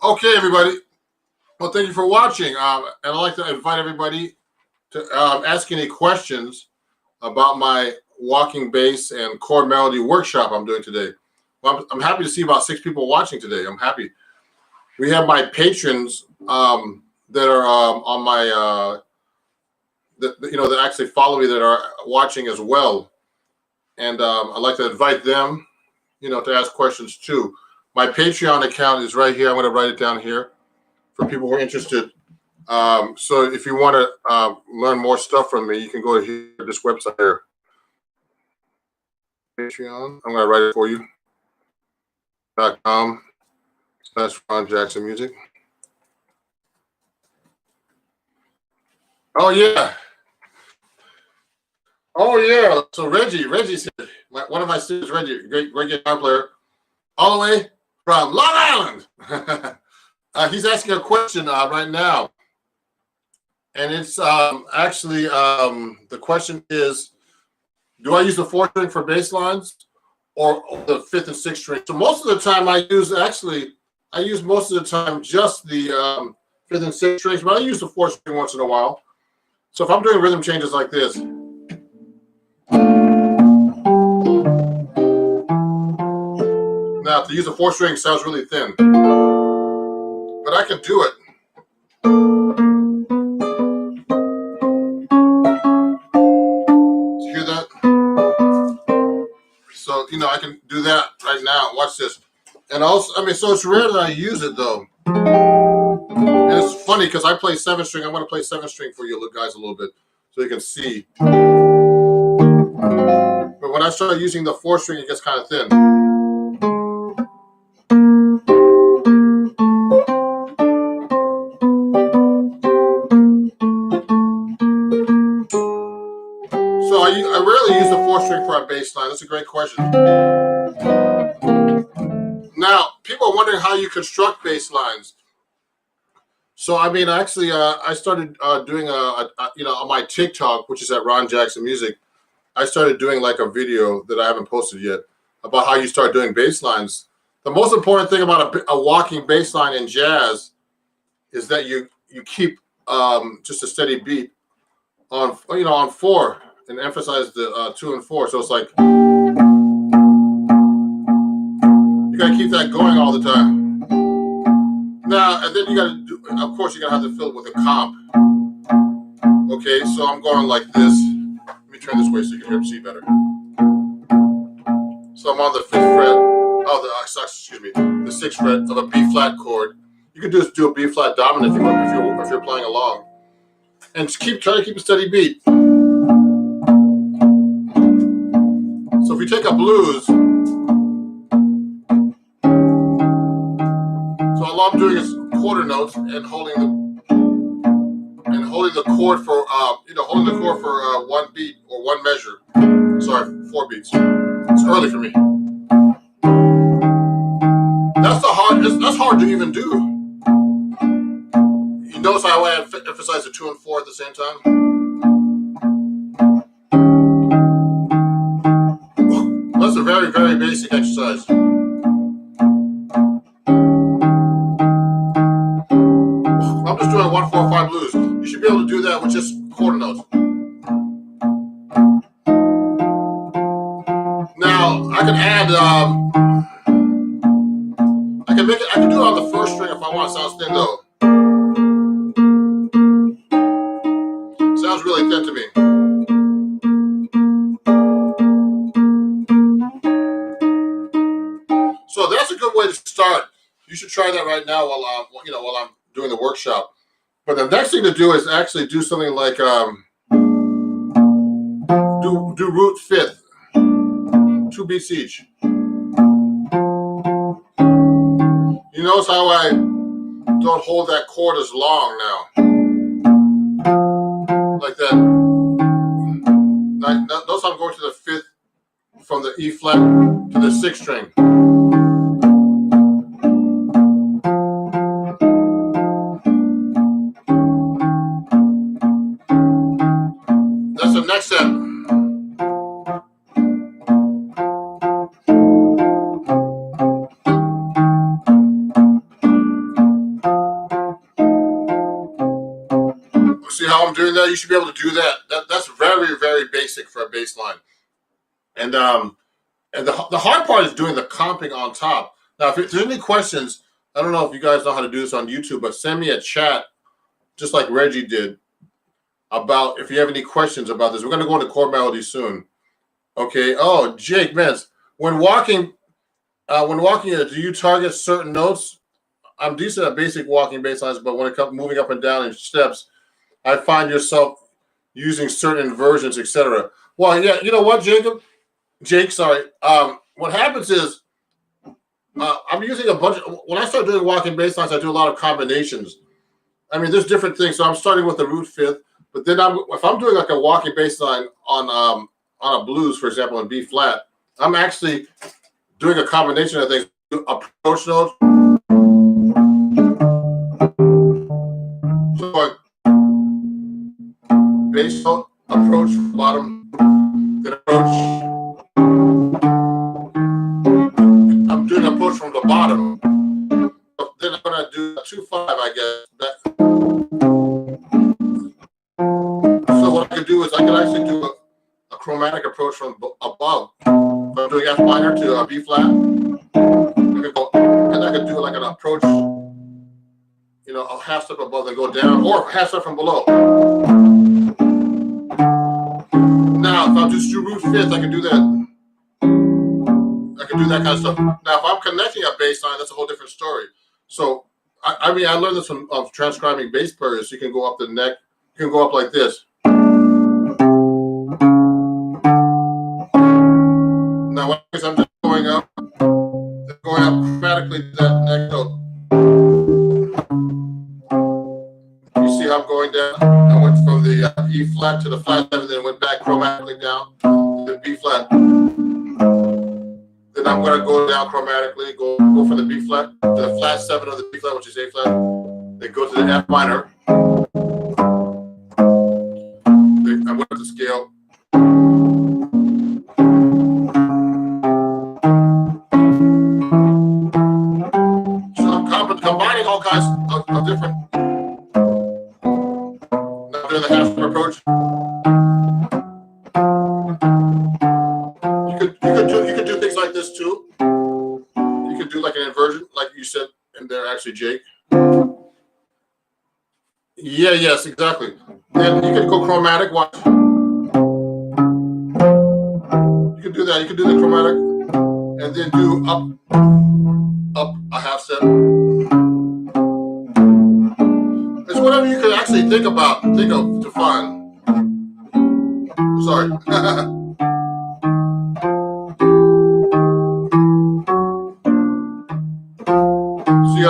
Okay, everybody. Well, thank you for watching. And I'd like to invite everybody to ask any questions about my walking bass and chord melody workshop I'm doing today. Well, I'm happy to see about 6 people watching today. I'm happy. We have my patrons that are on my, that actually follow me that are watching as well. And I'd like to invite them, to ask questions too. My Patreon account is right here. I'm going to write it down here for people who are interested. So if you want to learn more stuff from me, you can go here to this website here. Patreon. I'm going to write it for you. .com/Ron Jackson Music. Oh yeah. Oh yeah. So Reggie's here. One of my students, Reggie, great guitar player, all the way from Long Island. He's asking a question right now. And it's actually, the question is, do I use the 4th string for bass lines or the 5th and 6th string? So most of the time I use most of the time just the 5th and 6th strings, but I use the 4th string once in a while. So if I'm doing rhythm changes like this. Now to use the 4th string sounds really thin, but I can do it. Hear that? So, I can do that right now. Watch this. And also, so it's rare that I use it though. And it's funny because I play 7th string. I'm going to play 7th string for you guys a little bit so you can see. But when I start using the 4th string, it gets kind of thin. So I rarely use the 4th string for a bass line. That's a great question. Now, people are wondering how you construct bass lines. So, actually, I started doing on my TikTok, which is at Ron Jackson Music, I started doing like a video that I haven't posted yet about how you start doing bass lines. The most important thing about a walking bass line in jazz is that you keep just a steady beat on 4 and emphasize the 2 and 4. So it's like you gotta keep that going all the time. Now, and then you gotta do, of course, you're gonna have to fill it with a comp. Okay, so I'm going like this. Let me turn this way so you can see better. So I'm on the 5th fret. Oh, the 6th fret of a B flat chord. You could just do a B flat dominant if you're playing along, and just try to keep a steady beat. So if you take a blues, so all I'm doing is quarter notes and holding the chord for one beat or one measure. Sorry, 4 beats. It's early for me. That's hard to even do. You notice how I emphasize the 2 and 4 at the same time? That's a very, very basic exercise. I'm just doing 1, 4, 5 blues. You should be able to do that with just quarter notes. Now I can add. I can do it on the 1st string if I want. It sounds thin though. Sounds really thin to me. So that's a good way to start. You should try that right now while I'm doing the workshop. But the next thing to do is actually do something like do root 5th, 2 beats each. You notice how I don't hold that chord as long now, like that. Notice I'm going to the 5th from the E flat to the 6th string. That's the next step. I'm doing that, you should be able to do that. That's very, very basic for a bass line. And the hard part is doing the comping on top. Now, if there's any questions, I don't know if you guys know how to do this on YouTube, but send me a chat, just like Reggie did, about if you have any questions about this. We're going to go into chord melody soon. Okay. Oh, Jake, man, when walking, do you target certain notes? I'm decent at basic walking bass lines, but when it comes moving up and down in steps, I find yourself using certain inversions, etc. Well, yeah, you know what, Jake, sorry. What happens is I'm using a bunch of, when I start doing walking bass lines, I do a lot of combinations. I mean, there's different things. So I'm starting with the root fifth, but then if I'm doing like a walking bass line on a blues, for example, in B flat, I'm actually doing a combination of things. Approach notes. So bass note, approach from the bottom, then approach. I'm doing an approach from the bottom. Then I'm gonna do a 2-5, I guess. So what I can do is I can actually do a chromatic approach from above. If I'm doing F minor to a B flat, I could go, and I could do like an approach, you know, a half step above and go down, or half step from below. Now, if I just do root fifth, I can do that. I can do that kind of stuff. Now, if I'm connecting a bass line, that's a whole different story. So, I mean, I learned this from transcribing bass players. You can go up the neck. You can go up like this. Now, I'm just going up chromatically to that neck note. You see how I'm going down? I went from the E flat to the flat 7, then went back chromatically down to the B flat. Then I'm going to go down chromatically, go from the B flat to the flat 7 of the B flat, which is A flat. Then go to the F minor. Then I went to scale. So I'm combining all kinds of different. Now I'm doing the half step approach. You could do things like this too. You could do like an inversion, like you said in there, actually, Jake. Yeah, yes, exactly. Then you could go chromatic. Watch. You could do that. You could do the chromatic, and then do up a half step. It's whatever you could actually think of to find. Sorry. See,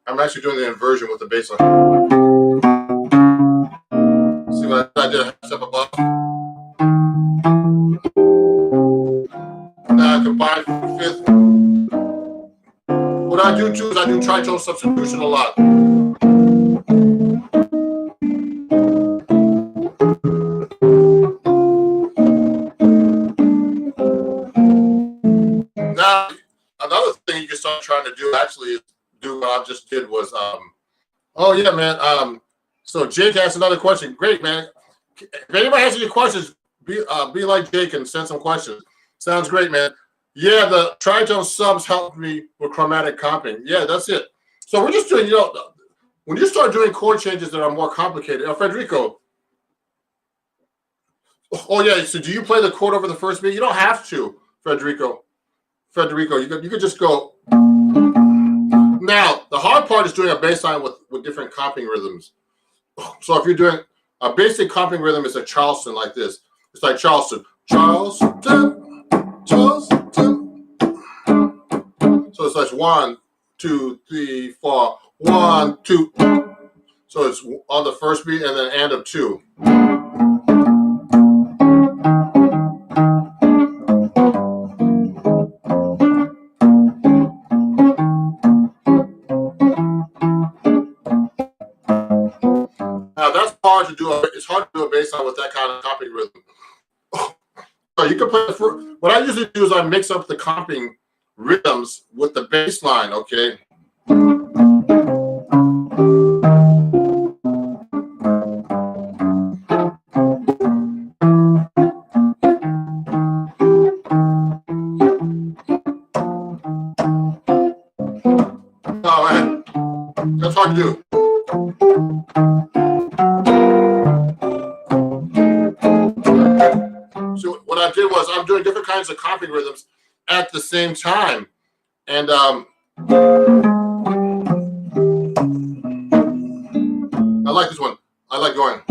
I'm actually doing the inversion with the bass line. See what I did a half step above? Now I combine fifth. What I do too is I do tritone substitution a lot. Now, another thing you can start trying to do actually is do what I just did was, oh yeah, man. So Jake asked another question. Great, man. If anybody has any questions, be like Jake and send some questions. Sounds great, man. Yeah, the tritone subs helped me with chromatic comping. Yeah, that's it. So we're just doing, you know, when you start doing chord changes that are more complicated. Federico. Oh yeah. So do you play the chord over the first beat? You don't have to, Federico, you could just go. Now, the hard part is doing a bass line with different comping rhythms. So if you're doing a basic comping rhythm, it's a Charleston like this. It's like Charleston. Charleston, Charleston. So it's like 1, 2, 3, 4. 1, 2. So it's on the first beat and then and of 2. Now that's hard to do. It's hard to do a bass line with that kind of comping rhythm. So you can play what I usually do is I mix up the comping rhythms with the bass line. Okay. I do. So what I did was I'm doing different kinds of comping rhythms at the same time. And I like this one. I like going.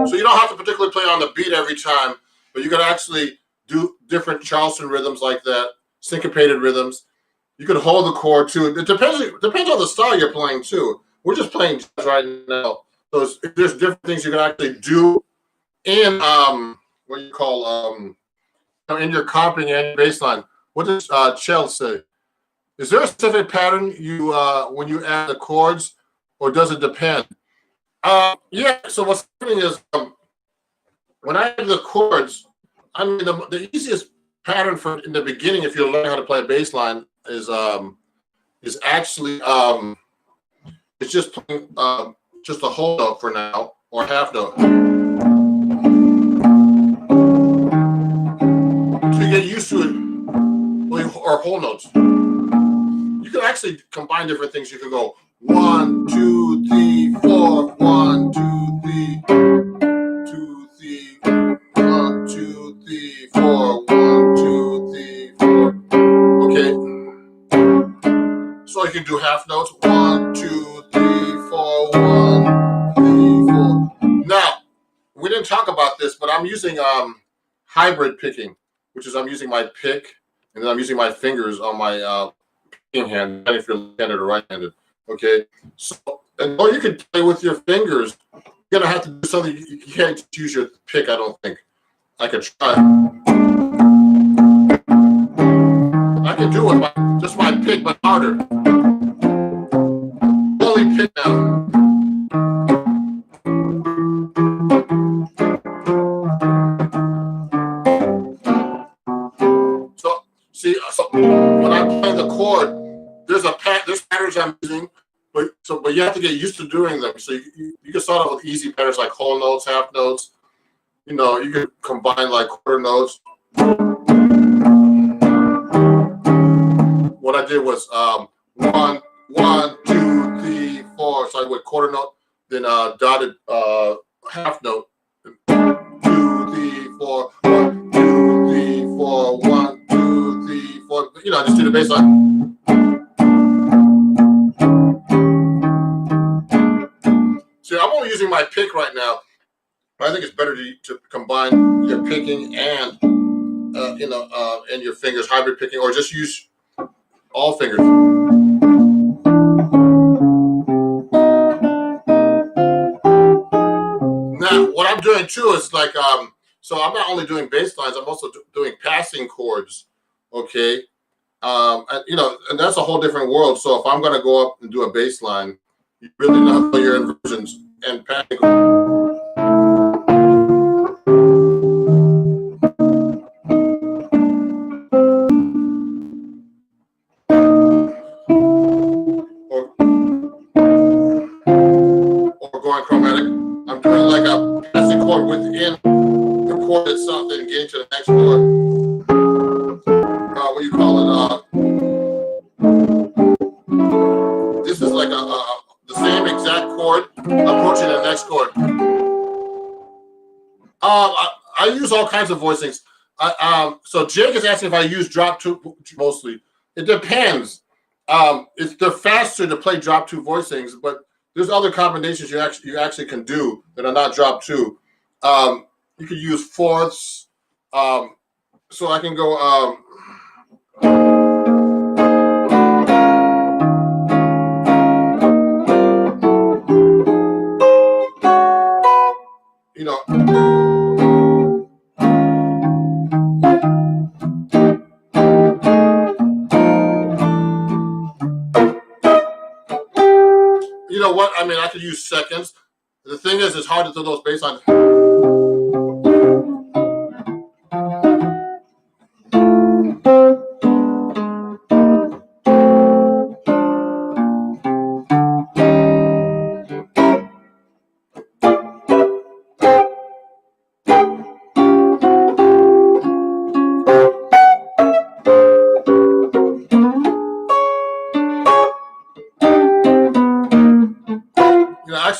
So you don't have to particularly play on the beat every time, but you can actually do different Charleston rhythms like that, syncopated rhythms. You can hold the chord too. It depends on the style you're playing too. We're just playing jazz right now. So there's different things you can actually do in what you call in your comping and bass line. What does Zelle say? Is there a specific pattern you when you add the chords, or does it depend? Yeah. So what's happening is when I add the chords, I mean the easiest pattern for in the beginning, if you're learning how to play a bass line, is actually it's just playing just a whole note for now or half note. To get used to it, or whole notes. You can actually combine different things. You can go 1, 2, 3, 4, 1, 2, 3, 2, 3, 1, 2, 3, 4, 1, 2, 3, 4. Okay. So you can do half notes. 1, 2, 3, 4, 1, 3, 4. Now, we didn't talk about this, but I'm using hybrid picking, which is I'm using my pick and then I'm using my fingers on my picking hand, depending if you're left-handed or right-handed. Okay, so or you can play with your fingers. You're gonna have to do something. You can't use your pick. I don't think. I could try. I can do it with just my pick, but harder. Only pick now. So see, so when I'm playing the chord, there's patterns I'm using, but you have to get used to doing them. So you can start off with easy patterns like whole notes, half notes. You know, you can combine like quarter notes. What I did was 1, 1, 2, 3, 4. So I went quarter note, then dotted half note. 2, 3, 4, 1, 2, 3, 4, 1, 2, 3, 4. You know, I just do the bass line. See, I'm only using my pick right now. I think it's better to combine your picking and and your fingers, hybrid picking, or just use all fingers. Now, what I'm doing too is like so I'm not only doing bass lines, I'm also doing passing chords. Okay, and that's a whole different world. So if I'm going to go up and do a bass line, you really know your inversions and passing. Or going chromatic. I'm doing like a passing chord within the chord itself, then getting to the next chord. What do you call it? This is like the same exact chord approaching the next chord. I use all kinds of voicings. So Jake is asking if I use drop two mostly. It depends. They're faster to play drop two voicings, but there's other combinations you actually can do that are not drop two. You could use fourths. So I can go. You know. You know what? I mean, I could use seconds. The thing is, it's hard to throw those bass lines.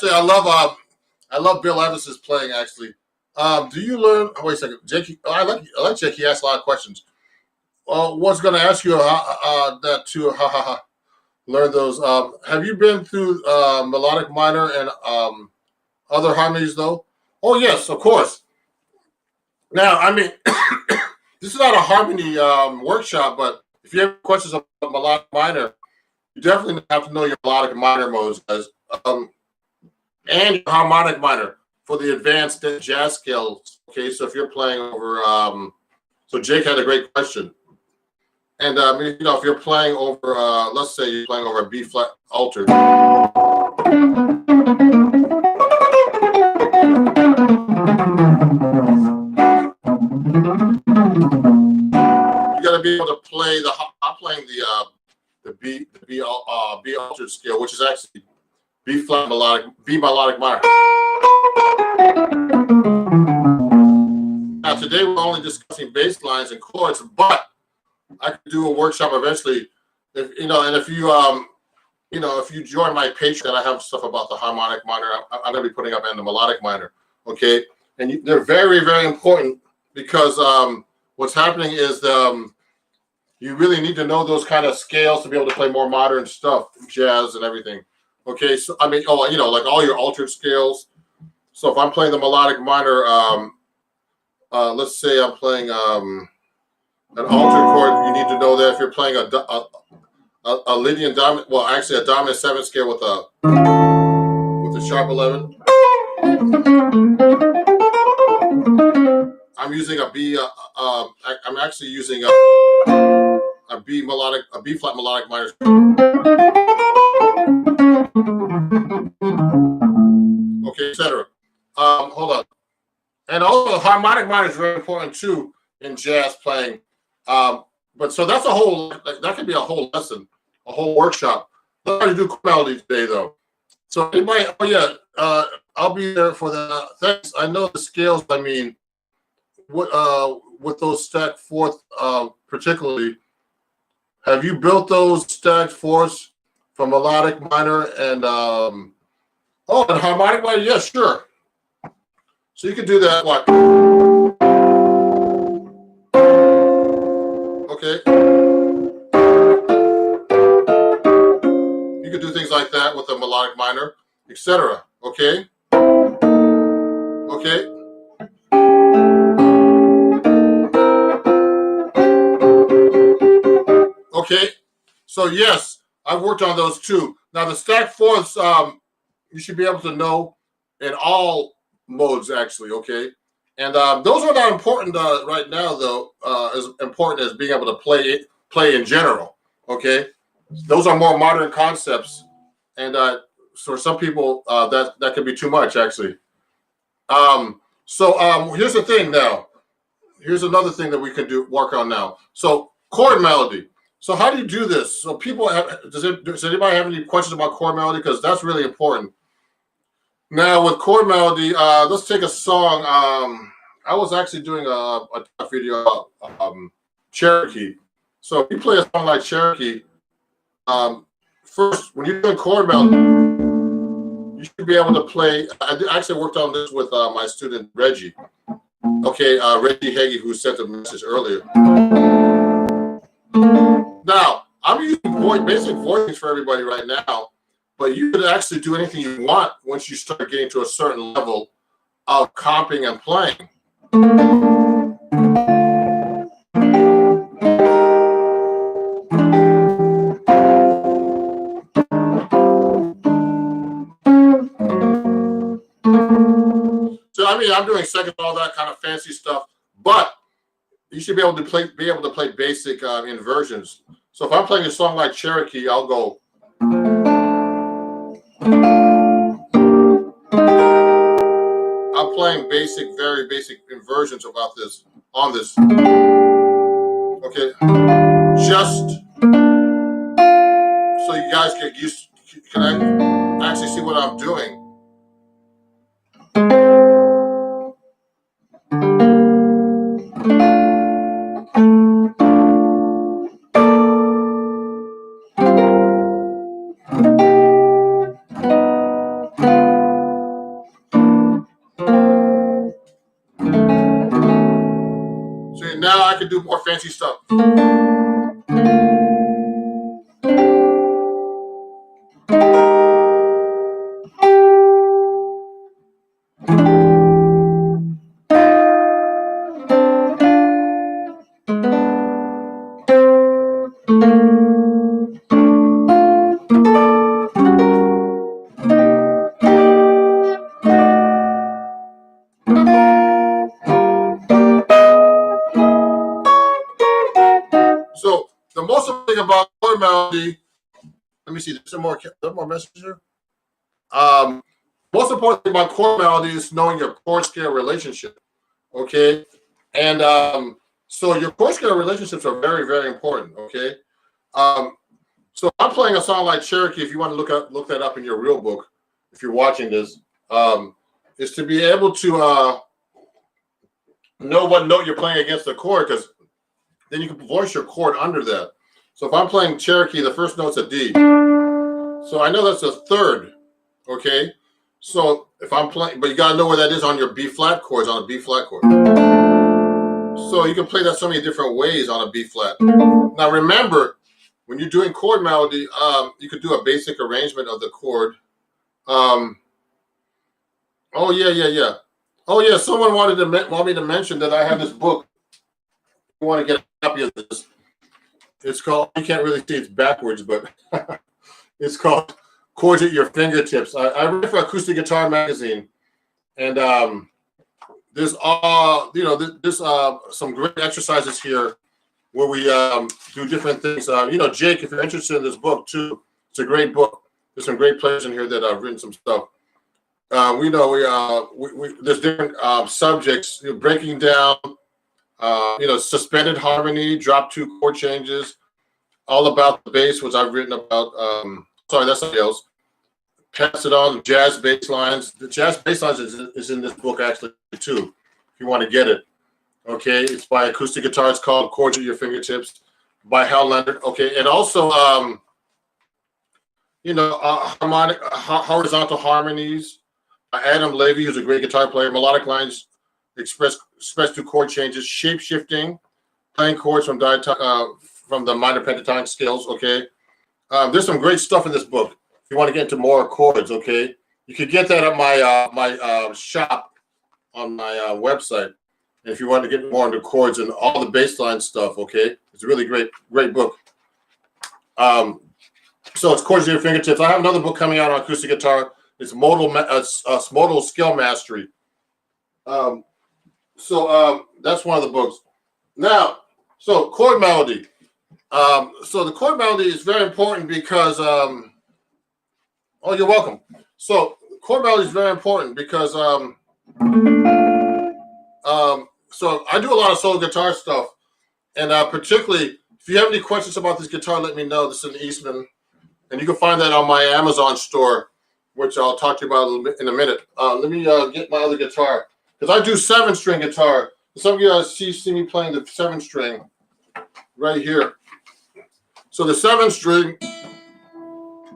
say I love Bill Evans's playing actually. Do you learn? Oh, wait a second, Jake. I like Jake. He asked a lot of questions. Was going to ask you that too. Learn those. Have you been through melodic minor and other harmonies though? Oh yes, of course. Now, I mean, this is not a harmony workshop, but if you have questions about melodic minor, you definitely have to know your melodic minor modes as and your harmonic minor for the advanced jazz scales. Okay, so if you're playing over, so Jake had a great question. And you know, if you're playing over, let's say you're playing over a B flat altered, you got to be able to play the. I'm playing the B altered scale, which is actually B flat melodic, B melodic minor. Now today we're only discussing bass lines and chords, but I could do a workshop eventually, if you know, and if you you know, if you join my Patreon, I have stuff about the harmonic minor. I'm going to be putting up and the melodic minor, okay? And they're very, very important because what's happening is you really need to know those kind of scales to be able to play more modern stuff, jazz and everything. Okay, so I mean, oh, you know, like all your altered scales. So if I'm playing the melodic minor, let's say I'm playing an altered chord, you need to know that if you're playing a Lydian dominant, well, actually a dominant 7 scale with a sharp 11. I'm using a B. I'm actually using a B flat melodic minor. Okay, etc. Hold on. And also harmonic minor is very important too in jazz playing. But so that's a whole, that could be a whole lesson, a whole workshop. Let's try to do chord melody today though. So anybody, oh yeah, I'll be there for that. Thanks. I know the scales. I mean, with those stacked fourth, particularly, have you built those stacked fourths from melodic minor and and harmonic minor? Yeah, sure. So you can do that. What? Okay. You could do things like that with a melodic minor, etc. Okay. Okay. Okay. So yes, I've worked on those too. Now the stacked fourths, you should be able to know in all modes actually. Okay. And those are not important right now, though. As important as being able to play in general. Okay, those are more modern concepts, and so for some people that could be too much actually. Here's the thing now. Here's another thing that we can work on now. So chord melody. So how do you do this? So people does anybody have any questions about chord melody? Because that's really important. Now with chord melody, let's take a song. I was actually doing a video Cherokee. So if you play a song like Cherokee, first when you're doing chord melody, you should be able to play. I actually worked on this with my student Reggie. Okay, Reggie Hagee, who sent a message earlier. Now I'm using basic voicings for everybody right now. But you could actually do anything you want once you start getting to a certain level of comping and playing. So I mean, I'm doing second, all that kind of fancy stuff, but you should be able to play basic inversions. So if I'm playing a song like Cherokee, I'll go. I'm playing very basic inversions about this on this. Okay, just so you guys get used. Can I actually see what I'm doing? And now I can do more fancy stuff. So the most important thing about chord melody, let me see, there's some more message here. Most important thing about chord melody is knowing your chord scale relationship. Okay, and so your chord scale relationships are very, very important. Okay, so I'm playing a song like Cherokee. If you want to look that up in your real book, if you're watching this, is to be able to know what note you're playing against the chord, because then you can voice your chord under that. So if I'm playing Cherokee, the first note's a D. So I know that's a third. Okay, so if I'm playing, but you gotta know where that is on your B flat chords, on a B flat chord. So you can play that so many different ways on a B flat. Now remember, when you're doing chord melody, you could do a basic arrangement of the chord. Oh yeah. Oh yeah, someone want me to mention that I have this book. You want to get a copy of this? It's called, you can't really see it's backwards, but it's called Chords at Your Fingertips. I read for Acoustic Guitar Magazine, and there's some great exercises here where we do different things. Jake, if you're interested in this book too, it's a great book. There's some great players in here that have written some stuff. There's different subjects, breaking down, suspended harmony, drop two chord changes, all about the bass, which I've written about. Sorry, that's somebody else. Pass it on, jazz bass lines. The jazz bass lines is in this book actually too, if you want to get it. Okay, it's by Acoustic Guitar. It's called Chords at Your Fingertips by Hal Leonard. Okay, and also harmonic horizontal harmonies. Adam Levy, who's a great guitar player. Melodic lines expressed through chord changes. Shape shifting, playing chords from the minor pentatonic scales. Okay, there's some great stuff in this book. If you want to get into more chords, okay, you could get that at my shop on my website. And if you want to get more into chords and all the bass line stuff, okay, it's a really great book. So it's Chords at Your Fingertips. I have another book coming out on acoustic guitar. It's Modal Skill Mastery. So that's one of the books. Now, so chord melody. So the chord melody is very important because oh, you're welcome. So chord melody is very important because so I do a lot of solo guitar stuff, and particularly if you have any questions about this guitar, let me know. This is an Eastman, and you can find that on my Amazon store, which I'll talk to you about a little bit in a minute. Let me get my other guitar, because I do 7-string guitar. Some of you guys see me playing the 7-string right here. So the 7-string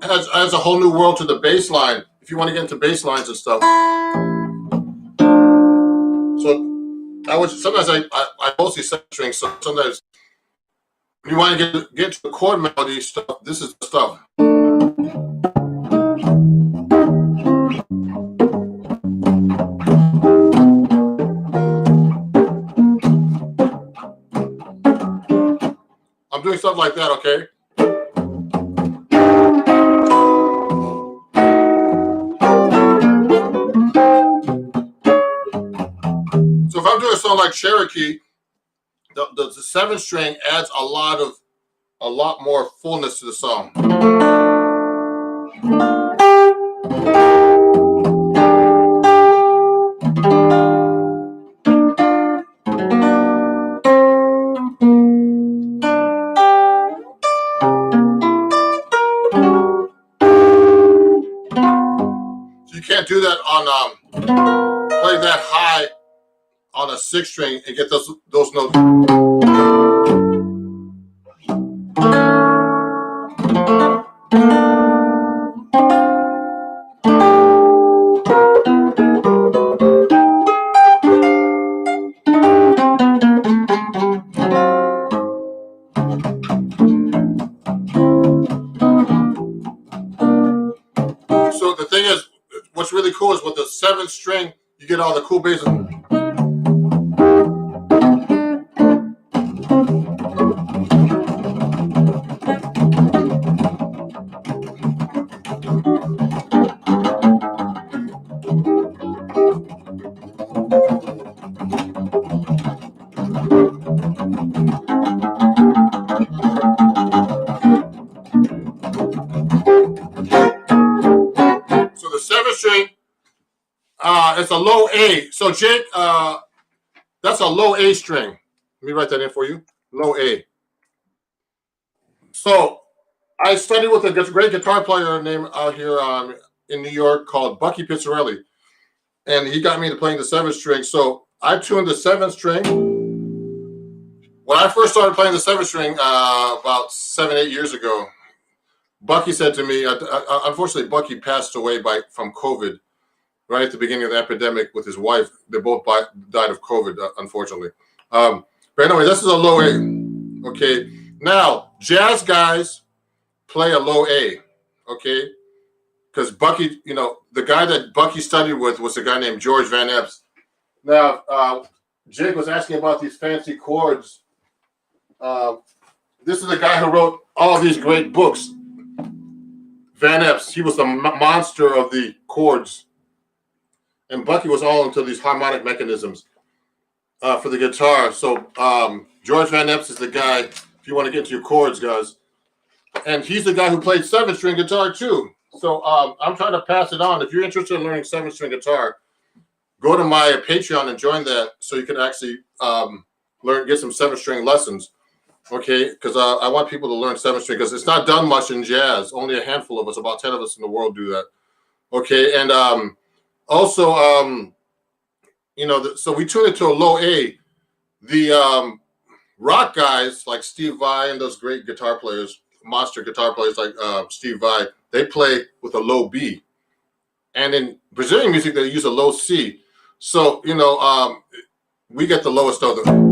adds a whole new world to the bass line, if you want to get into bass lines and stuff. So sometimes I mostly 7-string, so sometimes if you want to get to the chord melody stuff, this is the stuff. I'm doing stuff like that, okay? So if I'm doing a song like Cherokee, the 7-string adds a lot more fullness to the song. So you can't do that on play that high on a 6-string and get those notes. seventh string, you get all the cool basses. So the seventh string, it's a low A. So Jake, that's a low A string. Let me write that in for you. Low A. So I studied with a great guitar player named out here in New York called Bucky Pizzarelli, and he got me to playing the seventh string. So I tuned the seventh string. When I first started playing the seventh string about 7-8 years ago, Bucky said to me, unfortunately, Bucky passed away from COVID right at the beginning of the epidemic with his wife. They both died of COVID, unfortunately. But anyway, this is a low A. Okay. Now, jazz guys play a low A. Okay. Because Bucky, the guy that Bucky studied with was a guy named George Van Epps. Now, Jake was asking about these fancy chords. This is the guy who wrote all these great books. Van Epps, he was the monster of the chords. And Bucky was all into these harmonic mechanisms for the guitar. So George Van Epps is the guy, if you want to get into your chords, guys. And he's the guy who played seventh string guitar too. So I'm trying to pass it on. If you're interested in learning seventh string guitar, go to my Patreon and join that so you can actually get some seventh string lessons. Okay, because I want people to learn seventh string because it's not done much in jazz. Only a handful of us, about 10 of us in the world, do that. Okay, and also, so we tune it to a low A. The rock guys like Steve Vai and those great guitar players, monster guitar players like Steve Vai, they play with a low B. And in Brazilian music, they use a low C. So, we get the lowest of them.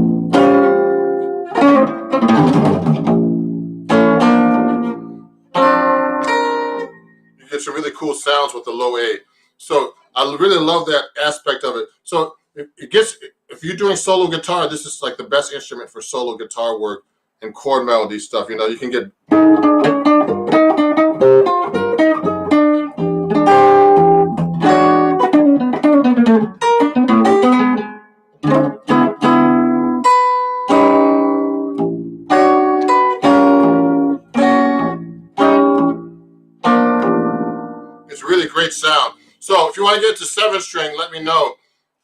You get some really cool sounds with the low A. So I really love that aspect of it. So if you're doing solo guitar, this is like the best instrument for solo guitar work and chord melody stuff. You can get. It's really great sound. So if you want to get to seventh string, let me know.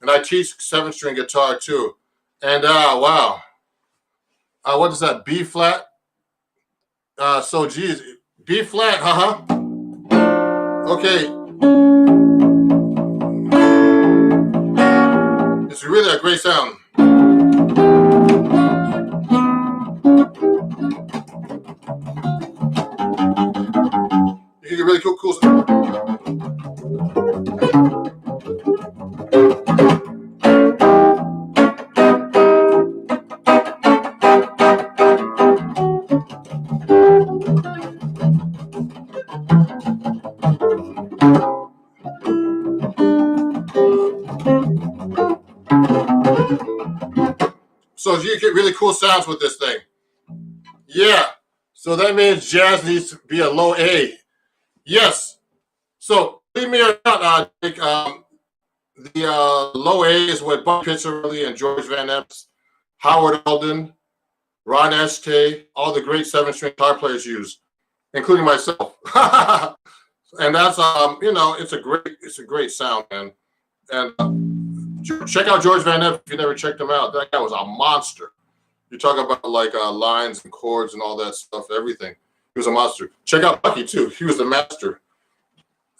And I teach seventh string guitar too. And wow. What is that? B flat? So geez, B flat, Okay. It's really a great sound. You can get really cool So you get really cool sounds with this thing. Yeah. So that means jazz needs to be a low A. Yes. So believe me or not, the low A is what Buck Pizzarelli and George Van Epps, Howard Alden, Ron Este, all the great seven-string guitar players use, including myself. And that's it's a great sound, man. And check out George Van Epps if you never checked him out. That guy was a monster. You talk about like lines and chords and all that stuff, everything. He was a monster. Check out Bucky too. He was the master.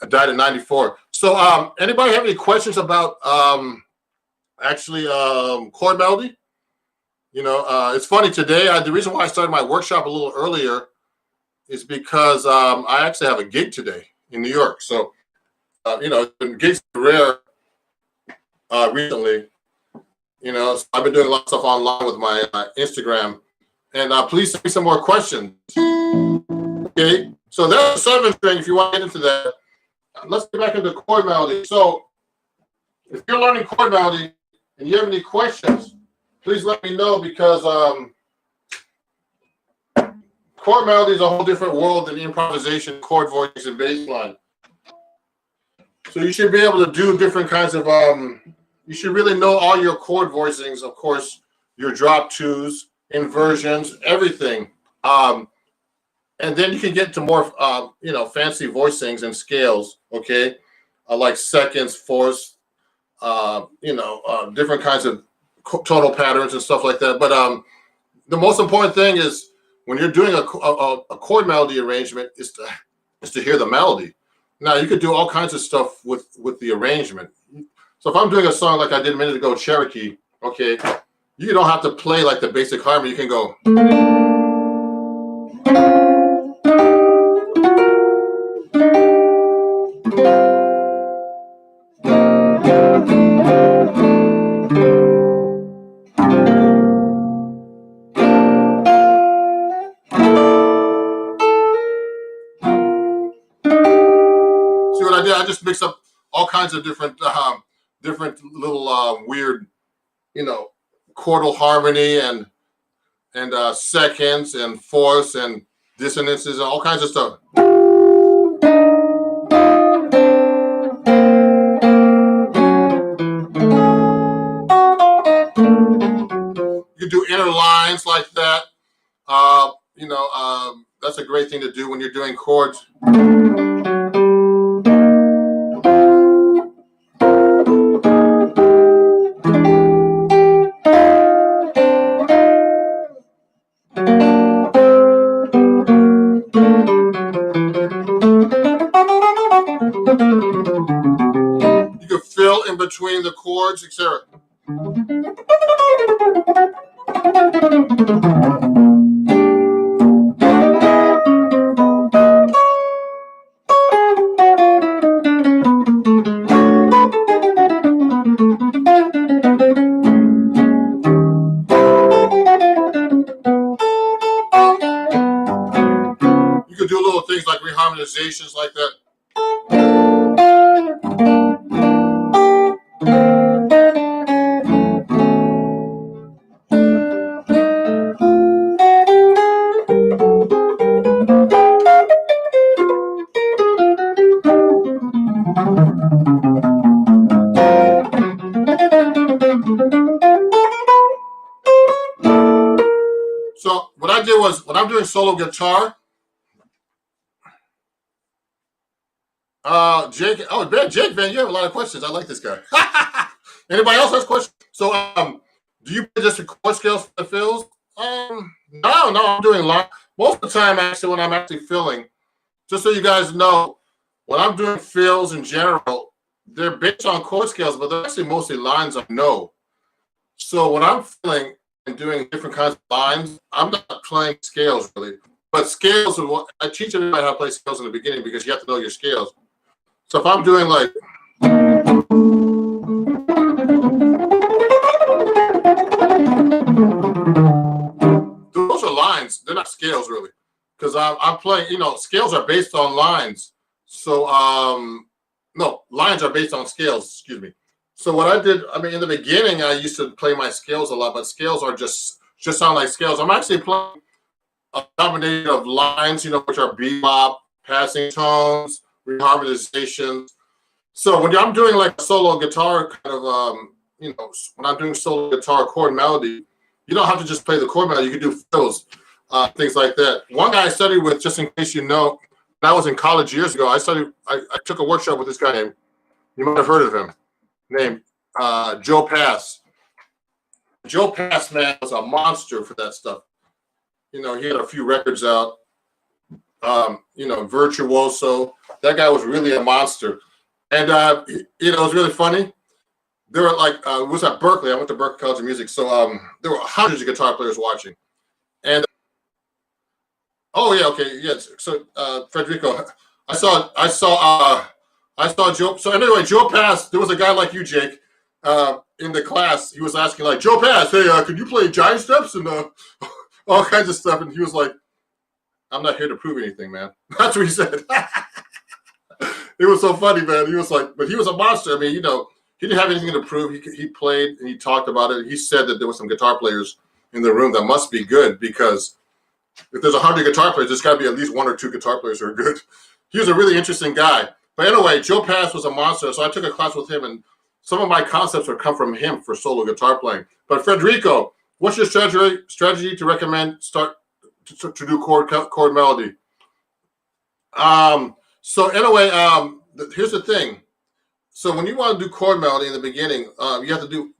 I died in '94. So anybody have any questions about chord melody? It's funny today. The reason why I started my workshop a little earlier is because I actually have a gig today in New York. So, gigs are rare recently. So I've been doing a lot of stuff online with my Instagram. And please send me some more questions. Okay. So that's a seventh string if you want to get into that. Let's get back into chord melody. So If you're learning chord melody and you have any questions, please let me know, because chord melody is a whole different world than improvisation, chord voicings, and bass line. So you should be able to do different kinds of, you should really know all your chord voicings, of course, your drop twos, inversions, everything. And then you can get to more, fancy voicings and scales, okay? Like seconds, fourths, different kinds of tonal patterns and stuff like that. But the most important thing is when you're doing a chord melody arrangement is to hear the melody. Now you could do all kinds of stuff with the arrangement. So if I'm doing a song like I did a minute ago, Cherokee, okay, you don't have to play like the basic harmony. You can go. See what I did? I just mixed up all kinds of different little weird, chordal harmony and seconds and fourths and dissonances and all kinds of stuff. You can do inner lines like that. That's a great thing to do when you're doing chords. You can fill in between the chords, etc. You could do little things like reharmonizations like that. So what I did was, when I'm doing solo guitar, Jake, Jake, man, you have a lot of questions. I like this guy. Anybody else has questions? So, do you play just the chord scales for the fills? No, I'm doing line. Most of the time, actually, when I'm actually filling, just so you guys know, when I'm doing fills in general, they're based on chord scales, but they're actually mostly lines I know. So when I'm filling and doing different kinds of lines, I'm not playing scales really. But scales are what I teach everybody how to play scales in the beginning, because you have to know your scales. So if I'm doing like, those are lines. They're not scales really, because I'm playing. Scales are based on lines. So no, lines are based on scales. Excuse me. So what I did, in the beginning, I used to play my scales a lot, but scales are just sound like scales. I'm actually playing a combination of lines, which are bebop, passing tones, reharmonizations. So when I'm doing like a solo guitar kind of, when I'm doing solo guitar chord melody, you don't have to just play the chord melody. You can do fills, things like that. One guy I studied with, just in case you know, when I was in college years ago, I took a workshop with this guy named, you might have heard of him, named Joe Pass. Joe Pass, man, was a monster for that stuff. He had a few records out. Virtuoso. That guy was really a monster. And it was really funny. There were like, it was at Berkeley. I went to Berkeley College of Music, so there were hundreds of guitar players watching. And oh yeah, okay, yes. So Federico, I saw Joe. So anyway, Joe Pass. There was a guy like you, Jake, in the class. He was asking like, Joe Pass, hey, can you play giant steps and all kinds of stuff? And he was like, I'm not here to prove anything, man. That's what he said. It was so funny, man. He was like, but he was a monster. he didn't have anything to prove. He played and he talked about it. He said that there were some guitar players in the room that must be good, because if there's 100 guitar players, there's got to be at least 1 or 2 guitar players who are good. He was a really interesting guy. But anyway, Joe Pass was a monster, so I took a class with him, and some of my concepts would come from him for solo guitar playing. But Federico, what's your strategy to recommend start to do chord melody? So anyway, here's the thing. So when you want to do chord melody in the beginning, you have to,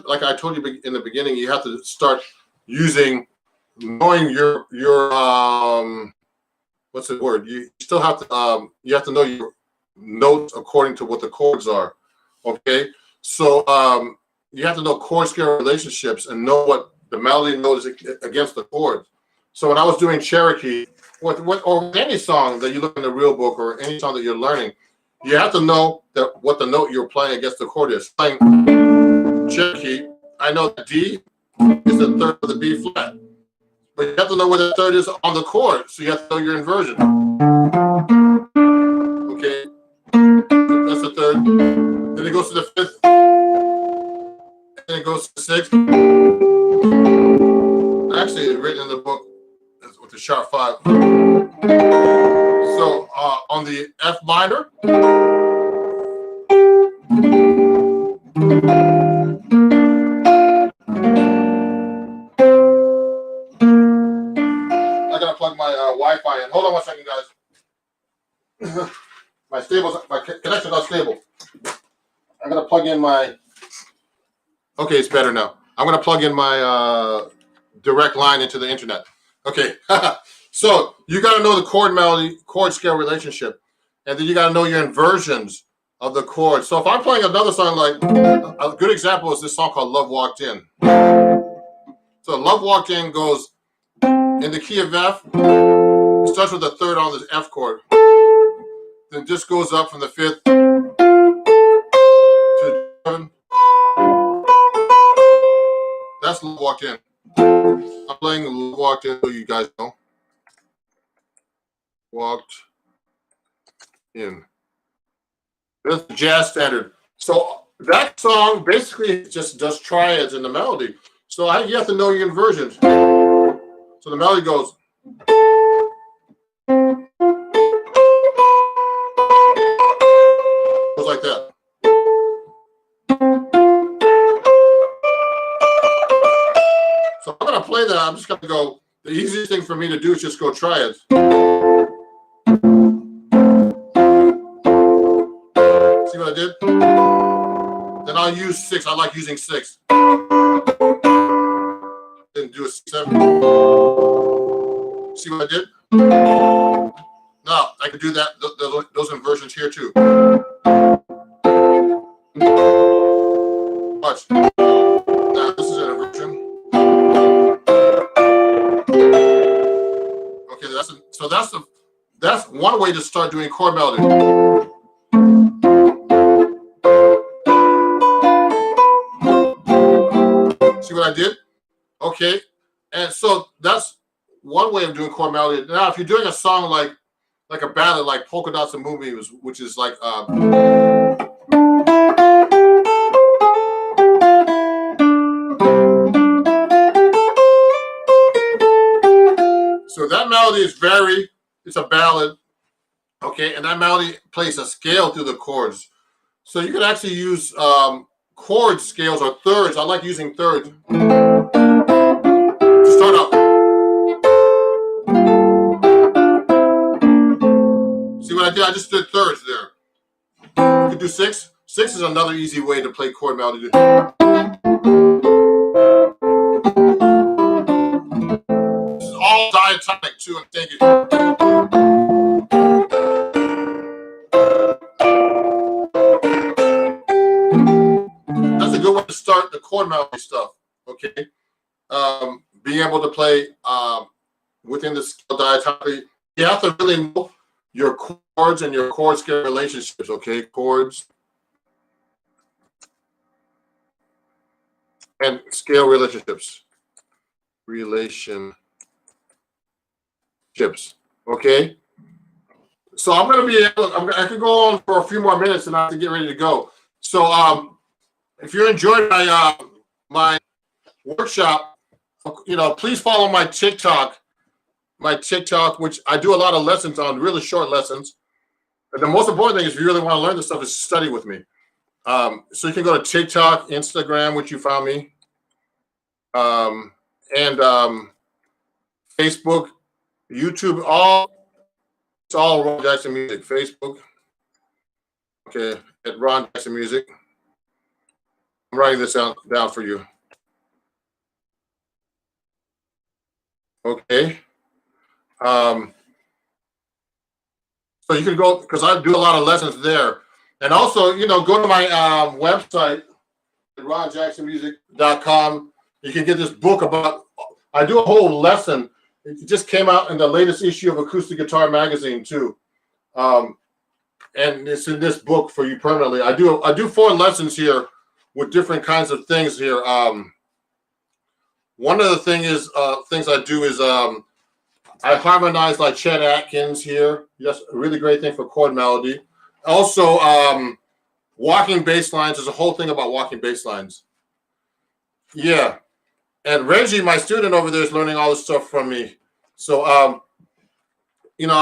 like I told you in the beginning, you have to start knowing your what's the word? You still have to you have to know your notes according to what the chords are. Okay, so you have to know chord scale relationships and know what the melody note is against the chords. So when I was doing Cherokee, or any song that you look in the real book, or any song that you're learning, you have to know what the note you're playing against the chord is. Playing Cherokee, I know that D is the third of the B flat, but you have to know where the third is on the chord, so you have to know your inversion. Okay, that's the third. Then it goes to the fifth, and it goes to the sixth. Actually, it's written in the book with the sharp 5. So on the F minor, I gotta plug my Wi-Fi in. Hold on 1 second, guys. my connection's not stable. I'm gonna plug in my. Okay, it's better now. I'm gonna plug in my direct line into the internet. Okay, so you got to know the chord scale relationship, and then you got to know your inversions of the chords. So if I'm playing another song, like a good example is this song called "Love Walked In." So "Love Walked In" goes in the key of F. It starts with the third on this F chord, then just goes up from the fifth to the 7. That's "Love Walked In." I'm playing "Love Walked In" so you guys know. Walked in. That's the jazz standard. So that song basically just does triads in the melody. So you have to know your inversions. So the melody goes. Goes like that. So I'm going to play that. I'm just going to go. The easiest thing for me to do is just go triads. See what I did? Then I'll use 6. I like using 6. Then do a 7. See what I did? Now I can do that. Those inversions here too. Watch. Now this is an inversion. Okay, that's one way to start doing chord melody. See what I did? Okay, and so that's one way of doing chord melody. Now, if you're doing a song like a ballad, like "Polka Dots and Moonbeams," which is like so that melody is it's a ballad, okay, and that melody plays a scale through the chords. So you can actually use chord scales or thirds. I like using thirds. To start out. See what I did? I just did thirds there. You can do 6. 6 is another easy way to play chord melody. This is all diatonic too, I'm thinking. That's a good way to start the chord melody stuff, okay? Being able to play within the scale diatonically. You have to really know your chords and your chord scale relationships, okay? Chords and scale relationships. Okay? So I'm going to be able, I can go on for a few more minutes and I have to get ready to go. So if you enjoyed my workshop, please follow my TikTok, which I do a lot of lessons on, really short lessons. But the most important thing is, if you really want to learn this stuff, is study with me. So you can go to TikTok, Instagram, which you found me, and Facebook, YouTube, it's all Ron Jackson Music. Facebook, okay, at Ron Jackson Music. I'm writing this down for you. Okay. So you can go, because I do a lot of lessons there. And also, go to my website, ronjacksonmusic.com. You can get this book I do a whole lesson. It just came out in the latest issue of Acoustic Guitar Magazine too. And it's in this book for you permanently. I do 4 lessons here with different kinds of things here. One of the things I do is I harmonize like Chet Atkins here. Yes, a really great thing for chord melody. Also, walking bass lines. There's a whole thing about walking bass lines. Yeah. And Reggie, my student over there, is learning all this stuff from me. So, I'm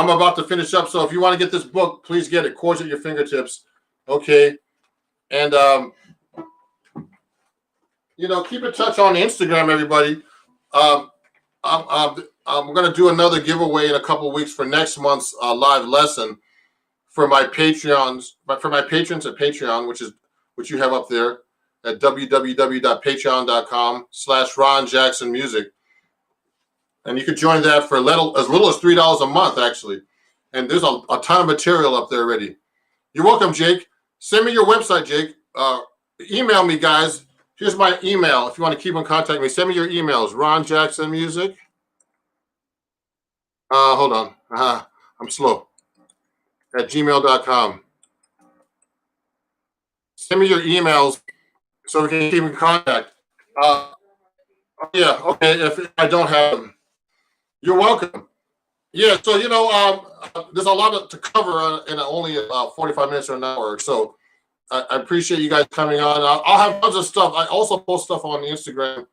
about to finish up. So if you want to get this book, please get it. Chords at your fingertips. Okay. And, keep in touch on Instagram, everybody. I'm going to do another giveaway in a couple of weeks for next month's live lesson for my patrons at Patreon, which you have up there at www.patreon.com/Ron Jackson Music. And you can join that for as little as $3 a month, actually. And there's a ton of material up there already. You're welcome, Jake. Send me your website, Jake. Email me, guys. Here's my email. If you want to keep in contact with me, send me your emails. Ron Jackson Music. Hold on. I'm slow. At gmail.com. Send me your emails so we can keep in contact. Yeah, okay, if I don't have them. You're welcome. Yeah, so, there's a lot to cover in only 45 minutes or an hour. So I appreciate you guys coming on. I'll have tons of stuff. I also post stuff on Instagram,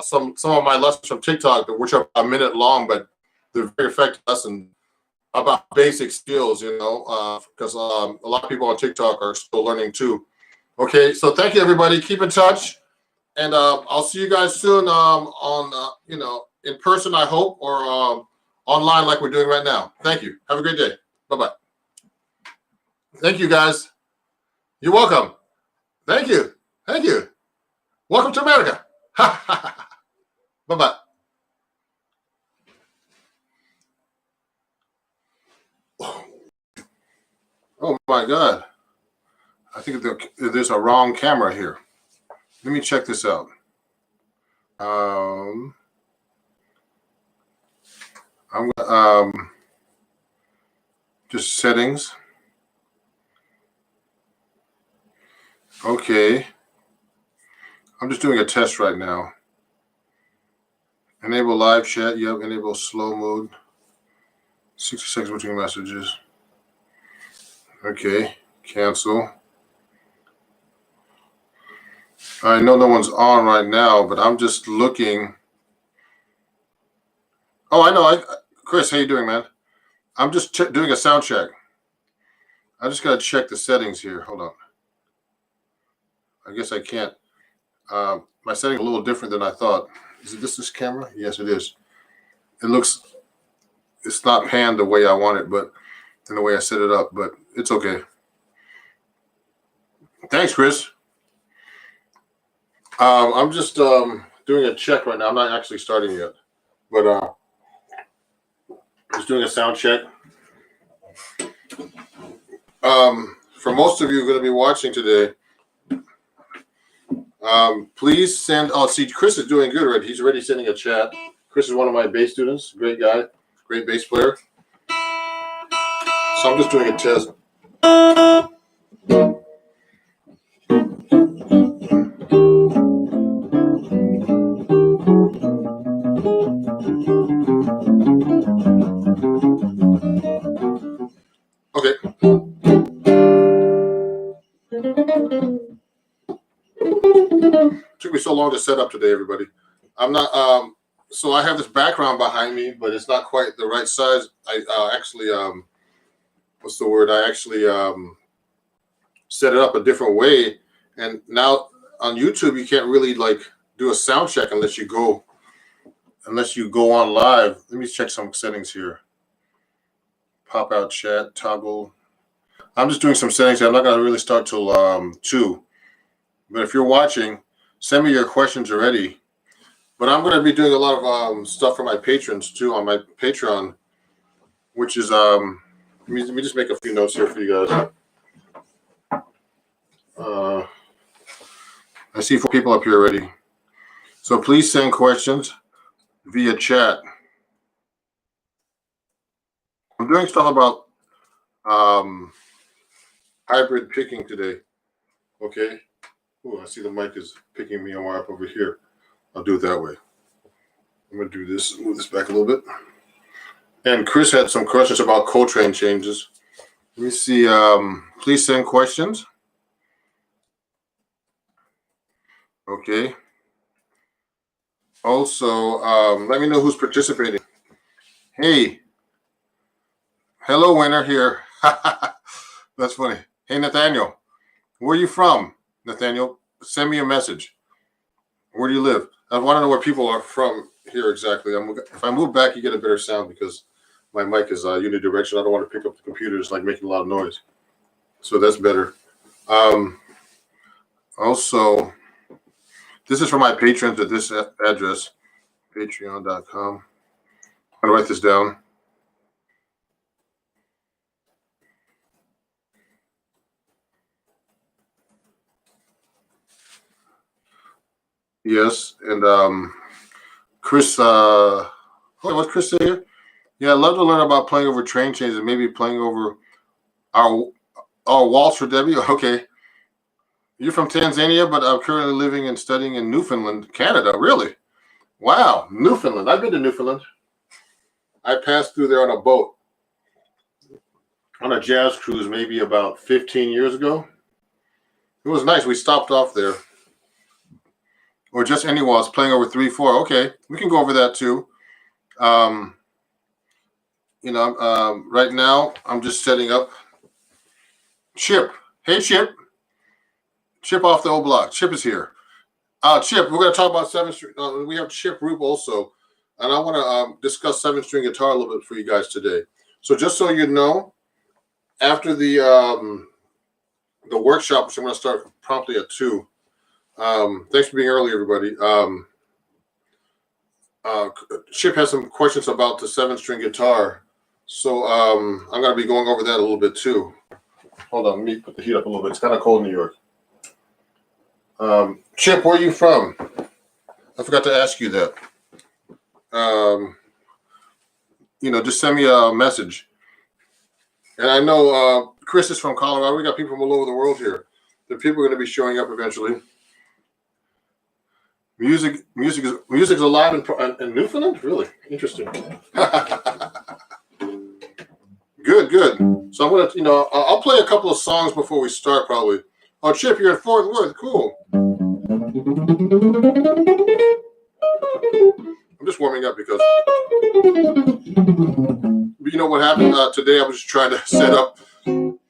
some of my lessons from TikTok, which are a minute long, but they're very effective lessons about basic skills, because a lot of people on TikTok are still learning too. Okay, so thank you, everybody. Keep in touch, and I'll see you guys soon on, in person, I hope, or online like we're doing right now. Thank you. Have a great day. Bye-bye. Thank you, guys. You're welcome. Thank you. Thank you. Welcome to America. Bye-bye. Oh my God. I think there's a wrong camera here. Let me check this out. I'm just settings. Okay. I'm just doing a test right now. Enable live chat. Yep. Enable slow mode. 60 seconds between messages. Okay. Cancel. I know no one's on right now, but I'm just looking. Oh, I know. Chris, how you doing, man? I'm just doing a sound check. I just got to check the settings here. Hold on. I guess I can't. My setting a little different than I thought. Is it this camera? Yes, it is. It's not panned the way I want it, but in the way I set it up, but it's okay. Thanks, Chris. I'm just doing a check right now. I'm not actually starting yet, but just doing a sound check. For most of you who are going to be watching today, please send. Oh, see, Chris is doing good already. He's already sending a chat. Chris is one of my bass students. Great guy. Great bass player. So I'm just doing a test. Okay. so long to set up today, everybody. I'm not. So I have this background behind me, but it's not quite the right size. I actually what's the word? I actually set it up a different way, and now on YouTube you can't really like do a sound check unless you go on live. Let me check some settings here. Pop out chat, toggle. I'm just doing some settings. I'm not going to really start till 2. But if you're watching, send me your questions already. But I'm going to be doing a lot of stuff for my patrons too on my Patreon, which is let me just make a few notes here for you guys. I see 4 people up here already. So please send questions via chat. I'm doing stuff about hybrid picking today. Okay. Oh, I see the mic is picking me up over here. I'll do it that way. I'm going to do this, move this back a little bit. And Chris had some questions about Coltrane changes. Let me see. Please send questions. Okay. Also, let me know who's participating. Hey. Hello, winner here. That's funny. Hey, Nathaniel. Where are you from, Nathaniel? Send me a message. Where do you live? I want to know where people are from here exactly. If I move back, you get a better sound because my mic is unidirectional. I don't want to pick up the computer. It's like making a lot of noise. So that's better. Also, this is for my patrons at this address, patreon.com. I'm going to write this down. Yes, and Chris, what's Chris say here? Yeah, I'd love to learn about playing over train changes and maybe playing over our waltz for Debbie. Okay. You're from Tanzania, but I'm currently living and studying in Newfoundland, Canada. Really? Wow, Newfoundland. I've been to Newfoundland. I passed through there on a boat, on a jazz cruise maybe about 15 years ago. It was nice. We stopped off there. Or just any waltz, playing over 3/4. Okay, we can go over that too. Right now I'm just setting up. Chip, hey Chip. Chip off the old block. Chip is here. Chip, we're going to talk about 7-string. We have Chip Roop also, and I want to discuss 7-string guitar a little bit for you guys today. So just so you know, after the workshop, which I'm going to start promptly at 2. Thanks for being early, everybody. Chip has some questions about the 7-string guitar, so I'm going to be going over that a little bit too. Hold on, let me put the heat up a little bit. It's kind of cold in New York. Chip, where are you from? I forgot to ask you that. Just send me a message. And I know Chris is from Colorado. We got people from all over the world here. The people are going to be showing up eventually. Music is alive in Newfoundland? Really? Interesting. Good. So I'm going to, I'll play a couple of songs before we start probably. Oh, Chip, you're in Fort Worth. Cool. I'm just warming up because you know what happened today? I was just trying to set up.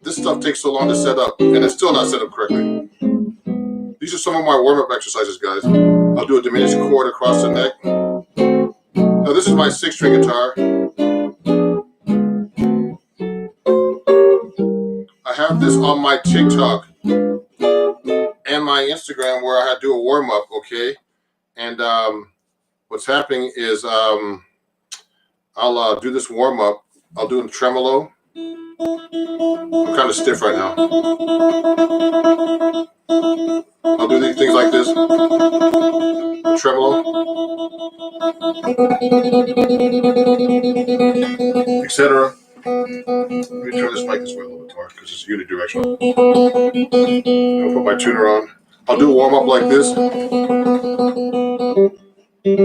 This stuff takes so long to set up, and it's still not set up correctly. These are some of my warm-up exercises, guys. I'll do a diminished chord across the neck. Now, this is my 6-string guitar. I have this on my TikTok and my Instagram where I do a warm-up, okay? And what's happening is I'll do this warm-up. I'll do a tremolo. I'm kind of stiff right now. I'll do these things like this. Tremolo. Etc. Let me turn this mic this way a little bit more because it's unidirectional. I'll put my tuner on. I'll do a warm-up like this. Actually,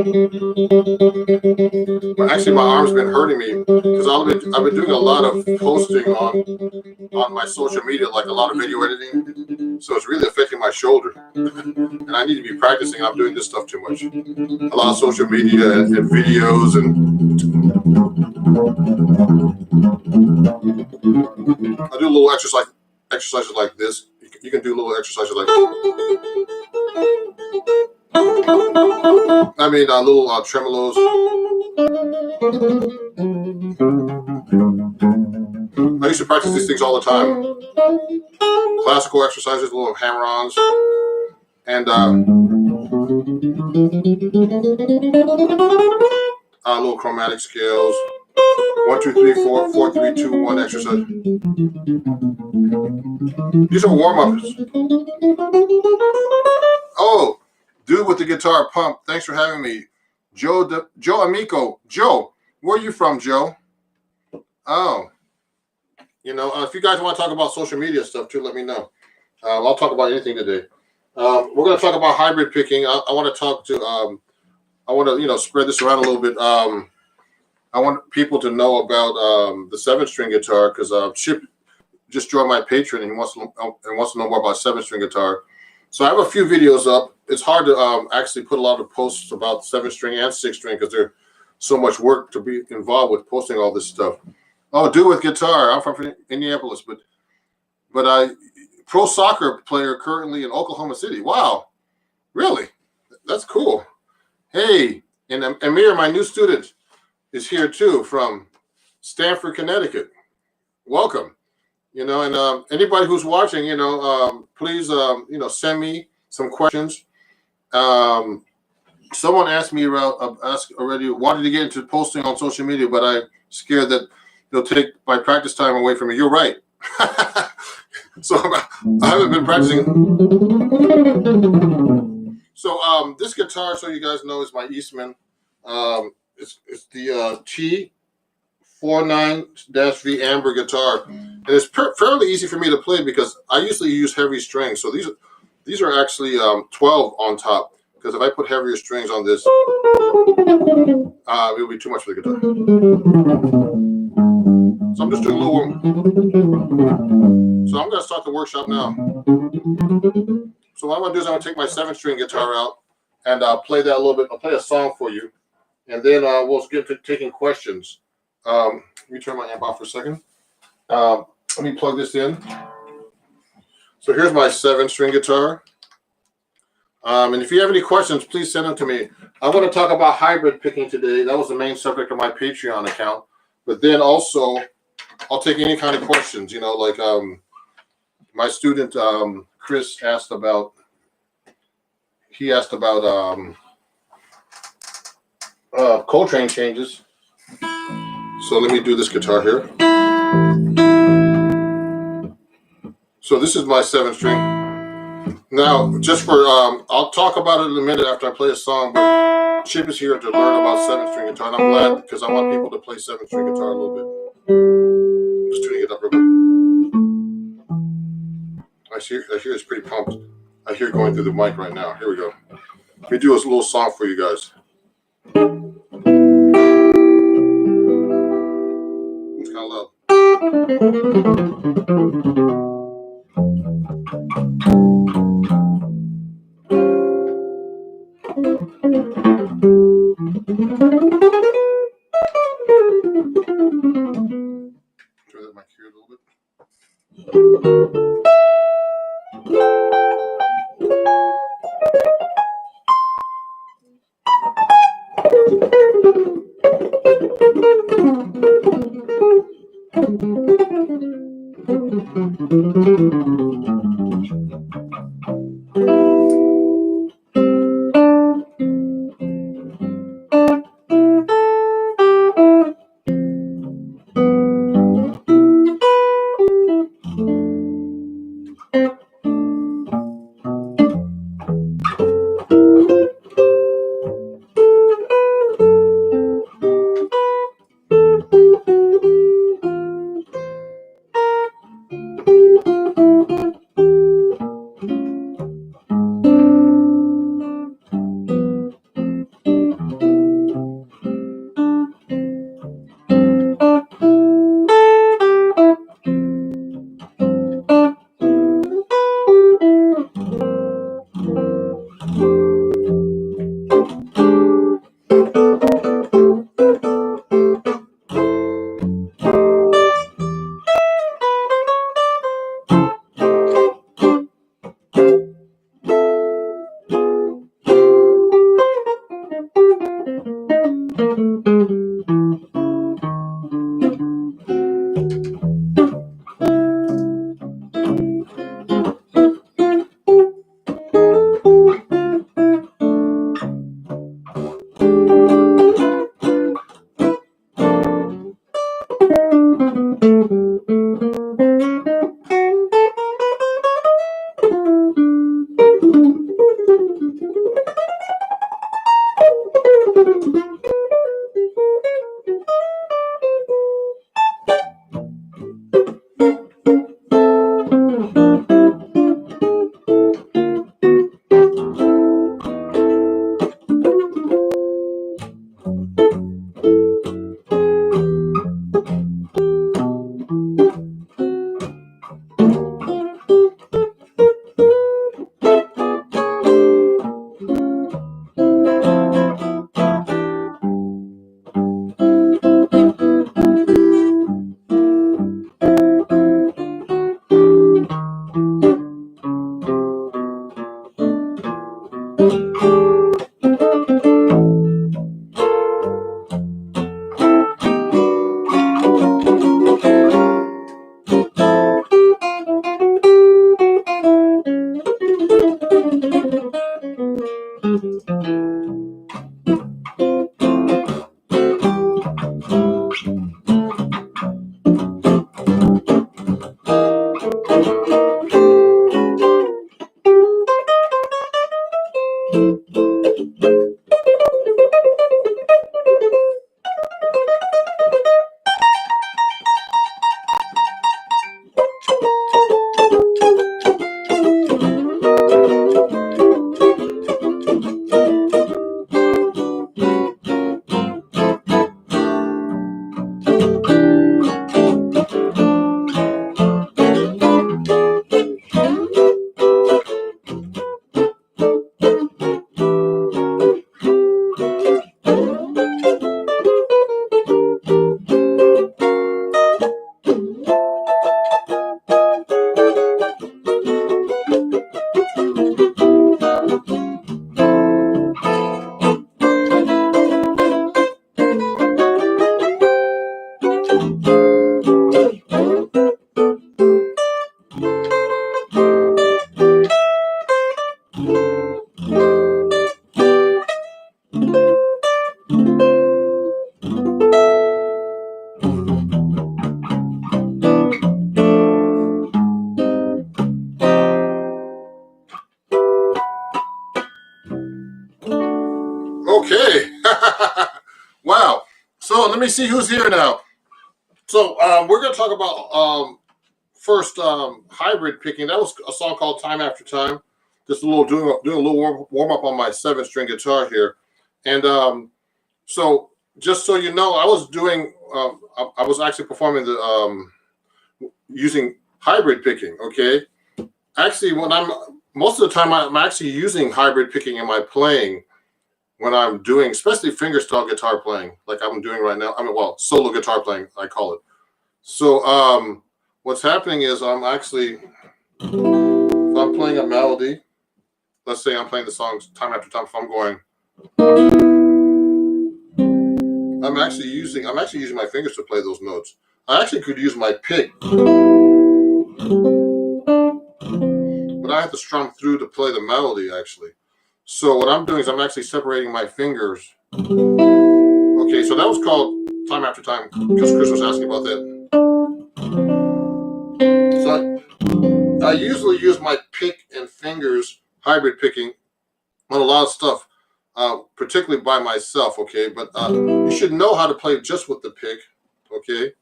my arm's been hurting me because I've been doing a lot of posting on my social media, like a lot of video editing. So it's really affecting my shoulder, and I need to be practicing. I'm doing this stuff too much. A lot of social media and videos and I do a little exercises like this. You can do little exercises like little tremolos. I used to practice these things all the time. Classical exercises, little hammer-ons, and little chromatic scales. 1, 2, 3, 4, 4, 3, 2, 1 exercise. These are warm-ups. Oh, dude with the guitar pump. Thanks for having me. Joe Amico. Joe, where are you from, Joe? Oh. If you guys want to talk about social media stuff too, let me know. I'll talk about anything today. We're going to talk about hybrid picking. I want to talk to, I want to, spread this around a little bit. I want people to know about the 7-string guitar because Chip just joined my Patreon and he wants to know more about 7-string guitar. So I have a few videos up. It's hard to actually put a lot of posts about 7-string and 6-string because there's so much work to be involved with posting all this stuff. Oh, do with guitar. I'm from Indianapolis, but I pro soccer player currently in Oklahoma City. Wow, really? That's cool. Hey, and Amir, my new student, is here too from Stamford, Connecticut. Welcome. And anybody who's watching, please, send me some questions. Someone asked me already, wanted to get into posting on social media, but I'm scared that they'll take my practice time away from me. You're right. So I haven't been practicing. So this guitar, so you guys know, is my Eastman. It's the T49-V Amber guitar, and it's fairly easy for me to play because I usually use heavy strings. So these are actually 12 on top. Because if I put heavier strings on this, it will be too much for the guitar. So I'm just doing a little. So I'm going to start the workshop now. So what I'm going to do is I'm going to take my 7-string guitar out and play that a little bit. I'll play a song for you, and then we'll get to taking questions. Let me turn my amp off for a second. Let me plug this in. So here's my 7-string guitar. And if you have any questions, please send them to me. I want to talk about hybrid picking today. That was the main subject of my Patreon account. But then also, I'll take any kind of questions. Like my student Chris asked about. He asked about Coltrane changes. So let me do this guitar here. So this is my 7-string. Now, just for, I'll talk about it in a minute after I play a song, but Chip is here to learn about 7-string guitar, and I'm glad because I want people to play 7-string guitar a little bit. I'm just tuning it up real bit. I hear it's pretty pumped. I hear it going through the mic right now. Here we go. Let me do a little song for you guys. It's kind of loud. Turn that mic here a little bit. Okay. Wow. So let me see who's here now. So we're going to talk about first hybrid picking. That was a song called "Time After Time." Just a little doing a little warm up on my 7-string guitar here, and so just so you know, I was doing I was actually performing the using hybrid picking. Okay, actually, when I'm most of the time I'm actually using hybrid picking in my playing when I'm doing, especially fingerstyle guitar playing, like I'm doing right now. I mean, well, solo guitar playing, I call it. So what's happening is I'm actually, if I'm playing a melody, let's say I'm playing the songs time after time, if I'm going, I'm actually using my fingers to play those notes. I actually could use my pick, but I have to strum through to play the melody actually. So what I'm doing is I'm actually separating my fingers. Okay, so that was called Time After Time because Chris was asking about that. So I usually use my pick and fingers, hybrid picking, on a lot of stuff, particularly by myself, okay? But you should know how to play just with the pick, okay?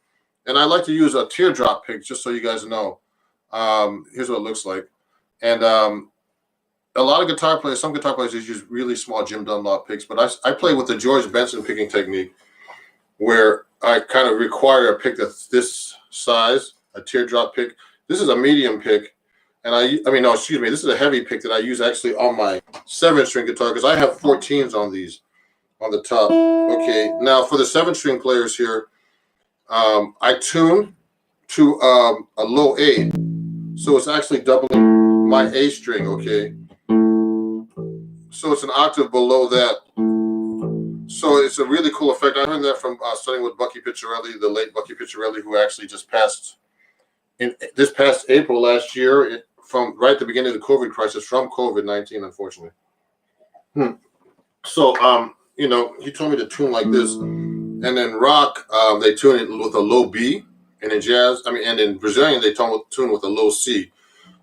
And I like to use a teardrop pick, just so you guys know. Here's what it looks like. And a lot of guitar players, some guitar players use really small Jim Dunlop picks, but I play with the George Benson picking technique, where I kind of require a pick that's this size, a teardrop pick. This is a medium pick. And this is a heavy pick that I use actually on my 7-string guitar because I have 14s on these on the top. Okay, now for the 7-string players here, I tune to a low A, so it's actually doubling my A string. Okay, so it's an octave below that. So it's a really cool effect. I learned that from studying with Bucky Picciarelli, the late Bucky Picciarelli, who actually just passed in this past April last year. From right at the beginning of the COVID crisis, from COVID-19, unfortunately. So, he told me to tune like this, and then rock, they tune it with a low B. And in jazz, and in Brazilian, they tune with a low C.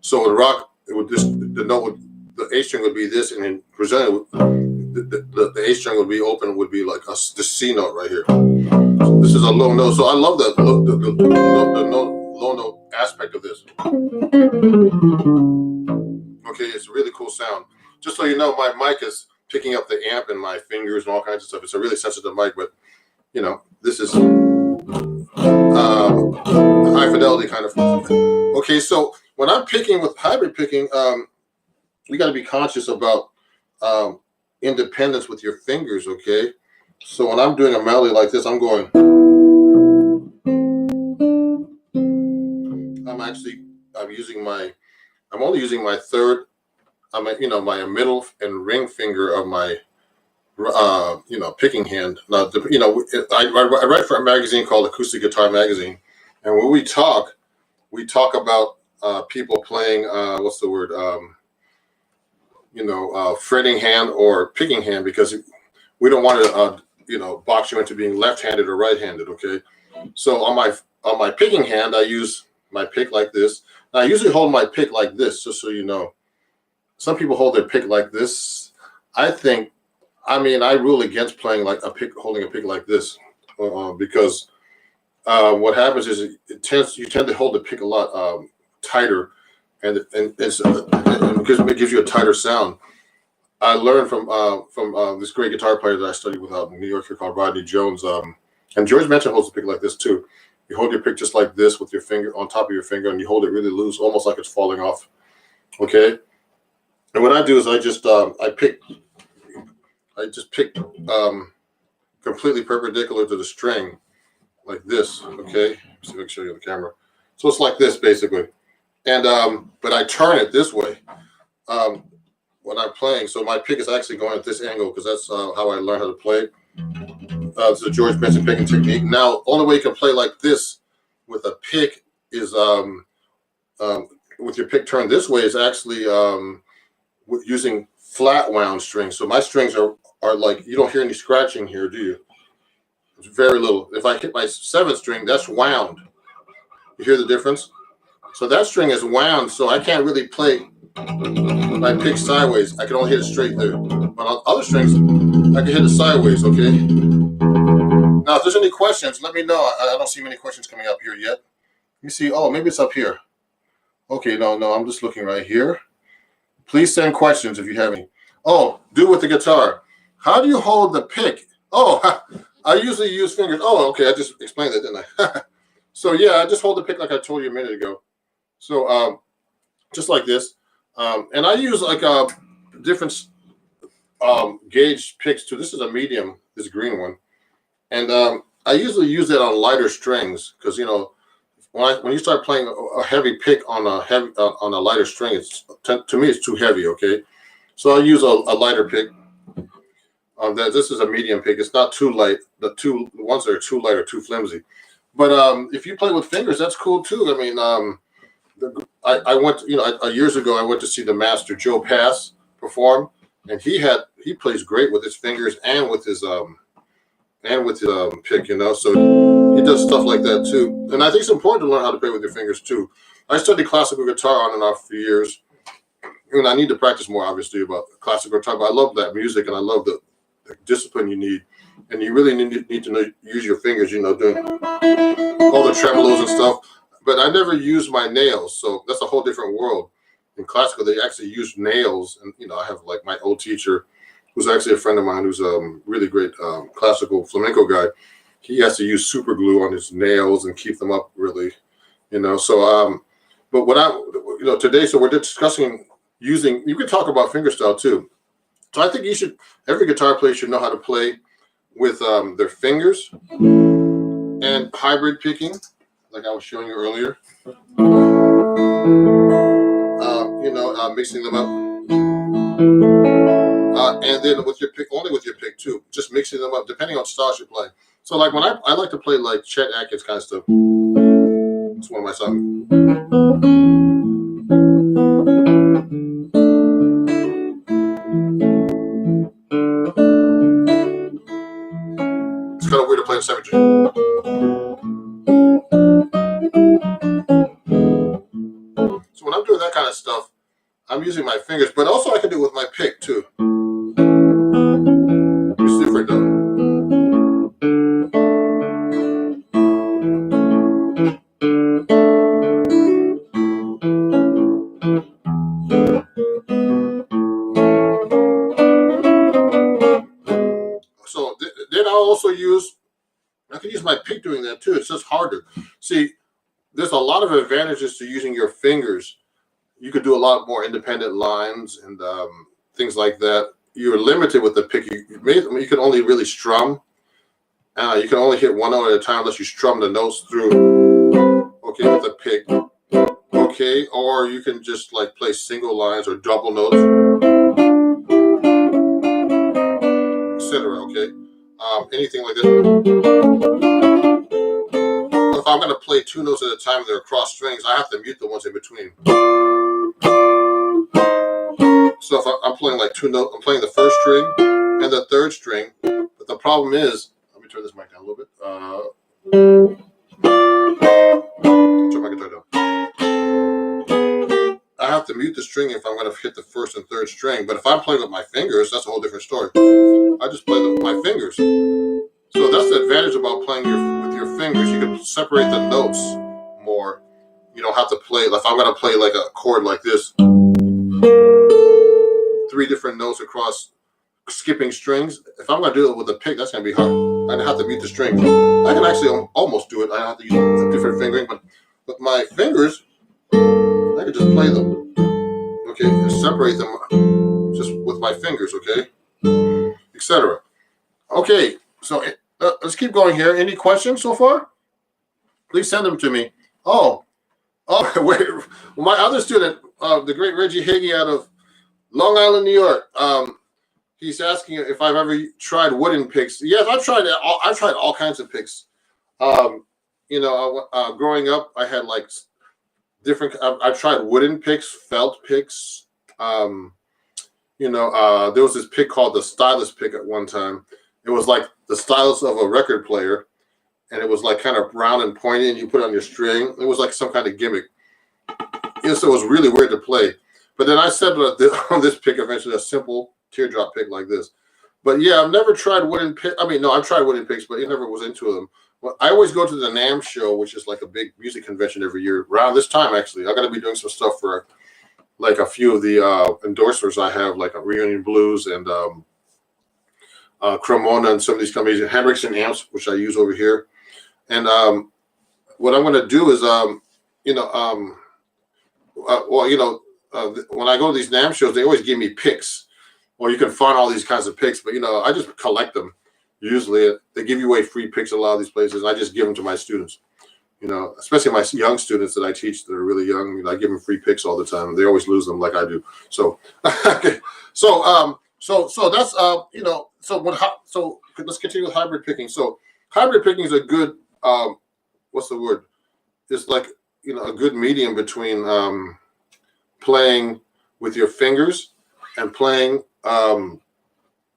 So in rock, it would just the note would the A string would be this, and in Brazilian, the A string would be open, would be like the C note right here. So this is a low note. So I love the low note aspect of this. Okay, it's a really cool sound. Just so you know, my mic is picking up the amp and my fingers and all kinds of stuff. It's a really sensitive mic, but this is high fidelity kind of. Okay, so when I'm picking with hybrid picking, you got to be conscious about independence with your fingers. Okay, so when I'm doing a melody like this, I'm going. I'm only using my third. My middle and ring finger of my picking hand. Now, I write for a magazine called Acoustic Guitar Magazine, and when we talk about people playing what's the word fretting hand or picking hand, because we don't want to box you into being left-handed or right-handed. Okay, so on my picking hand, I use my pick like this. Now, I usually hold my pick like this, just so you know. Some people hold their pick like this. I rule against playing like holding a pick like this, because what happens is you tend to hold the pick a lot tighter, and because it gives you a tighter sound. I learned from this great guitar player that I studied with out in New York here called Rodney Jones, and George Mention holds the pick like this too. You hold your pick just like this with your finger on top of your finger, and you hold it really loose, almost like it's falling off. Okay, and what I do is I just pick completely perpendicular to the string, like this. Okay, see if I can show you the camera. So it's like this basically, and but I turn it this way when I'm playing. So my pick is actually going at this angle, because that's how I learned how to play. It's the George Benson picking technique. Now, only way you can play like this with a pick is with your pick turned this way is actually using flat wound strings. So my strings are like, you don't hear any scratching here, do you? It's very little. If I hit my 7th string, that's wound. You hear the difference? So that string is wound, so I can't really play my pick sideways. I can only hit it straight there. But on other strings, I can hit it sideways, okay? Now, if there's any questions, let me know. I don't see many questions coming up here yet. Let me see. Oh, maybe it's up here. Okay, no, I'm just looking right here. Please send questions if you have any. Oh, do with the guitar. How do you hold the pick? Oh, I usually use fingers. Oh, okay, I just explained that, didn't I? So, yeah, I just hold the pick like I told you a minute ago. So, just like this. And I use like different gauge picks too. This is a medium, this green one. And I usually use that on lighter strings, because, when you start playing a heavy pick on a lighter string, to me it's too heavy. Okay, so I use a lighter pick. This is a medium pick. It's not too light. The ones that are too light are too flimsy. But if you play with fingers, that's cool too. I mean, I went, years ago, I went to see the master Joe Pass perform, and he plays great with his fingers and with his pick, so he does stuff like that too. And I think it's important to learn how to play with your fingers too. I studied classical guitar on and off for years, and I need to practice more, obviously, about classical guitar, but I love that music, and I love the discipline you need, and you really need to use your fingers, doing all the tremolos and stuff. But I never use my nails, so that's a whole different world. In classical, they actually use nails, and I have like my old teacher, who's actually a friend of mine, who's a really great classical flamenco guy. He has to use super glue on his nails and keep them up, really, So, but what today, so we're discussing using. You can talk about fingerstyle too. So I think every guitar player should know how to play with their fingers and hybrid picking, like I was showing you earlier. Mixing them up. And then with your pick, only with your pick too, just mixing them up depending on styles you play. So like when I like to play like Chet Atkins kind of stuff. It's one of my songs. It's kind of weird to play in 7G. kind of stuff, I'm using my fingers, but also I can do it with my pick too. It's different though. So then I can use my pick doing that too. It's just harder. See, there's a lot of advantages to using your fingers. You could do a lot more independent lines and things like that. You're limited with the pick. You can only really strum. You can only hit one note at a time unless you strum the notes through. Okay, with the pick. Okay, or you can just like play single lines or double notes, etc. Okay, anything like that. If I'm going to play two notes at a time, they're cross strings. I have to mute the ones in between. So if I'm playing like two notes, I'm playing the first string and the third string. But the problem is, let me turn this mic down a little bit. Turn my guitar down. I have to mute the string if I'm going to hit the first and third string. But if I'm playing with my fingers, that's a whole different story. I just play with my fingers. So that's the advantage about playing with your fingers. You can separate the notes more. You don't have to play. If I'm going to play like a chord like this, 3 different notes across skipping strings. If I'm going to do it with a pick, that's going to be hard. I have to mute the strings. I can actually almost do it. I have to use a different fingering, but with my fingers, I can just play them. Okay, and separate them just with my fingers. Okay, etc. Okay, so let's keep going here. Any questions so far? Please send them to me. Oh, wait. My other student, the great Reggie Hagee out of Long Island, New York. He's asking if I've ever tried wooden picks. Yes, I've tried all kinds of picks. Growing up, I had like different. I've tried wooden picks, felt picks. There was this pick called the stylus pick at one time. It was like the stylus of a record player, and it was like kind of round and pointy, and you put it on your string. It was like some kind of gimmick. So it was really weird to play. But then I settled on this pick eventually, a simple teardrop pick like this. But yeah, I've never tried wooden pick. I mean, no, I've tried wooden picks, but I never was into them. Well, I always go to the NAMM show, which is like a big music convention every year. Around this time, actually, I'm going to be doing some stuff for like a few of the endorsers I have, like a Reunion Blues and Cremona and some of these companies, Hendrickson amps, which I use over here. And what I'm going to do is, when I go to these NAMM shows, they always give me picks. Well, you can find all these kinds of picks, but I just collect them. Usually, they give you away free picks at a lot of these places, and I just give them to my students. Especially my young students that I teach that are really young. I give them free picks all the time. They always lose them, like I do. So, okay. So that's So let's continue with hybrid picking. So, hybrid picking is a good what's the word? It's like a good medium between playing with your fingers and playing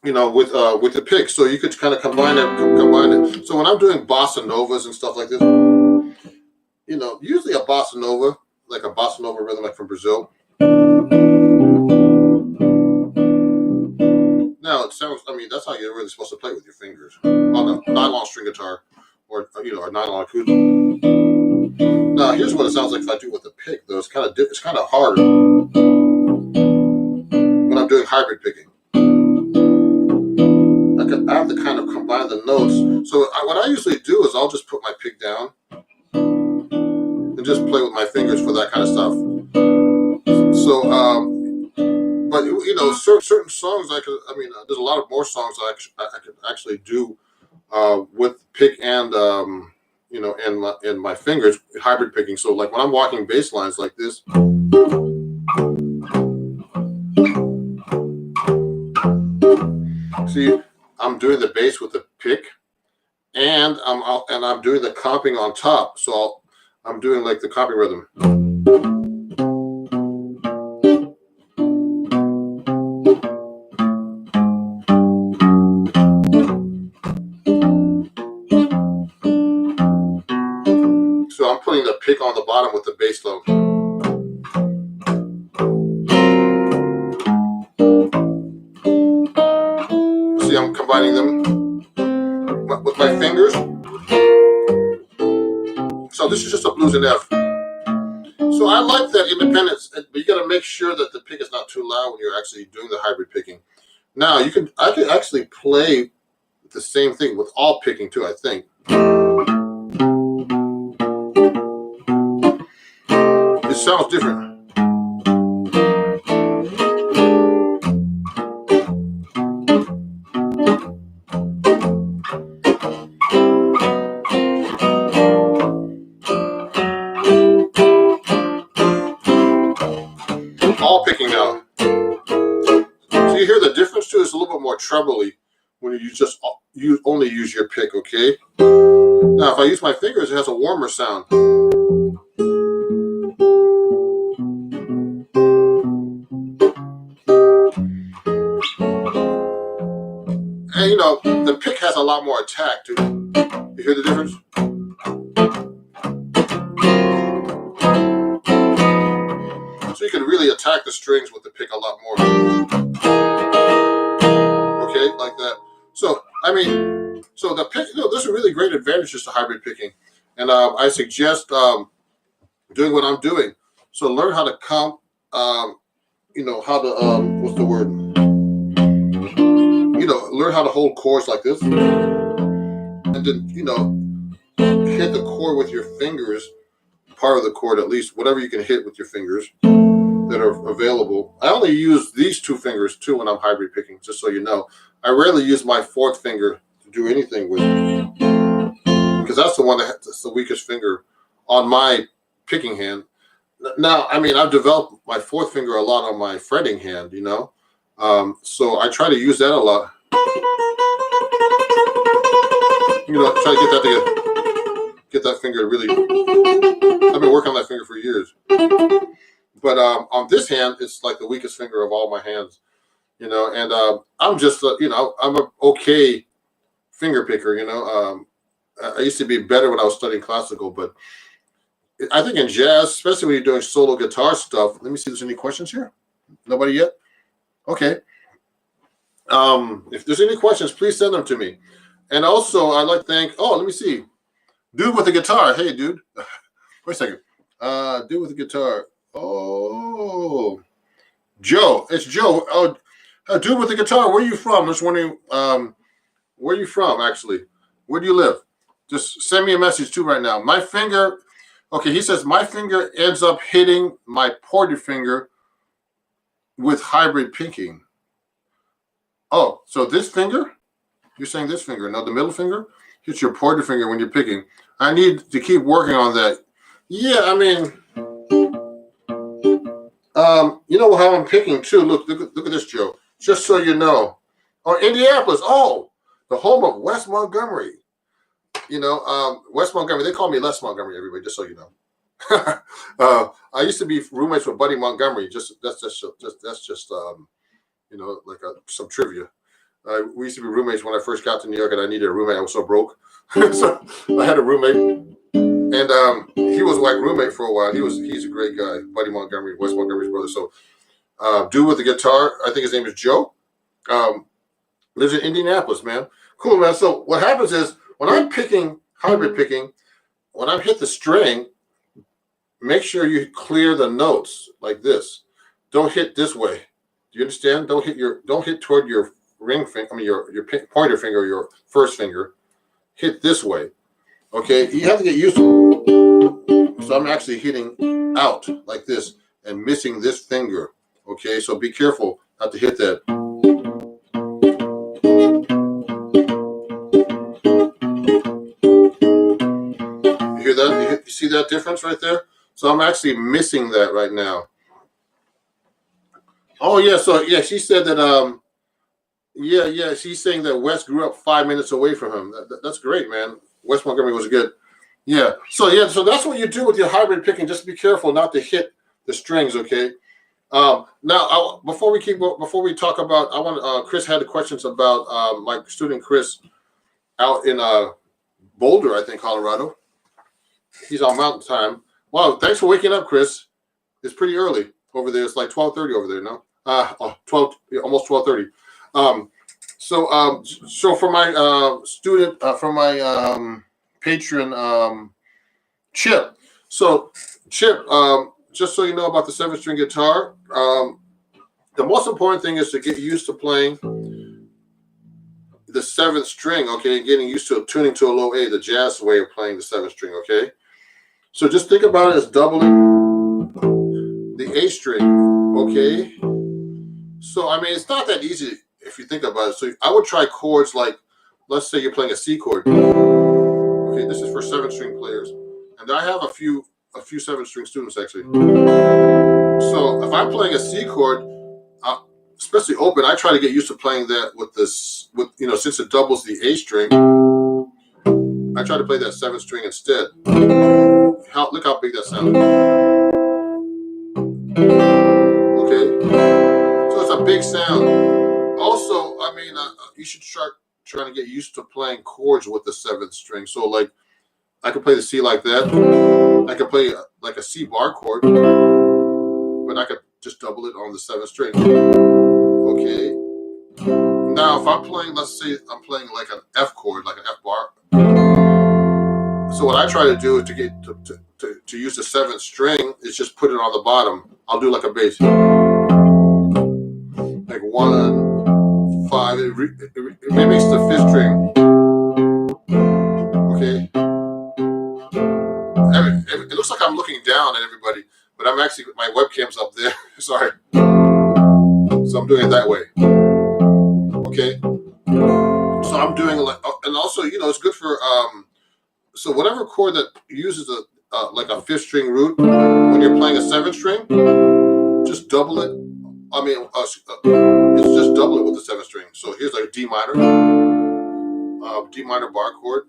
with the pick. So you could kind of combine it. So when I'm doing bossa novas and stuff like this, usually a bossa nova, like a bossa nova rhythm, like from Brazil. Now it sounds. That's how you're really supposed to play with your fingers on a nylon string guitar, or a nylon acoustic. Now here's what it sounds like if I do it with a pick, though. It's kind of harder when I'm doing hybrid picking. I have to kind of combine the notes. So what I usually do is I'll just put my pick down and just play with my fingers for that kind of stuff. So, but certain songs there's a lot of more songs I could actually do with pick and and my fingers, hybrid picking. So like when I'm walking bass lines like this. See, I'm doing the bass with the pick, and I'm doing the comping on top. So I'm doing like the comping rhythm. So I'm putting the pick on the bottom with the bass low. combining them with my fingers. So this is just a blues and F. So I like that independence, but you got to make sure that the pick is not too loud when you're actually doing the hybrid picking. Now I can actually play the same thing with all picking too, I think. It sounds different. All picking now. So you hear the difference too? It's a little bit more trebly when you only use your pick, okay? Now if I use my fingers, it has a warmer sound. And you know, the pick has a lot more attack too. You hear the difference? So you can really attack the strings with the pick a lot more. Okay, like that. So, I mean, so the pick, you know, there's a really great advantages to hybrid picking. And I suggest doing what I'm doing. So learn how to count, you know, how to, what's the word? You know, learn how to hold chords like this. And then, you know, hit the chord with your fingers, part of the chord at least, whatever you can hit with your fingers that are available. I only use these two fingers too when I'm hybrid picking, just so you know. I rarely use my fourth finger to do anything with, because that's the one that's the weakest finger on my picking hand. Now, I mean, I've developed my fourth finger a lot on my fretting hand, you know, so I try to use that a lot. You know, try to get that finger to really. I've been working on that finger for years, but on this hand, it's like the weakest finger of all my hands, you know. And I'm just, you know, I'm an okay finger picker, you know. I used to be better when I was studying classical, but I think in jazz, especially when you're doing solo guitar stuff. Let me see if there's any questions here. Nobody yet? Okay. If there's any questions, please send them to me. And also, I'd like to thank. Oh, let me see. Dude with the guitar. Hey, dude. Wait a second. Dude with the guitar. Oh, Joe. It's Joe. Oh, dude with the guitar. Where are you from? I'm just wondering. Where are you from? Actually, where do you live? Just send me a message too right now. My finger. Okay, he says my finger ends up hitting my pointer finger with hybrid picking. Oh, so this finger? You're saying this finger? No, the middle finger hits your pointer finger when you're picking. I need to keep working on that. Yeah, I mean, you know how I'm picking too. Look at this, Joe. Just so you know. Oh, Indianapolis. Oh, the home of West Montgomery. You know, West Montgomery. They call me Les Montgomery, everybody, just so you know. I used to be roommates with Buddy Montgomery. That's just you know, like some trivia. We used to be roommates when I first got to New York, and I needed a roommate. I was so broke, so I had a roommate, and he was like roommate for a while. He's a great guy, Buddy Montgomery, West Montgomery's brother. So, dude with the guitar, I think his name is Joe. Lives in Indianapolis, man. Cool, man. So what happens is when I'm picking hybrid picking, when I hit the string, make sure you clear the notes like this. Don't hit this way. Do you understand? Don't hit toward your ring finger. I mean your pointer finger, or your first finger. Hit this way. Okay, you have to get used to it. So I'm actually hitting out like this and missing this finger. Okay, so be careful not to hit that. You hear that? You see that difference right there? So I'm actually missing that right now. Oh yeah, so yeah, she said that yeah, she's saying that Wes grew up 5 minutes away from him. That's great, man. Wes Montgomery was good. Yeah. So that's what you do with your hybrid picking. Just be careful not to hit the strings, okay? Now, before we talk about, I want Chris had the questions about my student Chris out in Boulder, I think, Colorado. He's on Mountain Time. Wow, thanks for waking up, Chris. It's pretty early over there. It's like 12:30 over there, no? 12, almost 12:30. So for my student, for my patron, Chip. So Chip, just so you know about the 7-string guitar, the most important thing is to get used to playing the 7th string, okay, and getting used to tuning to a low A, the jazz way of playing the 7th string, okay? So just think about it as doubling the A string, okay? So, I mean, it's not that easy if you think about it. So I would try chords like, let's say you're playing a C chord. Okay, this is for 7-string players. And I have a few 7-string students, actually. So if I'm playing a C chord, especially open, I try to get used to playing that with this, since it doubles the A string, I try to play that 7th string instead. Look how big that sounds. Okay, so it's a big sound. Also, I mean, you should start trying to get used to playing chords with the 7th string. So, like, I could play the C like that. I could play like a C bar chord, but I could just double it on the 7th string. Okay. Now, if I'm playing, let's say I'm playing like an F chord, like an F bar. So what I try to do is to get to use the 7th string is just put it on the bottom. I'll do like a bass, like 1, 5. It mimics the 5th string. Okay. It looks like I'm looking down at everybody, but I'm actually, my webcam's up there. Sorry. So I'm doing it that way. Okay. So I'm doing like, and also, it's good for so whatever chord that uses like a 5th string root, when you're playing a 7th string, just double it. I mean, it's just double it with the 7th string. So here's like D minor bar chord,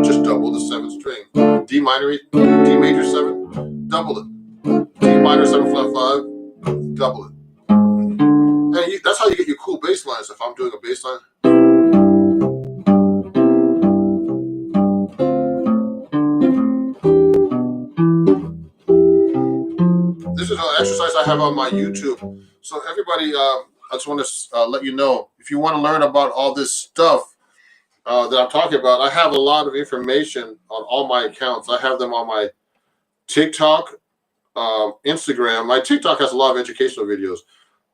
just double the 7th string. D minor 8, D major 7, double it. D minor 7 flat 5, double it. And that's how you get your cool bass lines. If I'm doing a bass line. This is an exercise I have on my YouTube. So everybody, I just want to let you know, if you want to learn about all this stuff that I'm talking about, I have a lot of information on all my accounts. I have them on my TikTok, Instagram. My TikTok has a lot of educational videos,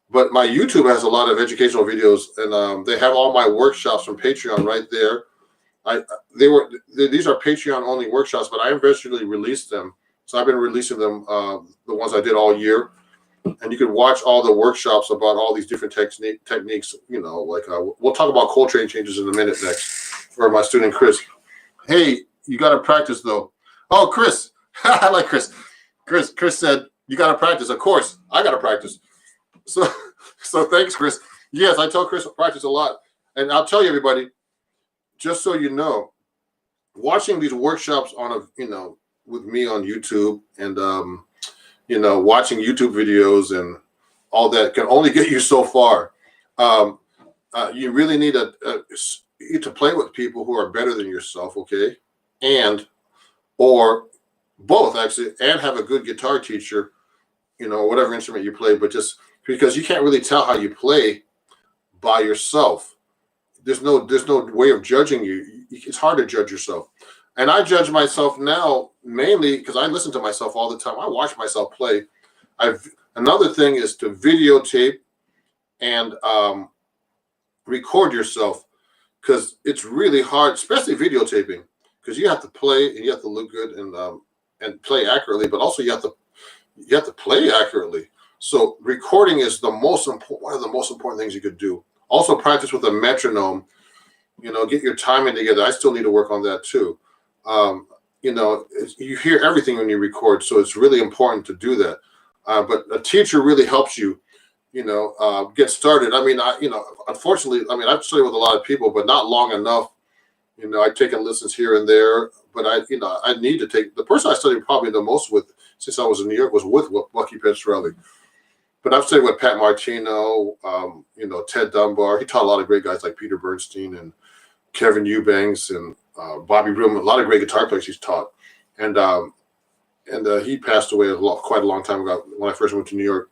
but my YouTube has a lot of educational videos, and they have all my workshops from Patreon right there. These are Patreon only workshops, but I eventually released them. So I've been releasing them, the ones I did all year, and you can watch all the workshops about all these different techniques. Like we'll talk about Coltrane changes in a minute next for my student Chris. Hey, you got to practice though. Oh, Chris, I like Chris. Chris said you got to practice. Of course, I got to practice. So thanks, Chris. Yes, I tell Chris to practice a lot, and I'll tell you, everybody, just so you know, watching these workshops with me on YouTube and watching YouTube videos and all that can only get you so far. You really need to play with people who are better than yourself, okay, or both actually, and have a good guitar teacher, whatever instrument you play, but just because you can't really tell how you play by yourself. There's no way of judging you. It's hard to judge yourself. And I judge myself now mainly because I listen to myself all the time. I watch myself play. Another thing is to videotape and record yourself, because it's really hard, especially videotaping, because you have to play and you have to look good and play accurately, but also you have to play accurately. So recording is one of the most important things you could do. Also practice with a metronome. Get your timing together. I still need to work on that too. You hear everything when you record, so it's really important to do that. But a teacher really helps you, get started. I mean, unfortunately, I've studied with a lot of people, but not long enough. I've taken lessons here and there, but I need to take. The person I studied probably the most with since I was in New York was with Lucky Petrelli. But I've studied with Pat Martino, Ted Dunbar. He taught a lot of great guys like Peter Bernstein and Kevin Eubanks and Bobby Broom. A lot of great guitar players he's taught. And he passed away quite a long time ago when I first went to New York.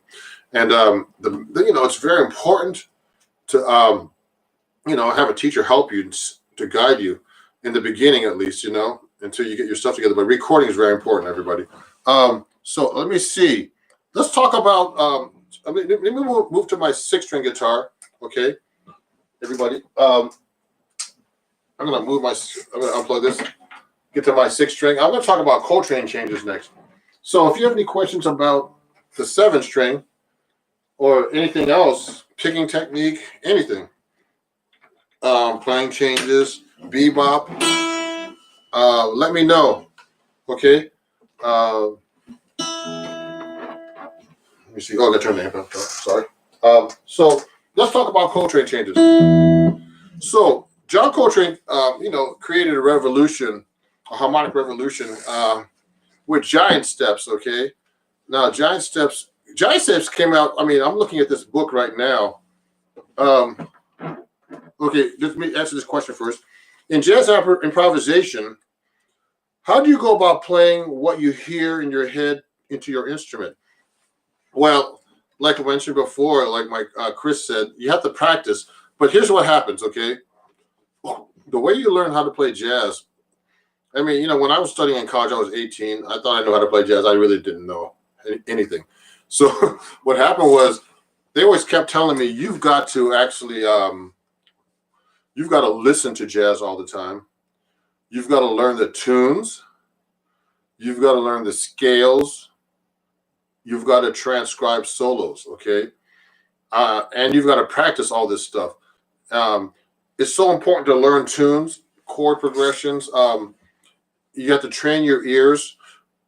And it's very important to have a teacher help you to guide you in the beginning, at least, until you get your stuff together. But recording is very important, everybody. So let me see. Let's talk about. Let me move to my 6-string guitar. Okay, everybody. I'm gonna unplug this. Get to my 6-string. I'm gonna talk about Coltrane changes next. So if you have any questions about the 7-string or anything else, picking technique, anything, playing changes, bebop, let me know. Okay. Let me see. Oh, I got to turn the amp up. Sorry. So let's talk about Coltrane changes. So John Coltrane, created a revolution, a harmonic revolution, with giant steps. Okay. Now, giant steps came out. I'm looking at this book right now. Okay, let me answer this question first. In jazz improvisation, how do you go about playing what you hear in your head into your instrument? Well, like I mentioned before, like my Chris said, you have to practice. But here's what happens, okay? The way you learn how to play jazz, when I was studying in college, I was 18. I thought I knew how to play jazz. I really didn't know anything. So what happened was they always kept telling me, you've got to actually, you've got to listen to jazz all the time. You've got to learn the tunes. You've got to learn the scales. You've got to transcribe solos, okay? And you've got to practice all this stuff. It's so important to learn tunes, chord progressions. You have to train your ears.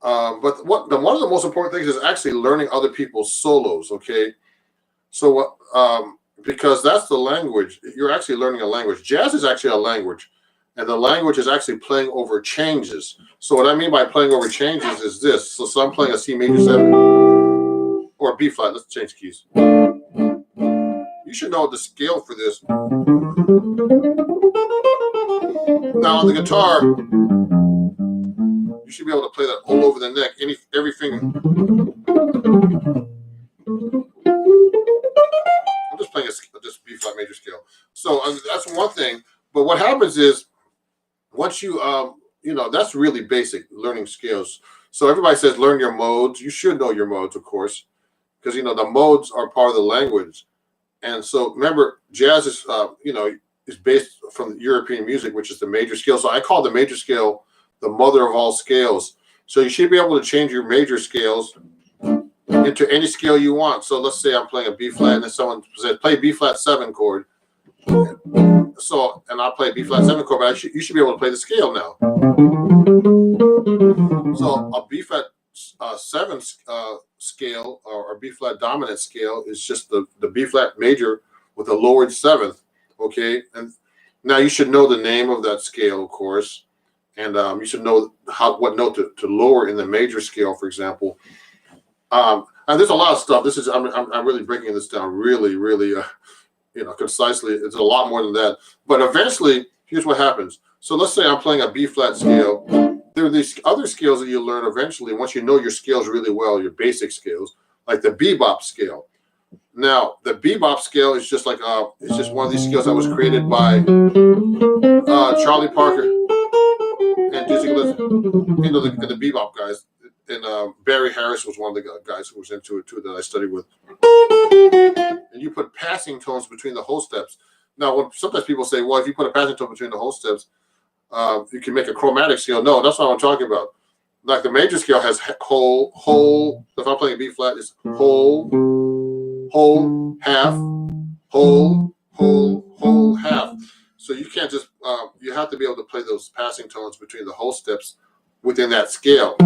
But one of the most important things is actually learning other people's solos, okay? So because that's the language. You're actually learning a language. Jazz is actually a language. And the language is actually playing over changes. So what I mean by playing over changes is this. So I'm playing a C major 7 or a B flat. Let's change keys. You should know the scale for this. Now on the guitar, you should be able to play that all over the neck, every finger. I'm just playing this B flat major scale. So that's one thing. But what happens is, once you, that's really basic learning skills. So everybody says learn your modes. You should know your modes, of course, because, the modes are part of the language. And so remember, jazz is, is based from European music, which is the major scale. So I call the major scale the mother of all scales. So you should be able to change your major scales into any scale you want. So let's say I'm playing a B flat, and then someone says play B flat 7 chord. So, and I'll play a B flat 7 chord, but you should be able to play the scale now. So a B flat 7 scale or B flat dominant scale is just the B flat major with a lowered 7th. Okay, and now you should know the name of that scale, of course, and you should know what note to lower in the major scale, for example. And there's a lot of stuff. I'm really breaking this down really, really, concisely. It's a lot more than that. But eventually, here's what happens. So let's say I'm playing a B flat scale. There are these other scales that you learn eventually once you know your scales really well, your basic scales, like the bebop scale. Now, the bebop scale is just like it's just one of these scales that was created by Charlie Parker and Dizzy Gillespie, the bebop guys. And Barry Harris was one of the guys who was into it too that I studied with. And you put passing tones between the whole steps. Now, sometimes people say, well, if you put a passing tone between the whole steps, you can make a chromatic scale. No, that's not what I'm talking about. Like the major scale has whole. If I'm playing a B flat, it's whole, half, whole, half. So you can't just, you have to be able to play those passing tones between the whole steps within that scale.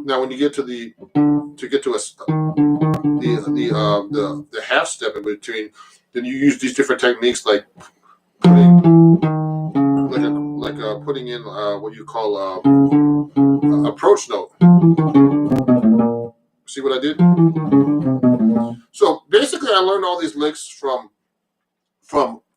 Now, when you get to the half step in between, then you use these different techniques like putting in what you call approach note. See what I did? So basically, I learned all these licks from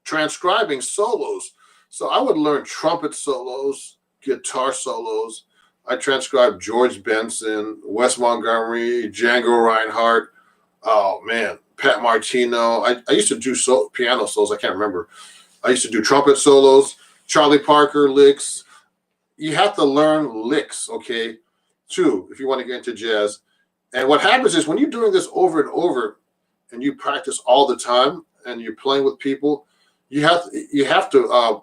transcribing solos. So I would learn trumpet solos, guitar solos. I transcribed George Benson, Wes Montgomery, Django Reinhardt. Oh man, Pat Martino. I used to do piano solos. I can't remember. I used to do trumpet solos, Charlie Parker licks. You have to learn licks, okay, too, if you want to get into jazz. And what happens is when you're doing this over and over and you practice all the time and you're playing with people, you have to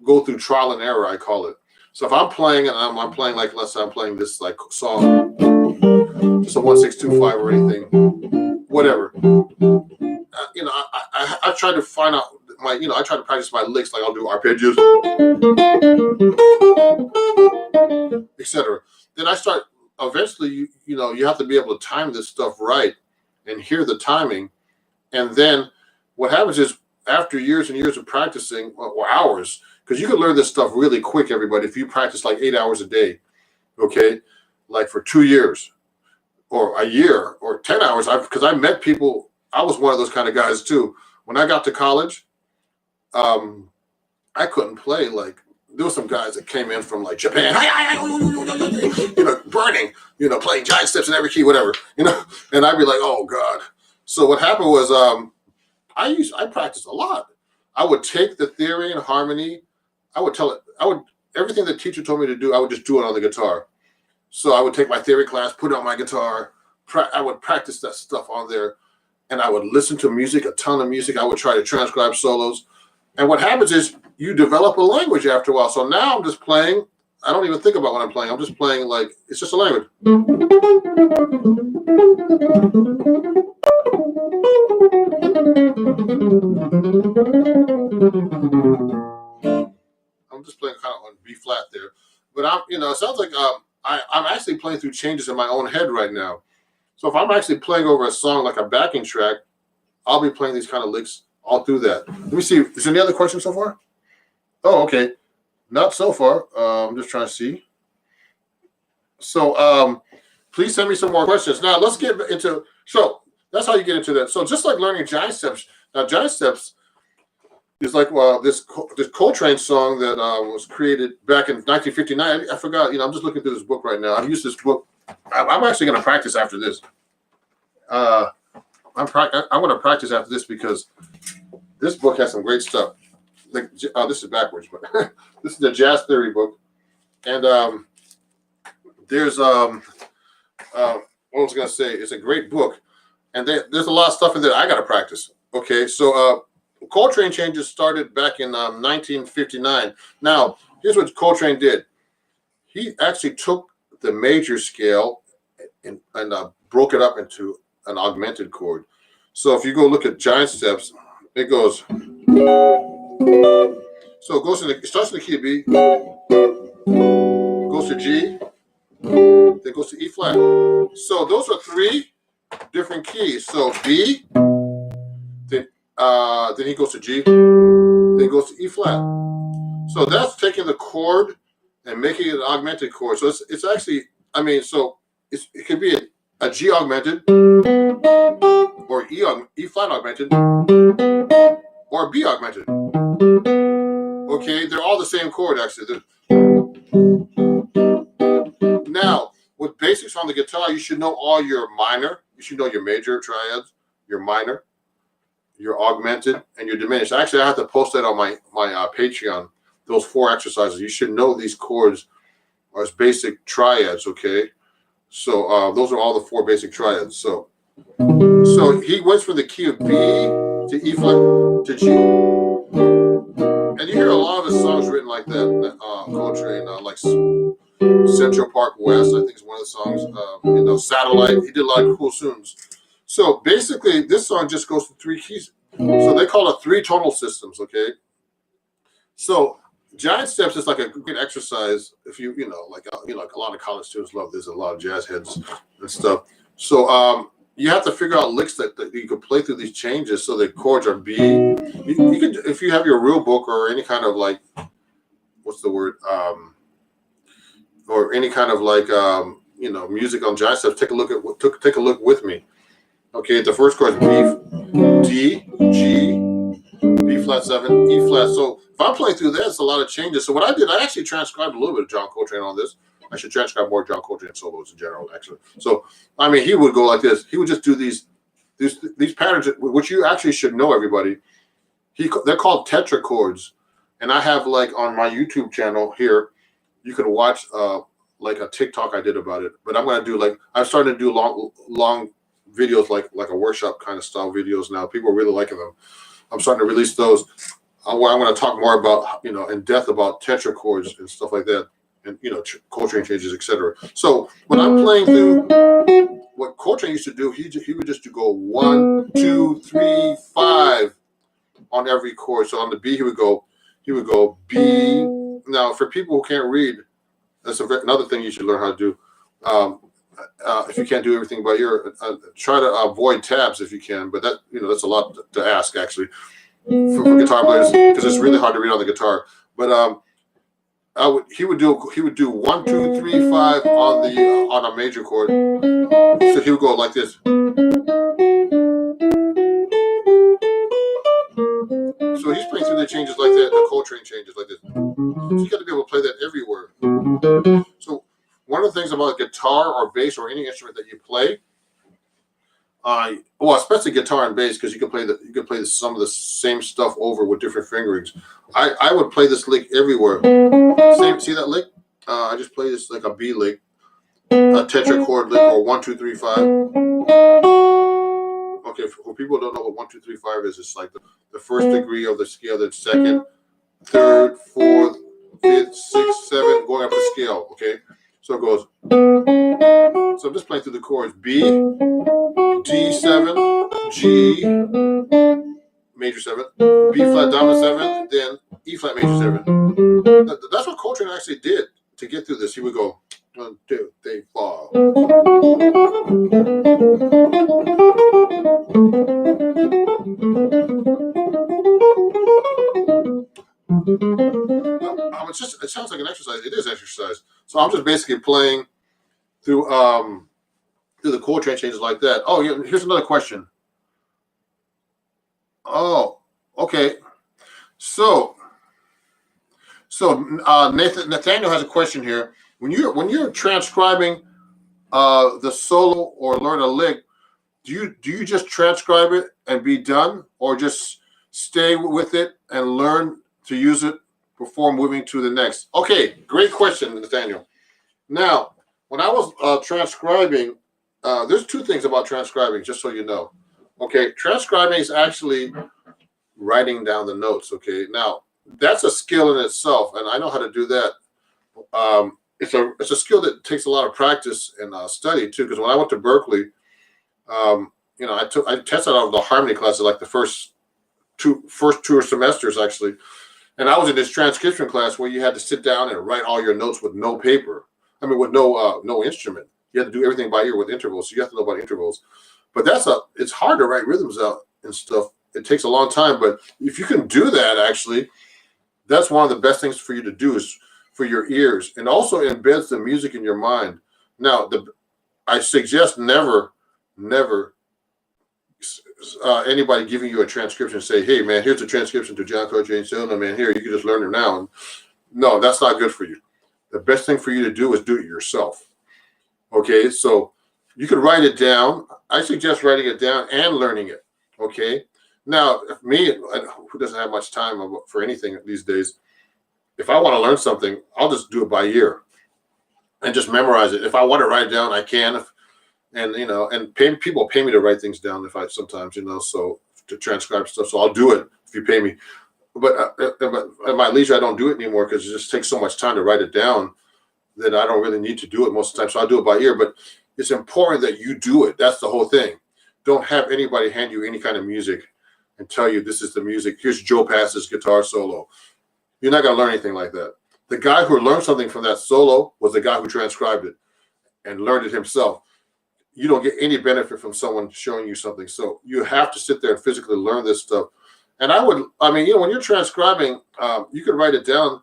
go through trial and error, I call it. So if I'm playing and I'm playing, like, let's say I'm playing this like song, just a 1-6-2-5 or anything, whatever. I try to find out I try to practice my licks, like I'll do arpeggios, etc. Then I start. Eventually, you have to be able to time this stuff right and hear the timing. And then what happens is after years and years of practicing, or hours, because you can learn this stuff really quick, everybody, if you practice like 8 hours a day, okay, like for 2 years or a year or 10 hours. Because I met people. I was one of those kind of guys too. When I got to college, I couldn't play. Like, there were some guys that came in from like Japan, burning, playing giant steps in every key, whatever, and I'd be like, oh God. So what happened was, I practiced a lot. I would take the theory and harmony. Everything the teacher told me to do, I would just do it on the guitar. So I would take my theory class, put it on my guitar. I would practice that stuff on there, and I would listen to music, a ton of music. I would try to transcribe solos. And what happens is you develop a language after a while. So now I'm just playing. I don't even think about what I'm playing. I'm just playing like it's just a language. I'm just playing kind of on B flat there. But it sounds like I'm actually playing through changes in my own head right now. So if I'm actually playing over a song like a backing track, I'll be playing these kind of licks all through that. Let me see. Is there any other questions so far? Oh, okay. Not so far. I'm just trying to see. So please send me some more questions. Now let's get into. So that's how you get into that. So just like learning giant steps. Now giant steps is like this Coltrane song that was created back in 1959. I forgot. I'm just looking through this book right now. I've used this book. I'm actually going to practice after this. I'm going to practice after this because this book has some great stuff. Like, this is backwards, but this is the Jazz Theory book, and there's what I was going to say. It's a great book, and there's a lot of stuff in there I got to practice. Okay, so Coltrane changes started back in 1959. Now, here's what Coltrane did. He actually took the major scale and broke it up into an augmented chord. So if you go look at giant steps, it goes. So it starts in the key of B, goes to G, then goes to E flat. So those are 3 different keys. So B, then he goes to G, then goes to E flat. So that's taking the chord and making it an augmented chord. So it's actually, so it could be a G augmented, or E flat augmented, or B augmented. Okay, they're all the same chord actually. Now, with basics on the guitar, you should know all your minor. You should know your major triads, your minor, your augmented, and your diminished. Actually, I have to post that on my Patreon. Those 4 exercises. You should know these chords as basic triads. Okay, so those are all the 4 basic triads. So he went from the key of B to E flat to G. And you hear a lot of his songs written like that. Coltrane, like Central Park West, I think is one of the songs. Satellite. He did a lot of cool tunes. So basically, this song just goes to 3 keys. So they call it 3 tonal systems. Okay. So giant steps is like a great exercise. If like a lot of college students love this. A lot of jazz heads and stuff. So you have to figure out licks that you can play through these changes so the chords are B. You could, if you have your real book or any kind of like, what's the word? Or any kind of like, music on giant steps, take a look with me. Okay, the first chord is B, D, G, B flat 7, E flat. So if I'm playing through this, it's a lot of changes. So what I did, I actually transcribed a little bit of John Coltrane on this. I should transcribe more John Coltrane solos in general, actually. So, he would go like this. He would just do these these patterns, which you actually should know, everybody. They're called tetrachords, and I have like on my YouTube channel here, you can watch like a TikTok I did about it. But I'm gonna do I'm starting to do long videos like a workshop kind of style videos now. People are really liking them. I'm starting to release those where I'm going to talk more about in depth about tetrachords and stuff like that, and Coltrane changes, etc. So when I'm playing through, what Coltrane used to do, he would just go 1, 2, 3, 5 on every chord. So on the B, he would go B. Now for people who can't read, that's another thing you should learn how to do. If you can't do everything by ear, try to avoid tabs if you can. But that's a lot to ask actually for guitar players, because it's really hard to read on the guitar. But he would do 1, 2, 3, 5 on a major chord. So he would go like this. So he's playing through the changes like that, the Coltrane changes like this. So you got to be able to play that everywhere. So one of the things about guitar or bass or any instrument that you play, well, especially guitar and bass, because you can play some of the same stuff over with different fingerings. I would play this lick everywhere. See that lick? I just play this like a B lick, a tetrachord lick, or 1, 2, 3, 5. Okay, for people who don't know what 1, 2, 3, 5 is, it's like the first degree of the scale, then second, third, fourth, fifth, sixth, seventh, going up the scale. Okay, so it goes. So I'm just playing through the chords: B, D7, G, major 7, B flat dominant 7, then E flat major 7. That's what Coltrane actually did to get through this. He would go 1, 2, 3, 4. It sounds like an exercise. It is exercise. So I'm just basically playing through the Coltrane changes like that. Oh, yeah, here's another question. Oh, okay. So Nathaniel has a question here. When you're transcribing the solo or learn a lick, do you just transcribe it and be done, or just stay with it and learn to use it before moving to the next? Okay, great question, Nathaniel. Now, when I was transcribing, there's two things about transcribing, just so you know. Okay, transcribing is actually writing down the notes. Okay, now that's a skill in itself, and I know how to do that. It's a skill that takes a lot of practice and study too. Because when I went to Berkeley, I tested out of the harmony classes like the first two semesters actually, and I was in this transcription class where you had to sit down and write all your notes with no paper. I mean, with no instrument. You had to do everything by ear with intervals. So you have to know about intervals. But it's hard to write rhythms out and stuff. It takes a long time. But if you can do that, actually, that's one of the best things for you to do is for your ears, and also embeds the music in your mind. Now, I suggest never anybody giving you a transcription say, "Hey, man, here's a transcription to John Coltrane Solo, man. Here, you can just learn it now." And no, that's not good for you. The best thing for you to do is do it yourself. Okay, so you can write it down. I suggest writing it down and learning it. Okay, now me, who doesn't have much time for anything these days, if I want to learn something, I'll just do it by ear and just memorize it. If I want to write it down, I can. People pay me to write things down if I sometimes, so to transcribe stuff. So I'll do it if you pay me. But at my leisure, I don't do it anymore because it just takes so much time to write it down that I don't really need to do it most of the time. So I do it by ear. But it's important that you do it. That's the whole thing. Don't have anybody hand you any kind of music and tell you this is the music. Here's Joe Pass's guitar solo. You're not going to learn anything like that. The guy who learned something from that solo was the guy who transcribed it and learned it himself. You don't get any benefit from someone showing you something. So you have to sit there and physically learn this stuff. And when you're transcribing, you could write it down.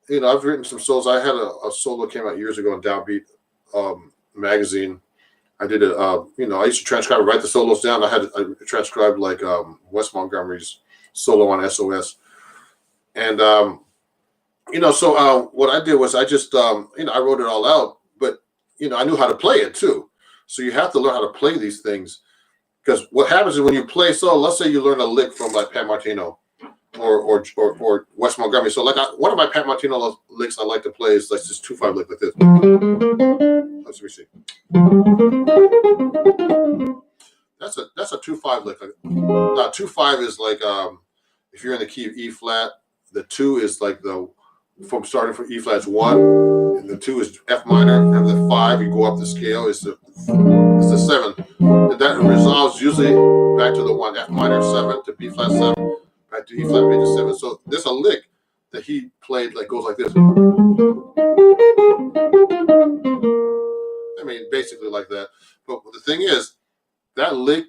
I've written some solos. I had a solo came out years ago in Downbeat magazine. I did it. I used to transcribe, write the solos down. I transcribed like Wes Montgomery's solo on SOS. And, so what I did was I just, I wrote it all out, but, I knew how to play it too. So you have to learn how to play these things, Because what happens is when you play solo, let's say you learn a lick from like Pat Martino or Wes Montgomery. So like one of my Pat Martino licks I like to play is like this 2/5 lick like this. Let's see. That's a 2/5 lick. Now 2/5 is like if you're in the key of E flat, the 2 is like the from starting from E flat is 1, and the 2 is F minor, and the 5 you go up the scale is the 7, and that resolves usually back to the 1 F minor 7 to B flat 7 back to E flat major 7. So there's a lick that he played like goes like this. I mean, basically like that. But the thing is, that lick,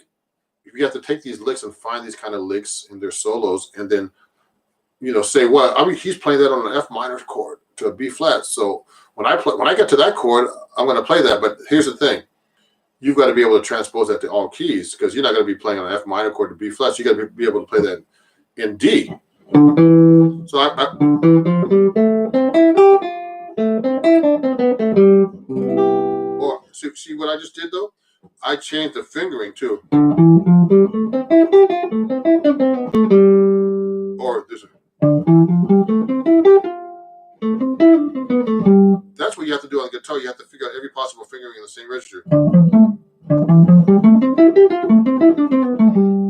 you have to take these licks and find these kind of licks in their solos, and then say, well, I mean, he's playing that on an F minor chord to a B flat. So when I get to that chord, I'm going to play that. But here's the thing: you've got to be able to transpose that to all keys, because you're not going to be playing on an F minor chord to B flat. So you got to be able to play that in D. So see what I just did though? I changed the fingering too. Or this. That's what you have to do on the guitar. You have to figure out every possible fingering in the same register.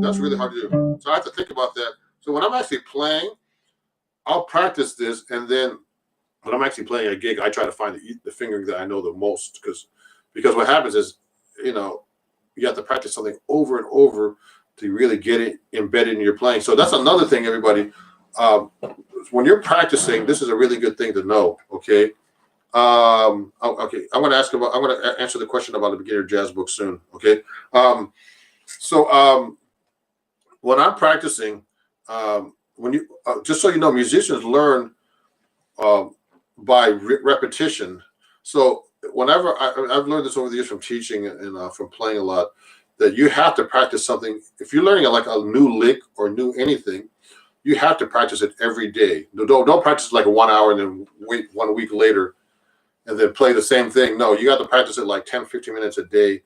That's really hard to do. So I have to think about that. So when I'm actually playing, I'll practice this, and then when I'm actually playing a gig, I try to find the fingering that I know the most, because what happens is, you have to practice something over and over to really get it embedded in your playing. So that's another thing, everybody. When you're practicing, this is a really good thing to know. Okay. Okay. I'm going to answer the question about the beginner jazz book soon. Okay. When I'm practicing, just so you know, musicians learn by repetition. So whenever I've learned this over the years from teaching and from playing a lot, that you have to practice something. If you're learning like a new lick or new anything, you have to practice it every day. Don't practice like 1 hour and then wait 1 week later and then play the same thing. No, you got to practice it like 10, 15 minutes a day,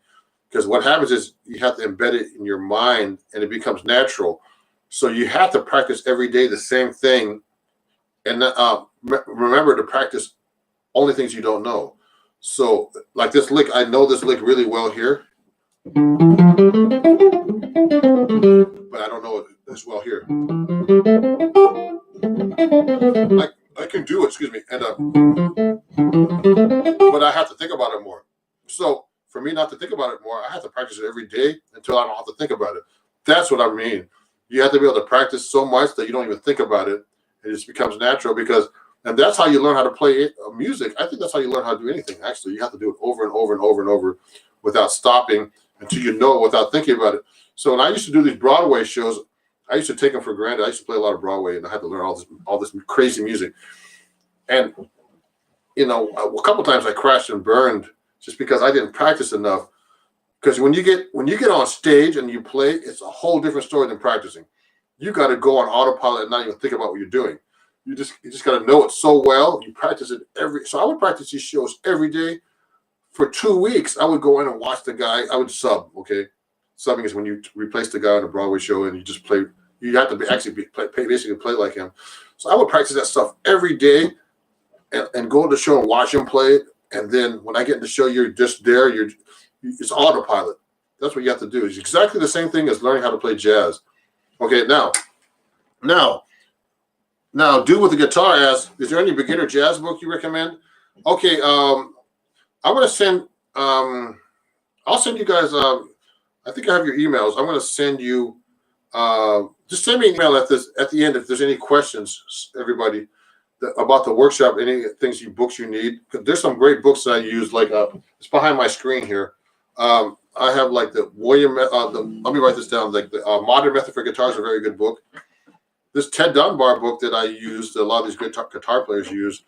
because what happens is you have to embed it in your mind and it becomes natural. So you have to practice every day the same thing, and remember to practice only things you don't know. So like this lick, I know this lick really well here, but I don't know it as well here. I can do it, excuse me, and but I have to think about it more. So for me not to think about it more, I have to practice it every day until I don't have to think about it. That's what I mean. You have to be able to practice so much that you don't even think about it. It just becomes natural, and that's how you learn how to play music. I think that's how you learn how to do anything. Actually, you have to do it over and over and over and over without stopping until you know it without thinking about it. So when I used to do these Broadway shows, I used to take them for granted. I used to play a lot of Broadway, and I had to learn all this crazy music. And a couple times I crashed and burned just because I didn't practice enough. Because when you get on stage and you play, it's a whole different story than practicing. You got to go on autopilot and not even think about what you're doing. You just got to know it so well. You practice it so I would practice these shows every day for 2 weeks. I would go in and watch the guy. I would sub. Okay, subbing is when you replace the guy on a Broadway show and you just play. You have to basically play like him. So I would practice that stuff every day and go to the show and watch him play it. And then when I get in the show, you're just there. It's autopilot. That's what you have to do. It's exactly the same thing as learning how to play jazz. Okay, now, do with the guitar as, is there any beginner jazz book you recommend? Okay, I'm going to send, I'll send you guys, I think I have your emails. I'm going to send you, just send me an email at the end if there's any questions, everybody, about the workshop, any books you need. There's some great books that I use, like it's behind my screen here. I have like the William, let me write this down, like the Modern Method for Guitar is a very good book. This Ted Dunbar book that I used, a lot of these good guitar players use,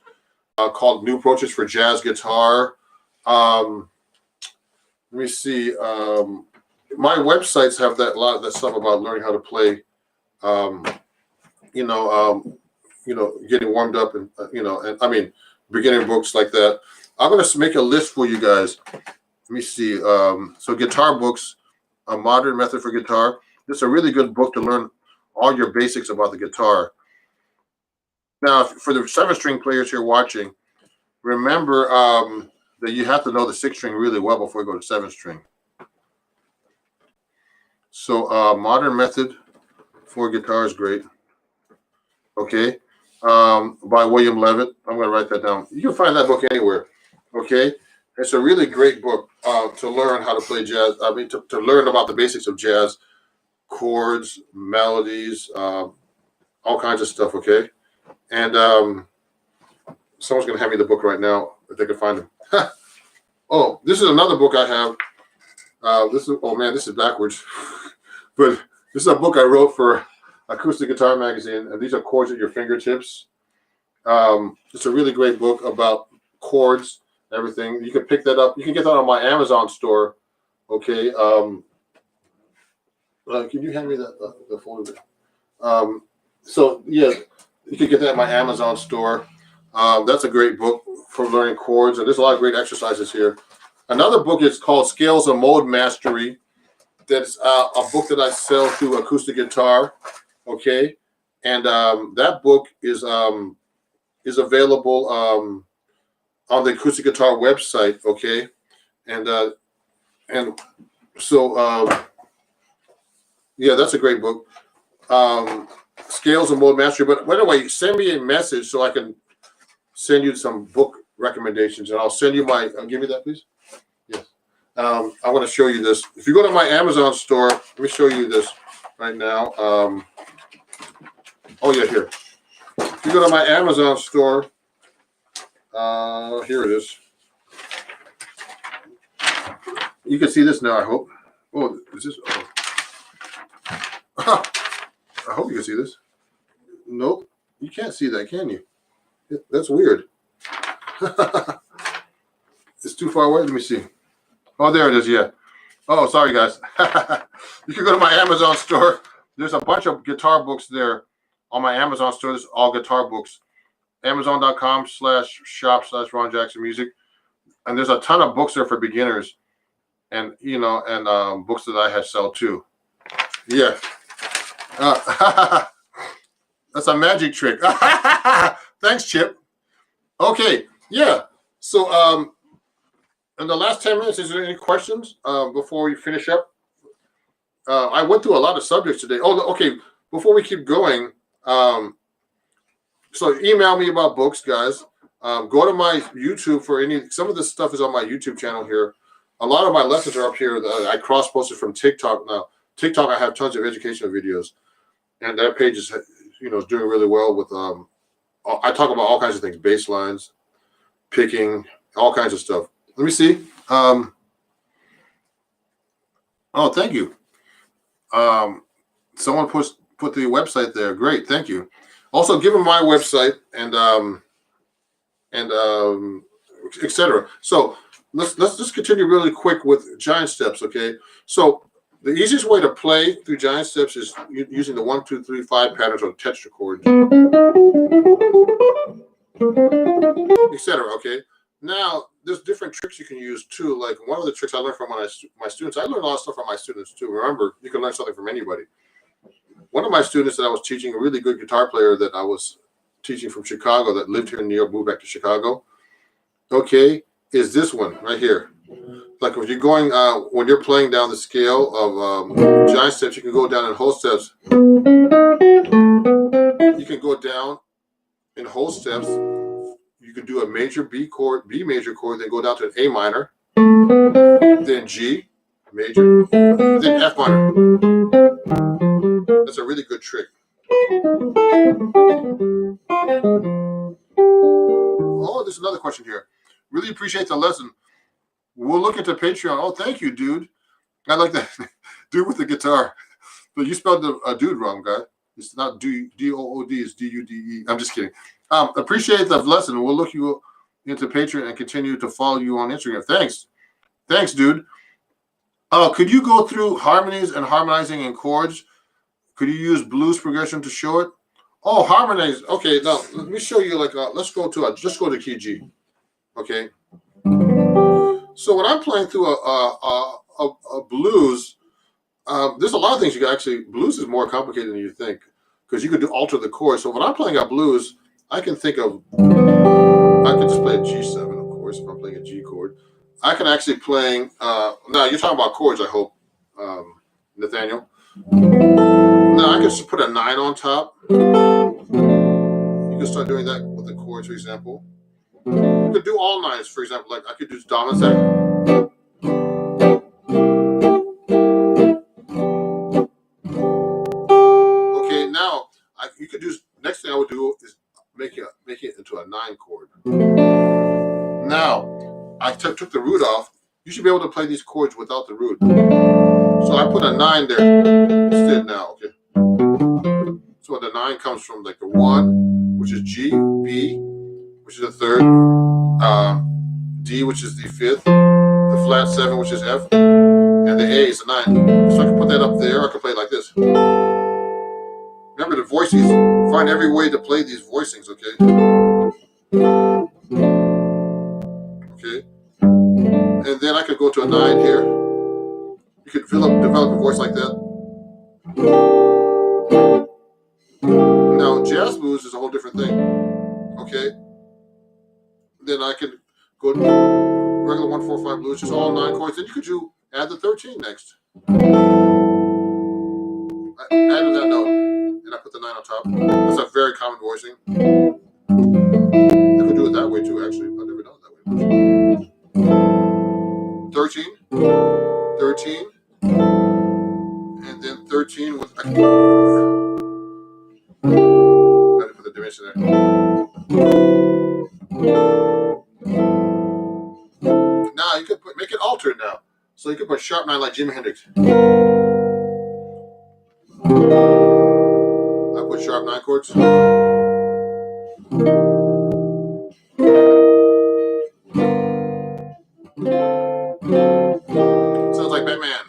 called New Approaches for Jazz Guitar. Let me see. My websites have a lot of that stuff about learning how to play, getting warmed up and, and I mean, beginner books like that. I'm going to make a list for you guys. Let me see. So guitar books, A Modern Method for Guitar. This is a really good book to learn all your basics about the guitar. Now, for the 7-string players here watching, remember that you have to know the 6-string really well before you go to 7-string. So, Modern Method for Guitar is great. Okay, by William Levitt. I'm going to write that down. You can find that book anywhere. Okay, it's a really great book to learn how to play jazz. I mean, to learn about the basics of jazz, chords, melodies, all kinds of stuff. Okay, and someone's going to hand me the book right now if they can find it. Oh, this is another book I have. This is backwards, but this is a book I wrote for Acoustic Guitar Magazine, and these are chords at your fingertips. It's a really great book about chords, everything. You can pick that up. You can get that on my Amazon store. Okay. Can you hand me that the folder? So yeah, you can get that at my Amazon store. That's a great book for learning chords, and there's a lot of great exercises here. Another book is called Scales of Mode Mastery. That's a book that I sell through Acoustic Guitar. Okay, and that book is available on the Acoustic Guitar website. Okay, and so yeah, that's a great book. Scales of Mode Mastery. But anyway, send me a message so I can send you some book recommendations, and I'll send you my. Give me that, please. Yes. I want to show you this. If you go to my Amazon store, let me show you this right now. Oh yeah, here. If you go to my Amazon store, here it is. You can see this now, I hope. Oh, is this? Oh. I hope you can see this. Nope, you can't see that, can you? That's weird. It's too far away. Let me see. Oh, there it is. Yeah. Oh, sorry, guys. You can go to my Amazon store. There's a bunch of guitar books there on my Amazon store. There's all guitar books. Amazon.com/shop/Ron Jackson Music. And there's a ton of books there for beginners, and books that I have sell too. Yeah. That's a magic trick. Thanks, Chip. Okay. Yeah. So in the last 10 minutes, is there any questions before we finish up? I went through a lot of subjects today. Oh, okay. Before we keep going, so email me about books, guys. Go to my YouTube for some of this stuff is on my YouTube channel here. A lot of my lessons are up here. I cross-posted from TikTok now. TikTok, I have tons of educational videos, and that page is doing really well with. I talk about all kinds of things: bass lines, picking, all kinds of stuff. Let me see. Oh, thank you. Someone put the website there. Great, thank you. Also, give them my website and etc. So let's just continue really quick with giant steps. Okay, so the easiest way to play through giant steps is using the 1, 2, 3, 5 patterns on texture chords, etc. Okay. Now there's different tricks you can use too. Like one of the tricks I learned from my students. I learned a lot of stuff from my students too. Remember, you can learn something from anybody. One of my students that I was teaching, a really good guitar player that I was teaching from Chicago, that lived here in New York, moved back to Chicago. Okay, is this one right here. Like if you're going, when you're playing down the scale of giant steps, you can go down in whole steps. You can go down in whole steps. You can do a major B major chord, then go down to an A minor, then G major, then F minor. That's a really good trick. Oh, there's another question here. Really appreciate the lesson. We'll look into Patreon. Oh, thank you, dude. I like that. Dude with the guitar. But you spelled the dude wrong, guy. It's not D-O-O-D. It's D-U-D-E. I'm just kidding. Appreciate the lesson. We'll look you into Patreon and continue to follow you on Instagram. Thanks. Thanks, dude. Could you go through harmonies and harmonizing in chords? Could you use blues progression to show it? Oh, harmonize. Okay, now let me show you. Let's go to key G. Okay. So when I'm playing through a blues, There's a lot of things you can actually. Blues is more complicated than you think because you could alter the chord. So when I'm playing a blues, I can think of. I can just play a G7, of course, if I'm playing a G chord. I can actually playing. Now you're talking about chords, I hope, Nathaniel. Now I can just put a 9 on top. You can start doing that with the chords, for example. You could do all 9s, for example. Like I could do dominant second. Okay, now you could do. Next thing I would do is make it into a 9 chord. Now I took the root off. You should be able to play these chords without the root. So I put a 9 there instead now. Okay. So the 9 comes from like the 1, which is G, B, which is the 3rd, D, which is the 5th, the flat 7, which is F, and the A is the 9. So I can put that up there. I can play it like this. Remember the voicings. Find every way to play these voicings, okay? Okay. And then I could go to a 9 here. You could develop a voice like that. Now, jazz blues is a whole different thing, okay? Then I can go to regular 1-4-5 blues, just all 9 chords. Then you could add the 13 next. I added that note, and I put the 9 on top. That's a very common voicing. You could do it that way too, actually. I've never done it that way. 13, 13, and then 13 with. I didn't put the dimension there. Now you could make it altered now. So you could put sharp 9 like Jimi Hendrix. I put sharp 9 chords. Sounds like Batman.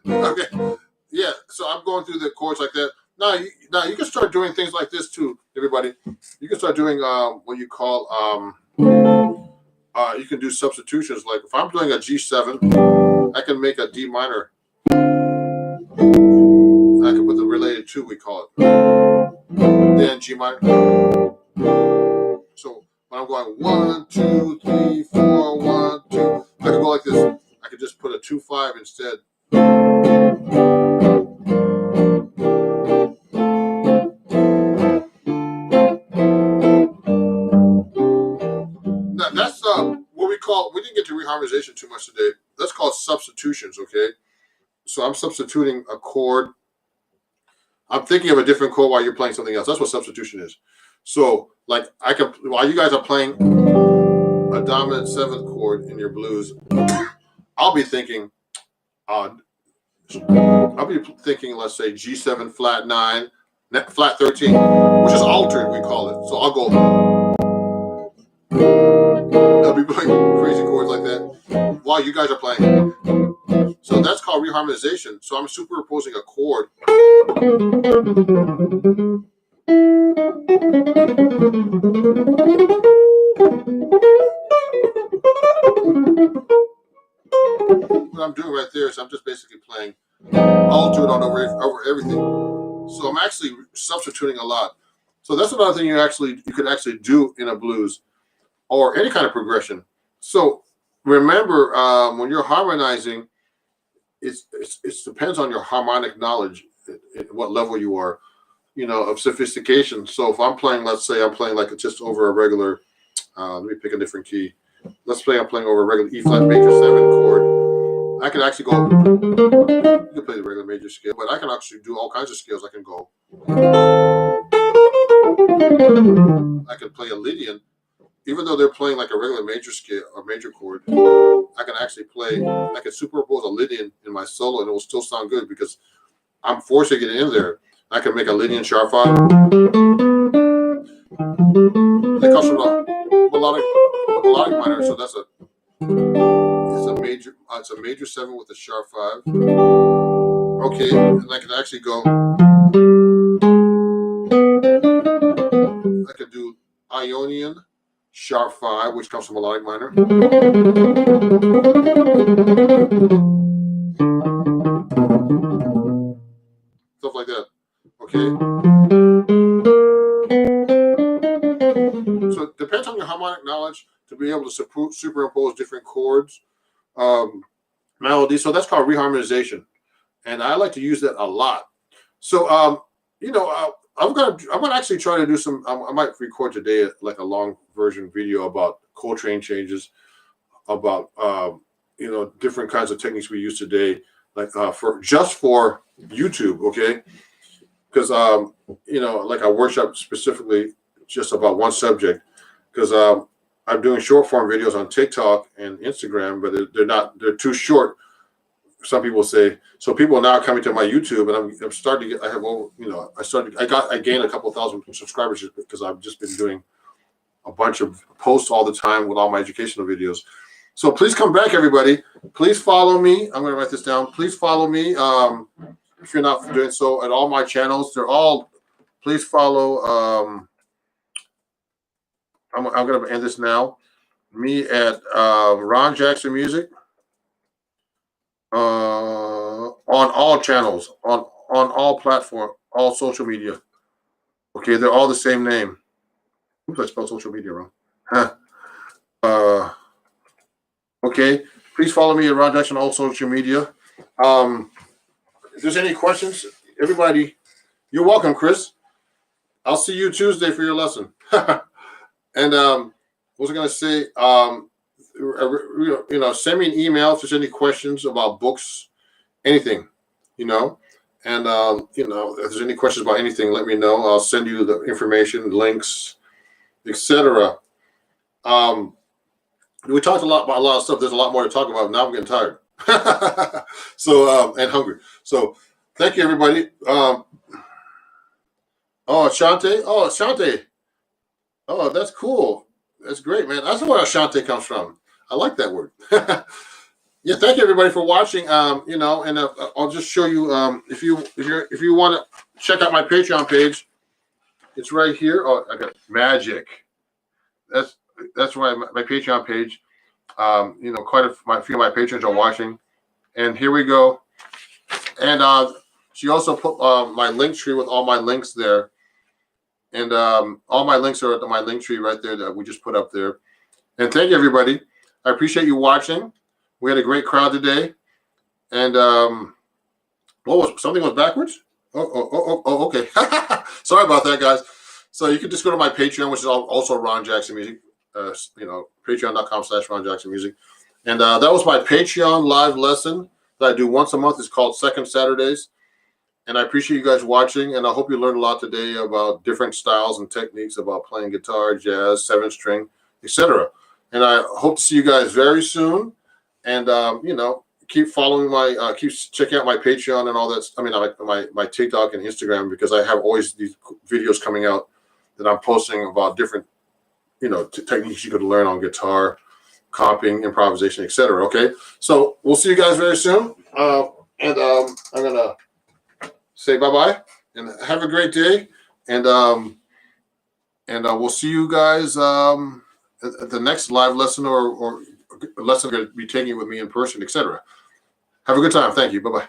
Okay. Yeah. So I'm going through the chords like that. Now you can start doing things like this too, everybody. You can start doing what you call you can do substitutions. Like if I'm doing a G7, I can make a D minor. I can put the related 2, we call it. Then G minor. So when I'm going 1, 2, 3, 4, 1, 2, I can go like this. I could just put a 2-5 instead. Now that's what we call. We didn't get to reharmonization too much today. That's called substitutions. Okay. So I'm substituting a chord. I'm thinking of a different chord while you're playing something else. That's what substitution is. So, like, I can while you guys are playing a dominant 7th chord in your blues, I'll be thinking, let's say G7 flat 9, flat 13, which is altered, we call it. So I'll go. I'll be playing crazy chords like that while you guys are playing. So that's called reharmonization. So I'm superimposing a chord. What I'm doing right there is I'm just basically playing altered on over everything. So I'm actually substituting a lot. So that's another thing you could actually do in a blues or any kind of progression. So remember, when you're harmonizing, it depends on your harmonic knowledge, at what level you are, of sophistication. So if I'm playing, let's say I'm playing like just over a regular, let me pick a different key. Let's say I'm playing over a regular E flat major 7 chord. I can actually go. You can play the regular major scale, but I can actually do all kinds of scales. I can go. I can play a Lydian, even though they're playing like a regular major scale or major chord. I can actually play. I can superimpose a Lydian in my solo, and it will still sound good because I'm forcing it in there. I can make a Lydian sharp 5. That comes from a melodic minor, so that's it's a major 7 with a sharp 5. Okay, and I can actually go. I could do Ionian sharp 5, which comes from melodic minor. Stuff like that. Okay. So it depends on your harmonic knowledge to be able to superimpose different chords, melodies. So that's called reharmonization, and I like to use that a lot. So I'm gonna actually try to do some. I might record today like a long version video about Coltrane changes, about different kinds of techniques we use today, like for YouTube, okay? Because like I workshop specifically just about one subject, because I'm doing short form videos on TikTok and Instagram, but they're too short. Some people say. So people are now coming to my YouTube, and I'm starting to get. I gained a couple thousand subscribers because I've just been doing a bunch of posts all the time with all my educational videos. So please come back, everybody. Please follow me. I'm going to write this down. Please follow me. If you're not doing so, at all my channels, please follow. I'm going to end this now. Me at Ron Jackson Music. On all channels, on all platforms, all social media. Okay, they're all the same name. Oops, I spelled social media wrong. Okay, please follow me at Ron Jackson on all social media. If there's any questions, everybody, you're welcome, Chris. I'll see you Tuesday for your lesson. And what was I going to say? Send me an email if there's any questions about books, anything, and if there's any questions about anything, let me know. I'll send you the information, links, etc. We talked about a lot of stuff. There's a lot more to talk about. Now I'm getting tired. So and hungry. So thank you, everybody. Ashante. Oh, that's cool. That's great, man. That's where Ashante comes from. I like that word. Yeah, thank you everybody for watching. And I'll just show you. If you want to check out my Patreon page, it's right here. Oh, I got magic. That's why my Patreon page. Quite a few of my patrons are watching, and here we go. And she also put my link tree with all my links there, and all my links are at my link tree right there that we just put up there. And thank you everybody. I appreciate you watching. We had a great crowd today, and something was backwards? Oh, okay. Sorry about that, guys. So you can just go to my Patreon, which is also Ron Jackson Music. Patreon.com/Ron Jackson Music, and that was my Patreon live lesson that I do once a month. It's called Second Saturdays, and I appreciate you guys watching, and I hope you learned a lot today about different styles and techniques about playing guitar, jazz, 7-string, etc. And I hope to see you guys very soon. And keep following keep checking out my Patreon and all that. I mean, my TikTok and Instagram, because I have always these videos coming out that I'm posting about different, techniques you could learn on guitar, comping, improvisation, etc. Okay, so we'll see you guys very soon. And I'm gonna say bye-bye and have a great day. And we'll see you guys at the next live lesson or a lesson going to be taking with me in person, etc. Have a good time. Thank you. Bye-bye.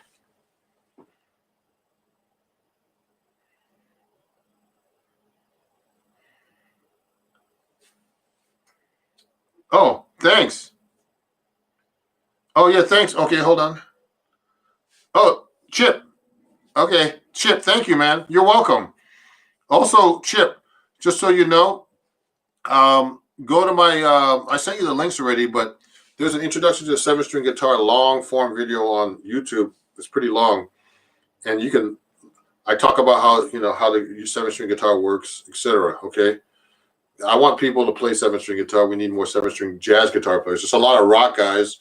Oh, thanks. Oh, yeah, thanks. Okay, hold on. Oh, Chip. Okay, Chip, thank you, man. You're welcome. Also, Chip, just so you know, go to my, I sent you the links already, but there's an introduction to a 7-string guitar long form video on YouTube. It's pretty long. And I talk about how the 7-string guitar works, etc. Okay. I want people to play 7-string guitar. We need more 7-string jazz guitar players. There's a lot of rock guys,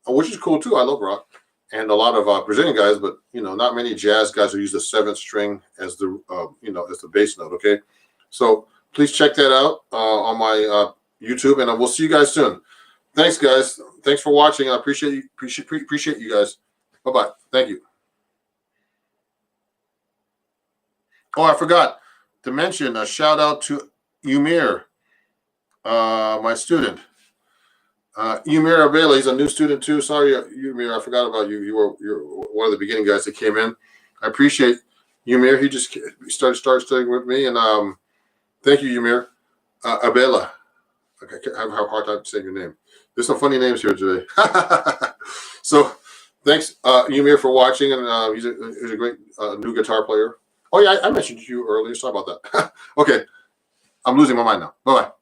which is cool too. I love rock, and a lot of Brazilian guys, but not many jazz guys who use the 7th string as the as the bass note. Okay, so please check that out on my YouTube, and we'll see you guys soon. Thanks, guys. Thanks for watching. I appreciate you guys. Bye bye. Thank you. Oh, I forgot to mention a shout out to Umir. my student. Umir Abela, he's a new student too. Sorry, Umir, I forgot about you. You're one of the beginning guys that came in. I appreciate Umir. He just started studying with me, and thank you, Umir. Abela. Okay, I have a hard time saying your name. There's some funny names here today. So, thanks, Umir, for watching, and he's a great new guitar player. Oh yeah, I mentioned you earlier. Sorry about that. Okay, I'm losing my mind now. Bye bye.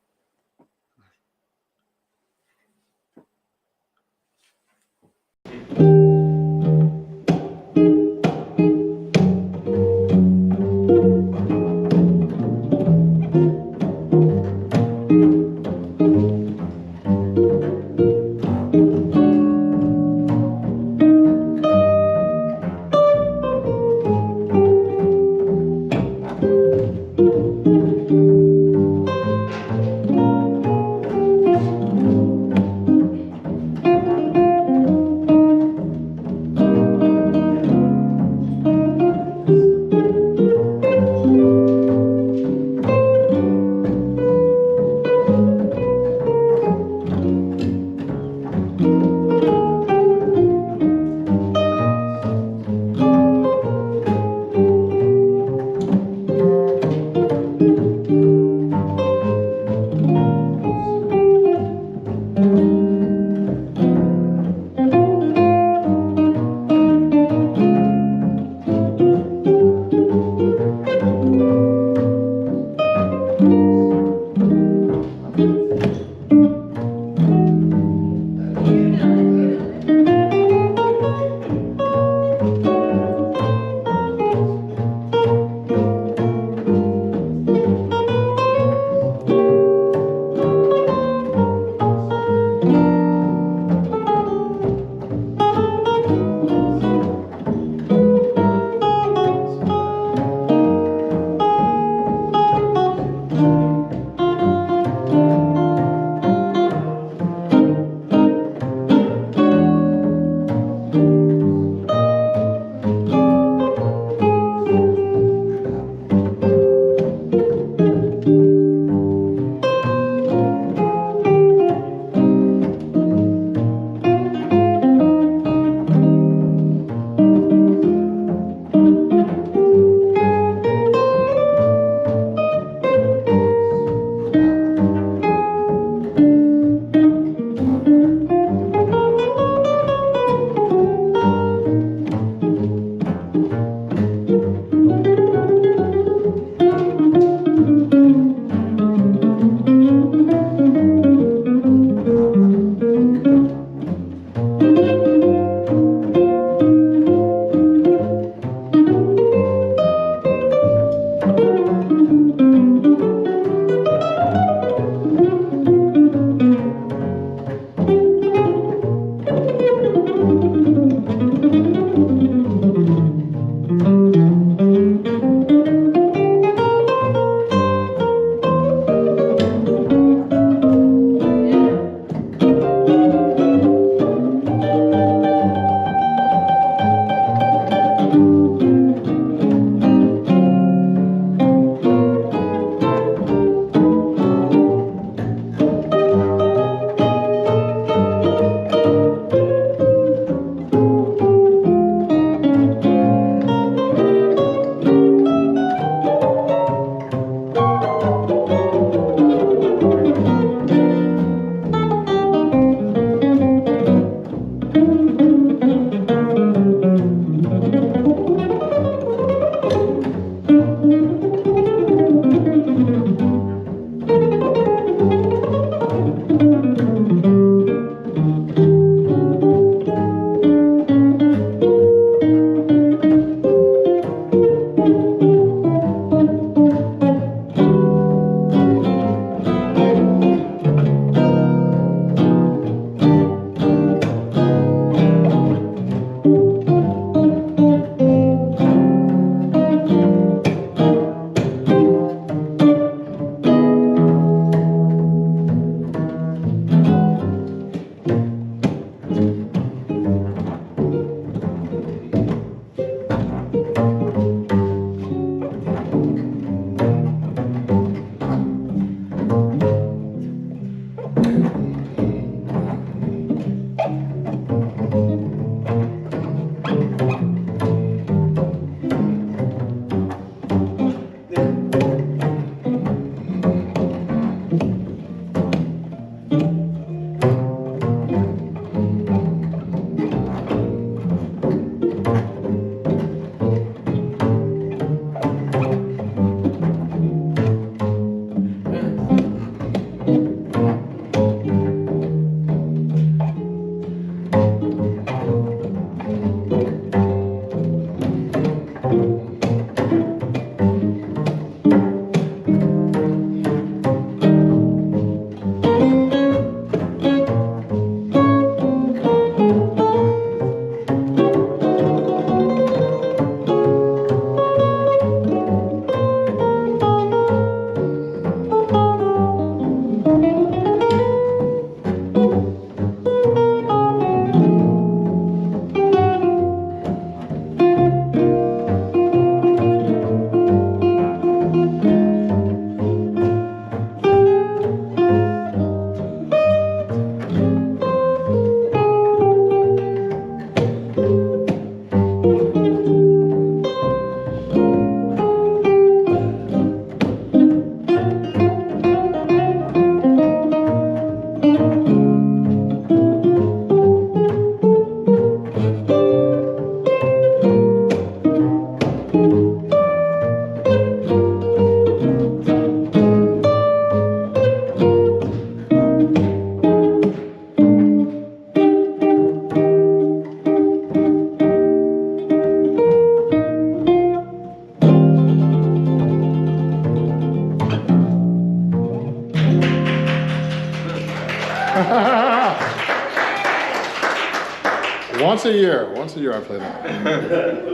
Once a year I play that.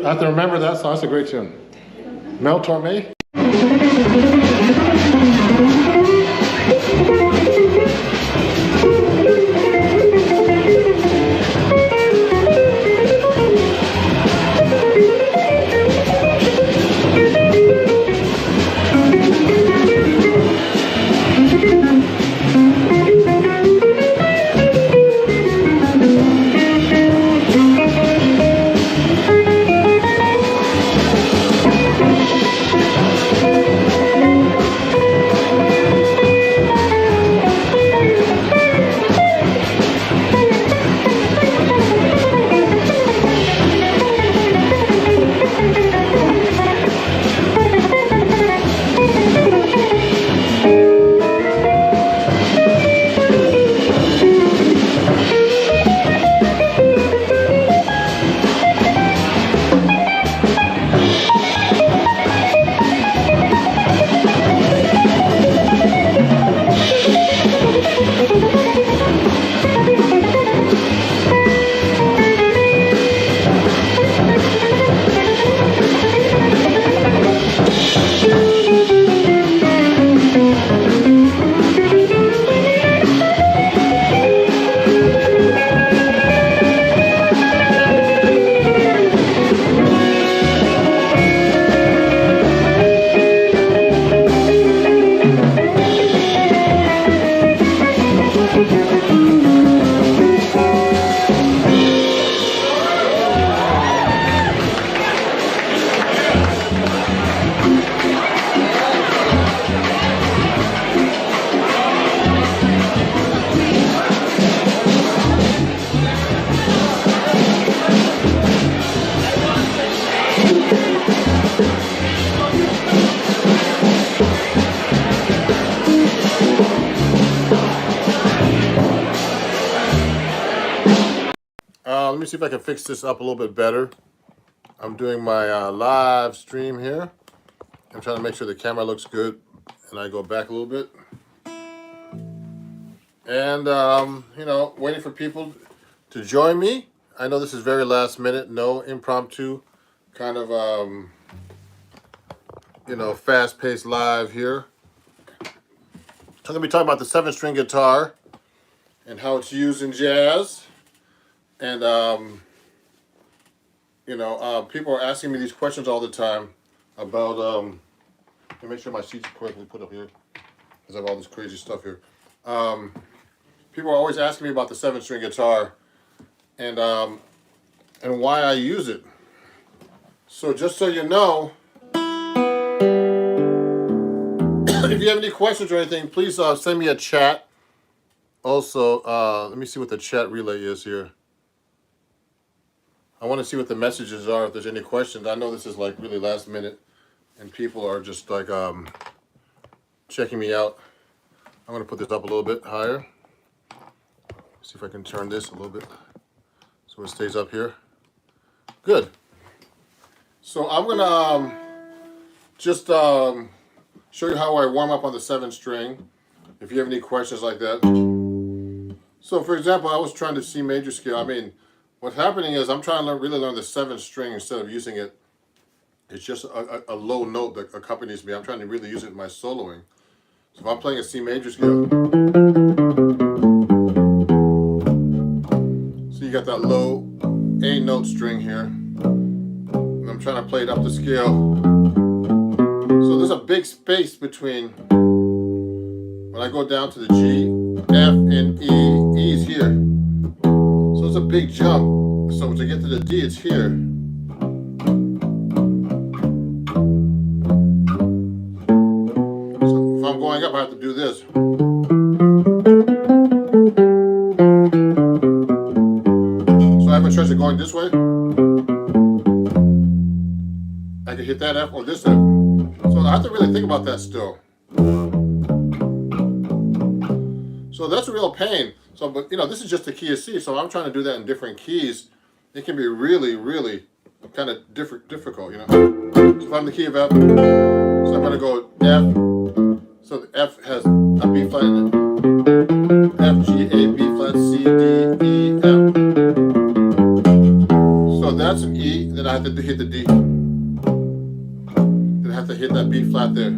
I have to remember that song. That's a great tune. Mel Torme. Let me see if I can fix this up a little bit better. I'm doing my live stream here. I'm trying to make sure the camera looks good, and I go back a little bit. And, you know, waiting for people to join me. I know this is very last minute, no impromptu kind of, you know, fast-paced live here. I'm going to be talking about the 7-string guitar and how it's used in jazz. And, you know, people are asking me these questions all the time about, let me make sure my seat's correctly put up here, because I have all this crazy stuff here. People are always asking me about the 7-string guitar and why I use it. So just so you know, if you have any questions or anything, please send me a chat. Also, let me see what the chat relay is here. I want to see what the messages are, if there's any questions. I know this is like really last minute and people are just like checking me out. I'm going to put this up a little bit higher. See if I can turn this a little bit so it stays up here. Good. So I'm going to just show you how I warm up on the 7-string, if you have any questions like that. So for example, I was trying to C major scale. I mean, what's happening is I'm trying to really learn the 7-string instead of using it. It's just a low note that accompanies me. I'm trying to really use it in my soloing. So if I'm playing a C major scale, so you got that low A note string here, and I'm trying to play it up the scale. So there's a big space between when I go down to the G, F, and E. E is here. So it's a big jump. So to get to the D, it's here. So if I'm going up, I have to do this. So I have a choice of going this way. I can hit that F or this F. So I have to really think about that still. So that's a real pain. So, but you know, this is just the key of C. So I'm trying to do that in different keys. It can be really, really kind of difficult, you know. So if I'm the key of F, so I'm going to go F. So the F has a B flat in it. F, G, A, B flat, C, D, E, F. So that's an E, then I have to hit the D. Then I have to hit that B flat there.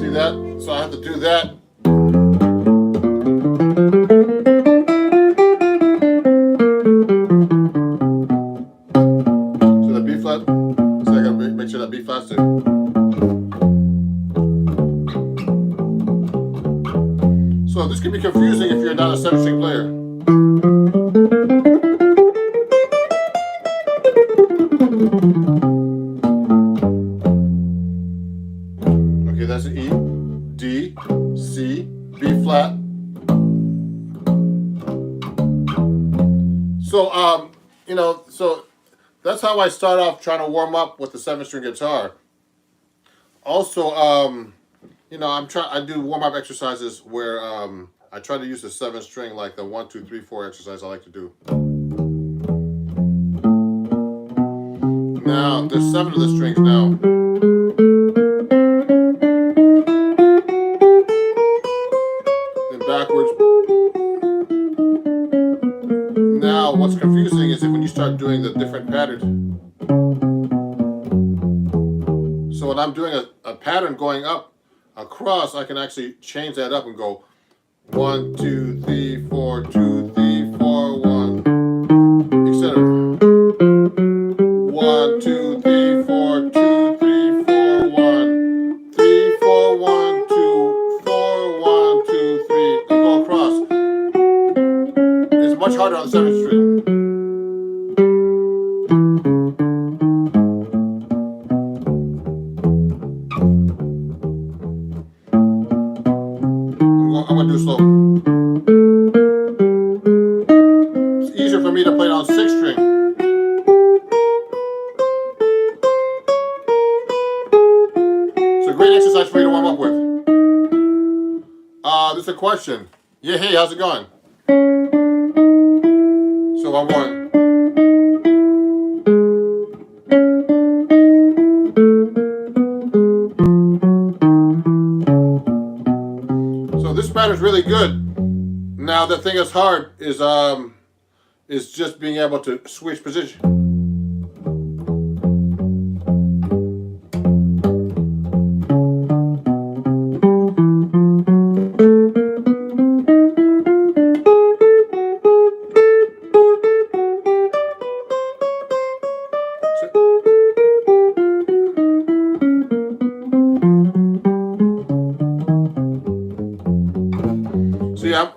See that? So I have to do that. So the B flat, so I gotta make sure that B flat's there. So this can be confusing if you're not a 7-string player. Okay, that's an E, D, C, B flat. So so that's how I start off trying to warm up with the 7-string guitar. Also, I do warm up exercises where I try to use the 7-string, like the 1, 2, 3, 4 exercise I like to do. Now there's 7 of the strings now. Then backwards. Now what's confusing is when you start doing the different patterns. So when I'm doing a pattern going up across, I can actually change that up and go 1, 2, 3, 4, 2, 3, 4, 1, etc. 1, 2, 3, 4, 2, 3, 4, 1, 3, 4, 1, 2, 4, 1, 2, 3, and go across. It's much harder on the 7th string. I'm gonna do slow. It's easier for me to play it on 6th string. It's a great exercise for you to warm up with. This is a question. Yeah, hey, how's it going? So I'm going. So this pattern is really good. Now the thing that's hard is just being able to switch position.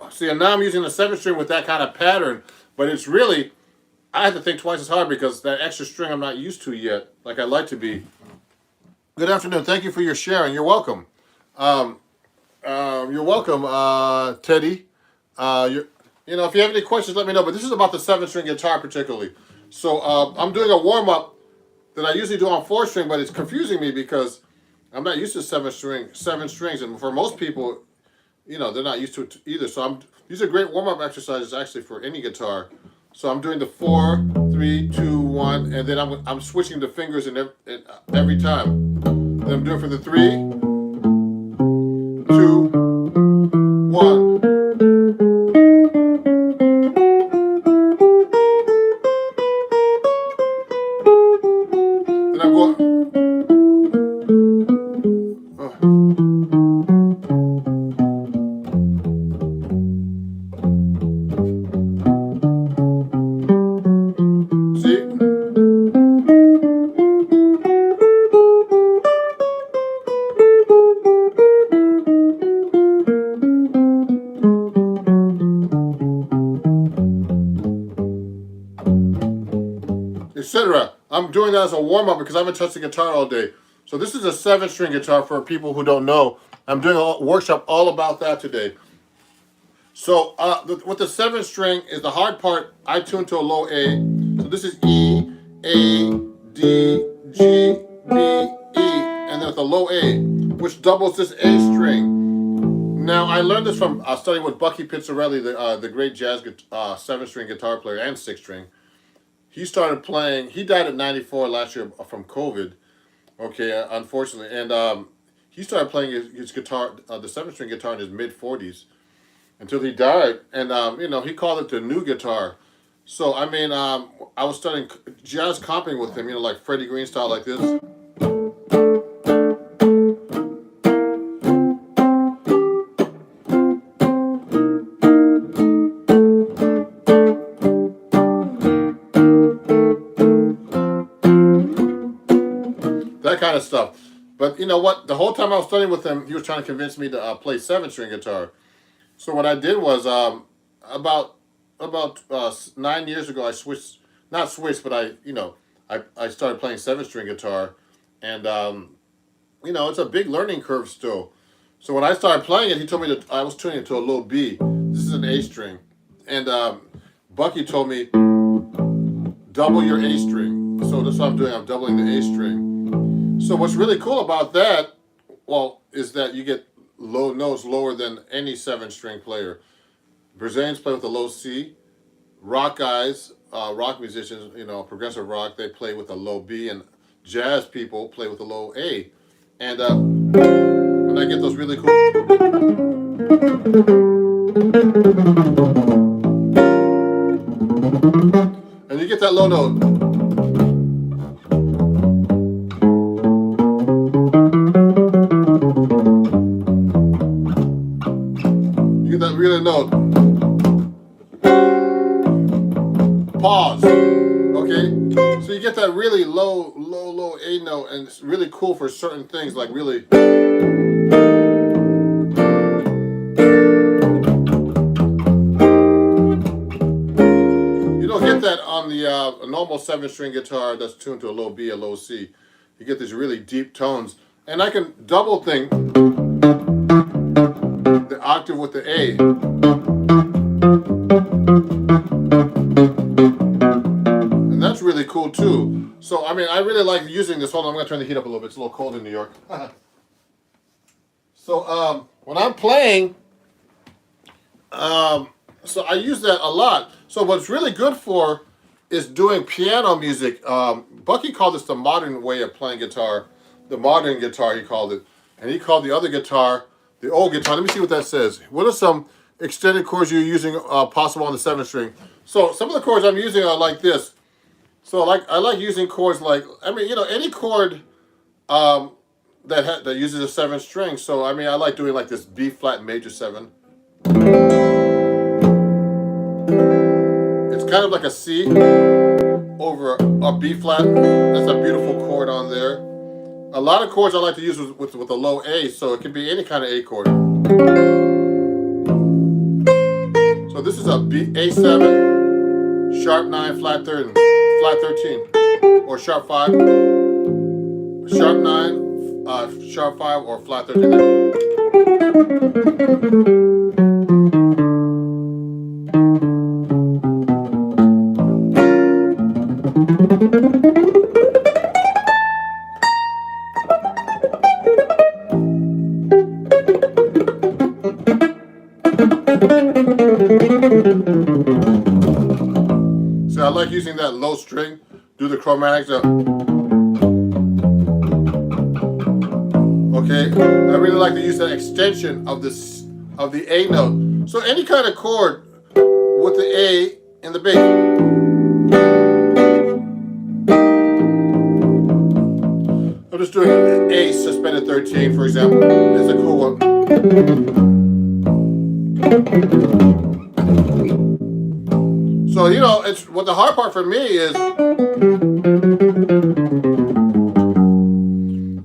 See, now I'm using the 7th string with that kind of pattern, but it's really, I have to think twice as hard because that extra string I'm not used to yet, like I'd like to be. Good afternoon. Thank you for your sharing. You're welcome. You're welcome, Teddy. If you have any questions, let me know. But this is about the 7th string guitar particularly. So I'm doing a warm up that I usually do on 4th string, but it's confusing me because I'm not used to 7 strings, and for most people, they're not used to it either. So these are great warm-up exercises actually for any guitar. So I'm doing the 4, 3, 2, 1, and then I'm switching the fingers in every time. Then I'm doing for the 3, 2, 1. Then I'm going. Etc. I'm doing that as a warm-up because I haven't touched the guitar all day. So this is a 7-string guitar for people who don't know. I'm doing a workshop all about that today. So with the 7th string is the hard part. I tune to a low A. So this is E, A, D, G, B, E, and then with a low A, which doubles this A string. Now I learned this from studying with Bucky Pizzarelli, the great jazz 7-string guitar player and 6-string. He started playing. He died at 94 last year from COVID. Okay, unfortunately, and he started playing his guitar, the 7-string guitar, in his mid-40s until he died, and he called it the new guitar. So I mean, I was studying jazz comping with him, like Freddie Green style, like this. That kind of stuff. But you know what? The whole time I was studying with him, he was trying to convince me to play 7-string guitar. So what I did was about 9 years ago, I switched, not switched, but I started playing 7-string guitar, and it's a big learning curve still. So when I started playing it, he told me that I was tuning it to a low B. This is an A string, and Bucky told me double your A string. So that's what I'm doing. I'm doubling the A string. So what's really cool about that, well, is that you get low notes lower than any 7-string player. Brazilians play with a low C. Rock guys, rock musicians, progressive rock, they play with a low B, and jazz people play with a low A. And I get those really cool. And you get that low note. That really note. Pause. Okay? So you get that really low A note, and it's really cool for certain things, like really. You don't get that on the a normal 7-string guitar that's tuned to a low B, a low C. You get these really deep tones. And I can double thing the octave with the A. And that's really cool too. So, I mean, I really like using this. Hold on, I'm going to turn the heat up a little bit. It's a little cold in New York. So, when I'm playing, so I use that a lot. So what's really good for is doing piano music. Bucky called this the modern way of playing guitar. The modern guitar, he called it. And he called the other guitar the old guitar. Let me see what that says. What are some extended chords you're using possible on the 7-string? So some of the chords I'm using are like this. So I like using chords like, any chord that uses a 7-string. So I mean, I like doing like this B flat major 7. It's kind of like a C over a B flat. That's a beautiful chord on there. A lot of chords I like to use with a low A, so it can be any kind of A chord. So this is a A7, sharp 9, flat 13, or sharp 5, sharp 9, sharp 5, or flat 13. So I like using that low string, do the chromatics. Okay, I really like to use that extension of the A note. So any kind of chord with the A in the bass. I'm just doing an A suspended 13, for example. It's a cool one. So it's what the hard part for me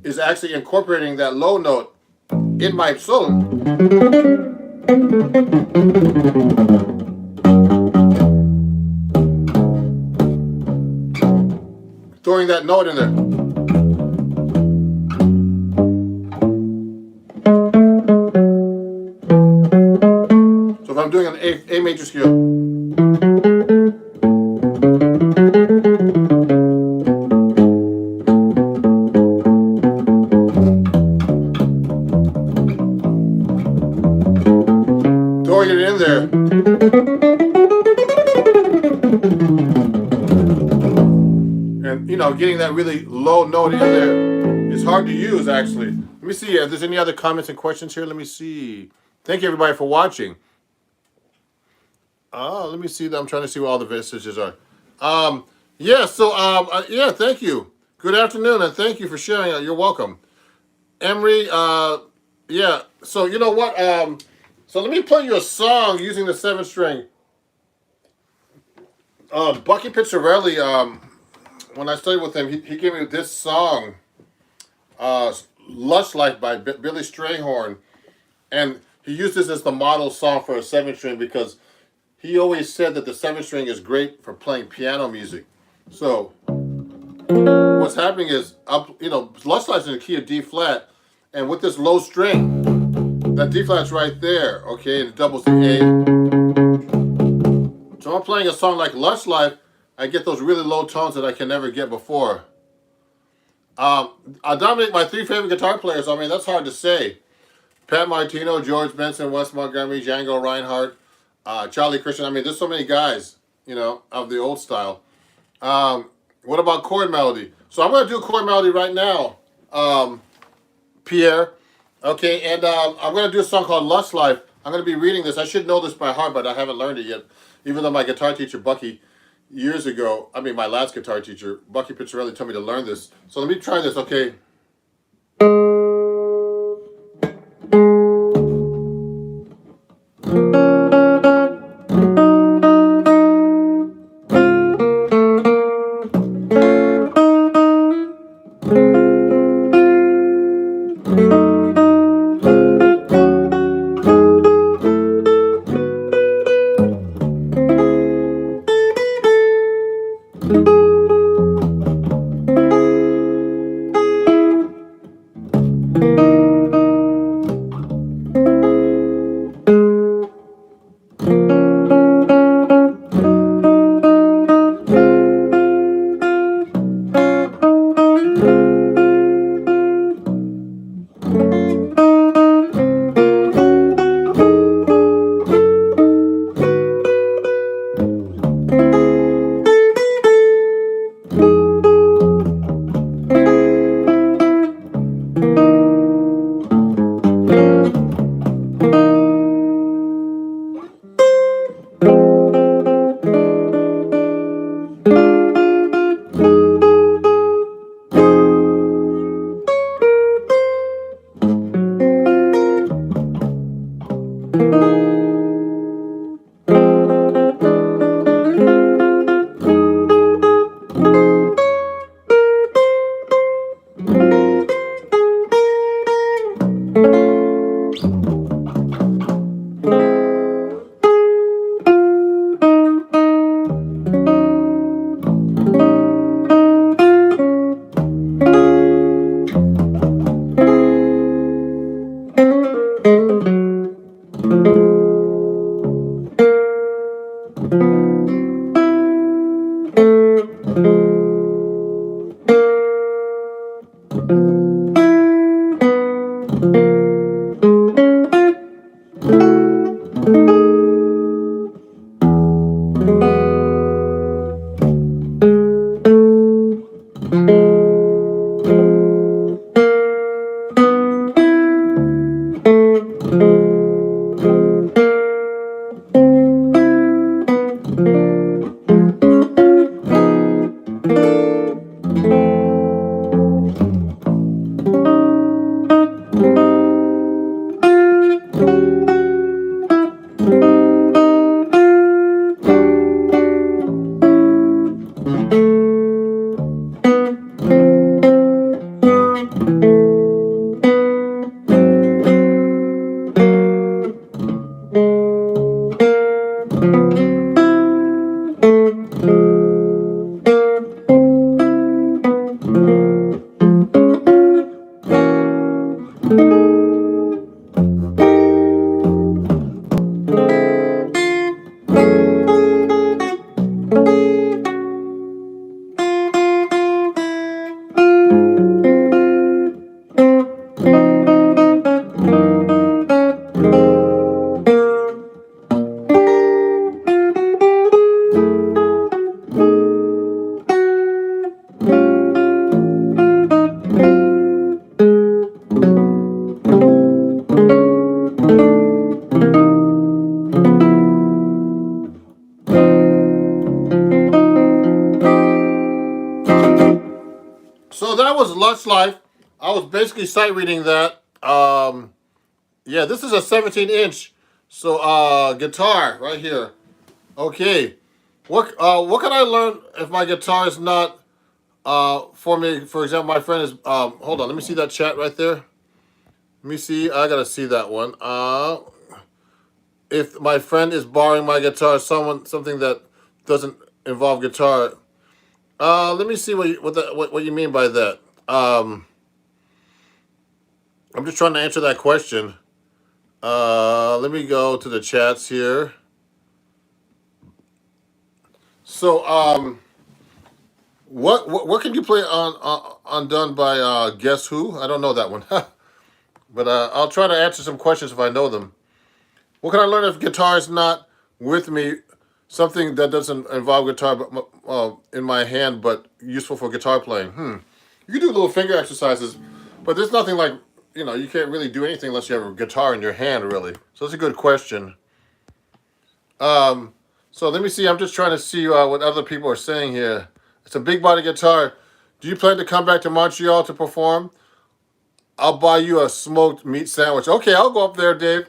is actually incorporating that low note in my solo. Throwing that note in there. So if I'm doing an A major scale. Throwing it in there. And getting that really low note in there is hard to use actually. Let me see if there's any other comments and questions here. Let me see. Thank you, everybody, for watching. Let me see. I'm trying to see what all the messages are. Yeah, so, yeah, thank you. Good afternoon, and thank you for sharing. You're welcome. Emery, yeah, so you know what? So let me play you a song using the 7-string. Bucky Pizzarelli, when I studied with him, he gave me this song, Lush Life by Billy Strayhorn. And he used this as the model song for a 7-string because he always said that the 7-string is great for playing piano music. So what's happening is, Lush Life's in the key of D flat, and with this low string, that D flat's right there, okay, and it doubles the A. So I'm playing a song like Lush Life, I get those really low tones that I can never get before. I dominate my 3 favorite guitar players. I mean, that's hard to say. Pat Martino, George Benson, Wes Montgomery, Django Reinhardt, Charlie Christian. I mean, there's so many guys, of the old style. What about chord melody? So I'm going to do a chord melody right now, Pierre. Okay, and I'm going to do a song called Lush Life. I'm going to be reading this. I should know this by heart, but I haven't learned it yet. Even though my guitar teacher, Bucky, years ago, my last guitar teacher, Bucky Pizzarelli, told me to learn this. So let me try this, okay? Lush Life. I was basically sight reading that. Yeah, this is a 17-inch guitar right here. Okay, what can I learn if my guitar is not for me? For example, my friend is hold on, let me see that chat right there. Let me see. I gotta see that one. If my friend is borrowing my guitar, something that doesn't involve guitar. Let me see what you mean by that. I'm just trying to answer that question. Let me go to the chats here. So, what can you play on Done by Guess Who? I don't know that one, but I'll try to answer some questions if I know them. What can I learn if guitar is not with me? Something that doesn't involve guitar, but in my hand, but useful for guitar playing. You can do little finger exercises, but there's nothing like, you can't really do anything unless you have a guitar in your hand, really. So that's a good question. So let me see. I'm just trying to see what other people are saying here. It's a big body guitar. Do you plan to come back to Montreal to perform? I'll buy you a smoked meat sandwich. Okay, I'll go up there, Dave.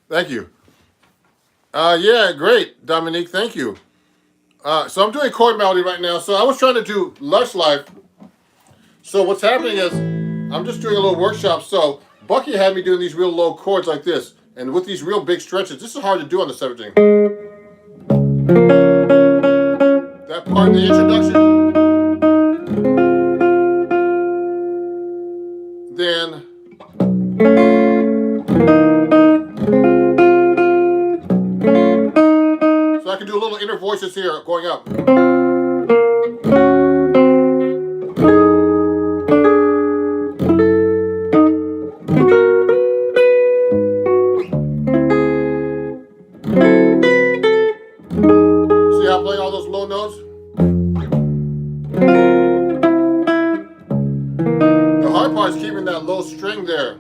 Thank you. Yeah, great, Dominique. Thank you. So I'm doing chord melody right now. So I was trying to do Lush Life. So what's happening is I'm just doing a little workshop. So Bucky had me doing these real low chords like this. And with these real big stretches, this is hard to do on the 17. That part in the introduction. Then so I can do a little inner voices here going up. See how I play all those low notes? The hard part is keeping that low string there.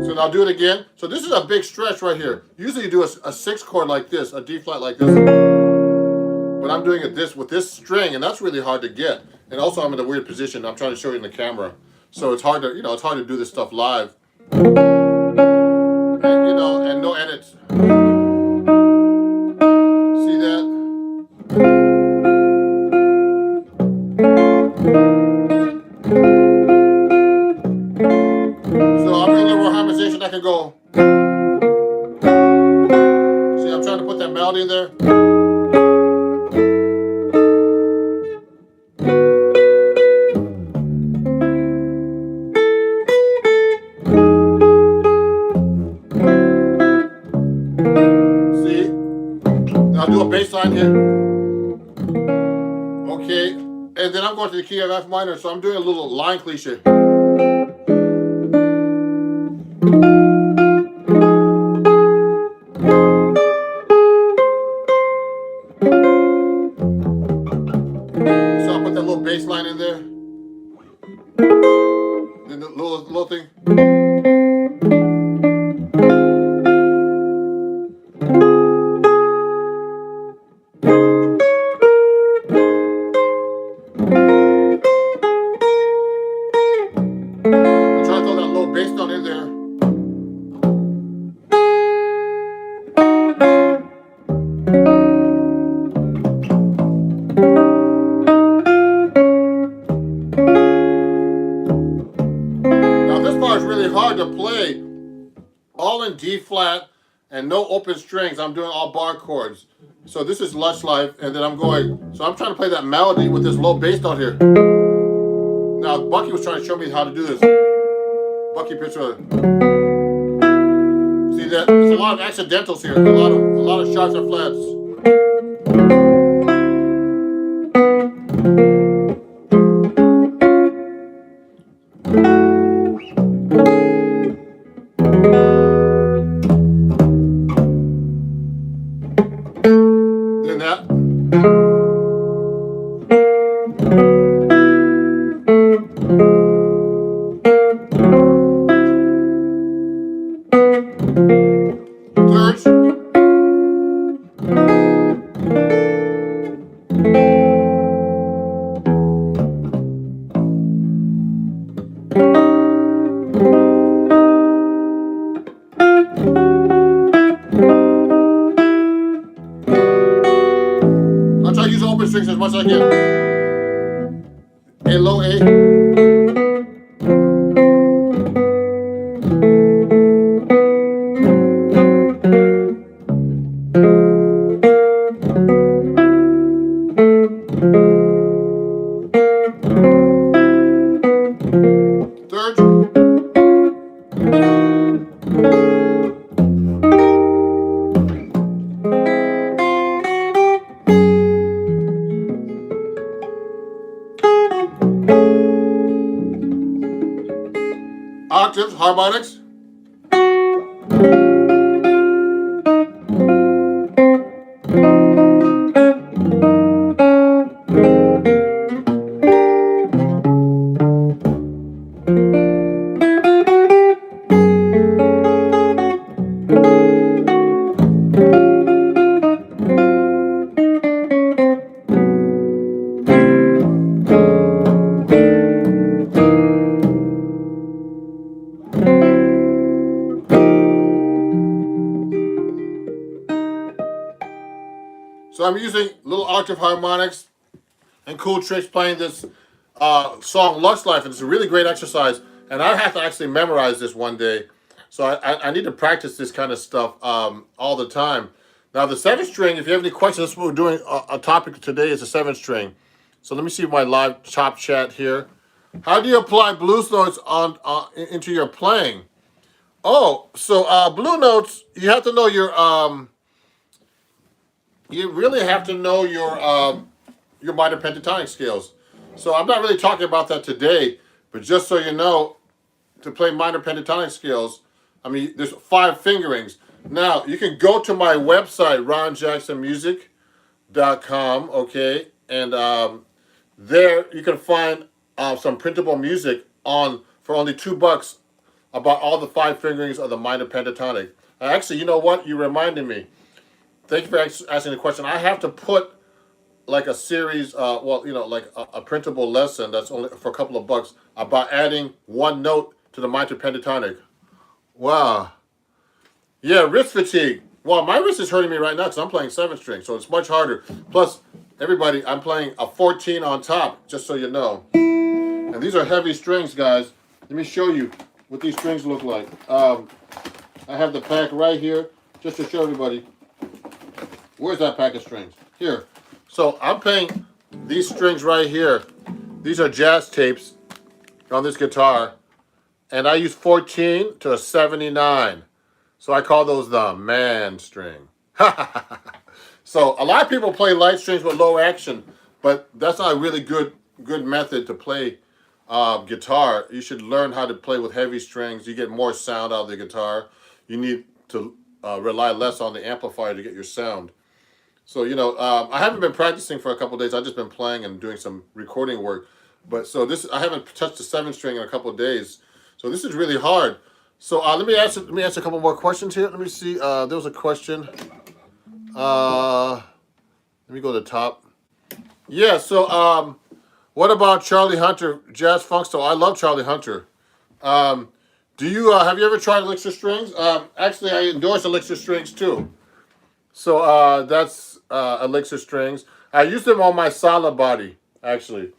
So now I'll do it again. So this is a big stretch right here. Usually you do a 6 chord like this, a D flat like this. But I'm doing it with this string, and that's really hard to get. And also I'm in a weird position. I'm trying to show you in the camera. So it's hard to, it's hard to do this stuff live. And, and no edits. See that? So I'm doing a little harmonization. I can go. See, I'm trying to put that melody in there. See? Now I'll do a bass line here. Okay. And then I'm going to the key of F minor, so I'm doing a little line cliche. So I'll put that little bass line in there. Then the little thing. I'm trying to throw that little bass note in there. Now this part is really hard to play, all in D flat and no open strings. I'm doing all bar chords. So this is Lush Life, and then I'm trying to play that melody with this low bass note here. Now Bucky was trying to show me how to do this. Bucky Pitcher. See that? There's a lot of accidentals here. A lot of sharps and flats. Then that. Thirds. much I can. A, low A. Third. Octaves, harmonics. So I'm using little octave harmonics and cool tricks playing this song Lust Life, and it's a really great exercise. And I have to actually memorize this one day. So I need to practice this kind of stuff all the time. Now the 7th string, if you have any questions, that's what we're doing. A topic today is the 7th string. So let me see my live top chat here. How do you apply blues notes into your playing? Oh, so blue notes, you have to know you really have to know your minor pentatonic scales. So I'm not really talking about that today, but just so you know, to play minor pentatonic scales, I mean, there's 5 fingerings. Now, you can go to my website, ronjacksonmusic.com, okay, and there you can find some printable music for only $2 about all the 5 fingerings of the minor pentatonic. Actually, you know what? You reminded me. Thank you for asking the question. I have to put like a series, like a printable lesson that's only for a couple of bucks about adding 1 note to the minor pentatonic. Wow. Yeah, wrist fatigue. Well, my wrist is hurting me right now because I'm playing 7th string, so it's much harder. Plus, everybody, I'm playing a 14 on top, just so you know. And these are heavy strings, guys. Let me show you what these strings look like. I have the pack right here, just to show everybody. Where's that pack of strings? Here. So I'm playing these strings right here. These are jazz tapes on this guitar. And I use 14 to a 79. So I call those the man string. So a lot of people play light strings with low action, but that's not a really good method to play guitar. You should learn how to play with heavy strings. You get more sound out of the guitar. You need to rely less on the amplifier to get your sound. So, I haven't been practicing for a couple of days. I've just been playing and doing some recording work. But so I haven't touched the 7th string in a couple of days. So this is really hard. So let me answer a couple more questions here. Let me see. There was a question. Let me go to the top. Yeah, so what about Charlie Hunter, Jazz Funk Style? I love Charlie Hunter. Have you ever tried Elixir Strings? Actually, I endorse Elixir Strings too. So that's Elixir Strings. I use them on my Sala body, actually.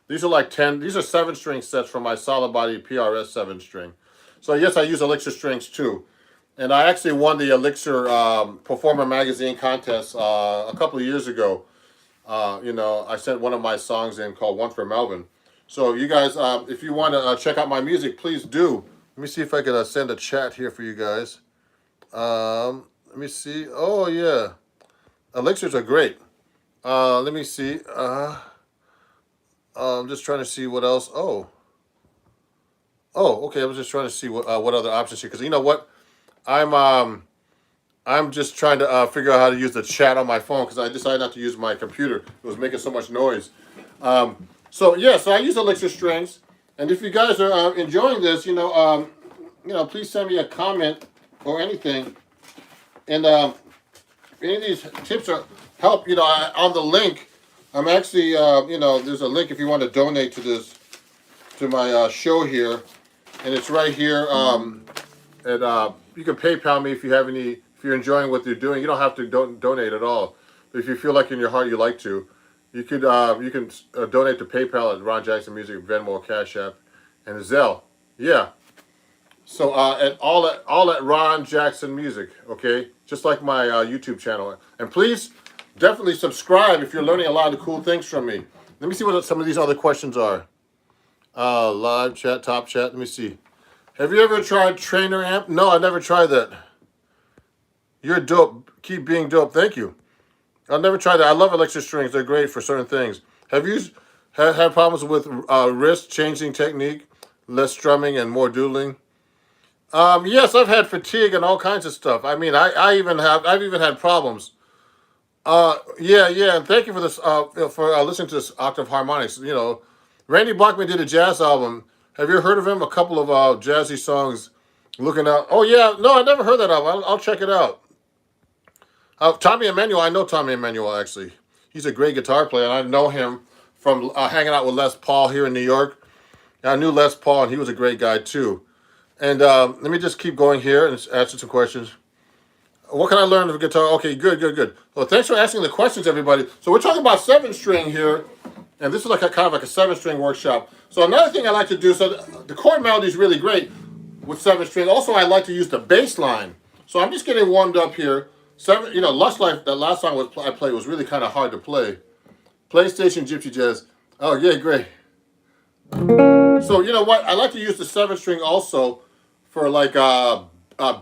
These are like 10, these are 7-string sets from my Sala body PRS 7-string. So yes, I use Elixir Strings too. And I actually won the Elixir Performer Magazine contest a couple of years ago. I sent one of my songs in called One for Melvin. So you guys, if you want to check out my music, please do. Let me see if I can send a chat here for you guys. Let me see. Oh, yeah. Elixirs are great. Let me see. I'm just trying to see what else. Oh, okay. I was just trying to see what other options here. Because you know what? I'm just trying to figure out how to use the chat on my phone because I decided not to use my computer. It was making so much noise. So I use Elixir Strings. And if you guys are enjoying this, please send me a comment or anything. And any of these tips help. On the link, I'm actually, there's a link if you want to donate to my show here, and it's right here. And you can PayPal me if you're enjoying what you're doing. You don't have to donate at all. if you feel like in your heart you like to, you can donate to PayPal at Ron Jackson Music, Venmo, Cash App, and Zelle. Yeah. So and all at Ron Jackson Music. Okay, just like my YouTube channel. And please, definitely subscribe if you're learning a lot of cool things from me. Let me see what some of these other questions are. Live chat, top chat. Let me see. Have you ever tried Trainer Amp? No, I never tried that. You're dope. Keep being dope. Thank you. I've never tried that. I love electric strings. They're great for certain things. Have you had problems with wrist changing technique, less strumming and more doodling? Yes, I've had fatigue and all kinds of stuff. I mean, I've even had problems. Yeah, and thank you for this, for listening to this Octave Harmonics. You know, Randy Bachman did a jazz album. Have you heard of him? A couple of jazzy songs. Looking out. Oh yeah, no, I never heard that album. I'll check it out. Tommy Emmanuel, I know Tommy Emmanuel actually. He's a great guitar player, and I know him from hanging out with Les Paul here in New York. I knew Les Paul, and he was a great guy too. And let me just keep going here and answer some questions. What can I learn of guitar? Okay, good. Well, thanks for asking the questions, everybody. So we're talking about 7-string here, and this is like a kind of like a 7-string workshop. So another thing I like to do, so the chord melody is really great with 7-string. Also, I like to use the bass line. So I'm just getting warmed up here. Lush Life, that last song I played was really kind of hard to play. PlayStation Gypsy Jazz. Oh, yeah, great. So, you know what? I like to use the 7-string also for like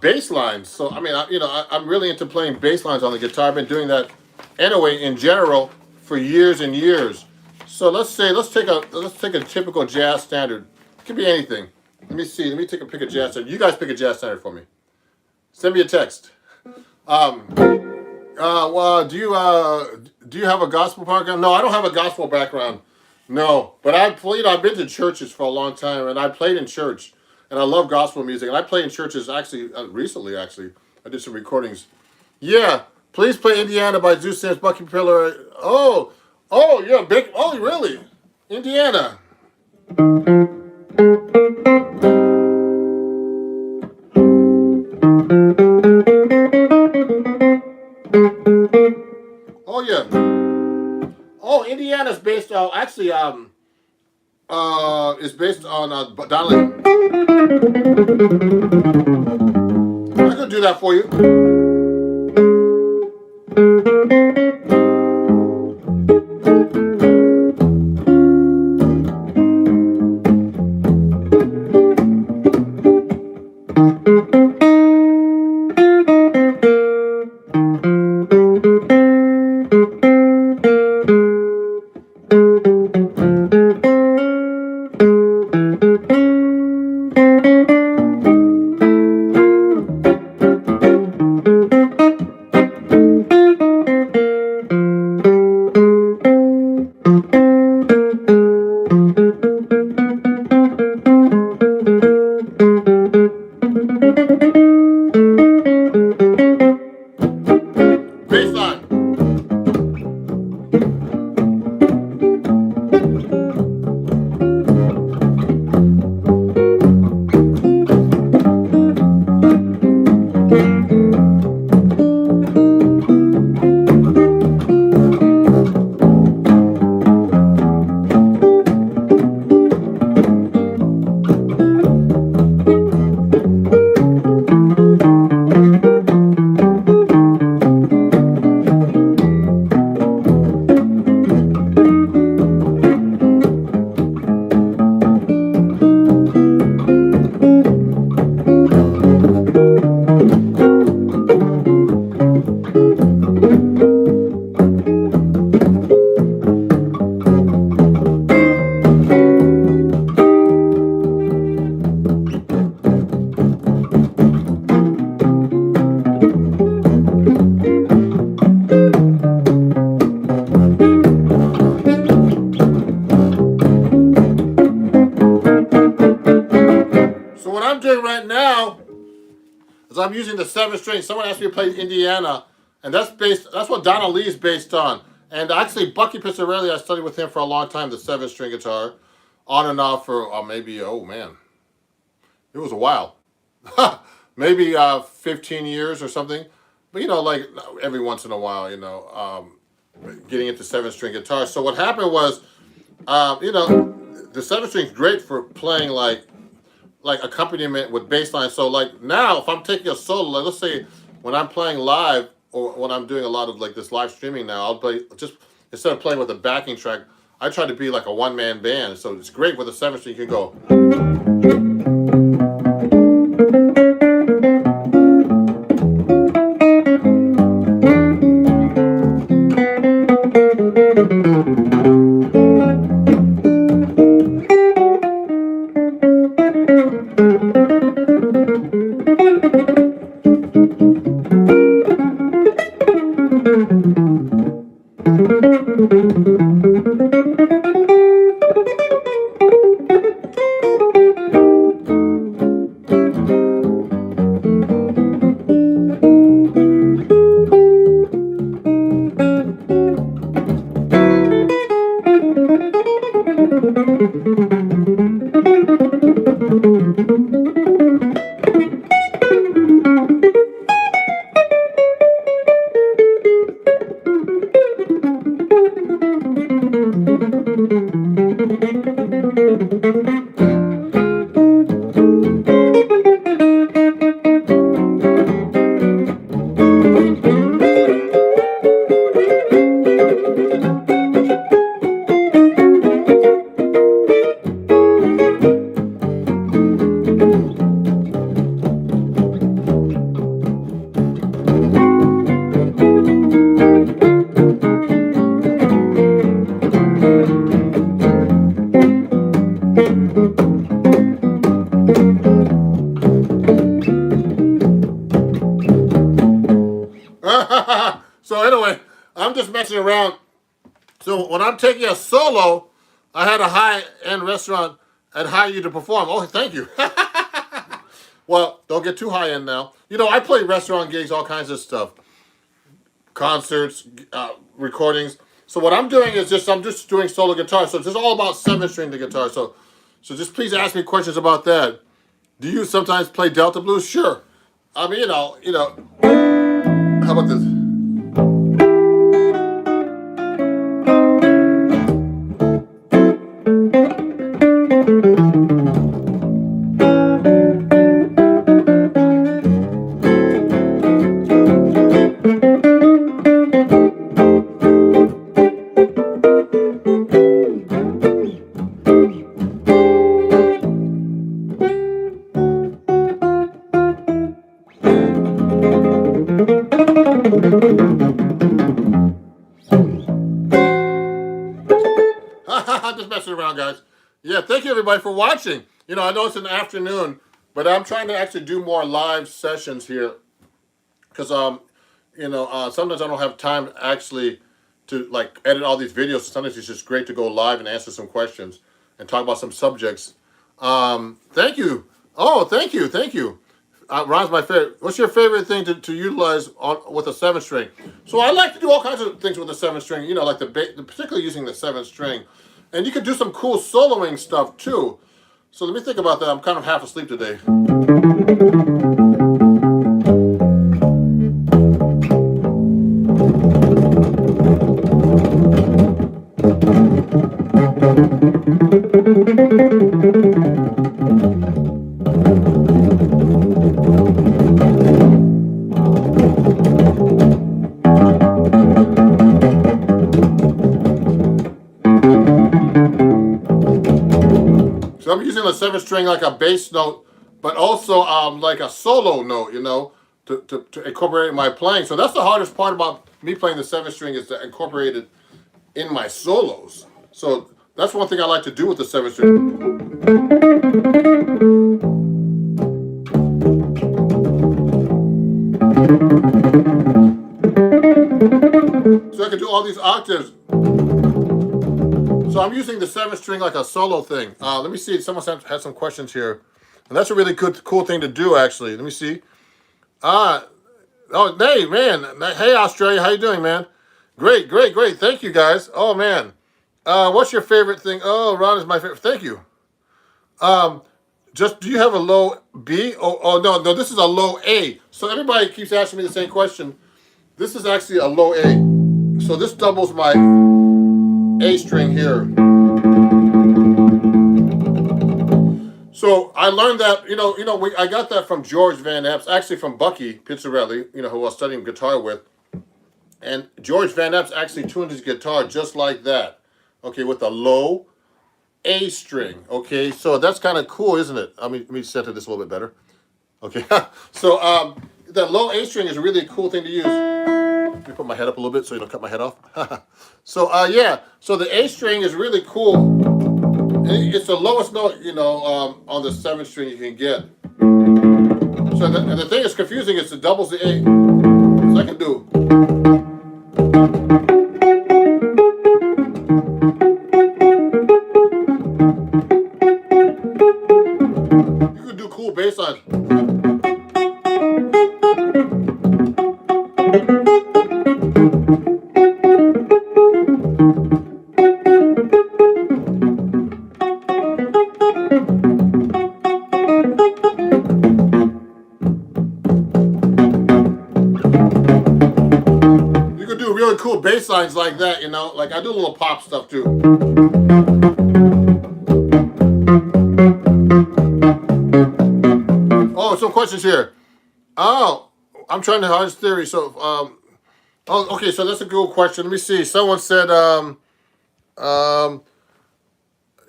bass lines. So, I mean, I'm really into playing bass lines on the guitar. I've been doing that anyway in general for years and years. So let's take a typical jazz standard. It could be anything. Let me see. Let me pick a jazz standard. You guys pick a jazz standard for me. Send me a text. Well, do you have a gospel background? No, I don't have a gospel background. No, but I've been to churches for a long time, and I played in church, and I love gospel music, and I play in churches actually recently. Actually, I did some recordings. Yeah, please play Indiana by Zeus Sims, Bucky Pillar. Oh, yeah, big. Oh, really? Indiana. Oh yeah. Oh, Indiana's based on is based on Donald. I could do that for you. Right now, as I'm using the 7-string, someone asked me to play Indiana, and that's what Donna Lee is based on. And actually, Bucky Pizzarelli, I studied with him for a long time, the 7-string guitar, on and off for maybe, oh man, it was a while. Maybe 15 years or something. But, like every once in a while, getting into 7-string guitar. So what happened was, the 7-string is great for playing like accompaniment with bass line. So like now, if I'm taking a solo, like let's say when I'm playing live or when I'm doing a lot of like this live streaming now, I'll play just instead of playing with a backing track, I try to be like a one-man band. So it's great with a 7-string. You can go. So anyway, I'm just messing around. So when I'm taking a solo, I had a high-end restaurant I'd hire you to perform. Oh, thank you. Well, don't get too high-end now. I play restaurant gigs, all kinds of stuff. Concerts, recordings. So what I'm doing is I'm just doing solo guitar. So it's just all about 7-string the guitar. So just please ask me questions about that. Do you sometimes play Delta blues? Sure. I mean, how about this? I'm just messing around, guys. Yeah, thank you everybody for watching. I know it's in the afternoon, but I'm trying to actually do more live sessions here because sometimes I don't have time actually to like edit all these videos. Sometimes it's just great to go live and answer some questions and talk about some subjects. Thank you. Oh, thank you. Ron's my favorite. What's your favorite thing to utilize with a 7-string? So I like to do all kinds of things with the 7-string. Like particularly using the 7-string, and you could do some cool soloing stuff too. So let me think about that. I'm kind of half asleep today. So I'm using the 7-string like a bass note, but also like a solo note, to incorporate in my playing. So that's the hardest part about me playing the 7-string is to incorporate it in my solos. So that's one thing I like to do with the 7-string. So I can do all these octaves. So I'm using the 7-string like a solo thing. Let me see. Someone had some questions here. And that's a really cool thing to do, actually. Let me see. Oh, hey, man. Hey, Australia. How you doing, man? Great. Thank you, guys. Oh, man. What's your favorite thing? Oh, Ron is my favorite. Thank you. Do you have a low B? Oh, no, this is a low A. So everybody keeps asking me the same question. This is actually a low A. So this doubles my A string here. So I learned that, I got that from George Van Epps, actually from Bucky Pizzarelli, who I was studying guitar with. And George Van Epps actually tuned his guitar just like that, okay, with a low A string, okay? So that's kind of cool, isn't it? Let me center this a little bit better. Okay, so that low A string is a really cool thing to use. Let me put my head up a little bit so you don't cut my head off. So yeah, so the A string is really cool. And it's the lowest note, on the 7th string you can get. So the thing that's confusing is it doubles the A. So I can do. You can do cool bass lines. You can do really cool bass lines like that, like I do a little pop stuff too. Oh, some questions here. Oh, I'm trying to harness theory. So, okay, so that's a good question. Let me see. Someone said,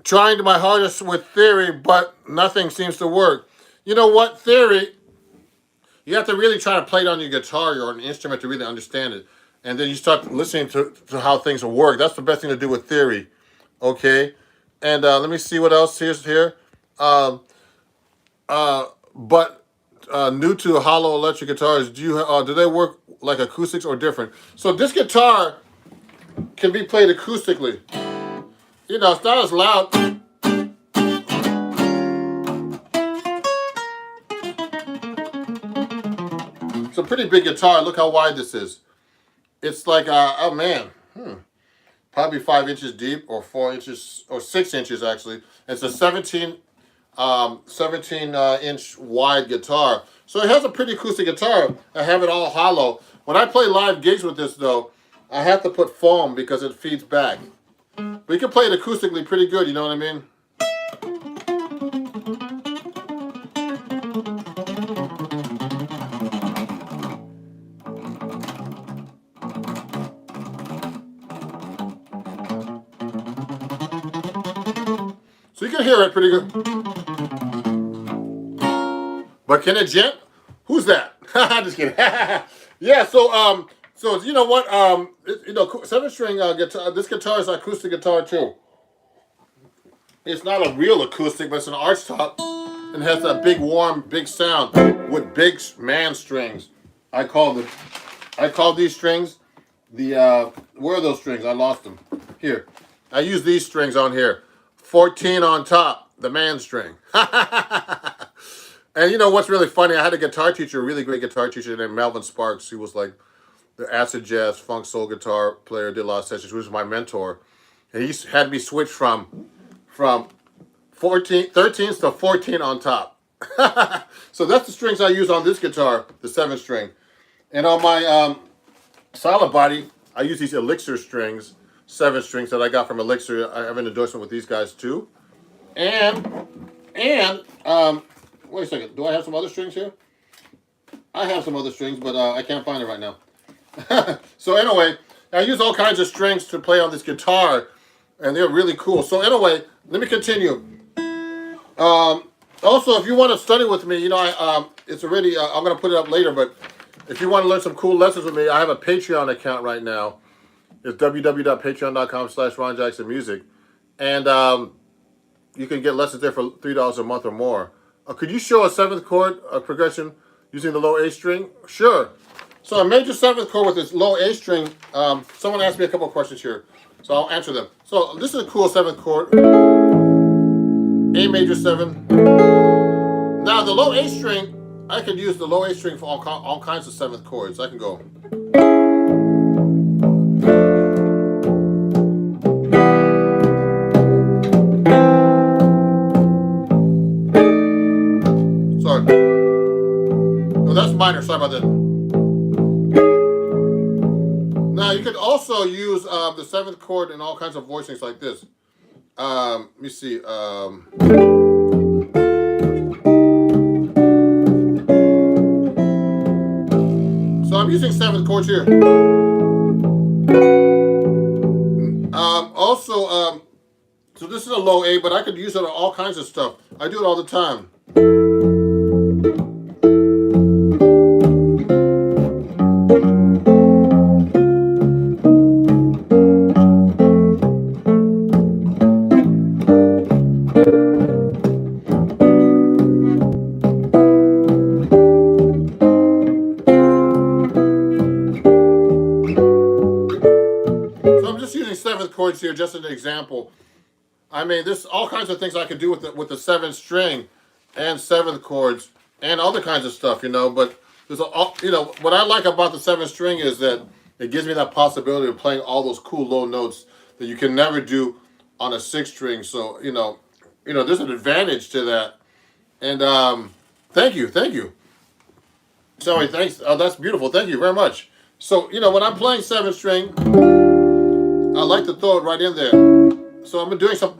trying my hardest with theory, but nothing seems to work. You know what? Theory, you have to really try to play it on your guitar or an instrument to really understand it. And then you start listening to how things will work. That's the best thing to do with theory. Okay? And let me see what else here's here. But new to hollow electric guitars, do they work like acoustics or different? So this guitar can be played acoustically. It's not as loud. It's a pretty big guitar. Look how wide this is. It's like, oh man, probably 5 inches deep or 4 inches or 6 inches actually. It's a 17 inch wide guitar. So it has a pretty acoustic guitar. I have it all hollow. When I play live gigs with this though, I have to put foam because it feeds back. But you can play it acoustically pretty good, you know what I mean? So you can hear it pretty good. But can it gent? Who's that? Just kidding. Yeah, so you know what? 7-string guitar. This guitar is an acoustic guitar too. It's not a real acoustic, but it's an arch top and has that big, warm, big sound with big man strings. I call these strings where are those strings? I lost them. Here, I use these strings on here. 14 on top, the man string. And you know what's really funny? I had a guitar teacher, a really great guitar teacher named Melvin Sparks. He was like the acid jazz, funk, soul guitar player, did a lot of sessions. He was my mentor. And he had me switch from 13s to 14 on top. So that's the strings I use on this guitar, the 7-string. And on my solid body, I use these Elixir strings, 7 strings that I got from Elixir. I have an endorsement with these guys too. And wait a second, do I have some other strings here? I have some other strings, but I can't find it right now. So anyway, I use all kinds of strings to play on this guitar, and they're really cool. So anyway, let me continue. Also, if you want to study with me, it's already, I'm going to put it up later, but if you want to learn some cool lessons with me, I have a Patreon account right now. It's www.patreon.com/RonJacksonMusic. And you can get lessons there for $3 a month or more. Could you show a 7th chord progression using the low A string? Sure. So a major 7th chord with this low A string, someone asked me a couple of questions here, so I'll answer them. So this is a cool 7th chord. A major 7. Now the low A string, I could use the low A string for all kinds of 7th chords. I can go. Sorry. No, that's minor. Sorry about that. Now you could also use the seventh chord in all kinds of voicings like this. Let me see. So I'm using seventh chords here. So this is a low A, but I could use it on all kinds of stuff. I do it all the time. So I'm just using seventh chords here, just as an example. I mean, there's all kinds of things I could do with the seventh string and seventh chords and other kinds of stuff, you know. But there's what I like about the seventh string is that it gives me that possibility of playing all those cool low notes that you can never do on a sixth string. So there's an advantage to that. And thank you. Sorry, thanks. Oh, that's beautiful. Thank you very much. So when I'm playing seventh string, I like to throw it right in there. So I'm doing some.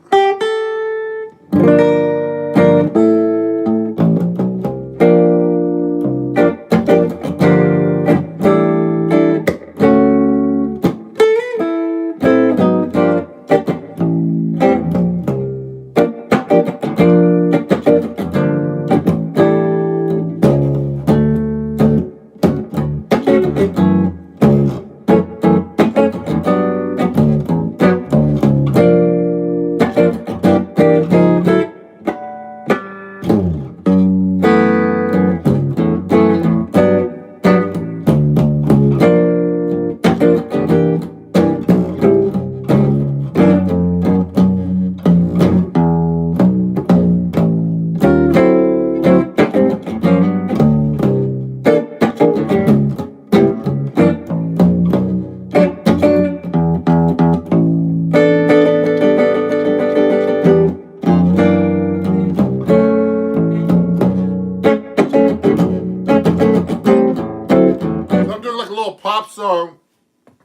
Pop song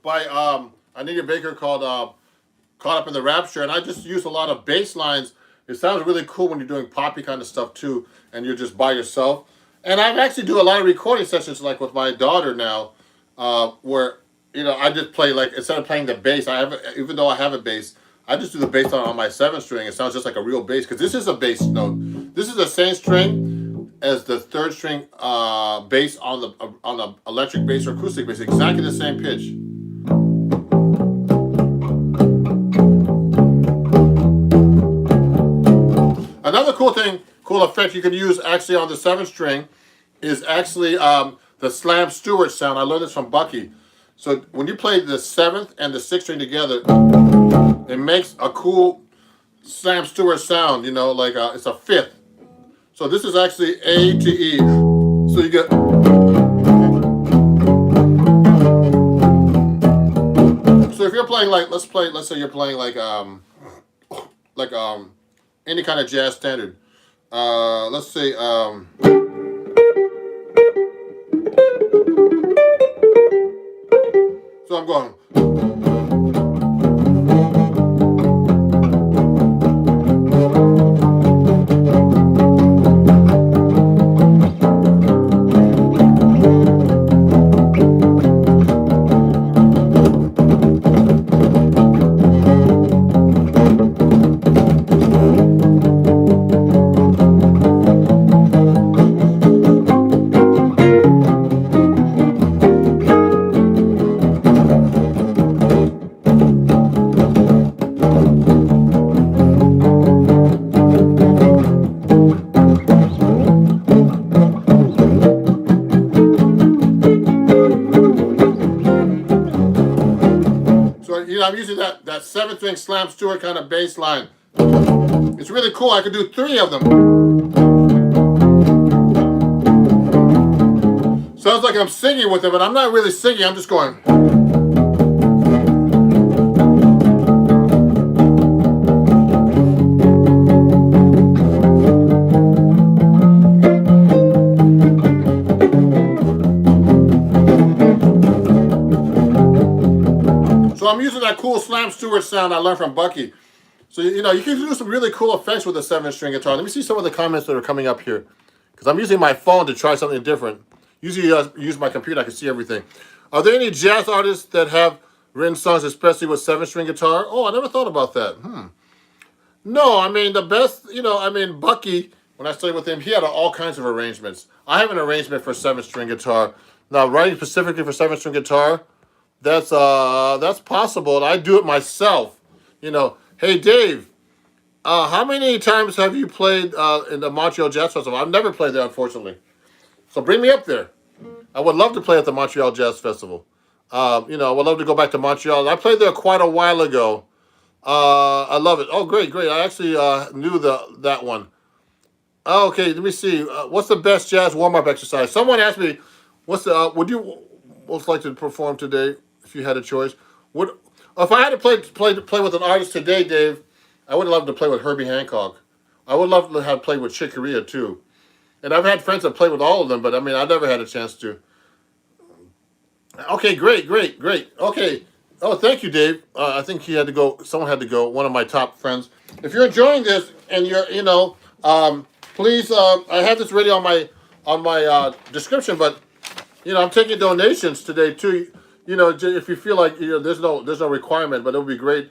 by Anita Baker called Caught Up in the Rapture, and I just use a lot of bass lines. It sounds really cool when you're doing poppy kind of stuff too, and you're just by yourself. And I actually do a lot of recording sessions like with my daughter now, where I just play, like, instead of playing the bass, even though I have a bass, I just do the bass on my seventh string. It sounds just like a real bass because this is a bass note. This is the same string as the third string bass on the electric bass or acoustic bass, exactly the same pitch. Another cool effect you can use actually on the seventh string is actually the Slam Stewart sound. I learned this from Bucky. So when you play the seventh and the sixth string together, it makes a cool Slam Stewart sound, like it's a fifth. So this is actually A to E. So you get. So if you're playing let's say you're playing like any kind of jazz standard. Let's say so I'm going. I'm using that seventh string Slam Stewart kind of bass line. It's really cool. I could do 3 of them. Sounds like I'm singing with it, but I'm not really singing. I'm just going. So I'm using that cool Slam Stewart sound I learned from Bucky. So, you know, you can do some really cool effects with a 7-string guitar. Let me see some of the comments that are coming up here. Because I'm using my phone to try something different. Usually use my computer, I can see everything. Are there any jazz artists that have written songs especially with 7-string guitar? Oh, I never thought about that. No, I mean, the best, you know, I mean, Bucky, when I studied with him, he had all kinds of arrangements. I have an arrangement for 7-string guitar. Now, writing specifically for 7-string guitar, that's possible. I do it myself. You know, hey, Dave, how many times have you played in the Montreal Jazz Festival? I've never played there, unfortunately. So bring me up there. I would love to play at the Montreal Jazz Festival. You know, I would love to go back to Montreal. I played there quite a while ago. I love it. Oh, great, great. I actually knew that one. Okay, let me see. What's the best jazz warm-up exercise? Someone asked me, "What's the? Would you most like to perform today if you had a choice? Would if I had to play with an artist today, Dave? I would love to play with Herbie Hancock. I would love to have played with Chick Corea too. And I've had friends that played with all of them, but I mean, I never had a chance to. Okay, great, great, great. Okay. Oh, thank you, Dave. I think he had to go. Someone had to go. One of my top friends. If you're enjoying this and you're, you know, please. I have this ready on my description, but you know, I'm taking donations today too. You know, if you feel like you know, there's no requirement, but it would be great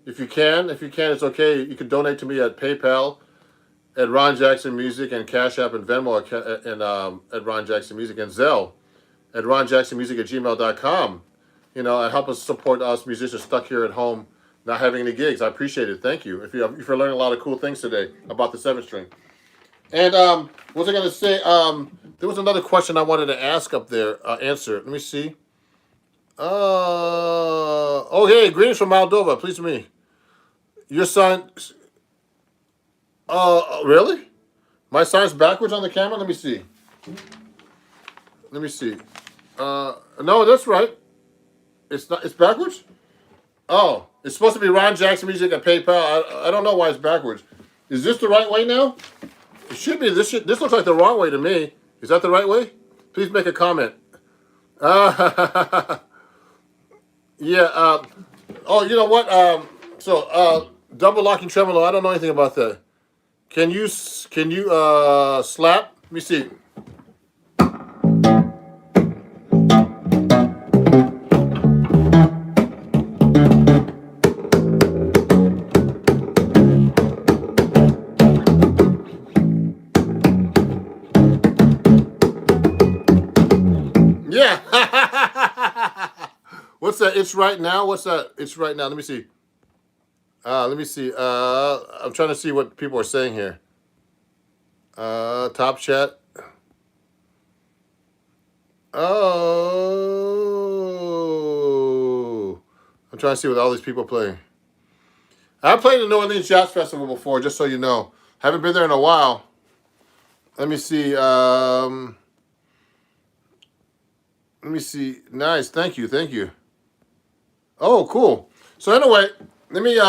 if you can. If you can, it's okay. You can donate to me at PayPal, at Ron Jackson Music, and Cash App and Venmo at Ron Jackson Music, and Zelle at ronjacksonmusic@gmail.com. You know, and help us support us musicians stuck here at home, not having any gigs. I appreciate it. Thank you. If you're learning a lot of cool things today about the 7-string. And what was I going to say? There was another question I wanted to ask up there. Answer. Let me see. Oh, hey, greetings from Moldova. Pleased to meet me. Your sign. Really? My sign's backwards on the camera? Let me see. Let me see. No, that's right. It's not. It's backwards. Oh, it's supposed to be Ron Jackson Music at PayPal. I don't know why it's backwards. Is this the right way now? It should be. This looks like the wrong way to me. Is that the right way? Please make a comment. Yeah. Oh, you know what? Double locking tremolo. I don't know anything about that. Can you slap? Let me see. Yeah. What's that? It's right now. What's that? It's right now. Let me see. Let me see. I'm trying to see what people are saying here. Top chat. Oh. I'm trying to see what all these people are playing. I played the New Orleans Jazz Festival before, just so you know. Haven't been there in a while. Let me see. Let me see. Nice. Thank you. Thank you. Oh, cool. So anyway, let me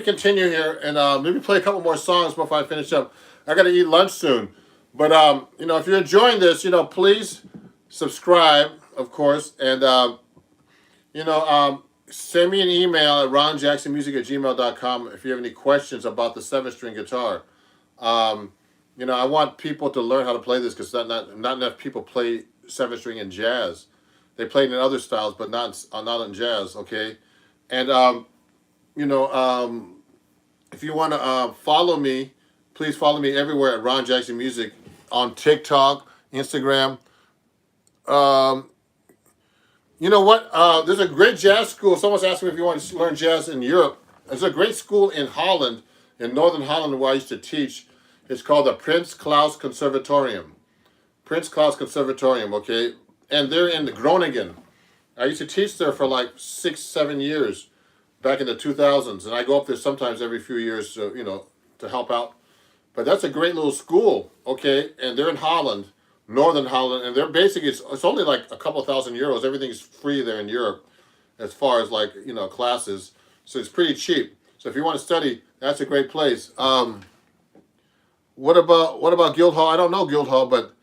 continue here and maybe play a couple more songs before I finish up. I got to eat lunch soon. But you know, if you're enjoying this, you know, please subscribe, of course, and you know, send me an email at ronjacksonmusic@gmail.com if you have any questions about the 7-string guitar. You know, I want people to learn how to play this because not enough people play 7-string in jazz. They play it in other styles, but not in jazz. Okay, and you know, if you want to follow me, please follow me everywhere at Ron Jackson Music on TikTok, Instagram. You know what? There's a great jazz school. Someone's asking me if you want to learn jazz in Europe. There's a great school in Holland, in Northern Holland, where I used to teach. It's called the Prince Claus Conservatorium. Prince Claus Conservatorium, okay? And they're in Groningen. I used to teach there for like 6-7 years back in the 2000s. And I go up there sometimes every few years, you know, to help out. But that's a great little school, okay? And they're in Holland, Northern Holland. And they're basically, it's only like a couple €1,000. Everything's free there in Europe as far as like, you know, classes. So it's pretty cheap. So if you want to study, that's a great place. What about Guildhall? I don't know Guildhall, but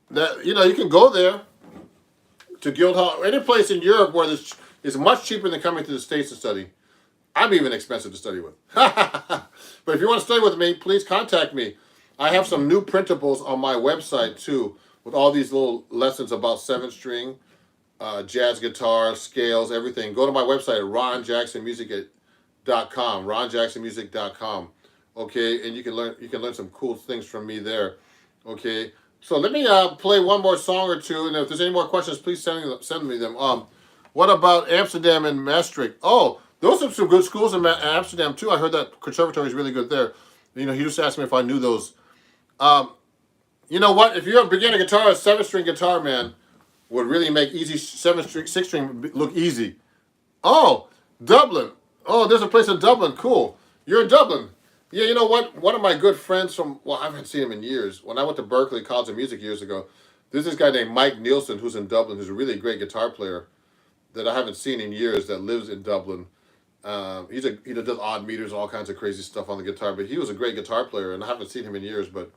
that, you know, you can go there to Guildhall, any place in Europe where there's It's much cheaper than coming to the States to study. I'm even expensive to study with. But if you want to study with me, please contact me. I have some new printables on my website too, with all these little lessons about 7-string, jazz guitar, scales, everything. Go to my website at ronjacksonmusic.com, ronjacksonmusic.com. Okay, and you can learn some cool things from me there. Okay, so let me play one more song or two, and if there's any more questions, please send me them. What about Amsterdam and Maastricht? Oh, those are some good schools in Amsterdam too. I heard that conservatory is really good there. You know, he just asked me if I knew those. You know what? If you're a beginner guitarist, 7-string guitar, man, would really make easy 7-string, 6-string look easy. Oh, Dublin. Oh, there's a place in Dublin. Cool. You're in Dublin. Yeah, you know what? One of my good friends well, I haven't seen him in years. When I went to Berklee College of Music years ago, there's this guy named Mike Nielsen who's in Dublin, who's a really great guitar player that I haven't seen in years that lives in Dublin. He does odd meters, all kinds of crazy stuff on the guitar, but he was a great guitar player, and I haven't seen him in years. But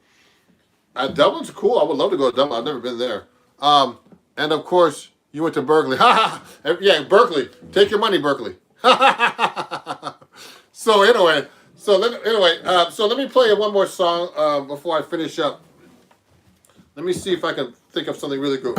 Dublin's cool. I would love to go to Dublin. I've never been there. And of course, you went to Berklee. Yeah, Berklee. Take your money, Berklee. So anyway, so let me play one more song before I finish up. Let me see if I can think of something really good.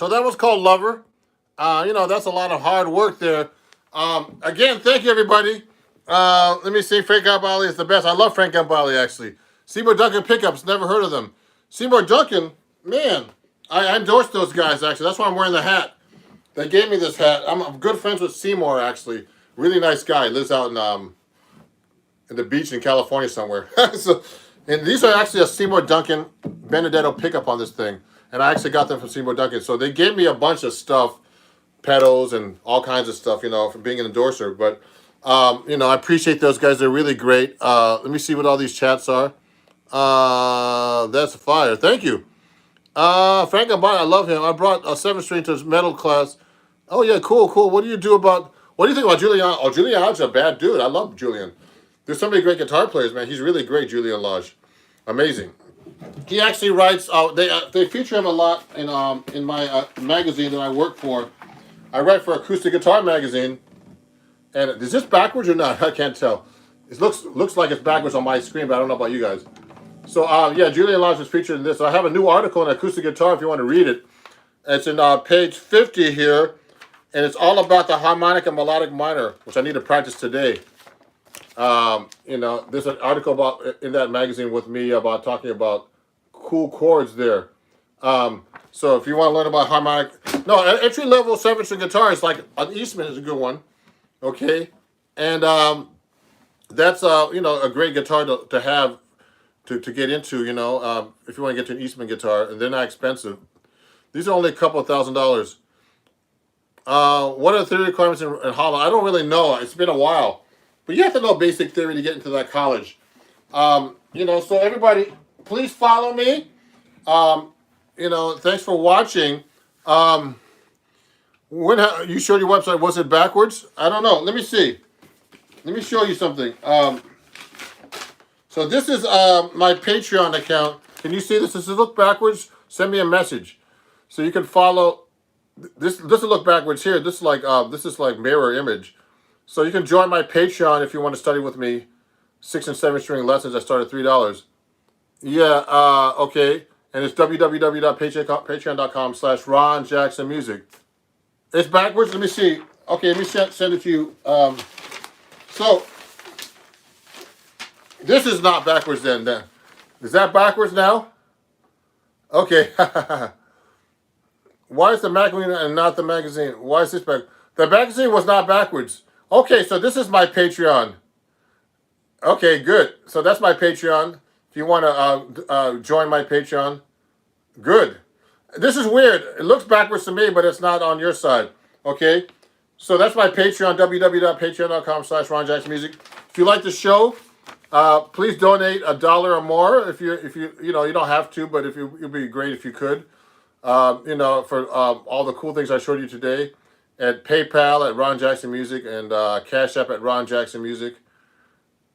So that was called Lover. That's a lot of hard work there. Again, thank you, everybody. Let me see. Frank Gambale is the best. I love Frank Gambale, actually. Seymour Duncan Pickups. Never heard of them. Seymour Duncan, man, I endorsed those guys, actually. That's why I'm wearing the hat. They gave me this hat. I'm good friends with Seymour, actually. Really nice guy. Lives out in the beach in California somewhere. And these are actually a Seymour Duncan Benedetto pickup on this thing. And I actually got them from Seymour Duncan. So they gave me a bunch of stuff, pedals and all kinds of stuff, from being an endorser. But, I appreciate those guys. They're really great. Let me see what all these chats are. That's fire. Thank you. Frank Gambale, I love him. I brought a 7-string to his metal class. Oh, yeah, cool. What do you think about Julian? Oh, Julian Lodge's a bad dude. I love Julian. There's so many great guitar players, man. He's really great, Julian Lodge. Amazing. He actually writes. They feature him a lot in my magazine that I work for. I write for Acoustic Guitar Magazine. And is this backwards or not? I can't tell. It looks like it's backwards on my screen, but I don't know about you guys. So Julian Lodge is featured in this. So I have a new article on acoustic guitar if you want to read it. It's in page 50 here, and it's all about the harmonic and melodic minor, which I need to practice today. There's an article in that magazine with me about talking about cool chords there. So if you want to learn about harmonic, entry-level 7-string guitar is like an Eastman is a good one, okay? And that's a great guitar to have to get into, if you want to get to an Eastman guitar, and they're not expensive. These are only a couple of $1,000s. What are the theory requirements in hollow? I don't really know. It's been a while. But you have to know basic theory to get into that college. So everybody, please follow me. Thanks for watching. When you showed your website, was it backwards? I don't know. Let me see. Let me show you something. So this is my Patreon account. Can you see this? Does it look backwards? Send me a message. So you can follow. This will look backwards here. This is like mirror image. So you can join my Patreon if you want to study with me. 6 and 7-string lessons. I start at $3. Yeah, okay. And it's www.patreon.com/Ron Jackson Music. It's backwards. Let me see. Okay, let me send it to you. So this is not backwards then. Is that backwards now? Okay. Why is the magazine and not the magazine? Why is this back? The magazine was not backwards. Okay, so this is my Patreon. Okay, good. So that's my Patreon. If you want to join my Patreon, good. This is weird. It looks backwards to me, but it's not on your side. Okay, so that's my Patreon. www.patreon.com/Ron Jackson Music. If you like the show, please donate $1 or more. If you don't have to, but it'd be great if you could. For all the cool things I showed you today. At PayPal at Ron Jackson Music and Cash App at Ron Jackson Music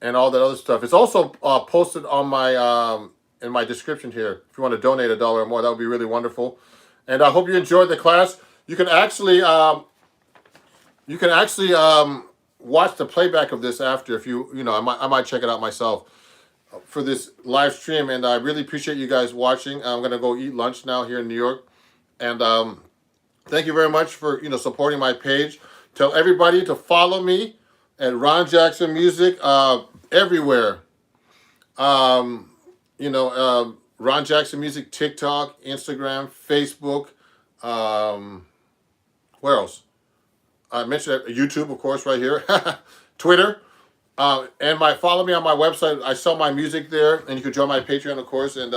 and all that other stuff. It's also posted on my in my description here. If you want to donate $1 or more, that would be really wonderful. And I hope you enjoyed the class. You can actually watch the playback of this after if I might check it out myself for this live stream. And I really appreciate you guys watching. I'm gonna go eat lunch now here in New York, and thank you very much for supporting my page. Tell everybody to follow me at Ron Jackson Music everywhere. Ron Jackson Music, TikTok, Instagram, Facebook. Where else? I mentioned YouTube, of course, right here. Twitter. And follow me on my website. I sell my music there, and you can join my Patreon, of course. And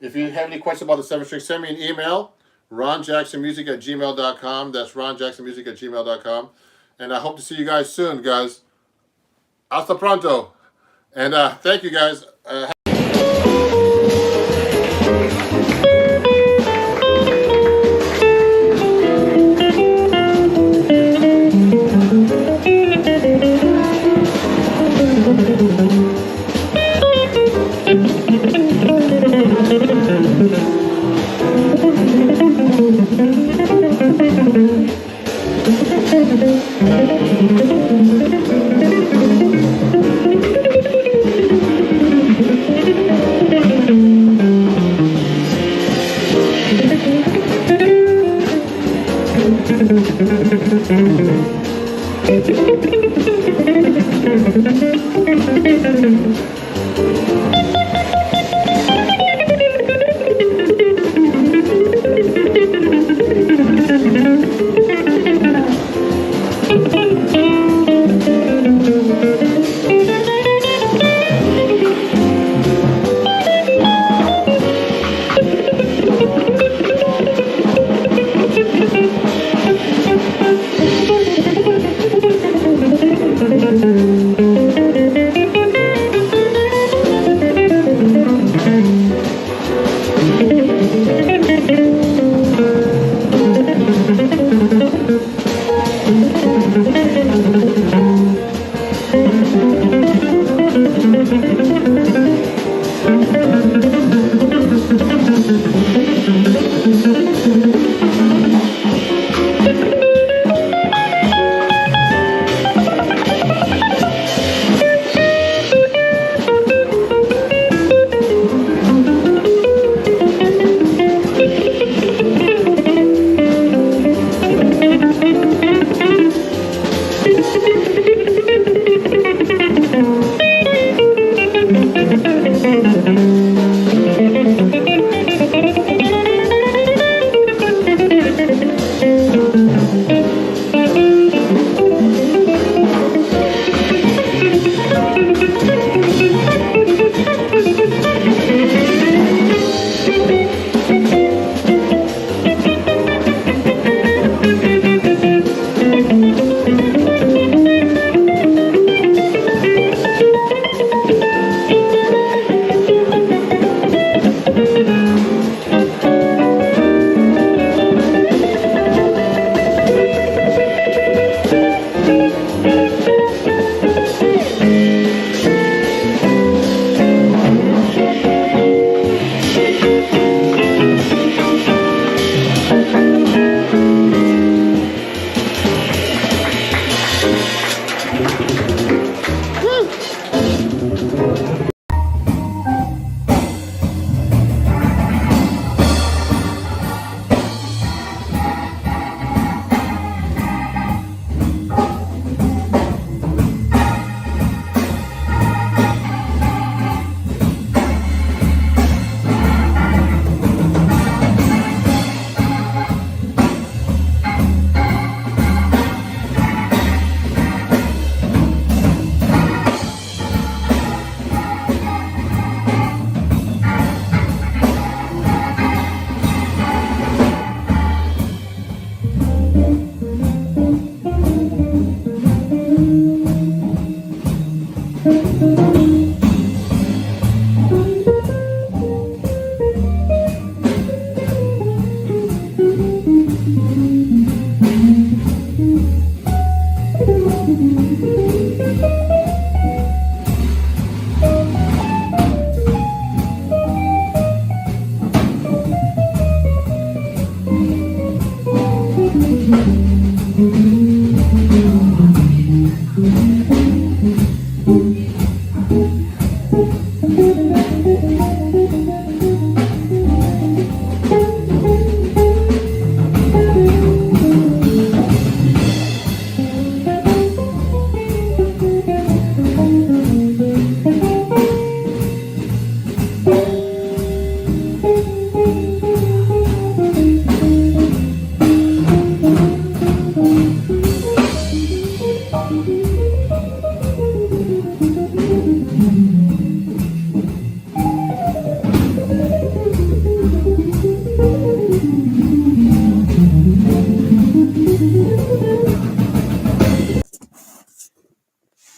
if you have any questions about the 7-string, send me an email. RonJacksonMusic@gmail.com. That's RonJacksonMusic@gmail.com. And I hope to see you guys soon, guys. Hasta pronto. And thank you, guys.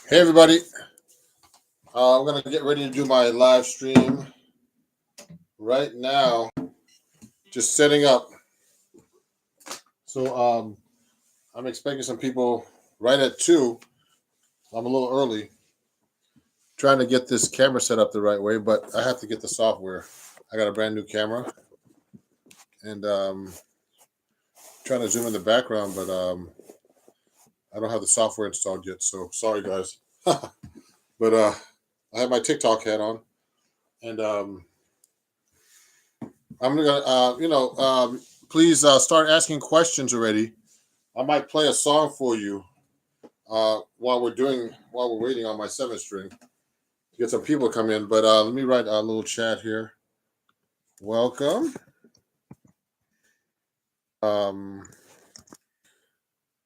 Hey everybody, I'm going to get ready to do my live stream right now, just setting up. So I'm expecting some people right at 2. I'm a little early, trying to get this camera set up the right way, but I have to get the software. I got a brand new camera, and trying to zoom in the background, but I don't have the software installed yet, so sorry guys. But I have my TikTok hat on, and I'm gonna, please start asking questions already. I might play a song for you while we're waiting on my 7 string to get some people to come in. But let me write a little chat here. Welcome.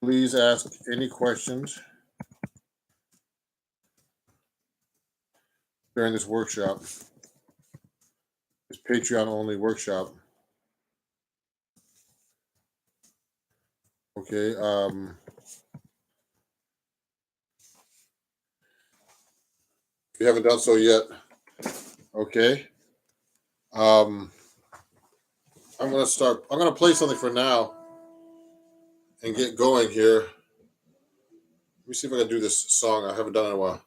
Please ask any questions during this workshop, this Patreon only workshop. Okay. If you haven't done so yet, okay. I'm gonna play something for now and get going here. Let me see if I can do this song. I haven't done it in a while.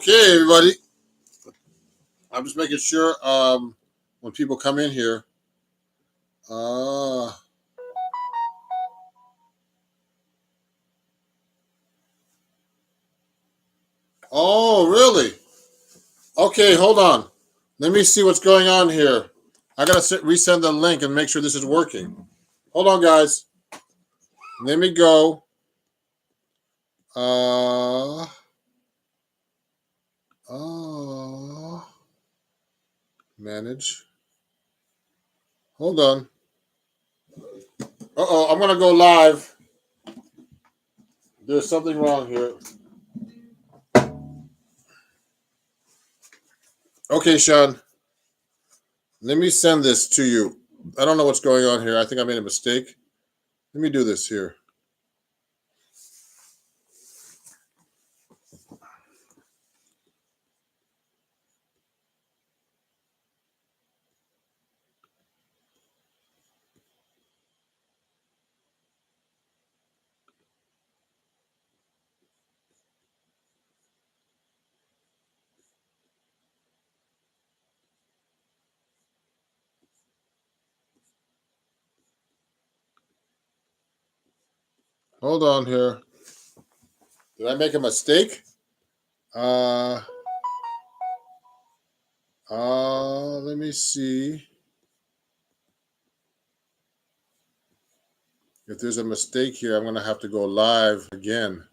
Okay, everybody. I'm just making sure when people come in here. Oh, really? Okay, hold on. Let me see what's going on here. I gotta resend the link and make sure this is working. Hold on, guys. Let me go. Manage. Hold on. I'm gonna go live. There's something wrong here. Okay, Sean. Let me send this to you. I don't know what's going on here. I think I made a mistake. Let me do this here. Hold on here. Did I make a mistake? Uh, let me see if there's a mistake here. I'm gonna have to go live again.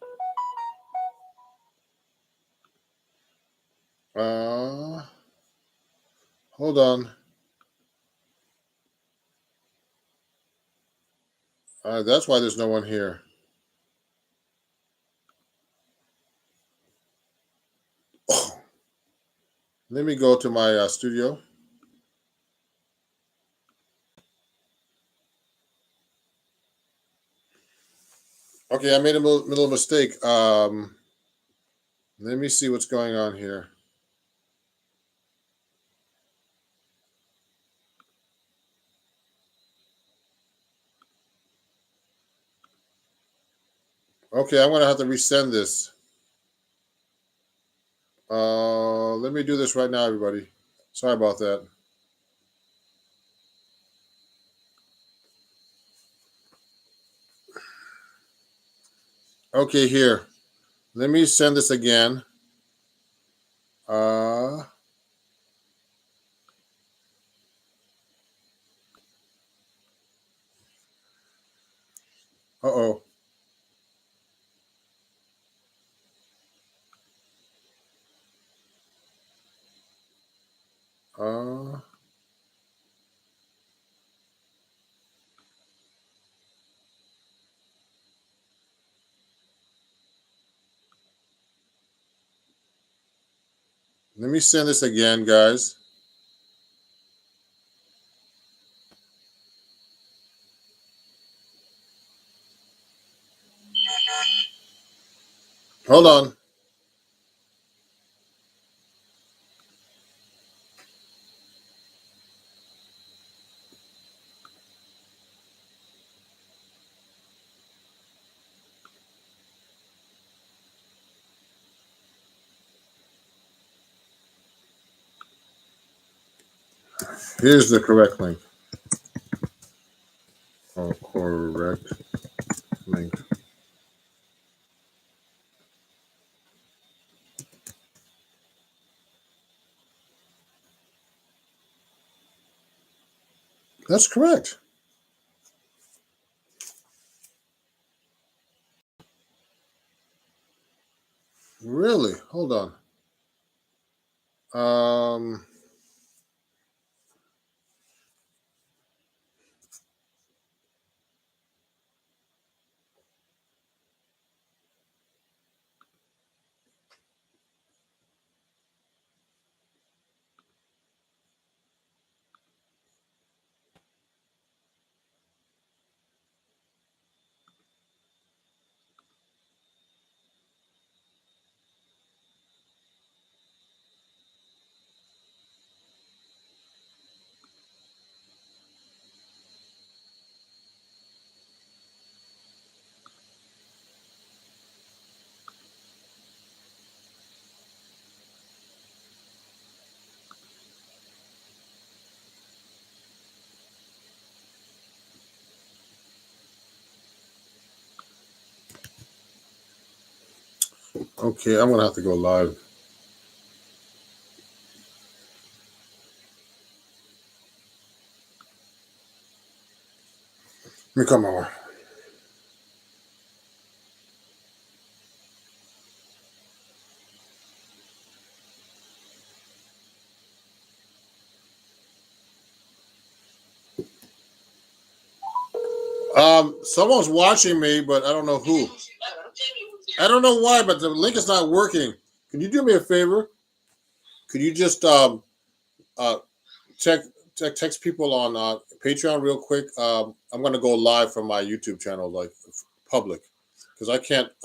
Hold on. That's why there's no one here. Oh, let me go to my studio. Okay, I made a little mistake. Let me see what's going on here. Okay, I'm gonna have to resend this. Let me do this right now, everybody. Sorry about that. Okay, here. Let me send this again. Uh-oh. Uh, Let me send this again, guys. Hold on. Here's the correct link. Oh, correct link. That's correct. Really? Hold on. Okay, I'm gonna have to go live. Let me come over. Someone's watching me, but I don't know who. I don't know why, but the link is not working. Can you do me a favor? Could you just text people on Patreon real quick? I'm gonna go live from my YouTube channel, like public, because I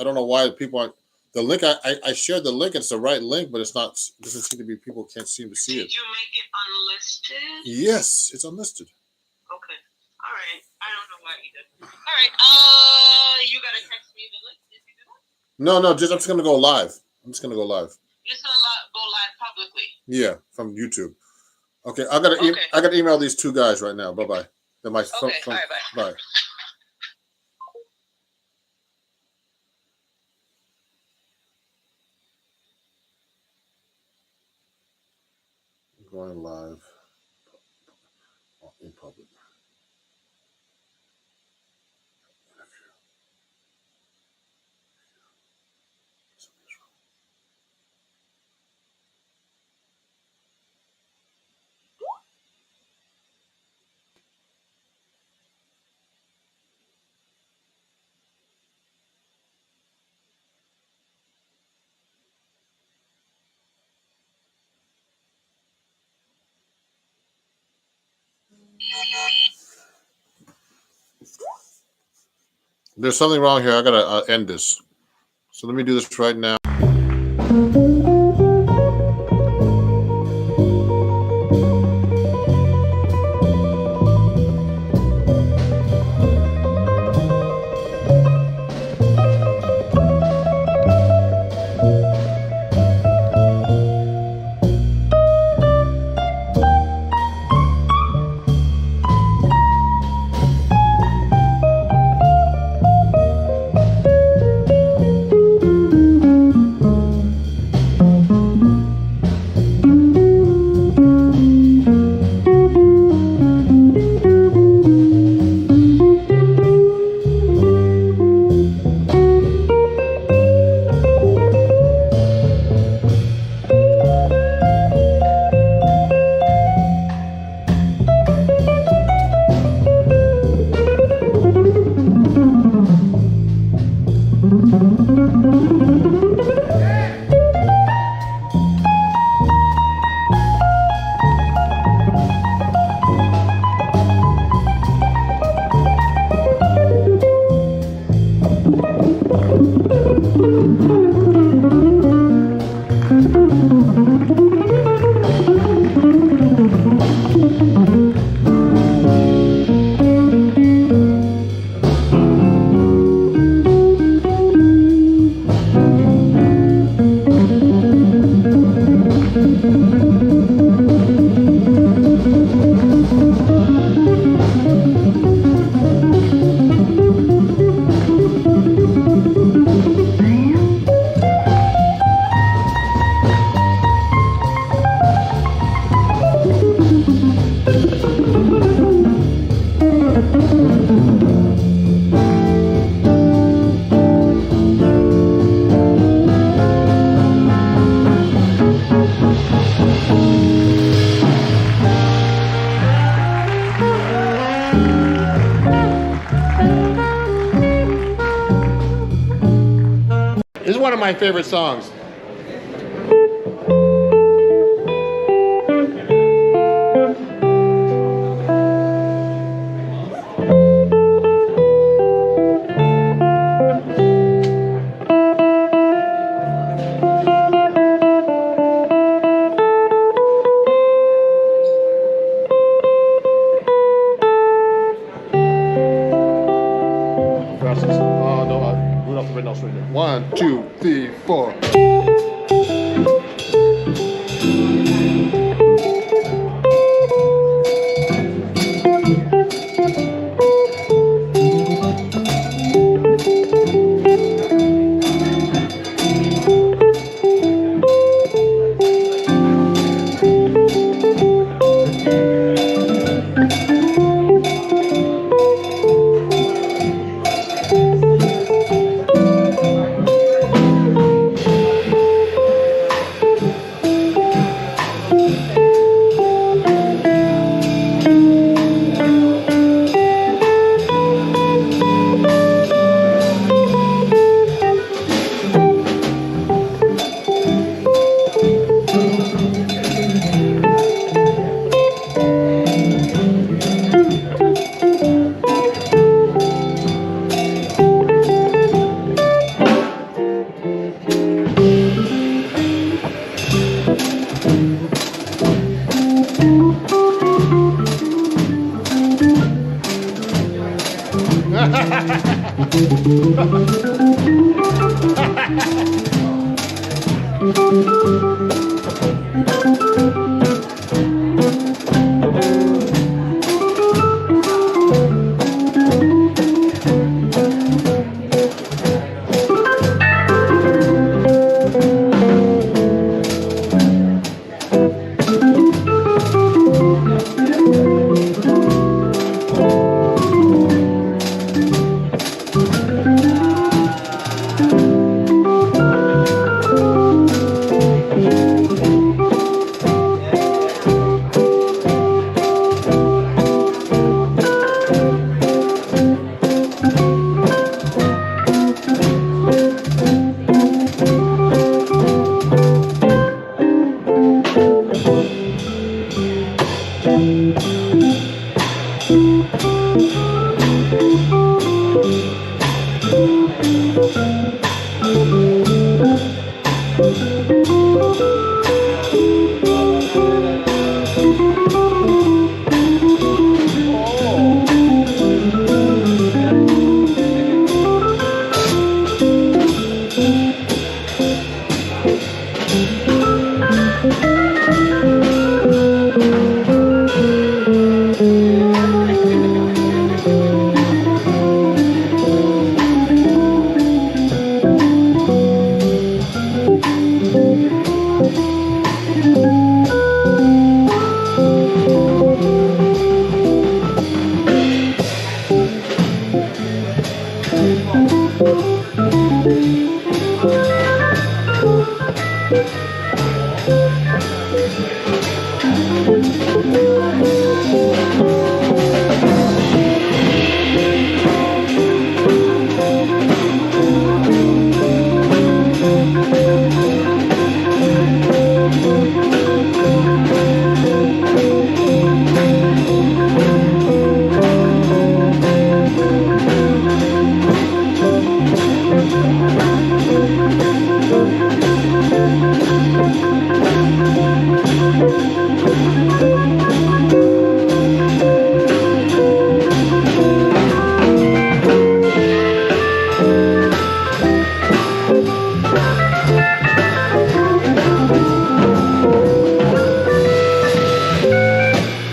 don't know why people aren't. The link I shared the link. It's the right link, but it's not. Doesn't seem to be. People can't seem to see it. Did you make it unlisted? Yes, it's unlisted. Okay. All right. I don't know why either. All right. You gotta text me the link. Did you do that? No. I'm just gonna go live. I'm just gonna go live. You're just gonna go live publicly. Yeah, from YouTube. Okay, I gotta email these two guys right now. Bye bye. They're my okay. All right. Bye. Bye. Going live in public. There's something wrong here. I gotta end this. So let me do this right now. This is one of my favorite songs. One, two, three, four.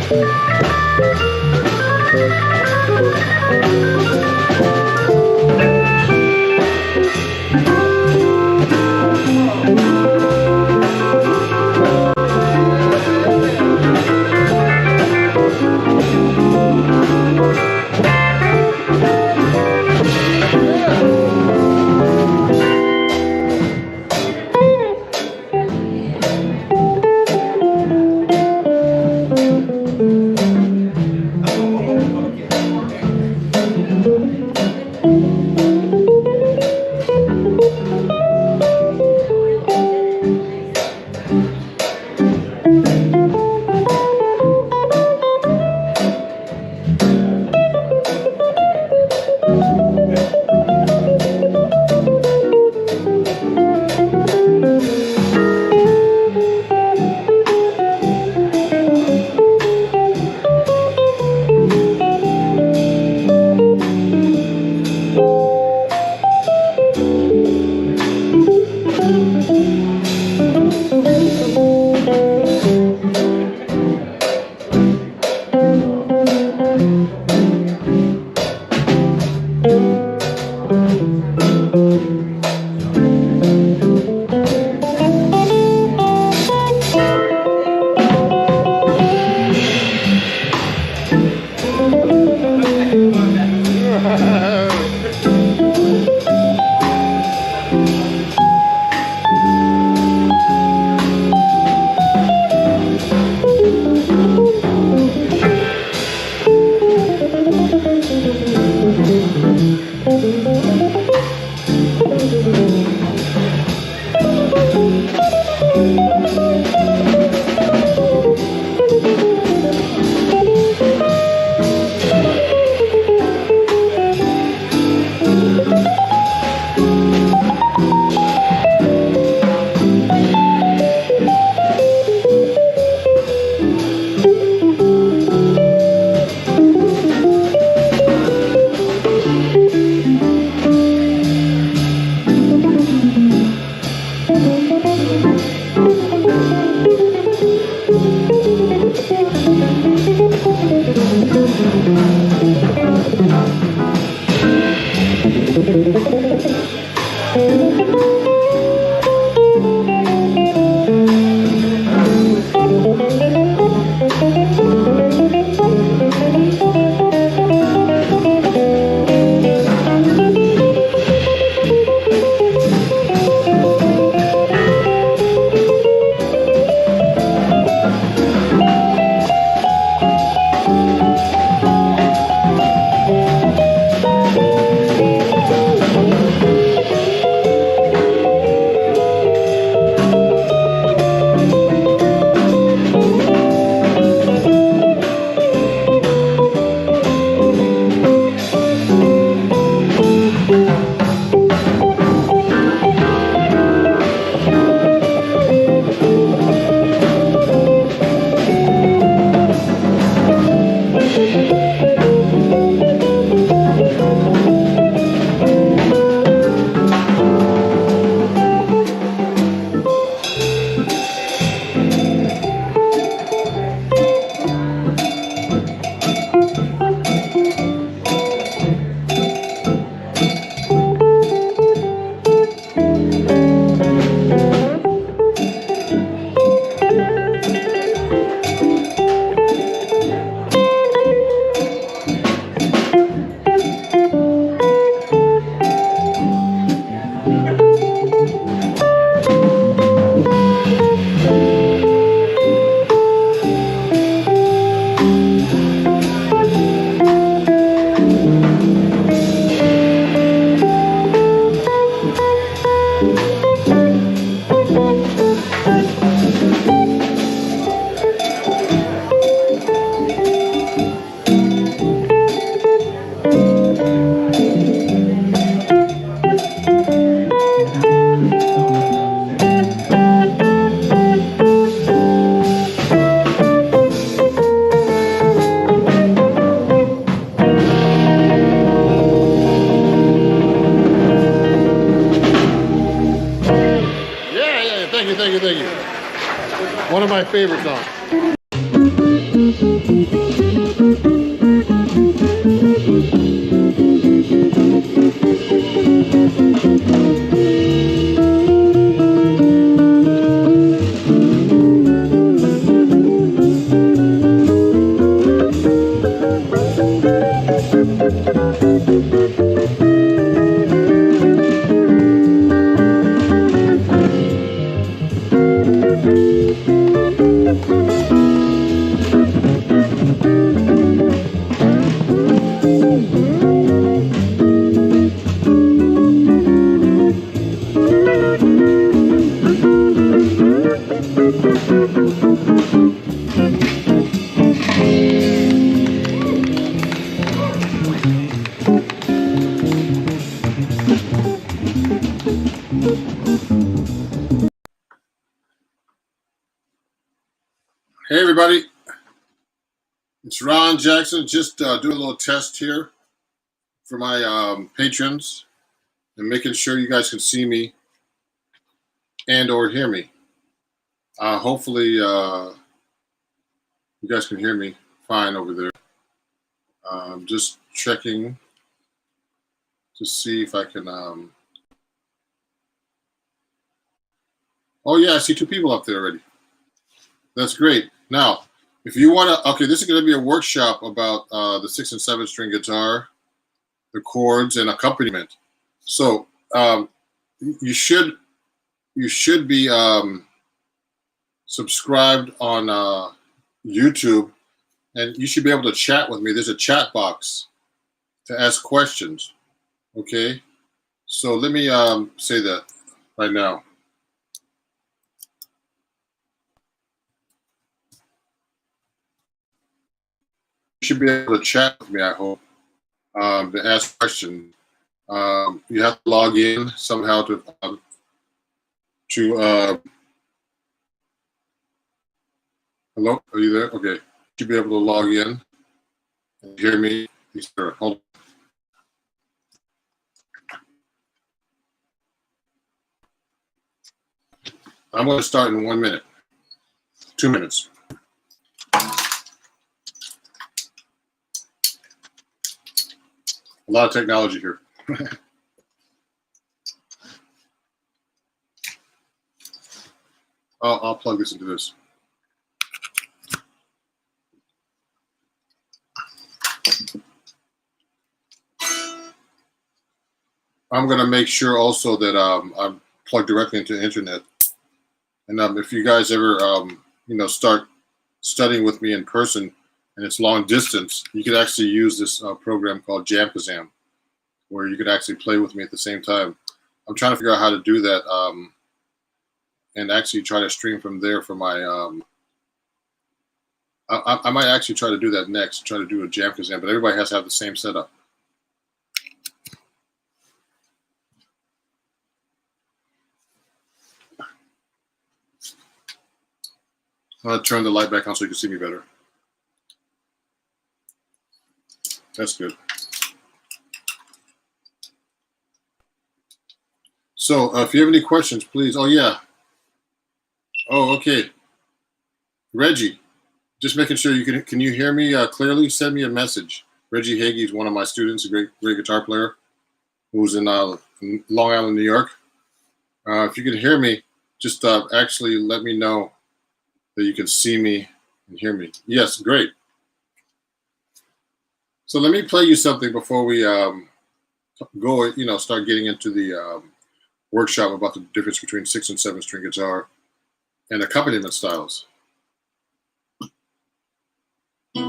Thank you. One of my favorite songs. everybody. It's Ron Jackson. Just doing a little test here for my patrons and making sure you guys can see me and or hear me. Hopefully you guys can hear me fine over there. Just checking to see if I can. Oh yeah, I see 2 people up there already. That's great. Now, if you want to, okay, this is going to be a workshop about the 6 and 7 string guitar, the chords, and accompaniment. So you should be subscribed on YouTube, and you should be able to chat with me. There's a chat box to ask questions. Okay, so let me say that right now. You should be able to chat with me, I hope, to ask questions. You have to log in somehow to hello, are you there? Okay, you should be able to log in and hear me. Hold on. I'm going to start in 1 minute, 2 minutes. A lot of technology here. I'll plug this into this. I'm going to make sure also that I'm plugged directly into the internet. And if you guys ever, start studying with me in person and it's long distance, you could actually use this program called Jamkazam, where you could actually play with me at the same time. I'm trying to figure out how to do that and actually try to stream from there for my. I might actually try to do that next, try to do a Jamkazam, but everybody has to have the same setup. I'm going to turn the light back on so you can see me better. That's good. So if you have any questions, please. Oh, yeah. Oh, okay. Reggie, just making sure you can you hear me clearly? Send me a message. Reggie Hagee is one of my students, a great guitar player who's in Long Island, New York. If you can hear me, just actually let me know that you can see me and hear me. Yes, great. So let me play you something before we go, start getting into the workshop about the difference between 6 and 7 string guitar and accompaniment styles. Here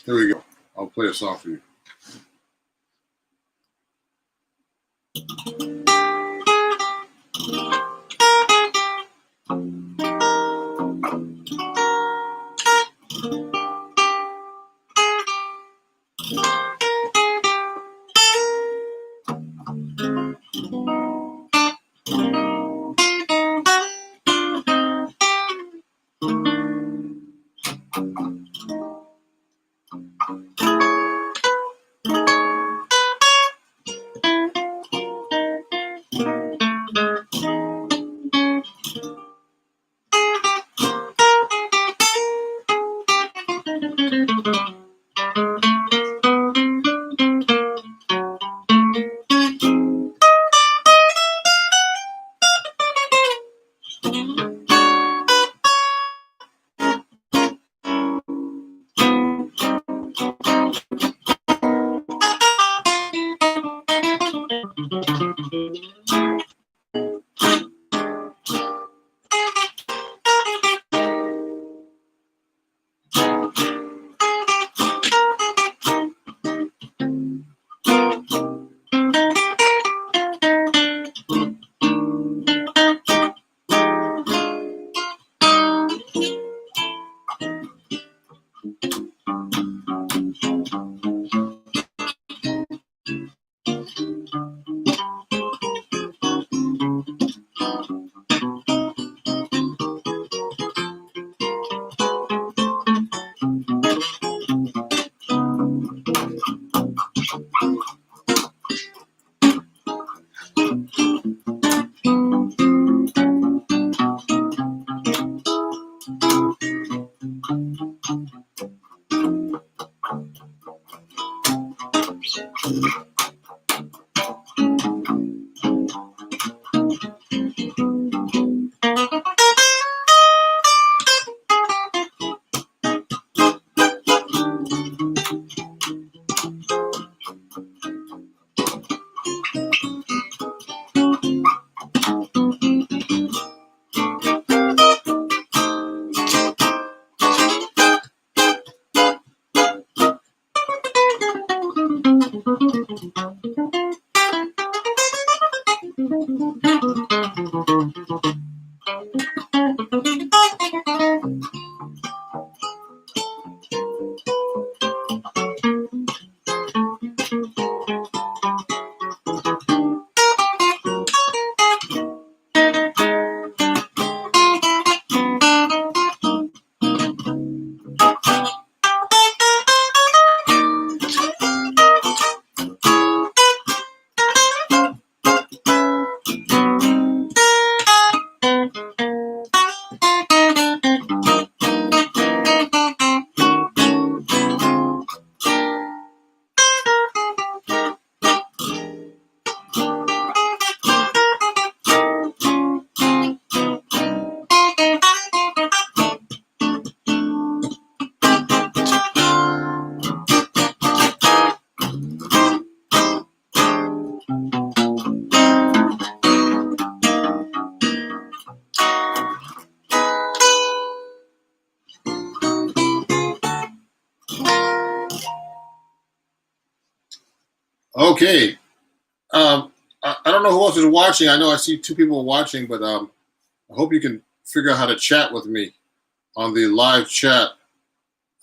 we go. I'll play a song for you. Okay. I don't know who else is watching. I know I see 2 people watching, but I hope you can figure out how to chat with me on the live chat.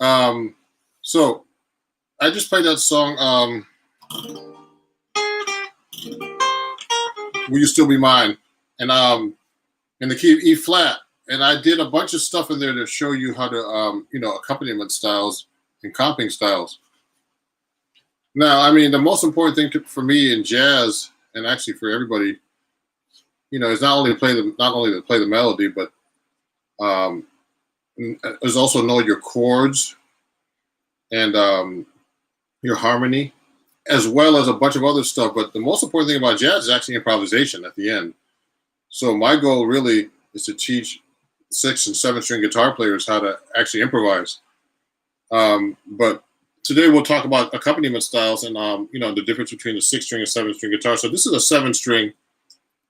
So I just played that song, Will You Still Be Mine? And in the key of E flat. And I did a bunch of stuff in there to show you how to, accompaniment styles and comping styles. Now, I mean, the most important thing for me in jazz, and actually for everybody, is not only to play the melody, but is also know your chords and your harmony, as well as a bunch of other stuff. But the most important thing about jazz is actually improvisation at the end. So my goal really is to teach 6- and 7-string guitar players how to actually improvise. But today we'll talk about accompaniment styles and the difference between a 6-string and 7-string guitar. So this is a 7-string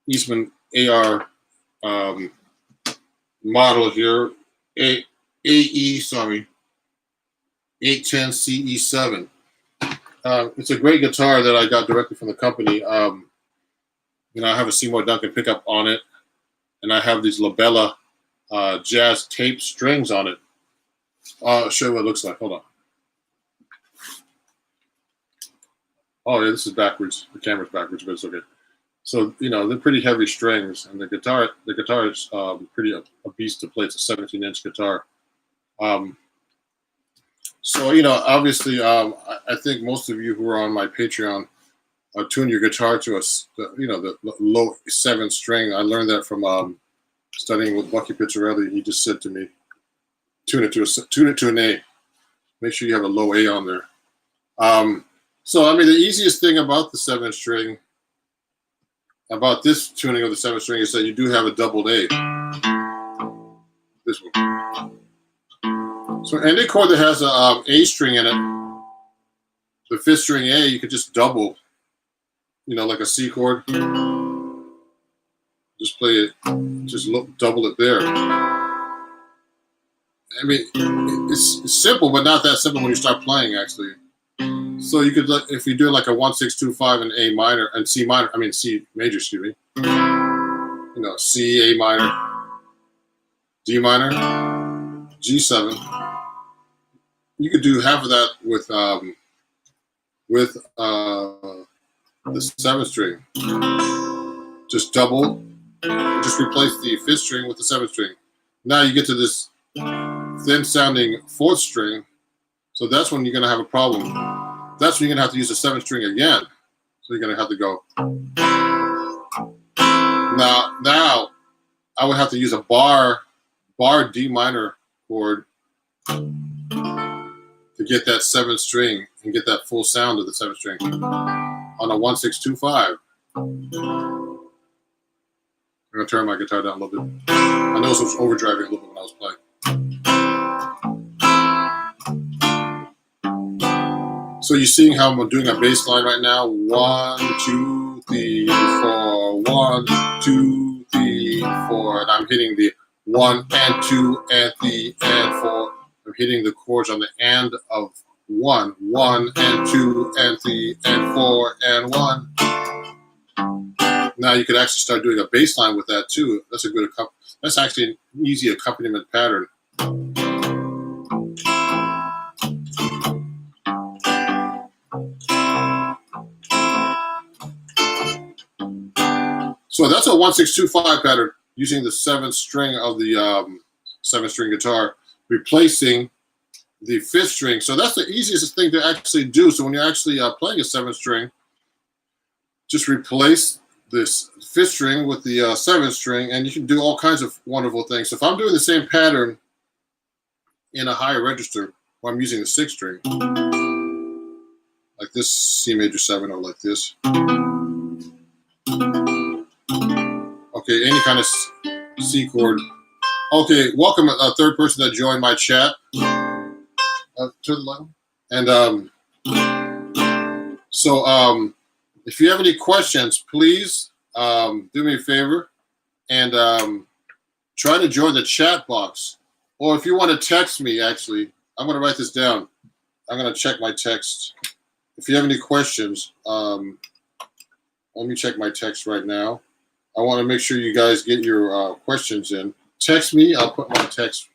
Eastman AR model here, AE 810 CE7. It's a great guitar that I got directly from the company. I have a Seymour Duncan pickup on it, and I have these Labella jazz tape strings on it. I'll show you what it looks like. Hold on. Oh yeah, this is backwards. The camera's backwards, but it's okay. So they're pretty heavy strings, and the guitar is pretty a beast to play. It's a 17-inch guitar. So obviously, I think most of you who are on my Patreon tune your guitar to the low 7th string. I learned that from studying with Bucky Pizzarelli. He just said to me, tune it to an A. Make sure you have a low A on there. So I mean, the easiest thing about the 7th string, about this tuning of the 7th string, is that you do have a doubled A. This one. So any chord that has a A string in it, the 5th string A, you could just double, like a C chord. Just play it, double it there. I mean, it's simple, but not that simple when you start playing, actually. So you could, if you do like a 1-6-2-5 in A minor and C major, excuse me. C, A minor, D minor, G7. You could do half of that with the 7th string. Just replace the 5th string with the 7th string. Now you get to this thin sounding 4th string. So that's when you're going to have a problem. That's when you're going to have to use the 7th string again. So you're going to have to go. Now I would have to use a bar D minor chord to get that 7th string and get that full sound of the 7th string on a 1-6-2-5. I'm going to turn my guitar down a little bit. I know it was overdriving a little bit when I was playing. So you're seeing how I'm doing a bass line right now. 1, 2, 3, 4. 1, 2, 3, 4. And I'm hitting the 1 and 2 and 3 and 4. I'm hitting the chords on the and of 1. 1 and 2 and 3 and 4 and 1. Now you could actually start doing a bass line with that too. That's a good that's actually an easy accompaniment pattern. So that's a 1-6-2-5 pattern using the 7th string of the 7th string guitar, replacing the 5th string. So that's the easiest thing to actually do. So when you're actually playing a 7th string, just replace this 5th string with the 7th string, and you can do all kinds of wonderful things. So if I'm doing the same pattern in a higher register, where I'm using the 6th string, like this C major 7 or like this. Okay, any kind of C chord. Okay, welcome a third person that joined my chat. To the level. And if you have any questions, please do me a favor and try to join the chat box. Or if you want to text me, actually, I'm going to write this down. I'm going to check my text. If you have any questions, let me check my text right now. I want to make sure you guys get your questions in. Text me. I'll put my text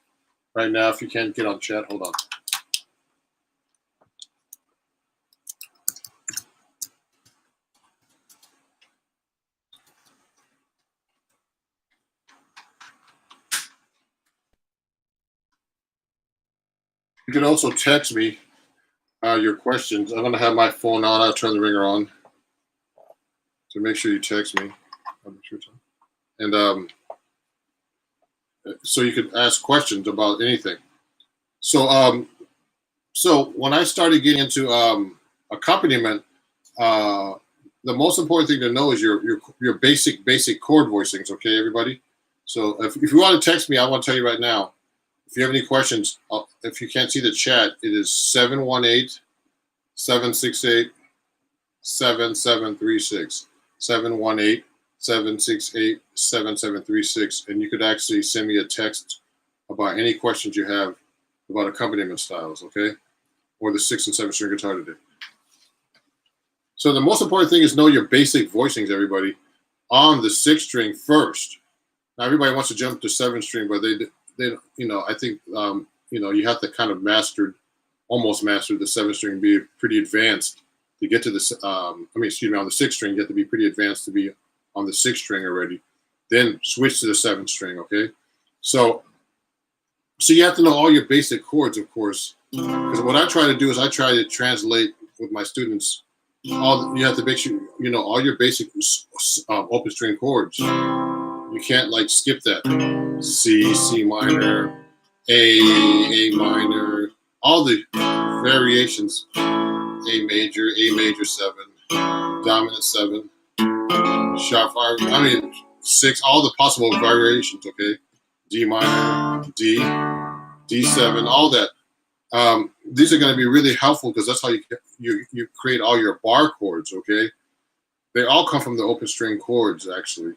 right now. If you can't get on chat, hold on. You can also text me your questions. I'm going to have my phone on. I'll turn the ringer on to make sure you text me. And so you could ask questions about anything. So when I started getting into accompaniment, the most important thing to know is your basic chord voicings. Okay, everybody. So if you want to text me, I want to tell you right now. If you have any questions, if you can't see the chat, it is 718-768-7736. 718-768-7736. And you could actually send me a text about any questions you have about accompaniment styles, okay? Or the 6th and 7th string guitar today. So the most important thing is know your basic voicings, everybody, on the 6th string first. Now everybody wants to jump to 7th string, but they I think you have to kind of almost master the 7th string, be pretty advanced to get to this. On the 6th string, you have to be pretty advanced to be on the 6th string already. Then switch to the 7th string, okay? So you have to know all your basic chords, of course, because what I try to do is I try to translate with my students. You have to make sure you know all your basic open string chords. You can't like skip that. C minor, A minor, all the variations. A major 7, dominant 7, sharp 5. 6. All the possible variations. Okay, D minor, D7, all that. These are going to be really helpful because that's how you create all your bar chords. Okay, they all come from the open string chords actually.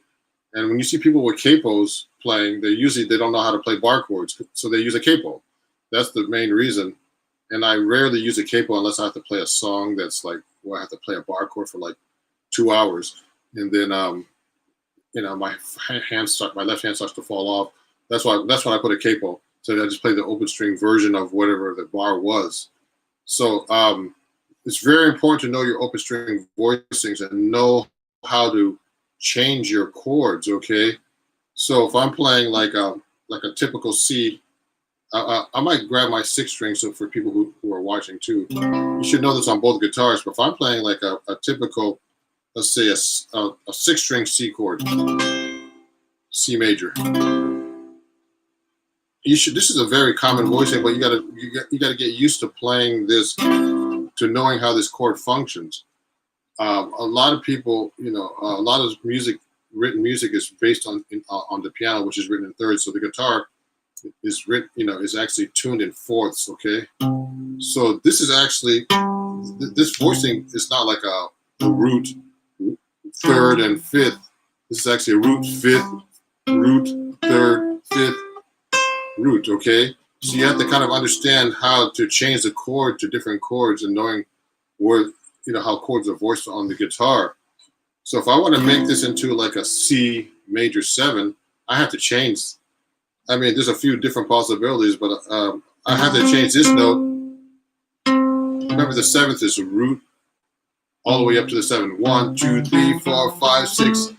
And when you see people with capos playing, they don't know how to play bar chords, so they use a capo. That's the main reason. And I rarely use a capo unless I have to play a song that's like where I have to play a bar chord for like 2 hours, and then my left hand starts to fall off. That's when I put a capo. So I just play the open string version of whatever the bar was. So it's very important to know your open string voicings and know how to change your chords, okay? So if I'm playing like a typical C, I might grab my 6th string. So for people who are watching too, you should know this on both guitars. But if I'm playing like a typical, let's say a 6th string C chord, C major, this is a very common voicing, but you gotta get used to playing this, to knowing how this chord functions. A lot of people, a lot of written music is based on the piano, which is written in thirds. So the guitar is written, is actually tuned in fourths. Okay, so this is actually this voicing is not like a root 3rd and 5th. This is actually a root 5th, root 3rd, 5th, root. Okay, so you have to kind of understand how to change the chord to different chords and knowing where how chords are voiced on the guitar. So if I want to make this into like a C major 7, I have to change. I mean, there's a few different possibilities, but I have to change this note. Remember, the 7th is a root all the way up to the 7. 1, 2, 3, 4, 5, 6,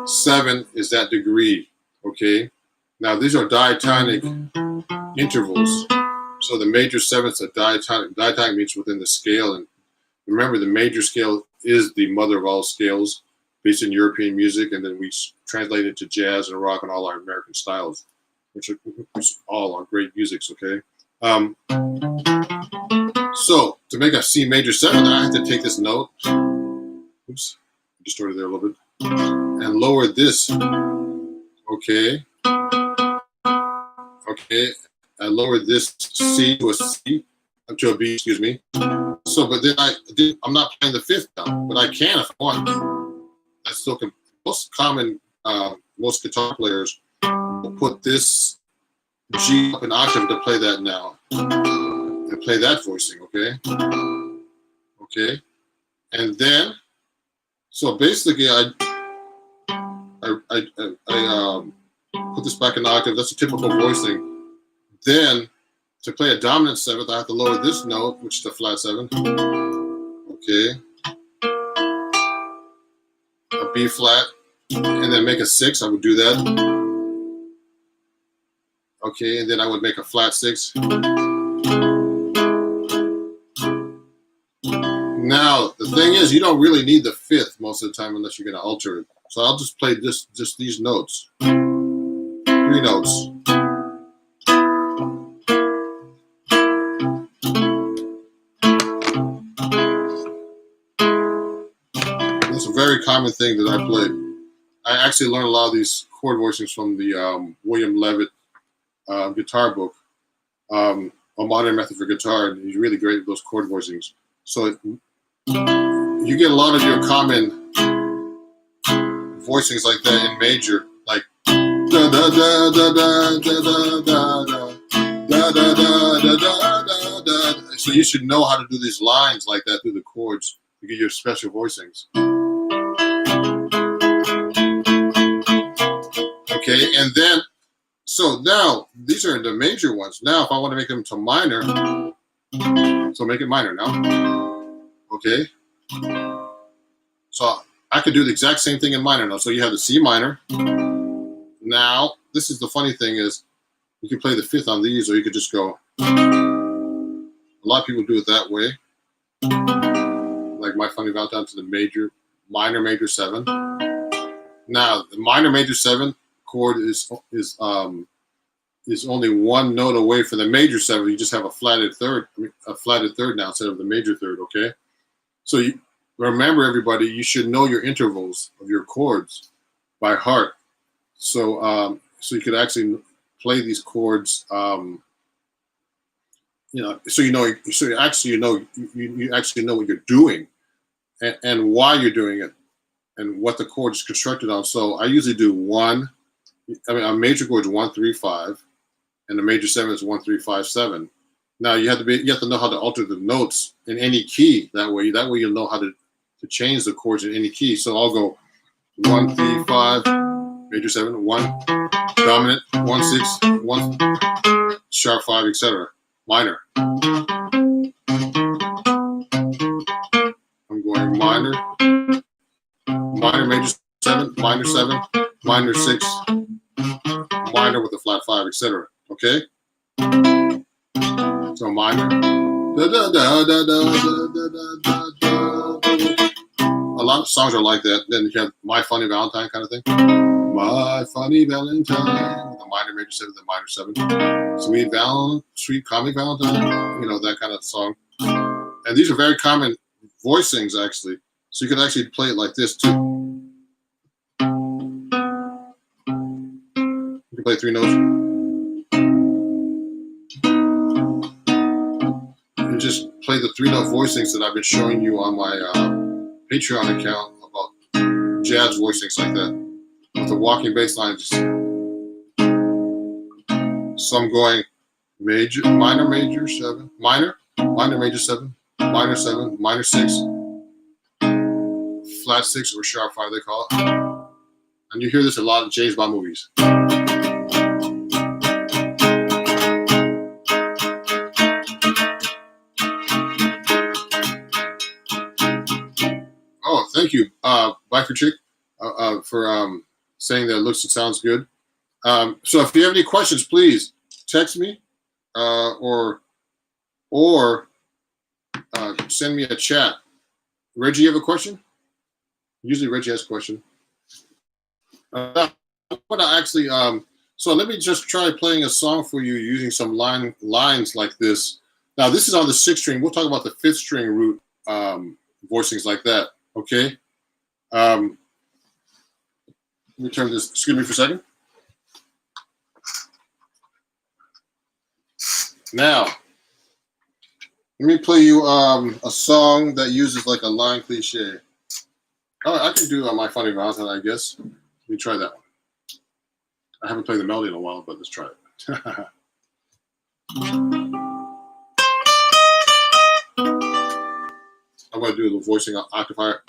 7 is that degree. Okay. Now these are diatonic intervals. So the major 7th's a diatonic. Diatonic means within the scale, and remember, the major scale is the mother of all scales, based in European music, and then we translate it to jazz and rock and all our American styles, which all are great musics. Okay. So to make a C major 7, I have to take this note. Oops, distorted there a little bit, and lower this. Okay. Okay. I lower this C to a C, to a B. Excuse me. So, but then I'm not playing the 5th down, but I can if I want. I still can. Most common, most guitar players will put this G up an octave to play that now, and play that voicing. Okay. Okay. And then, so basically, I put this back an octave. That's a typical voicing. Then, to play a dominant 7th, I have to lower this note, which is the flat 7. Okay. A B flat, and then make a 6. I would do that. Okay, and then I would make a flat 6. Now, the thing is, you don't really need the 5th most of the time unless you're going to alter it. So I'll just play just these notes. 3 notes. It's a very common thing that I play. I actually learned a lot of these chord voicings from the William Levitt guitar book, A Modern Method for Guitar, and he's really great at those chord voicings. So you get a lot of your common voicings like that in major, like da da da da da da da da da da da da. So you should know how to do these lines like that through the chords to get your special voicings. Okay, and then, so now, these are the major ones. Now, if I want to make them to minor, so make it minor now. Okay. So I could do the exact same thing in minor now. So you have the C minor. Now, this is the funny thing is, you can play the 5th on these, or you could just go. A lot of people do it that way. Like My Funny Valentine to the minor major 7. Now, the minor major 7 chord is only one note away from the major 7. You just have a flatted third now instead of the major 3rd. Okay, so you remember, everybody, you should know your intervals of your chords by heart. So so you could actually play these chords. So you actually know what you're doing, and why you're doing it, and what the chord is constructed on. So I usually do a major chord is 1, 3, 5, and the major 7 is 1, 3, 5, 7. Now you have to know how to alter the notes in any key. That way you'll know how to change the chords in any key. So I'll go 1, 3, 5, major 7, 1, dominant, 1, 6, 1, sharp 5, etc. Minor. I'm going minor, major 7, minor 7, minor 6, minor with a flat 5, etc. Okay? So minor. Da, da, da, da, da, da, da, da. A lot of songs are like that. Then you have My Funny Valentine kind of thing. My Funny Valentine with a minor major 7, the minor 7. Sweet Comic Valentine. That kind of song. And these are very common voicings, actually. So you can actually play it like this too. You can play 3 notes. And just play the 3-note voicings that I've been showing you on my Patreon account about jazz voicings like that. With the walking bass line. So I'm going minor major 7, minor major 7, minor 7, minor 6, flat 6 or sharp 5, they call it. And you hear this a lot in James Bond movies. Oh, thank you, Biker Chick, for saying that it looks and sounds good. So if you have any questions, please text me or send me a chat. Reggie, you have a question? Usually Reggie has a question. I'm gonna actually so let me just try playing a song for you using some lines like this. Now this is on the 6th string. We'll talk about the 5th string root voicings like that. Okay. Let me turn this. Excuse me for a second. Now, let me play you a song that uses like a line cliche. Oh, I can do My Funny Valentine, I guess. Let me try that one. I haven't played the melody in a while, but let's try it. I'm going to do a little voicing octavier.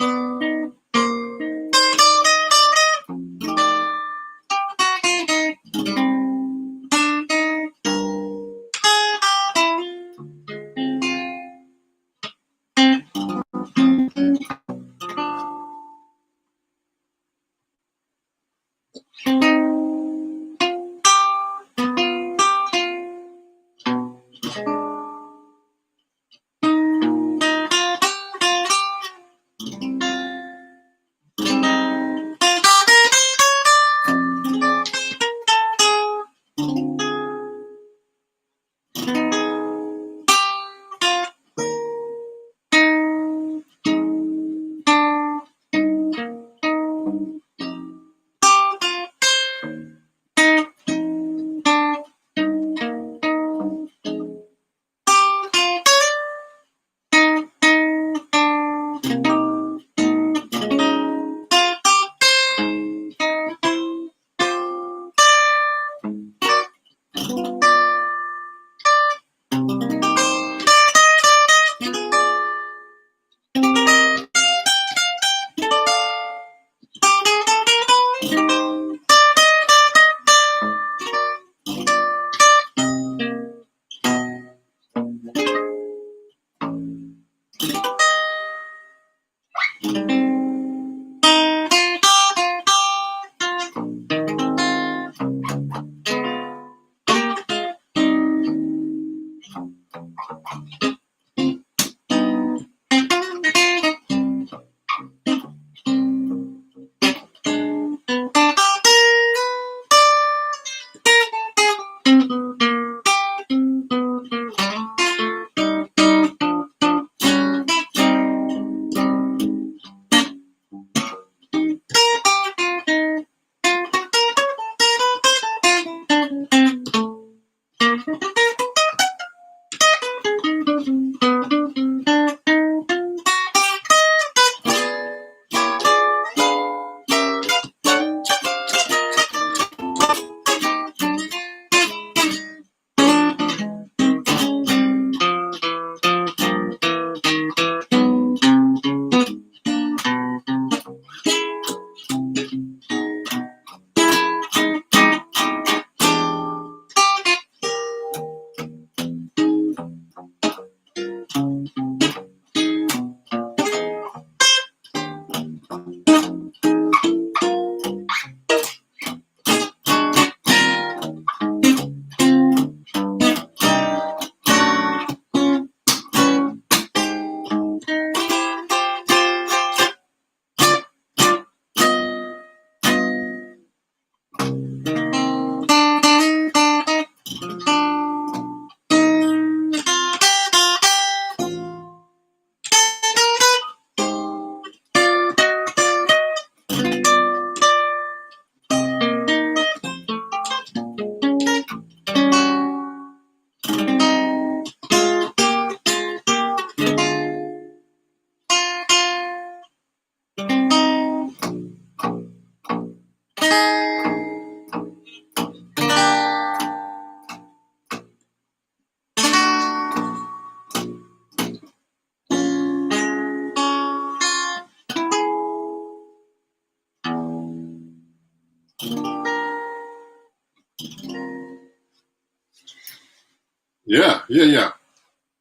Yeah.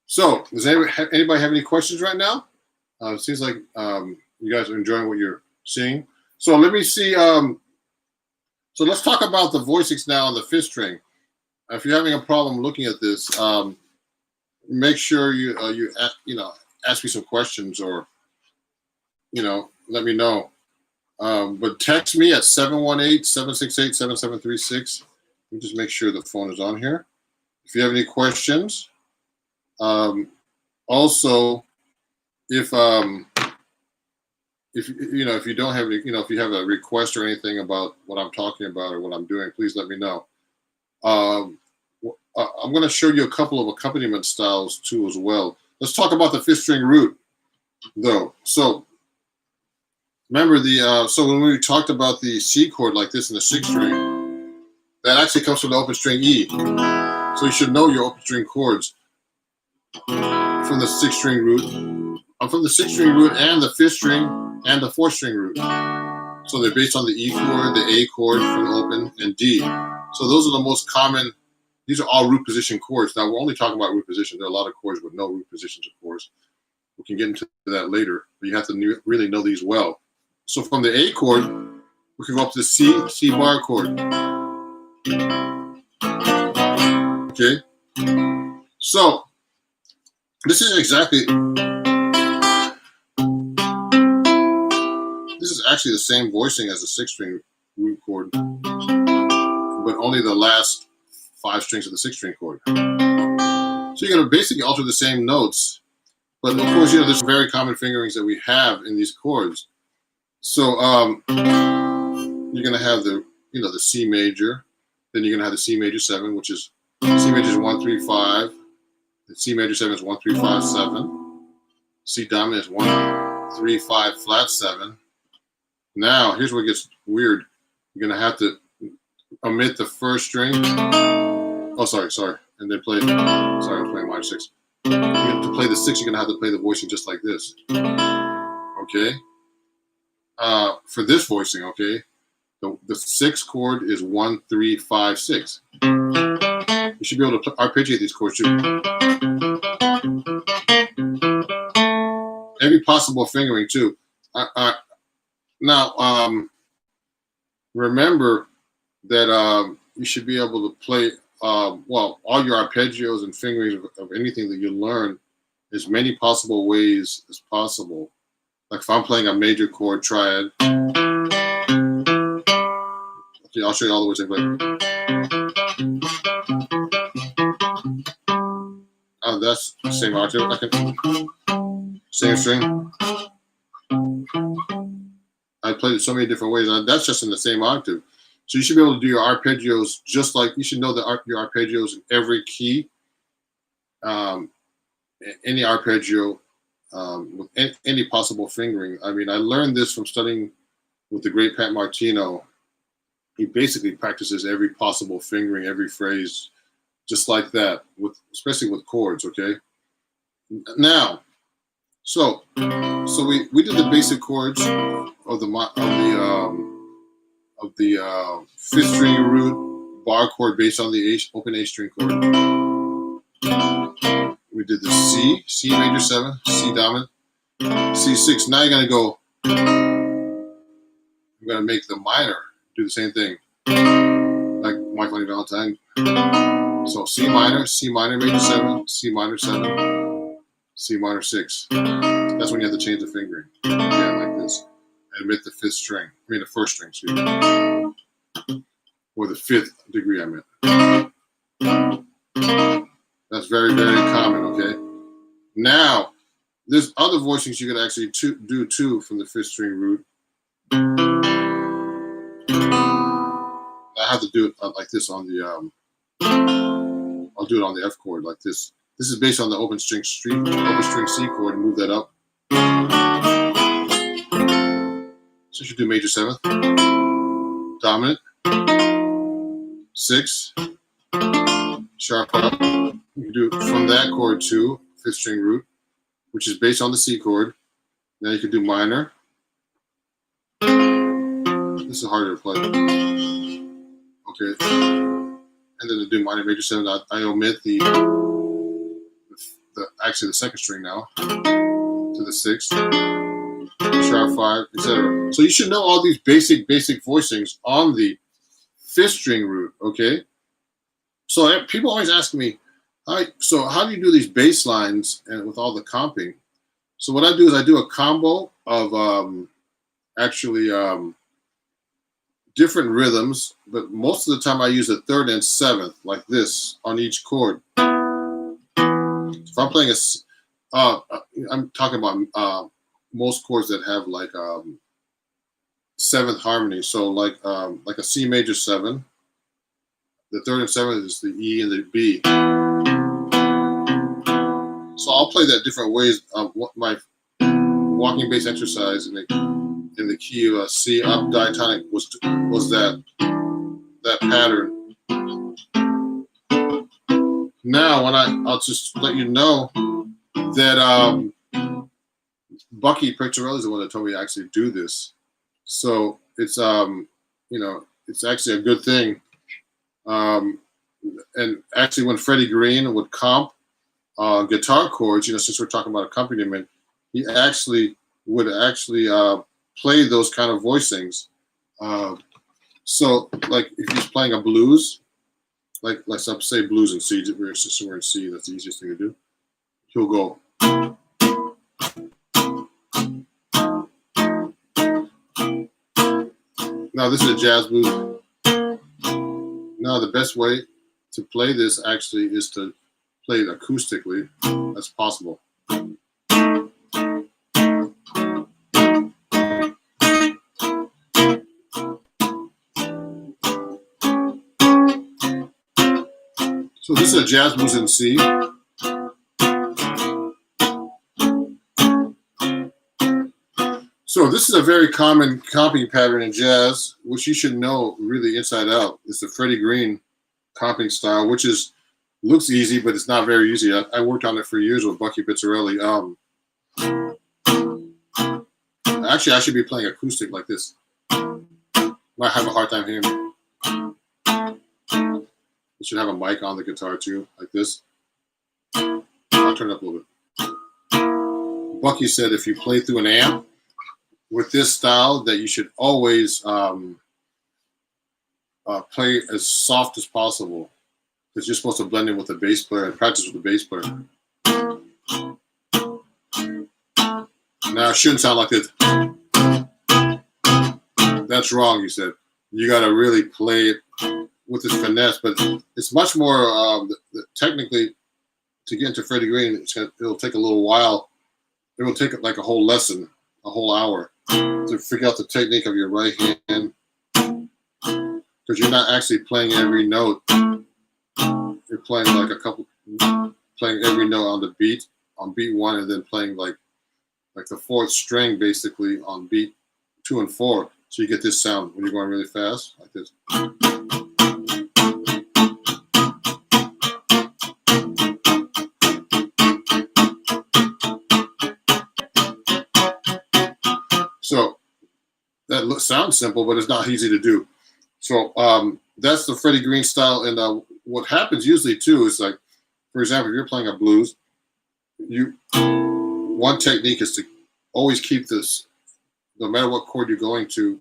So, does anybody have any questions right now? It seems like you guys are enjoying what you're seeing. So let me see. So let's talk about the voicings now on the fifth string. If you're having a problem looking at this, make sure you ask me some questions, or let me know. But text me at 718-768-7736. Let me just make sure the phone is on here. If you have any questions, also if you don't have any, if you have a request or anything about what I'm talking about or what I'm doing, please let me know. I'm going to show you a couple of accompaniment styles too as well. Let's talk about the fifth string root though. So remember so when we talked about the C chord like this in the sixth string, that actually comes from the open string E. So you should know your open string chords from the sixth string root, from the sixth string root and the fifth string and the fourth string root. So they're based on the E chord, the A chord from the open, and D. So those are the most common. These are all root position chords. Now we're only talking about root position. There are a lot of chords with no root positions, of course. We can get into that later, but you have to really know these well. So from the A chord, we can go up to the C bar chord. Okay. So this is actually the same voicing as the sixth string root chord, but only the last 5 strings of the sixth string chord. So you're going to basically alter the same notes, but of course, there's very common fingerings that we have in these chords. So you're going to have the C major, then you're going to have the C major 7, which is C major is 1 3 5, and C major 7 is 1 3 5 7. C dominant is 1 3 5 flat 7. Now here's where it gets weird. You're going to have to omit the first string. Oh, sorry. And then play. Sorry, I'm playing minor 6. To play the 6, you're going to have to play the voicing just like this. Okay. For this voicing, okay, the 6th chord is 1 3 5 6. You should be able to arpeggiate these chords too. Every possible fingering too. Now, remember that you should be able to play all your arpeggios and fingerings of anything that you learn as many possible ways as possible. Like if I'm playing a major chord triad, okay, I'll show you all the ways I play. That's the same octave. Same string. I played it so many different ways. That's just in the same octave. So you should be able to do your arpeggios just like you should know your arpeggios in every key. Any arpeggio with any possible fingering. I mean, I learned this from studying with the great Pat Martino. He basically practices every possible fingering, every phrase, just like that, especially with chords. Okay. Now, so we did the basic chords of the fifth string root bar chord based on the open A string chord. We did the C major 7, C dominant, C6. Now you're going to make the minor do the same thing, like My Funny Valentine. So C minor major 7, C minor 7, C minor 6. That's when you have to change the fingering. Again, like this. And omit the fifth string. I mean the first string, excuse me. Or the 5th degree, I meant. That's very, very common, okay? Now, there's other voicings you could actually do too from the 5th string root. I have to do it like this on the, I'll do it on the F chord like this. This is based on the open string C chord, and move that up. So you should do major 7th, dominant, 6, sharp up. You can do from that chord to 5th string root, which is based on the C chord. Now you can do minor. This is harder to play. Okay. And then to do minor major 7, I omit the actually the second string now to the sixth, sharp 5, etc. So you should know all these basic voicings on the fifth string root. Okay. So people always ask me, so how do you do these bass lines and with all the comping? So what I do is I do a combo of different rhythms, but most of the time I use a third and seventh like this on each chord. If I'm playing I'm talking about most chords that have like seventh harmony. So like a C major 7. The third and seventh is the E and the B. So I'll play that different ways. My walking bass exercise in the key of C up diatonic was that pattern. Now I'll just let you know that Bucky Picciarelli is the one that told me to actually do this. So it's it's actually a good thing. And actually, when Freddie Green would comp guitar chords, since we're talking about accompaniment, he would play those kind of voicings. So, like if he's playing a blues, like let's say blues in C, we're in C, that's the easiest thing to do. He'll go. Now this is a jazz blues. Now the best way to play this actually is to play it acoustically as possible. So this is a jazz blues in C. So this is a very common comping pattern in jazz, which you should know really inside out. It's the Freddie Green comping style, which looks easy, but it's not very easy. I worked on it for years with Bucky Picciarelli. Actually, I should be playing acoustic like this. Might have a hard time hearing me. You should have a mic on the guitar too, like this. I'll turn it up a little bit. Bucky said if you play through an amp with this style, that you should always play as soft as possible, because you're supposed to blend in with the bass player and practice with the bass player. Now it shouldn't sound like this. That's wrong, he said. You got to really play it with this finesse, but it's much more technically to get into Freddie Green. It'll take a little while. It will take like a whole lesson, a whole hour, to figure out the technique of your right hand, because you're not actually playing every note. You're playing like playing every note on the beat, on beat 1, and then playing like the 4th string basically on beat 2 and 4. So you get this sound when you're going really fast, like this. So that sounds simple, but it's not easy to do. So that's the Freddie Green style. And what happens usually too is, like, for example, if you're playing a blues, one technique is to always keep this, no matter what chord you're going to,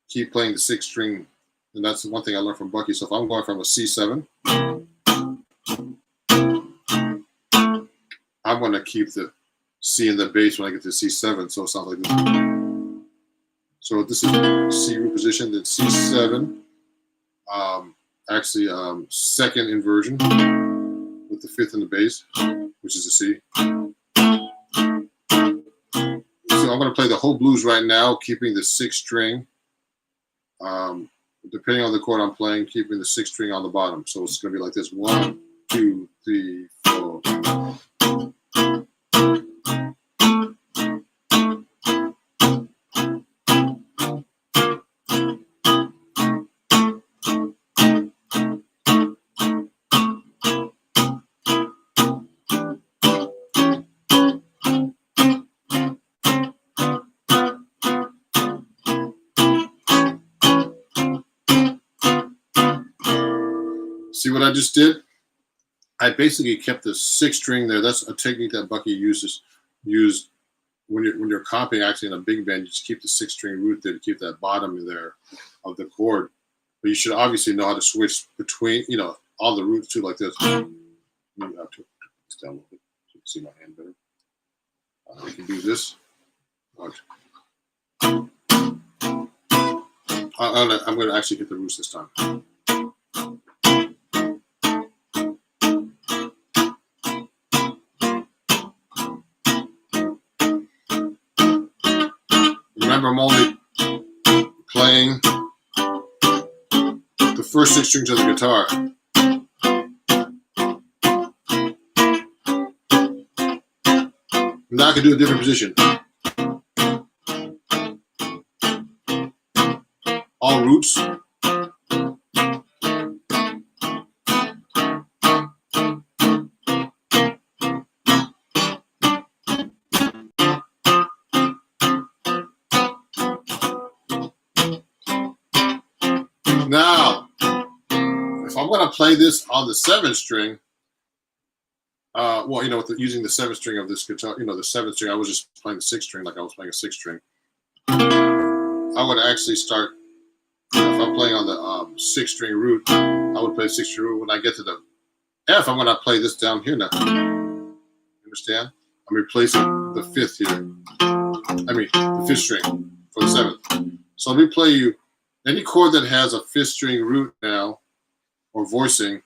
keep playing the 6th string. And that's the one thing I learned from Bucky. So if I'm going from a C7, I'm going to keep the C in the bass when I get to C7. So it sounds like this. So this is C root position, then C7. Actually, 2nd inversion with the 5th in the bass, which is a C. So I'm going to play the whole blues right now, keeping the 6th string. Depending on the chord I'm playing, keeping the 6th string on the bottom. So it's going to be like this: 1, 2, 3, 4. See what I just did? I basically kept the 6th string there. That's a technique that Bucky used when you're comping actually in a big band. You just keep the 6th string root there to keep that bottom there of the chord. But you should obviously know how to switch between, all the roots too, like this. Maybe I have to put this down a little bit so you can see my hand better. I can do this. Watch. I'm going to actually hit the roots this time. Remember, I'm only playing the first 6 strings of the guitar. Now I can do a different position. All roots. Now, if I'm going to play this on the 7th string, using the 7th string of this guitar, the 7th string, I was just playing the 6th string like I was playing a 6th string. I would actually start, if I'm playing on the 6th string root, I would play 6th string root. When I get to the F, I'm going to play this down here now. Understand? I'm replacing the 5th here. The 5th string for the 7th. So let me play you any chord that has a 5th string root now, or voicing,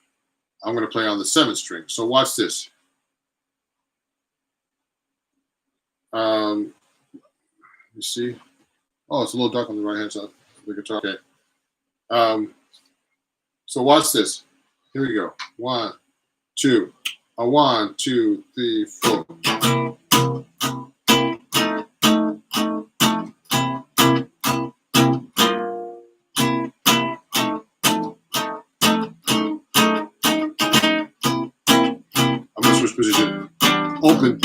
I'm going to play on the 7th string. So watch this. You see? Oh, it's a little dark on the right hand side of the guitar. Okay. So watch this. Here we go. 1, 2. 1, 2, 3, 4. I'm going to switch position. Open.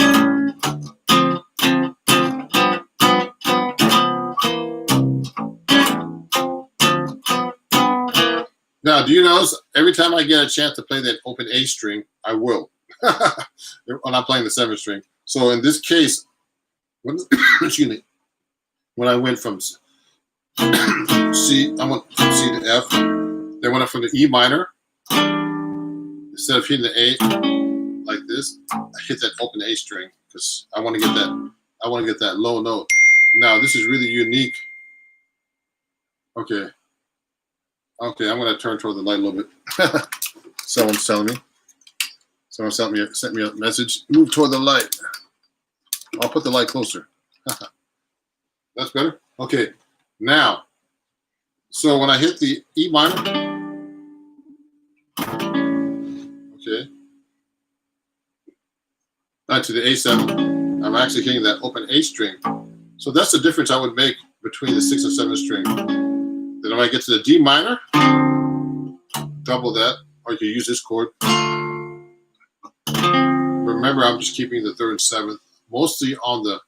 Now, do you notice every time I get a chance to play that open A string, I will. When I'm playing the 7th string. So in this case, excuse me, when I went from C, I went from C to F. Then when I went from the E minor, instead of hitting the A like this, I hit that open A string because I want to get that. I want to get that low note. Now this is really unique. Okay. Okay, I'm going to turn toward the light a little bit. Someone's telling me. Someone sent me a message. Move toward the light. I'll put the light closer. That's better? Okay. Now, so when I hit the E minor, okay, to the A7, I'm actually hitting that open A string. So that's the difference I would make between the 6th and 7th string. Then when I get to the D minor, double that, or you can use this chord. Remember, I'm just keeping the 3rd and 7th. Mostly on the,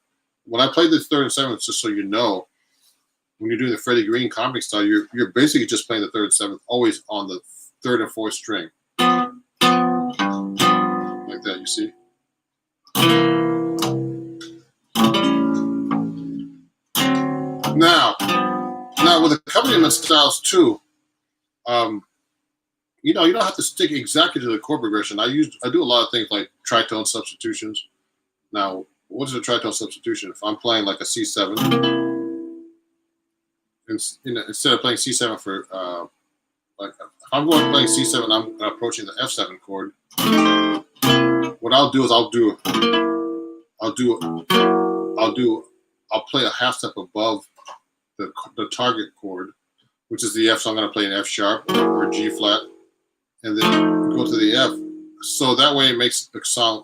when I play the 3rd and 7th, just so you know, when you're doing the Freddie Green comic style, you're basically just playing the 3rd and 7th, always on the 3rd and 4th string. Like that, you see? Now with accompaniment styles too, you don't have to stick exactly to the chord progression. I do a lot of things like tritone substitutions. Now, what is a tritone substitution? If I'm playing like a C7, instead of playing C7 for like if I'm playing C7, I'm approaching the F7 chord. What I'll do is I'll play a half step above the target chord, which is the F. So I'm going to play an F sharp or G flat, and then go to the F. So that way it makes the song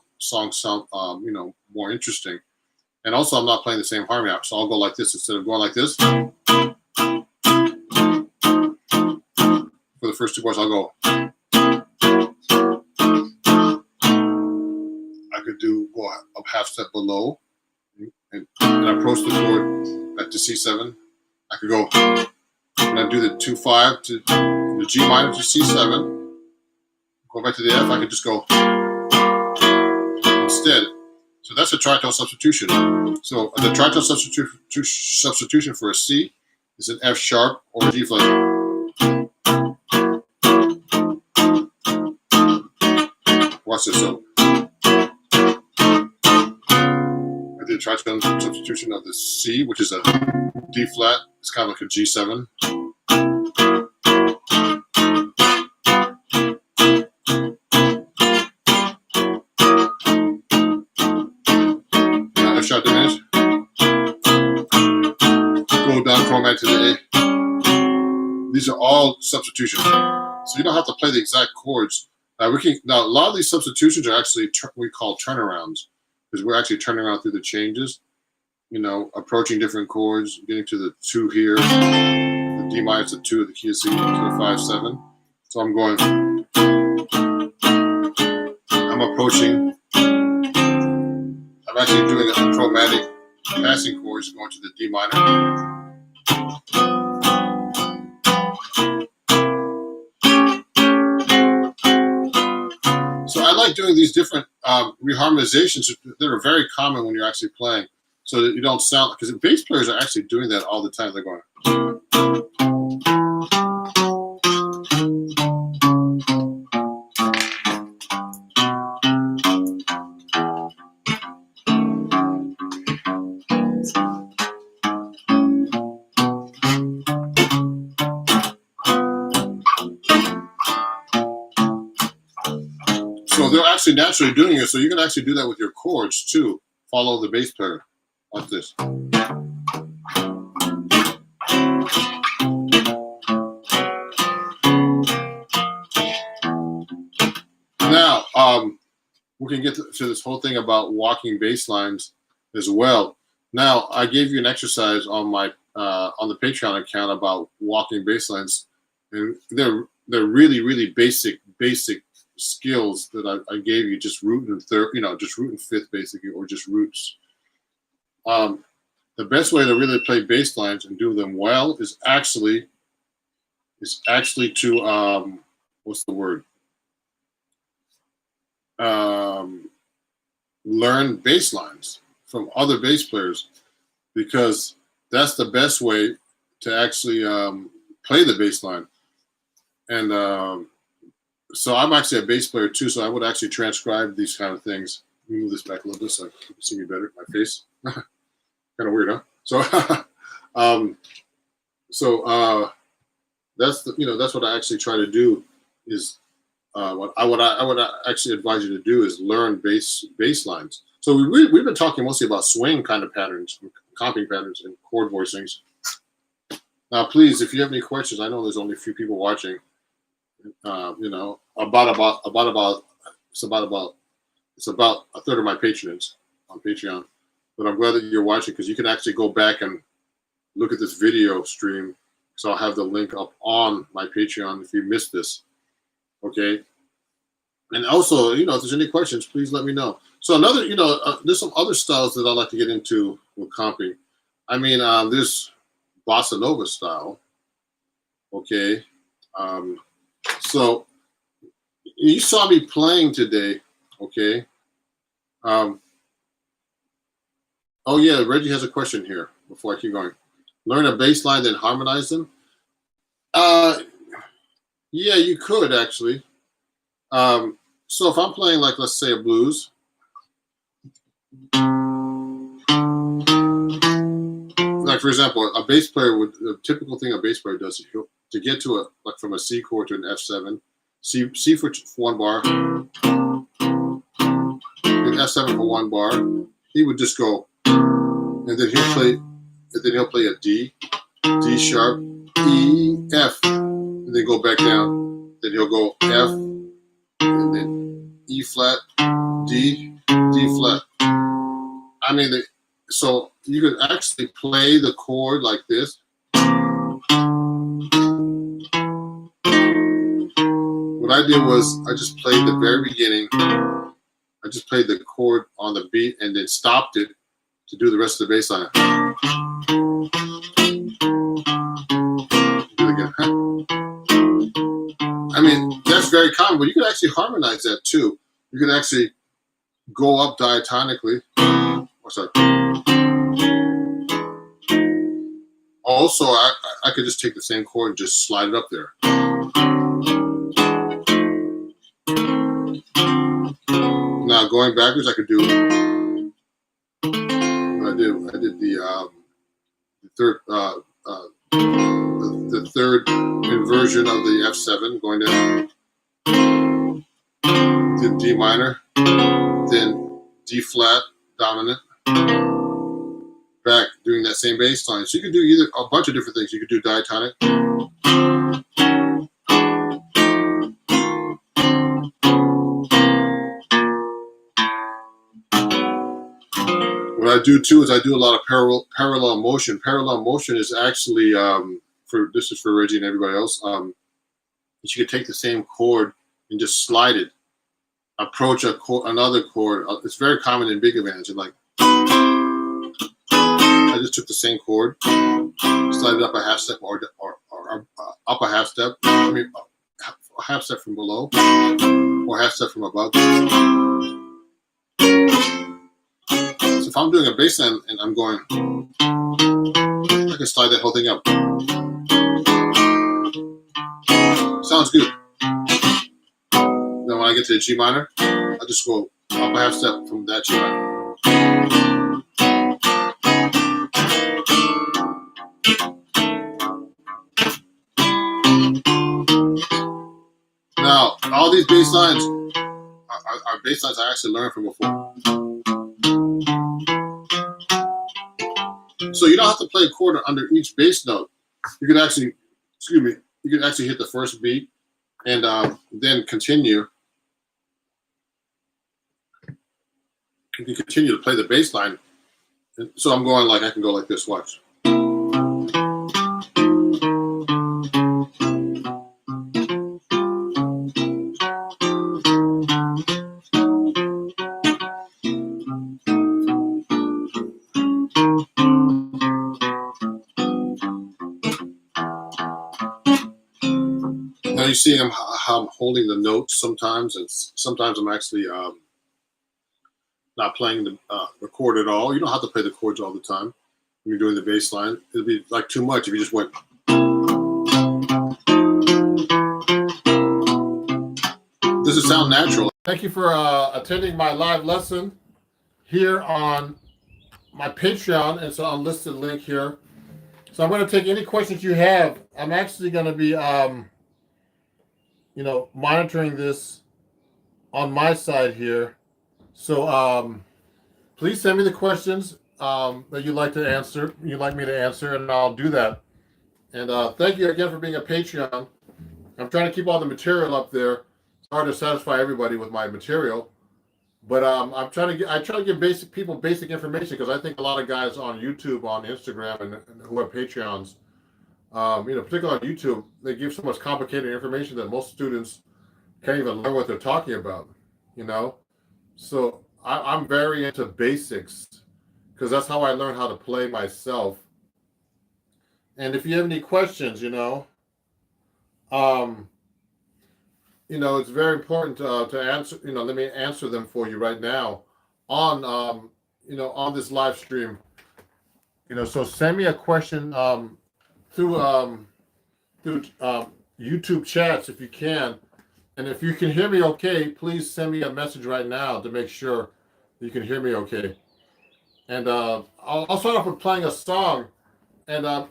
sound more interesting. And also I'm not playing the same harmony out, so I'll go like this instead of going like this. For the first 2 bars, I'll go. I could go a half step below and approach the chord back to C7. I could go, when I do the 2-5 to the G minor to C7, go back to the F, I could just go instead. So that's a tritone substitution. So the tritone substitution for a C is an F sharp or a G flat. Watch this. So I did tritone substitution of the C, which is a D flat. It's kind of like a G7. Now F sharp diminished. Go down format to the A. These are all substitutions, so you don't have to play the exact chords. Now a lot of these substitutions are actually we call turnarounds, because we're actually turning around through the changes. You know, approaching different chords, getting to the 2 here, the D minor to 2, the key of C to the 5, 7. So I'm going. I'm approaching. I'm actually doing a chromatic passing chords, going to the D minor. So I like doing these different reharmonizations that are very common when you're actually playing, so that you don't sound, because bass players are actually doing that all the time. They're going. So they're actually naturally doing it. So you can actually do that with your chords too. Follow the bass player like this. Now, we can get to this whole thing about walking bass lines as well. Now, I gave you an exercise on my on the Patreon account about walking bass lines, and they're really basic skills that I gave you, just root and third, just root and fifth basically, or just roots. The best way to really play bass lines and do them well is actually to what's the word? Learn bass lines from other bass players, because that's the best way to actually play the bass line. And so I'm actually a bass player too, so I would actually transcribe these kind of things. Let me move this back a little bit so you can see me better, my face. Kind of weird, huh? So, that's that's what I actually try to do. Is what I would actually advise you to do is learn bass lines. So we've been talking mostly about swing kind of patterns, comping patterns, and chord voicings. Now, please, if you have any questions, I know there's only a few people watching. It's about a third of my patrons on Patreon, but I'm glad that you're watching, because you can actually go back and look at this video stream. So I'll have the link up on my Patreon if you missed this. Okay. And also, if there's any questions, please let me know. So another, there's some other styles that I like to get into with comping. I mean, there's bossa nova style. Okay. So you saw me playing today, okay? Oh yeah, Reggie has a question here before I keep going. Learn a bass line, then harmonize them. Yeah, you could actually. So if I'm playing, like, let's say a blues. Like, for example, a bass player would, the typical thing a bass player does is to get to a, like, from a C chord to an F7, C for 1 bar, then F7 for 1 bar. He would just go, and then he'll play a D sharp, E, F, and then go back down. Then he'll go F, and then E flat, D flat. I mean, so you could actually play the chord like this. What I did was I just played the very beginning. I just played the chord on the beat and then stopped it to do the rest of the bass line. Do it again. I mean, that's very common, but you can actually harmonize that too. You can actually go up diatonically. What's that? Also, I could just take the same chord and just slide it up there. Now going backwards, I could do what I did. I did the third the third inversion of the F7, going down, then D minor, then D flat dominant, back, doing that same bass line. So you could do either a bunch of different things. You could do diatonic. What I do too is I do a lot of parallel motion. Parallel motion is actually this is for Reggie and everybody else. You could take the same chord and just slide it, approach another chord. It's very common in big bands. And like, I just took the same chord, slide it up a half step or up a half step. I mean, a half step from below or half step from above. So if I'm doing a bass line and I'm going, I can slide that whole thing up. Sounds good. Then when I get to the G minor, I just go up a half step from that G minor. Now, all these bass lines are bass lines I actually learned from before. So you don't have to play a chord under each bass note. You can actually, you can actually hit the first beat and then continue. You can continue to play the bass line. So I'm going like, I can go like this, watch. Now you see how I'm holding the notes sometimes, and sometimes I'm actually not playing the chord at all. You don't have to play the chords all the time when you're doing the bass line. It'd be like too much if you just went. Does it sound natural? Thank you for attending my live lesson here on my Patreon. It's an unlisted link here. So I'm going to take any questions you have. I'm actually going to be monitoring this on my side here. So please send me the questions that you'd like to answer. You'd like me to answer, and I'll do that. And thank you again for being a Patreon. I'm trying to keep all the material up there. It's hard to satisfy everybody with my material, but I try to give basic information, because I think a lot of guys on YouTube, on Instagram, and who have Patreons, particularly on YouTube, they give so much complicated information that most students can't even learn what they're talking about, So I'm very into basics, because that's how I learn how to play myself. And if you have any questions, it's very important to answer. Let me answer them for you right now on on this live stream. So send me a question through YouTube chats if you can. And if you can hear me okay, please send me a message right now to make sure you can hear me okay. And I'll start off with playing a song. And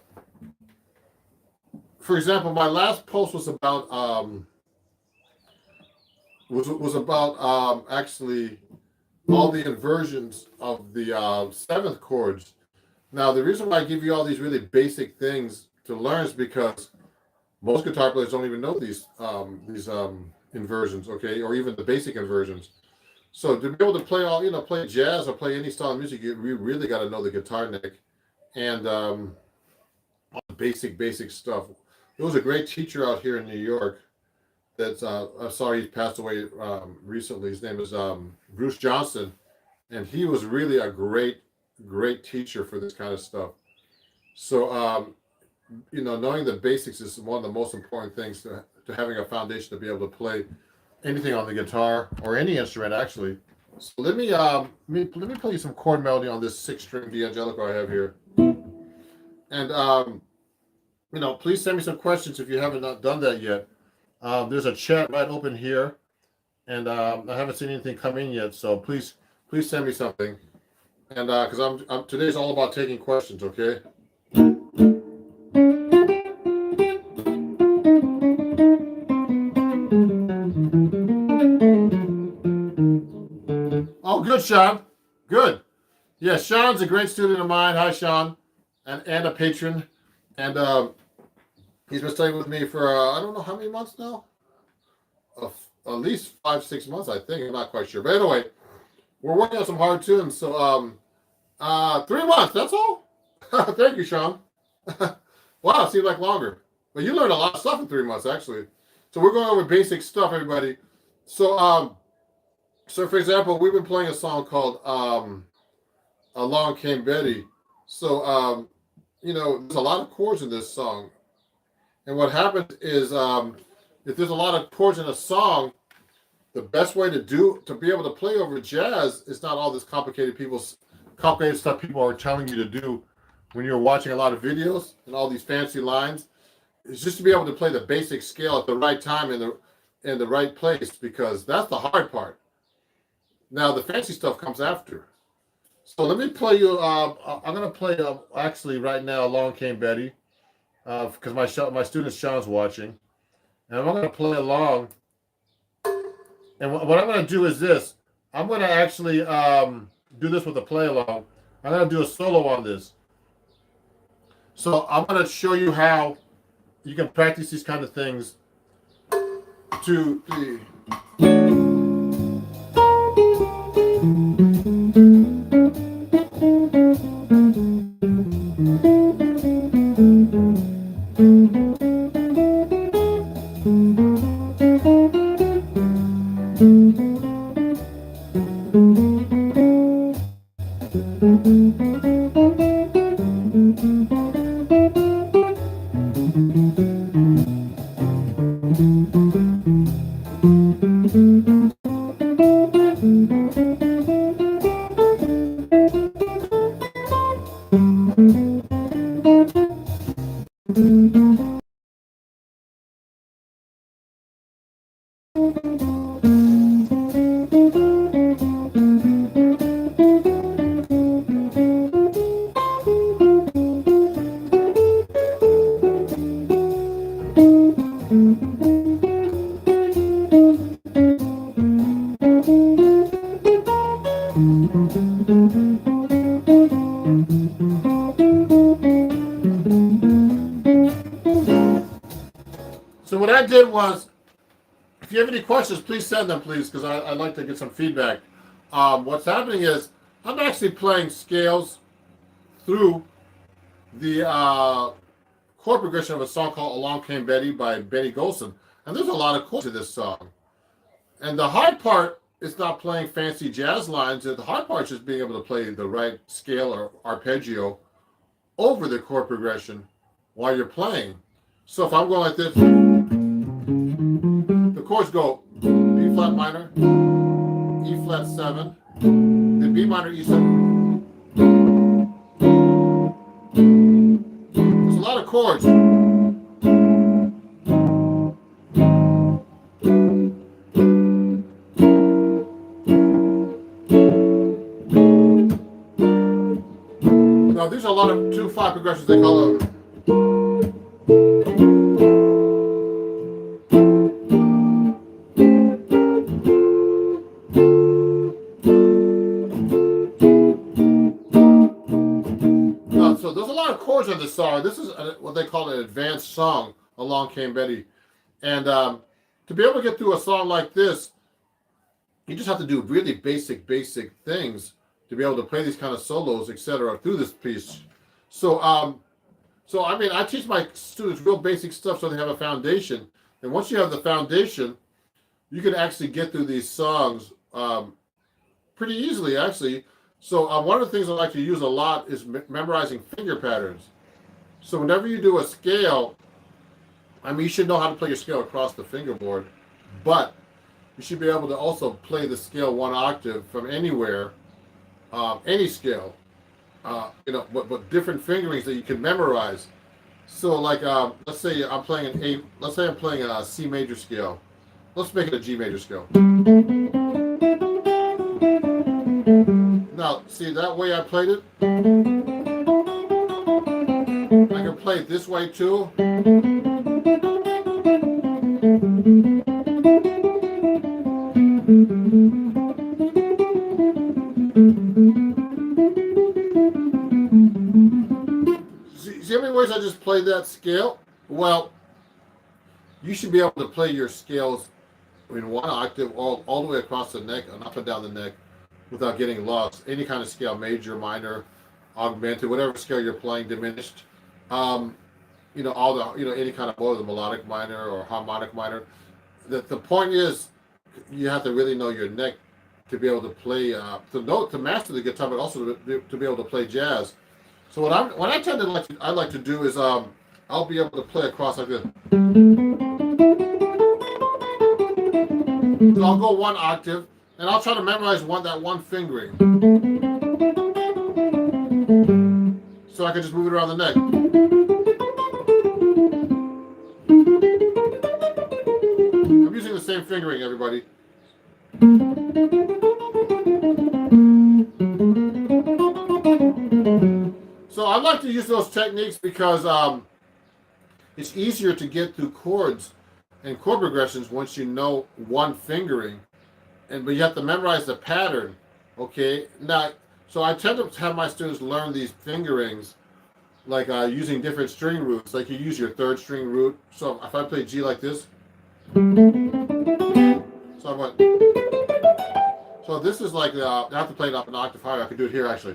for example, my last post was about actually all the inversions of the seventh chords. Now, the reason why I give you all these really basic things to learn is because most guitar players don't even know these inversions, okay, or even the basic inversions. So to be able to play play jazz or play any style of music, you really got to know the guitar neck and basic stuff. There was a great teacher out here in New York that's I'm sorry he passed away recently. His name is Bruce Johnson, and he was really a great teacher for this kind of stuff. So knowing the basics is one of the most important things to having a foundation to be able to play anything on the guitar or any instrument actually. So let me play you some chord melody on this 6-string D'Angelico I have here. And please send me some questions if you haven't not done that yet. There's a chat right open here, and I haven't seen anything come in yet. So please send me something. And because today's all about taking questions, okay? Oh, good, Sean. Good. Yeah, Sean's a great student of mine. Hi, Sean, and a patron, and he's been studying with me for I don't know how many months now. At least 5-6 months, I think. I'm not quite sure, but anyway, we're working on some hard tunes. So 3 months. That's all. Thank you, Sean. Wow, it seemed like longer, but you learned a lot of stuff in 3 months, actually. So we're going over basic stuff, everybody. So so for example, we've been playing a song called Along Came Betty. So there's a lot of chords in this song. And what happens is if there's a lot of chords in a song, the best way to be able to play over jazz is not all this complicated stuff people are telling you to do when you're watching a lot of videos and all these fancy lines. It's just to be able to play the basic scale at the right time in the right place, because that's the hard part. Now the fancy stuff comes after. So let me play you. I'm going to play actually right now. Along Came Betty, because my student Sean's watching, and I'm going to play along. And what I'm going to do is this. I'm going to actually do this with a play along. I'm going to do a solo on this. So I'm going to show you how you can practice these kind of things. 2, 3. So what I did was, if you have any questions, please send them, please, because I'd like to get some feedback. What's happening is I'm actually playing scales through the chord progression of a song called Along Came Betty by Betty Golson. And there's a lot of chords to this song. And the hard part is not playing fancy jazz lines. The hard part is just being able to play the right scale or arpeggio over the chord progression while you're playing. So if I'm going like this, the chords go B flat minor, E flat 7, then B minor E7. There's a lot of chords. Now these are a lot of 2/5 progressions. They call them. So there's a lot of chords on this song. This is what they call an advanced song, Along Came Betty. And to be able to get through a song like this, you just have to do really basic things to be able to play these kind of solos, etc., through this piece. So I teach my students real basic stuff so they have a foundation. And once you have the foundation, you can actually get through these songs pretty easily, actually. So one of the things I like to use a lot is memorizing finger patterns. So whenever you do a scale, I mean, you should know how to play your scale across the fingerboard, but you should be able to also play the scale one octave from anywhere, any scale, but different fingerings that you can memorize. So, like, let's say I'm playing an A. Let's say I'm playing a C major scale. Let's make it a G major scale. Now, see that way I played it. I can play it this way too. See how many ways I just played that scale? Well, you should be able to play your scales in one octave all the way across the neck and up and down the neck without getting lost. Any kind of scale, major, minor, augmented, whatever scale you're playing, diminished. All the, any kind of mode, the melodic minor or harmonic minor. The point is, you have to really know your neck to be able to play, to master the guitar, but also to be able to play jazz. So what I like to do is I'll be able to play across like this. So I'll go one octave, and I'll try to memorize that one fingering. So I can just move it around the neck. I'm using the same fingering, everybody. So I like to use those techniques because it's easier to get through chords and chord progressions once you know one fingering, but you have to memorize the pattern. Okay, now so I tend to have my students learn these fingerings, like using different string roots. Like you use your third string root. So if I play G like this, so I went. So this is like I have to play it up an octave higher. I could do it here actually.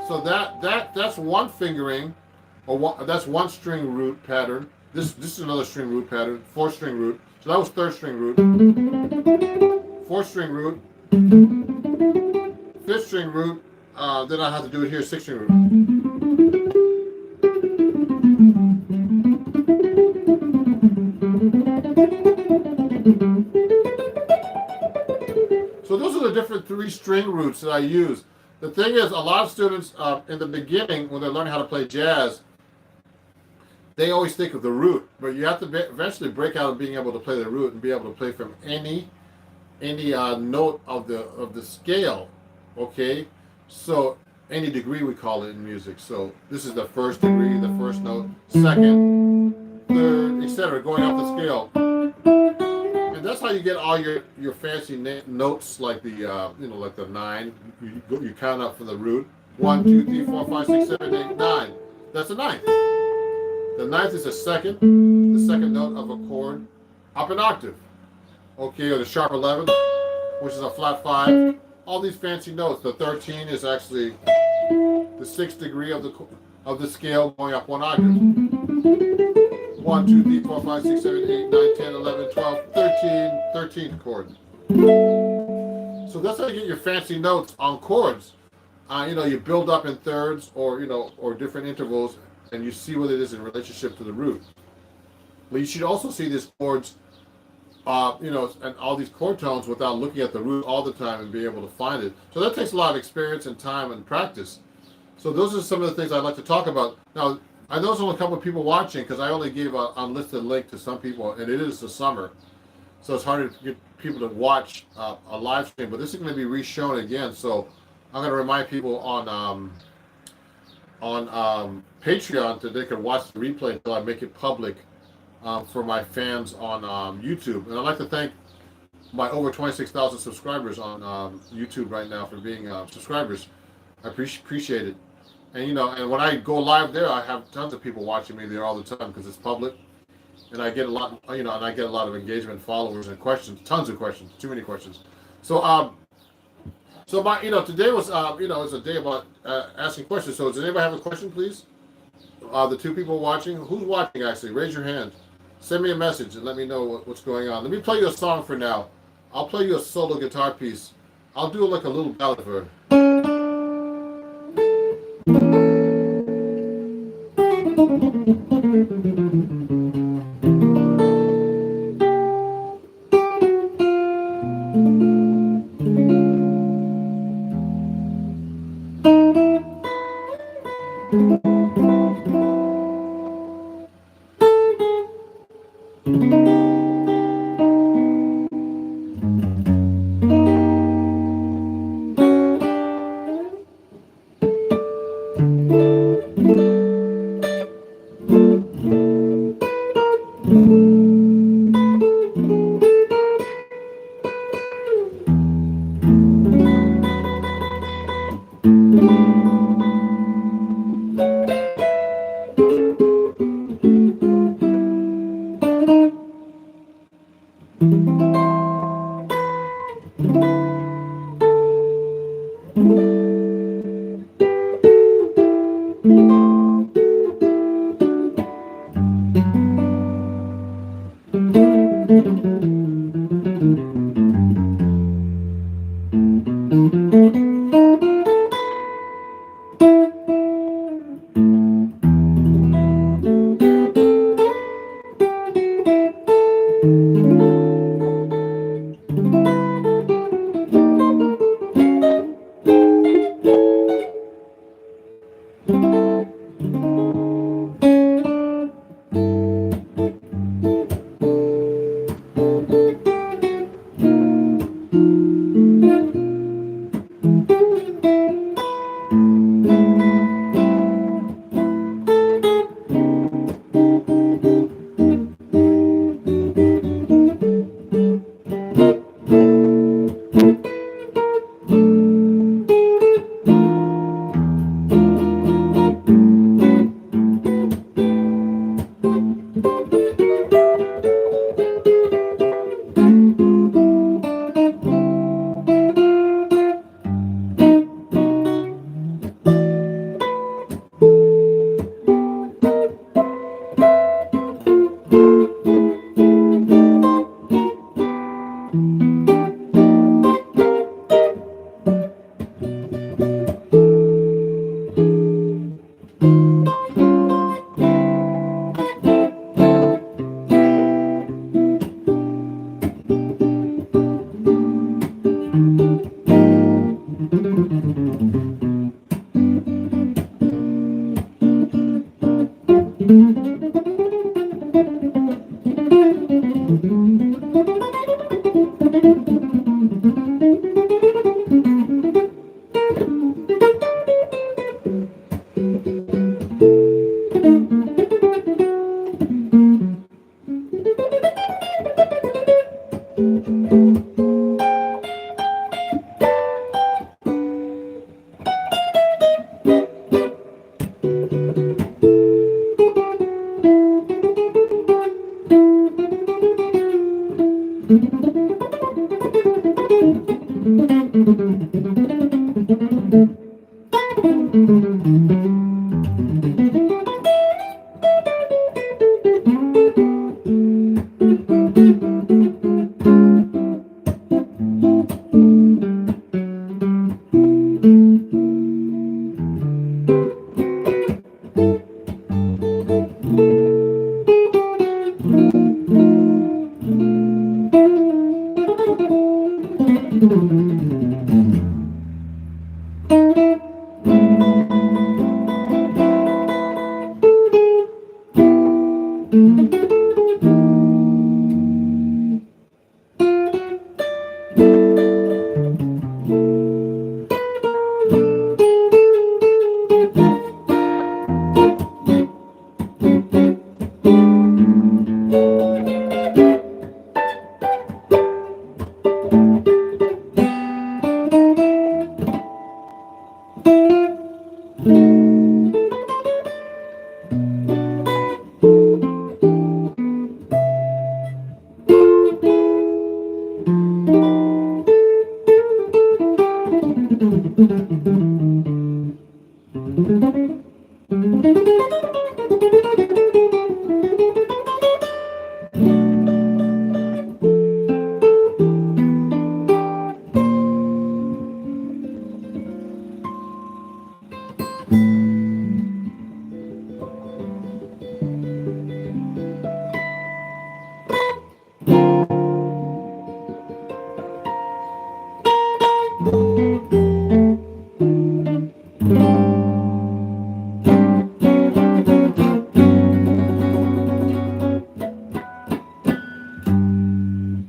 So that's one fingering, that's one string root pattern. This is another string root pattern, fourth string root. So that was third string root, fourth string root, fifth string root. Then I have to do it here, sixth string root. So those are the different three string roots that I use. The thing is, a lot of students in the beginning, when they're learning how to play jazz, they always think of the root, but you have to eventually break out of being able to play the root and be able to play from any note of the scale. Okay, so any degree we call it in music. So this is the first degree, the first note, second, third, etc., going up the scale. And that's how you get all your fancy notes, like the like the 9. You count up from the root. 1, 2, 3, 4, 5, 6, 7, 8, 9. That's a ninth. The ninth is the second note of a chord up an octave. Okay, or the sharp 11, which is a flat 5. All these fancy notes. The 13 is actually the 6th degree of the scale going up one octave. 1, 2, 3, 4, 5, 6, 7, 8, 9, 10, 11, 12, 13, 13th chord. So that's how you get your fancy notes on chords. You build up in thirds or different intervals, and you see what it is in relationship to the root. But you should also see these chords, and all these chord tones without looking at the root all the time and be able to find it. So that takes a lot of experience and time and practice. So those are some of the things I'd like to talk about. Now, I know there's only a couple of people watching because I only gave an unlisted link to some people, and it is the summer. So it's harder to get people to watch a live stream, but this is going to be re-shown again. So I'm going to remind people on Patreon that they can watch the replay until I make it public for my fans on YouTube. And I'd like to thank my over 26,000 subscribers on YouTube right now for being subscribers. I appreciate it. And and when I go live there, I have tons of people watching me there all the time because it's public, and I get a lot, and I get a lot of engagement, followers, and questions, tons of questions, too many questions. So my, today was, it's a day about asking questions. So does anybody have a question, please? The two people watching, who's watching actually? Raise your hand. Send me a message and let me know what's going on. Let me play you a song for now. I'll play you a solo guitar piece. I'll do like a little ballad for her.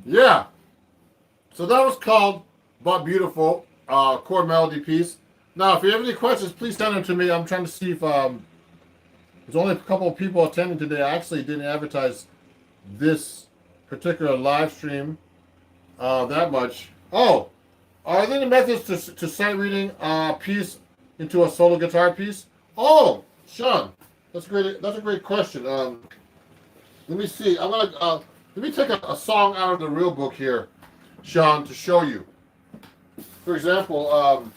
Yeah. So that was called But Beautiful, chord melody piece. Now, if you have any questions, please send them to me. I'm trying to see if there's only a couple of people attending today. I actually didn't advertise this particular live stream that much. Oh, are there any methods to sight reading a piece into a solo guitar piece? Oh, Sean, that's great. That's a great question. Let me see. I'm gonna let me take a song out of the real book here, Sean, to show you. For example,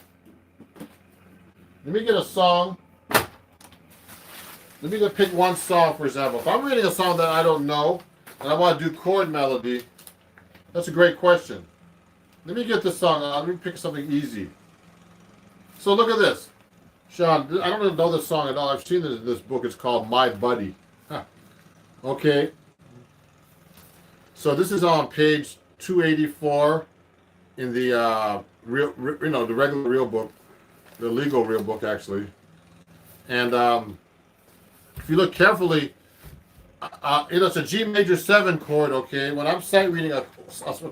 let me get a song. Let me just pick one song, for example. If I'm reading a song that I don't know and I want to do chord melody, that's a great question. Let me get this song. Let me pick something easy. So look at this. Sean, I don't even know this song at all. I've seen it in this book. It's called My Buddy. Huh. Okay. So this is on page 284 in the the regular real book, the legal real book actually. And if you look carefully, it's a G major 7 chord. Okay, when I'm sight reading a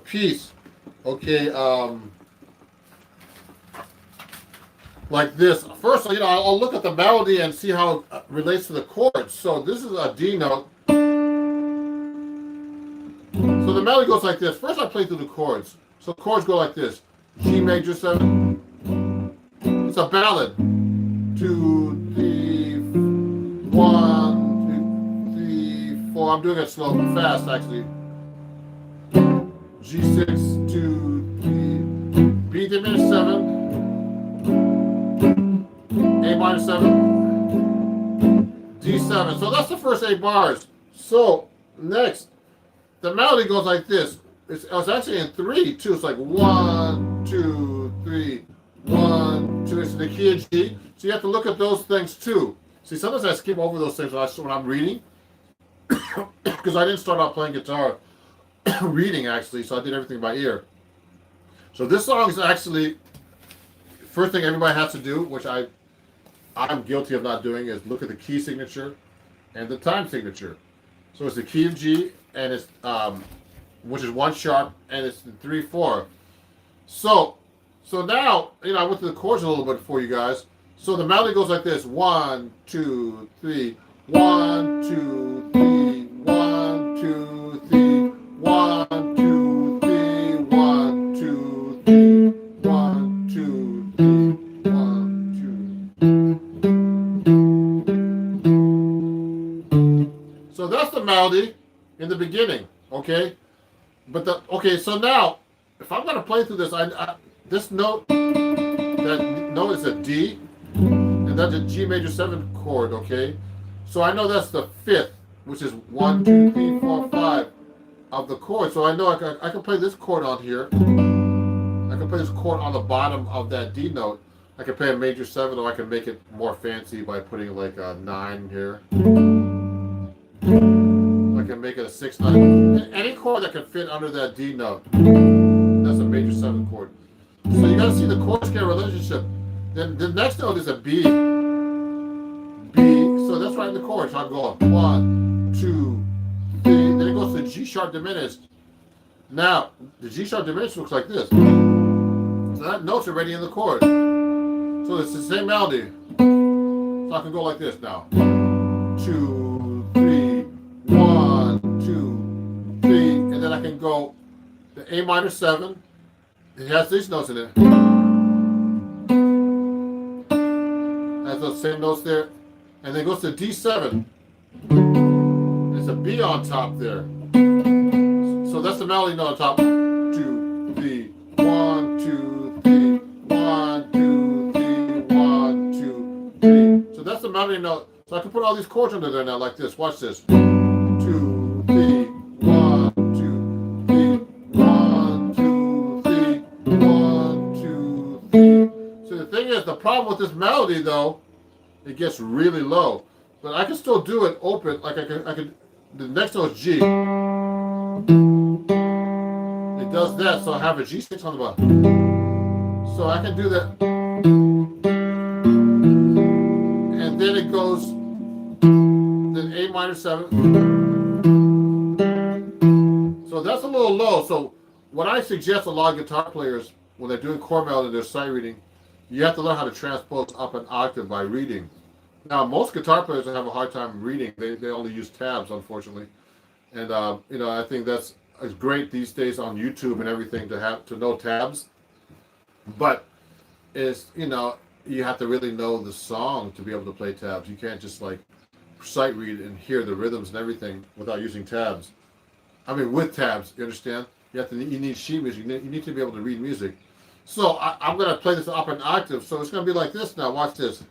piece, okay, like this. First, I'll look at the melody and see how it relates to the chords. So this is a D note. So the melody goes like this. First, I play through the chords. So chords go like this: G major 7. It's a ballad. 2, 3, 1, 2, 3, 4. I'm doing it slow, fast actually. G6, 2, 3. B diminished 7. A minor 7. D7. So that's the first 8 bars. So next, the melody goes like this. It's actually in 3 too. It's like 1, 2, 3, 1, 2. It's in the key of G. So you have to look at those things too. See, sometimes I skip over those things when I'm reading because I didn't start out playing guitar reading actually. So I did everything by ear. So this song is actually first thing everybody has to do, which I'm guilty of not doing, is look at the key signature and the time signature. So it's the key of G, and it's which is 1 sharp, and it's the 3/4. So, now I went through the chords a little bit for you guys. So the melody goes like this: 1, 2, 3, 1, 2, 3, 1, 2, 3, 1, 2, 3, 1, 2, 3, 1, 2, 3, 1, 2. So that's the melody in the beginning, okay? But so now, if I'm gonna play through this, this note, that note is a D, and that's a G major 7 chord, okay? So I know that's the 5th, which is 1, 2, 3, 4, 5 of the chord. So I know I can play this chord on here. I can play this chord on the bottom of that D note. I can play a major 7, or I can make it more fancy by putting like a 9 here. I can make it a 6, 9. Any chord that can fit under that D note. That's a major 7 chord. So you gotta see the chord scale relationship. Then the next note is a B. So that's right in the chord. So I'm going 1, 2, 3. Then it goes to G sharp diminished. Now the G sharp diminished looks like this. So that note's already in the chord. So it's the same melody. So I can go like this now. 2, 3, 1, 2, 3, and then I can go the A minor 7. It has these notes in it. Has those same notes there. And then it goes to D7. There's a B on top there. So that's the melody note on top. 2, 3, 1, 2, 3, 1, 2, 3, 1, 2, 3. So that's the melody note. So I can put all these chords under there now like this. Watch this. 2, 3, 1, 2, 3, 1, 2, 3, 1, 2, 3. So the thing is, the problem with this melody though, it gets really low. But I can still do it open. Like I could. The next note is G. It does that, so I have a G6 on the bottom. So I can do that. And then it goes, then A minor 7. So that's a little low. So what I suggest a lot of guitar players, when they're doing chord melody, they're sight reading, you have to learn how to transpose up an octave by reading. Now, most guitar players have a hard time reading. They only use tabs, unfortunately. And, I think it's great these days on YouTube and everything to know tabs. But you have to really know the song to be able to play tabs. You can't just like sight read and hear the rhythms and everything without using tabs. I mean, with tabs, you understand? You need sheet music. You need to be able to read music. So I'm going to play this up an octave. So it's going to be like this now. Watch this.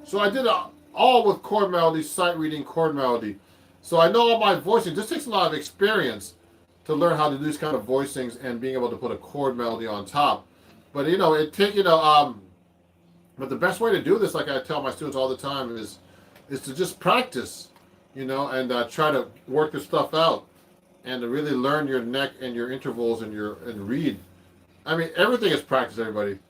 So I did all with chord melody, sight reading, chord melody. So I know all my voicing. This takes a lot of experience to learn how to do these kind of voicings and being able to put a chord melody on top. But but the best way to do this, like I tell my students all the time, is to just practice, and try to work this stuff out, and to really learn your neck and your intervals and read. I mean, everything is practice, everybody.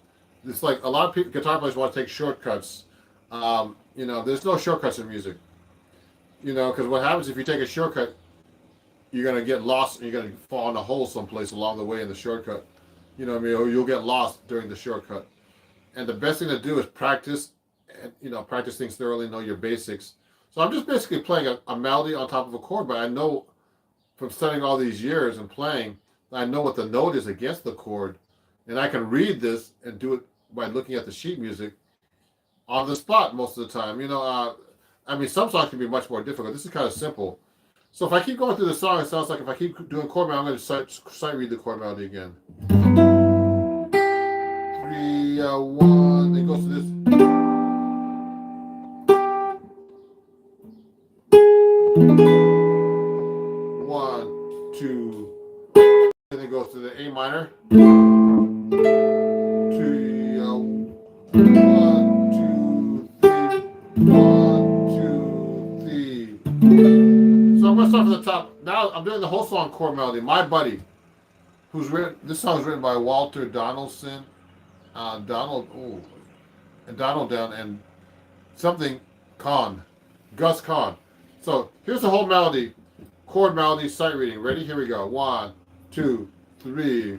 It's like a lot of people, guitar players want to take shortcuts. There's no shortcuts in music. Because what happens if you take a shortcut, you're going to get lost and you're going to fall in a hole someplace along the way in the shortcut. Or you'll get lost during the shortcut. And the best thing to do is practice, and, practice things thoroughly, know your basics. So I'm just basically playing a melody on top of a chord, but I know from studying all these years and playing, I know what the note is against the chord. And I can read this and do it by looking at the sheet music on the spot most of the time. Some songs can be much more difficult. This is kind of simple. So if I keep going through the song, it sounds like if I keep doing chord melody, I'm going to sight read the chord melody again. 3, 1, it goes to this. 1, 2, and it goes to the A minor. 2, So I'm gonna start from the top. Now I'm doing the whole song chord melody. My Buddy, who's written this song is written by Walter Donaldson, Donald Down and something Kahn, Gus Kahn. So here's the whole melody, chord melody, sight reading. Ready? Here we go. 1, 2, 3.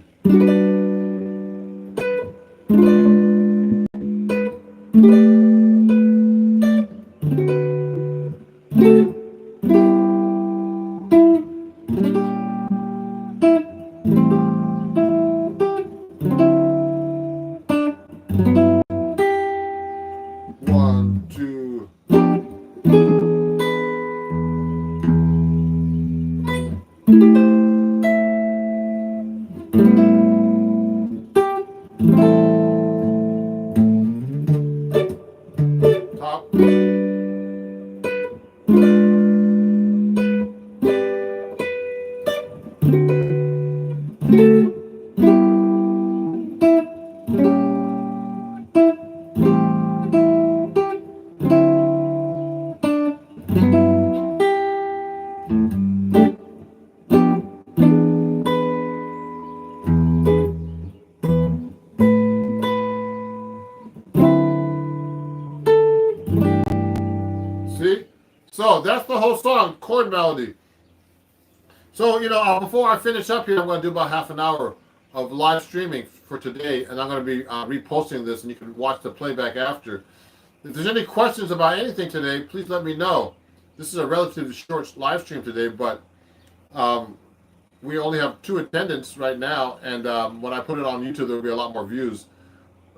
One, two. Top. See? So that's the whole song, chord melody. So, before I finish up here, I'm going to do about half an hour of live streaming for today, and I'm going to be reposting this, and you can watch the playback after. If there's any questions about anything today, please let me know. This is a relatively short live stream today, but we only have 2 attendants right now, and when I put it on YouTube, there will be a lot more views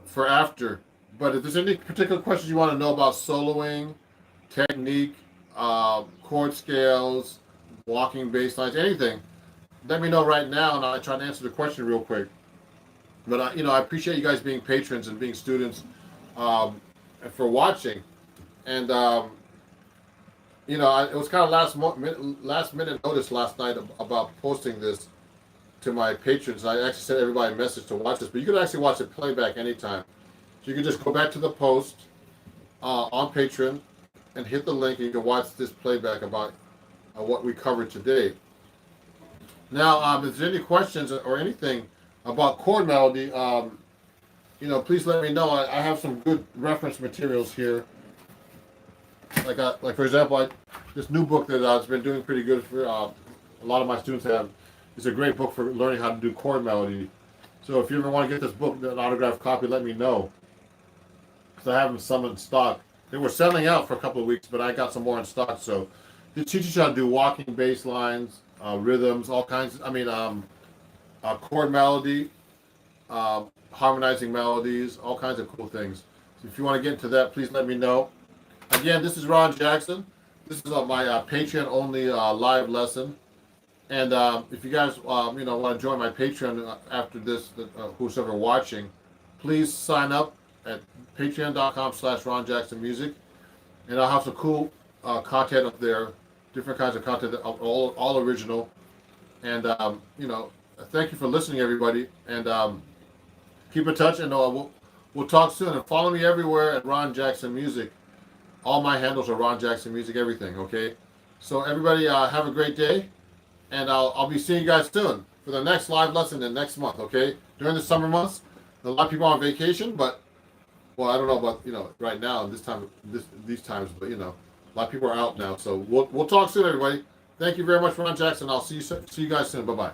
for after. But if there's any particular questions you want to know about soloing, technique, chord scales, walking bass lines, anything, let me know right now, and I'll try to answer the question real quick. But I appreciate you guys being patrons and being students, and for watching. And it was kind of last minute notice last night about posting this to my patrons. I actually sent everybody a message to watch this, but you can actually watch it playback anytime. So you can just go back to the post on Patreon and hit the link, and you can watch this playback about what we covered today. Now, if there's any questions or anything about chord melody, please let me know. I have some good reference materials here. Like for example, this new book that has been doing pretty good for a lot of my students have. It's a great book for learning how to do chord melody. So if you ever want to get this book, an autographed copy, let me know, because I have them some in stock. They were selling out for a couple of weeks, but I got some more in stock. So it teaches you how to do walking bass lines, rhythms, all kinds. Chord melody, harmonizing melodies, all kinds of cool things. So if you want to get into that, please let me know. Again, this is Ron Jackson. This is my Patreon only live lesson. And if you guys want to join my Patreon after this, who's ever watching, please sign up at patreon.com/RonJacksonMusic, and I'll have some cool content up there, different kinds of content, all original. And thank you for listening, everybody. And keep in touch, and we'll talk soon. And follow me everywhere at Ron Jackson Music. All my handles are Ron Jackson Music, everything. Okay. So everybody, have a great day, and I'll be seeing you guys soon for the next live lesson in next month. Okay. During the summer months, a lot of people are on vacation, but I don't know about right now these times, but a lot of people are out now. So we'll talk soon, everybody. Thank you very much, Ron Jackson. I'll see you guys soon. Bye bye.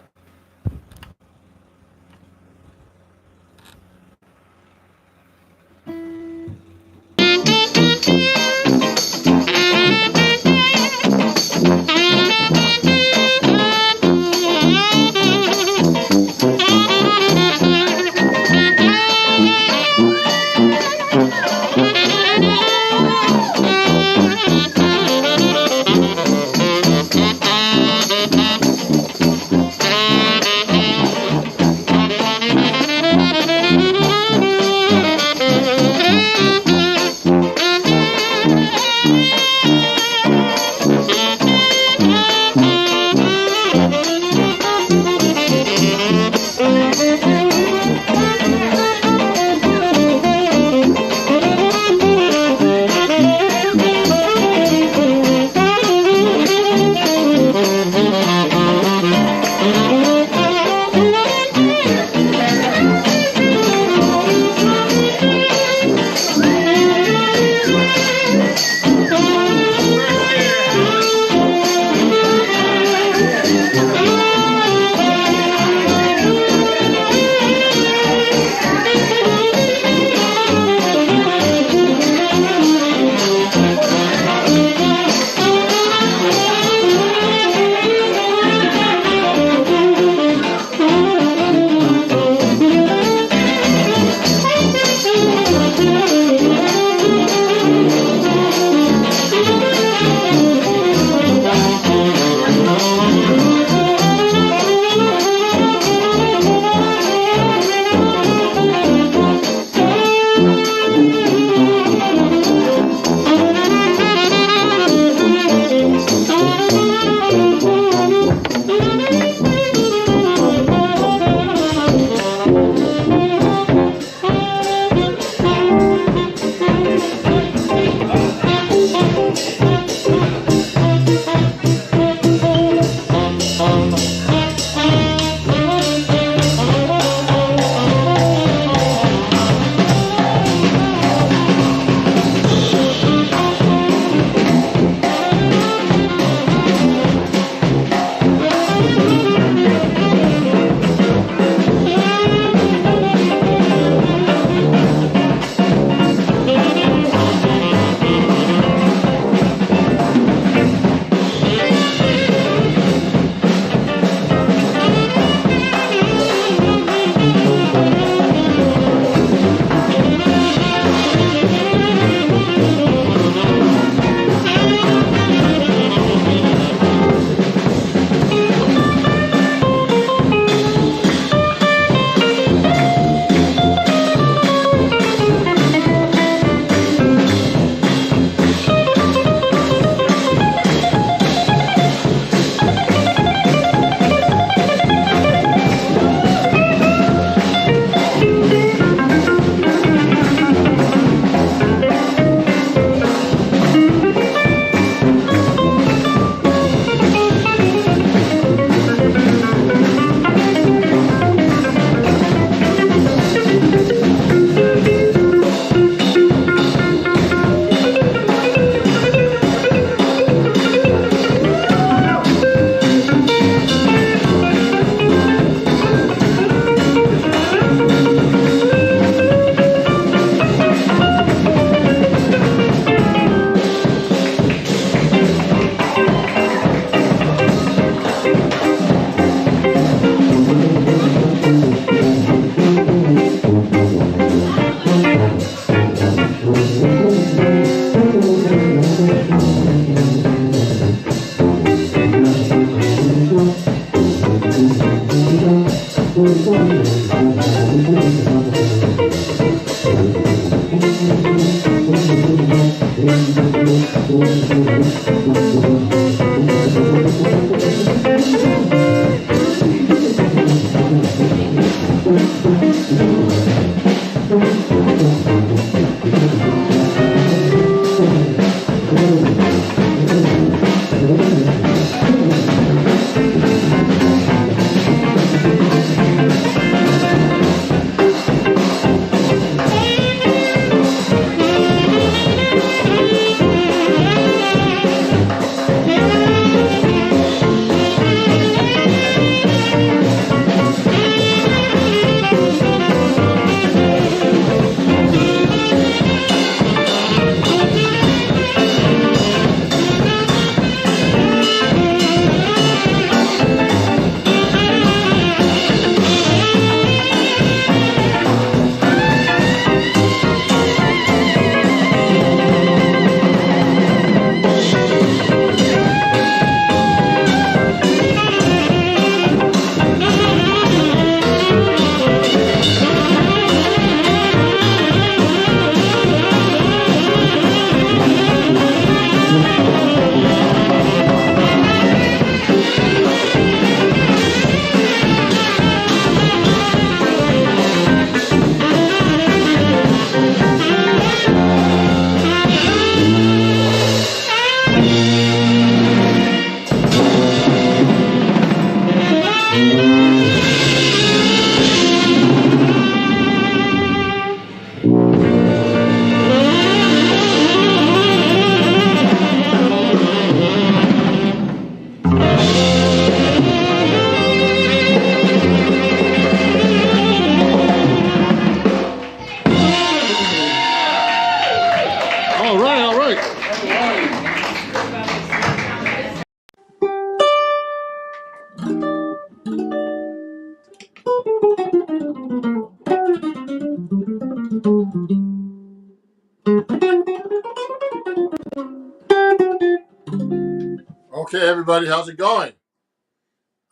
Okay, everybody, how's it going?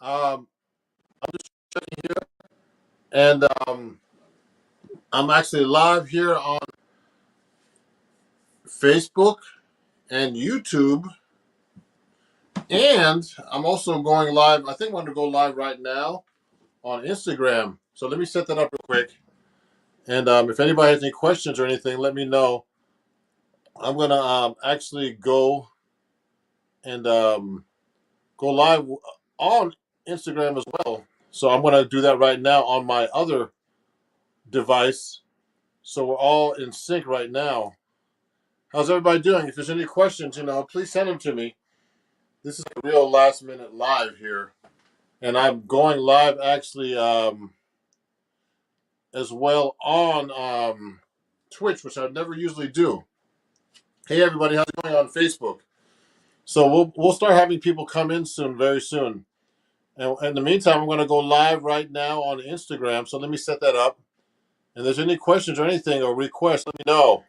I'm just checking here, and I'm actually live here on Facebook and YouTube, and I'm also going live. I think I'm going to go live right now on Instagram. So let me set that up real quick. And if anybody has any questions or anything, let me know. I'm going to actually go and go live on Instagram as well. So I'm going to do that right now on my other device. So we're all in sync right now. How's everybody doing? If there's any questions, please send them to me. This is a real last minute live here. And I'm going live actually as well on Twitch, which I never usually do. Hey everybody, how's it going on Facebook? So we'll start having people come in soon, very soon. And in the meantime, I'm going to go live right now on Instagram. So let me set that up. And if there's any questions or anything or requests, let me know.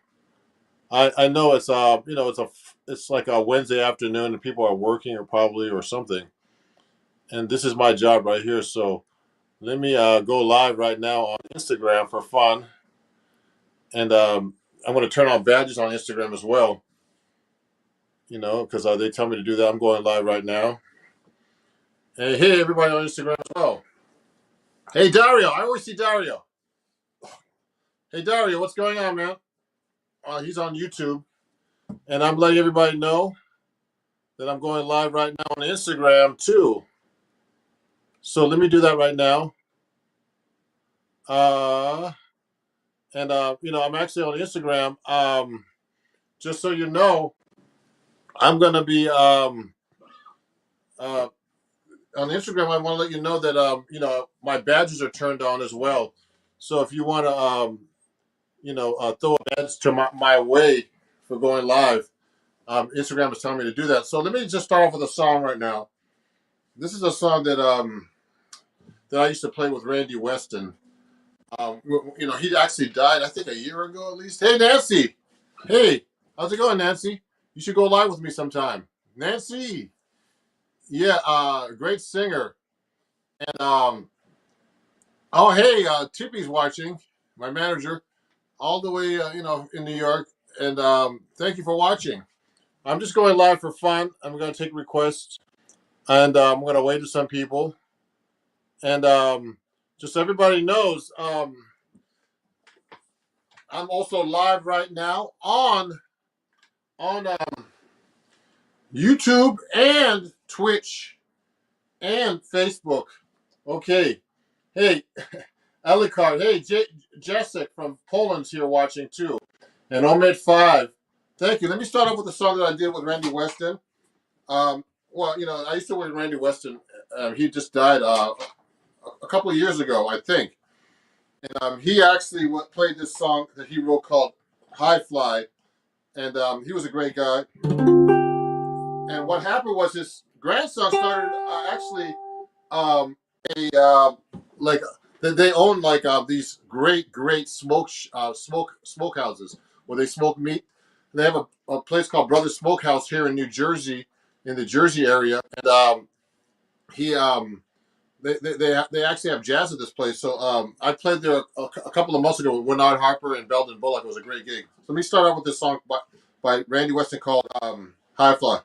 I know it's it's like a Wednesday afternoon and people are working or something, and this is my job right here. So let me go live right now on Instagram for fun, and I'm going to turn on badges on Instagram as well. Because they tell me to do that. I'm going live right now. Hey everybody on Instagram as well. Hey Dario, I always see Dario. Hey Dario, what's going on, man? He's on YouTube, and I'm letting everybody know that I'm going live right now on Instagram too. So let me do that right now. I'm actually on Instagram. Just so you know, I'm gonna be on Instagram. I want to let you know that my badges are turned on as well. So if you want to throw a badge to my way for going live, Instagram is telling me to do that. So let me just start off with a song right now. This is a song that I used to play with Randy Weston. He actually died, I think, a year ago at least. Hey, Nancy. Hey, how's it going, Nancy? You should go live with me sometime. Nancy. Yeah, great singer. And oh, hey, Tippy's watching. My manager, all the way, in New York. And thank you for watching. I'm just going live for fun. I'm going to take requests, and I'm going to wait to some people. And just so everybody knows, I'm also live right now on YouTube and Twitch and Facebook. Okay. Hey, Elikard. Hey, Jessic from Poland's here watching too. And Omed5. Thank you. Let me start off with the song that I did with Randy Weston. I used to work with Randy Weston. He just died a couple of years ago, I think. And he actually played this song that he wrote called High Fly. And he was a great guy. And what happened was his grandson started actually a like they own like these great smoke houses where they smoke meat. They have a place called Brothers Smokehouse here in New Jersey, in the Jersey area, and he they actually have jazz at this place. So I played there a couple of months ago with Bernard Harper and Belden Bullock. It was a great gig. So let me start out with this song by Randy Weston called High Fly.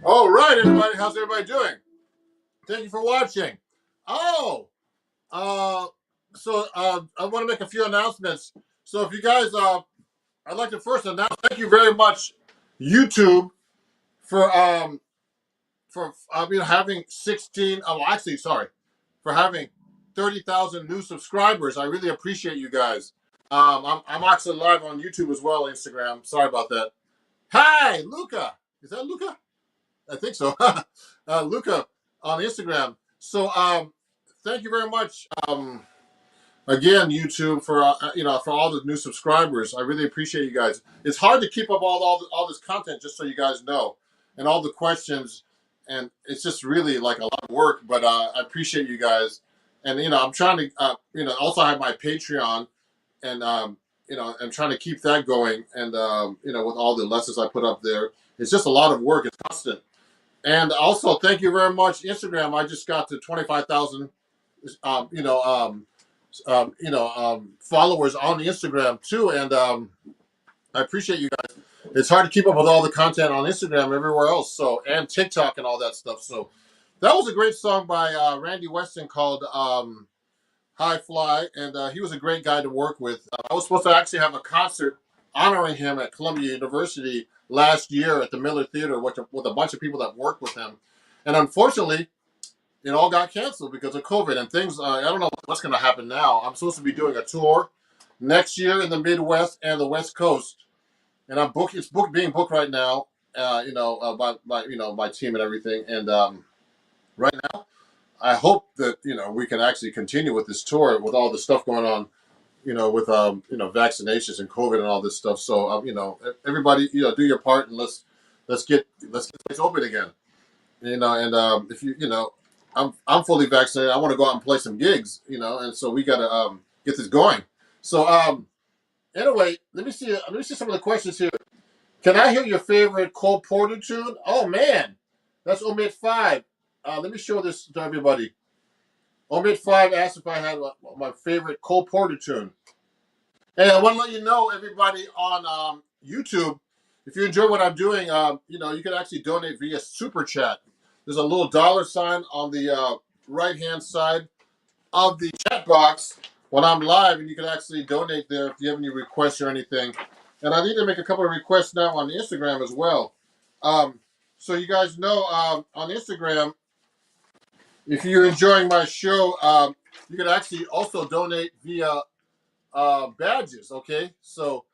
All right, everybody. How's everybody doing? Thank you for watching. Oh, uh, I want to make a few announcements. So if you guys, I'd like to first announce. Thank you very much, YouTube, for having 16. Oh, actually, sorry, for having 30,000 new subscribers. I really appreciate you guys. I'm actually live on YouTube as well, Instagram. Sorry about that. Hi, Luca. Is that Luca? I think so. Luca on Instagram. So thank you very much. Again, YouTube, for for all the new subscribers. I really appreciate you guys. It's hard to keep up all this content, just so you guys know, and all the questions, and it's just really like a lot of work. But I appreciate you guys, and I'm trying to also have my Patreon, and I'm trying to keep that going, and with all the lessons I put up there, it's just a lot of work. It's constant. And also, thank you very much, Instagram. I just got to 25,000, followers on the Instagram too, and I appreciate you guys. It's hard to keep up with all the content on Instagram, everywhere else, so and TikTok and all that stuff. So that was a great song by Randy Weston called "High Fly," and he was a great guy to work with. I was supposed to actually have a concert honoring him at Columbia University last year at the Miller Theater with a bunch of people that worked with him, and unfortunately, it all got canceled because of COVID and things. I don't know what's going to happen now. I'm supposed to be doing a tour next year in the Midwest and the West Coast, and I'm booked. It's being booked right now. By my team and everything. And right now, I hope that we can actually continue with this tour with all the stuff going on. With vaccinations and COVID and all this stuff. So everybody, do your part, and let's get things open again. And if I'm fully vaccinated. I want to go out and play some gigs, and so we got to get this going. So anyway, let me see some of the questions here. Can I hear your favorite Cole Porter tune? Oh man, that's Omid 5. Let me show this to everybody. Omid 5 asked if I had my favorite Cole Porter tune. And I want to let you know, everybody on YouTube, if you enjoy what I'm doing, you can actually donate via Super Chat. There's a little dollar sign on the right-hand side of the chat box when I'm live, and you can actually donate there if you have any requests or anything. And I need to make a couple of requests now on Instagram as well. So you guys know on Instagram, if you're enjoying my show, you can actually also donate via badges. Okay, so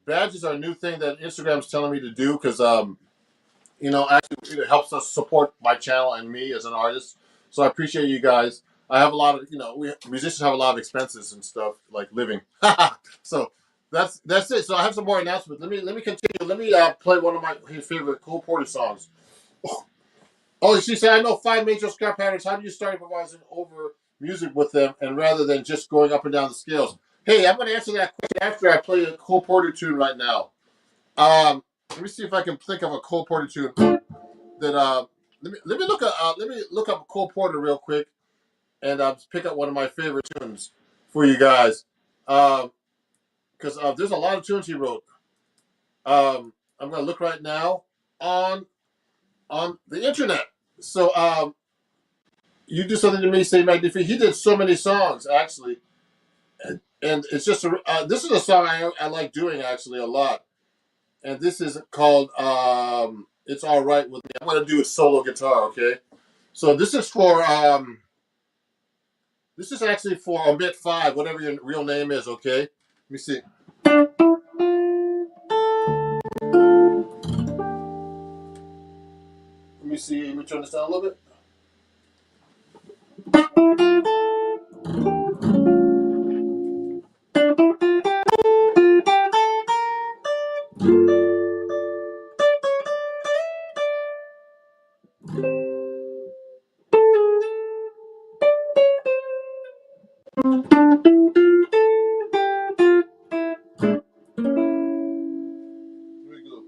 badges are a new thing that Instagram's telling me to do because actually it helps us support my channel and me as an artist. So I appreciate you guys. I have a lot of we musicians have a lot of expenses and stuff like living. So that's it. So I have some more announcements. Let me continue. Let me play one of my favorite Cole Porter songs. Oh, she said, I know 5 major scale patterns. How do you start improvising over music with them, and rather than just going up and down the scales? Hey, I'm going to answer that question after I play a Cole Porter tune right now. Let me see if I can think of a Cole Porter tune that. Let me look up Cole Porter real quick and pick up one of my favorite tunes for you guys. Because there's a lot of tunes he wrote. I'm going to look right now on the internet. So you do something to me, say magnificent. He did so many songs actually, and it's just this is a song I like doing actually a lot. And this is called "It's All Right with Me." I'm going to do a solo guitar, okay? So this is actually for Omit 5, whatever your real name is, okay? Let me see. Let me see. Let me turn this down a little bit. Here we go.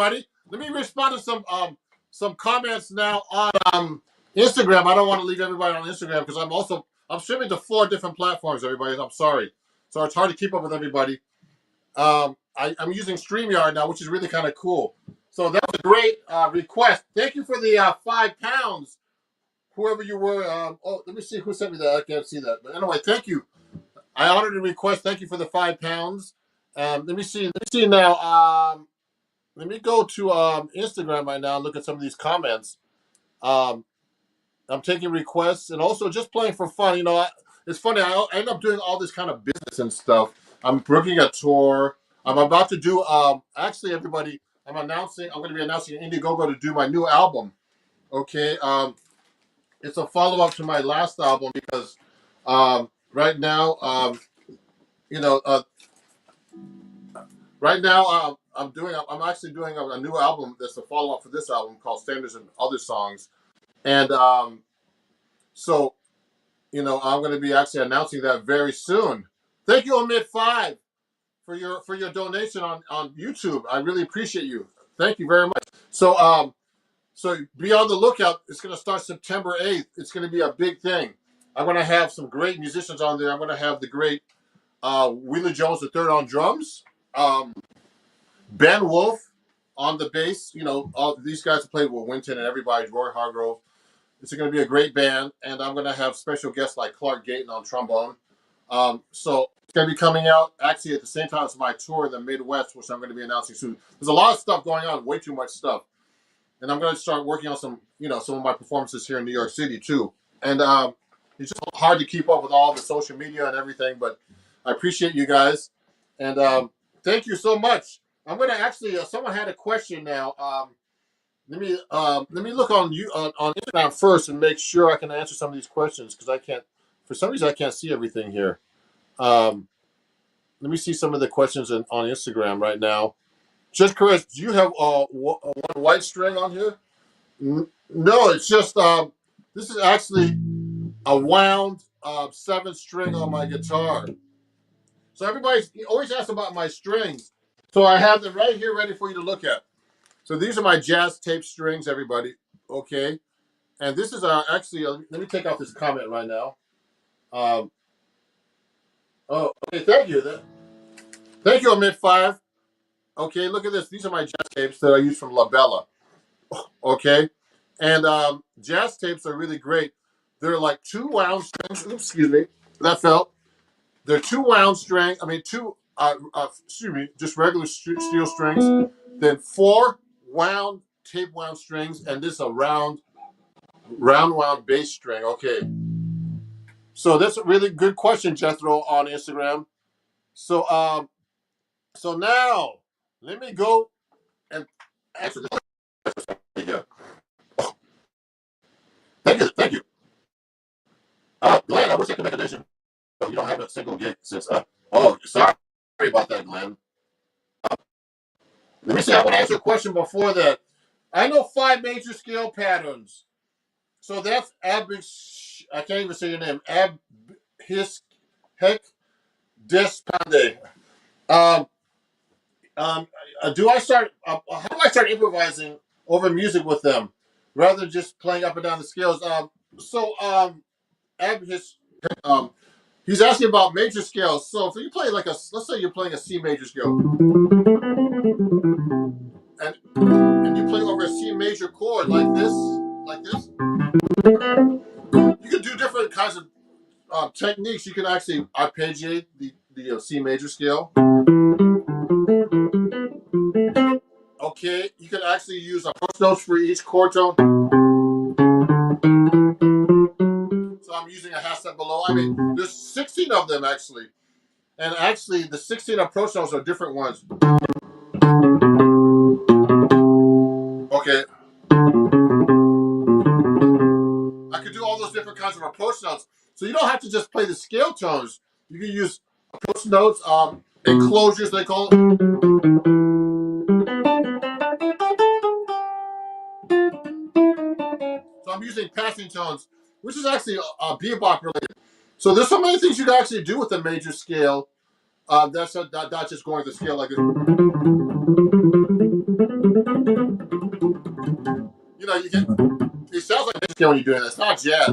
everybody. Let me respond to some comments now on Instagram. I don't want to leave everybody on Instagram because I'm streaming to 4 different platforms. Everybody, I'm sorry, so it's hard to keep up with everybody. I'm using StreamYard now, which is really kind of cool. So that was a great request. Thank you for the £5, whoever you were. Let me see who sent me that. I can't see that, but anyway, thank you. I honored the request. Thank you for the £5. Let me see. Let me see now. Let me go to Instagram right now and look at some of these comments. I'm taking requests and also just playing for fun. You know, it's funny. I end up doing all this kind of business and stuff. I'm booking a tour. I'm about to do. Actually, everybody, I'm going to be announcing in Indiegogo to do my new album. Okay. It's a follow up to my last album because right now, you know, right now I'm actually doing a new album that's a follow up for this album called Standards and Other Songs, and so you know I'm going to be actually announcing that very soon. Thank you, Omid5, for your donation on YouTube. I really appreciate you. Thank you very much. So be on the lookout. It's going to start September 8th. It's going to be a big thing. I'm going to have some great musicians on there. I'm going to have the great Wheeler Jones III on drums, Ben Wolf on the bass. You know, all these guys have played with Winton and everybody, Roy Hargrove. It's going to be a great band, and I'm going to have special guests like Clark Gayton on trombone. So it's going to be coming out actually at the same time as my tour in the Midwest, which I'm going to be announcing soon. There's a lot of stuff going on, way too much stuff. And I'm going to start working on some of my performances here in New York City too. And it's just hard to keep up with all the social media and everything, but I appreciate you guys. And thank you so much. I'm going to actually, someone had a question now. Let me look on Instagram first and make sure I can answer some of these questions because for some reason I can't see everything here. Let me see some of the questions on Instagram right now. Just Chris, do you have one white string on here? No, it's just this is actually a wound 7 string on my guitar. So everybody always asks about my strings. So I have them right here ready for you to look at. So these are my jazz tape strings, everybody. Okay. And this is actually, let me take off this comment right now. Okay, thank you. Thank you, Omid5. Okay, look at this. These are my jazz tapes that I use from La Bella. Okay. And jazz tapes are really great. They're like 2 wound strings. Oops, excuse me. That fell. They're 2 wound strings. I mean, just regular steel strings. Then 4 tape wound strings, and this a round wound bass string. Okay. So that's a really good question, Jethro, on Instagram. So now let me go and answer this. Yeah. Thank you. Glenn, I wish I could make a decision. So you don't have a single gig since. Sorry about that, Glenn. Let me see. I want to answer a question before that. I know 5 major scale patterns. So that's I can't even say your name. His Heck Despande. Do I start? How do I start improvising over music with them, rather than just playing up and down the scales? He's asking about major scales. So if you play let's say you're playing a C major scale, and you play over a C major chord like this, you can do different kinds of techniques. You can actually arpeggiate the C major scale. Okay, you can actually use approach notes for each chord tone. So I'm using a half step below. I mean, there's 16 of them actually. And actually, the 16 approach notes are different ones. Okay. I could do all those different kinds of approach notes. So you don't have to just play the scale tones. You can use approach notes, enclosures, they call it. So I'm using passing tones, which is actually bebop related. So there's so many things you can actually do with a major scale. That's not just going to scale like this. You know, you get. It sounds like this when you're doing that. It's not jazz.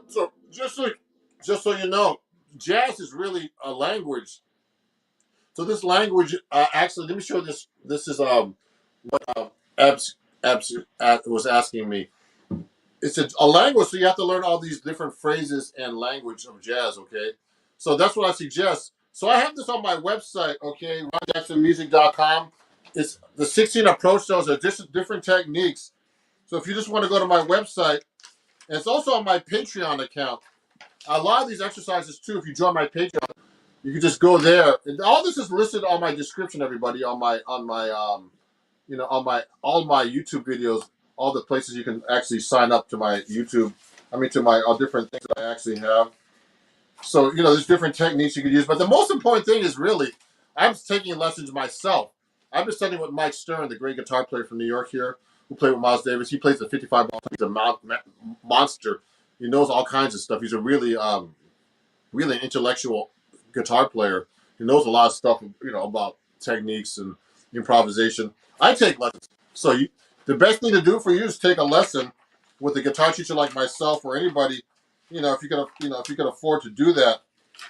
So just so you know, jazz is really a language. So this language, actually, let me show this. This is what Abs was asking me. It's a language, so you have to learn all these different phrases and language of jazz. Okay, so that's what I suggest. So I have this on my website. Okay, ronjacksonmusic.com. It's the 16 approach. Those are different techniques. So if you just want to go to my website, and it's also on my Patreon account. A lot of these exercises too. If you join my Patreon, you can just go there. And all this is listed on my description. Everybody on my on my all my YouTube videos, all the places you can actually sign up to my YouTube. I mean to my all different things that I actually have. So there's different techniques you can use, but the most important thing is really, I'm taking lessons myself. I've been studying with Mike Stern, the great guitar player from New York here, who played with Miles Davis. He plays the 55 ball. He's a monster. He knows all kinds of stuff. He's a really really intellectual guitar player. He knows a lot of stuff, about techniques and improvisation. I take lessons. So the best thing to do for you is take a lesson with a guitar teacher like myself or anybody, if you can afford to do that.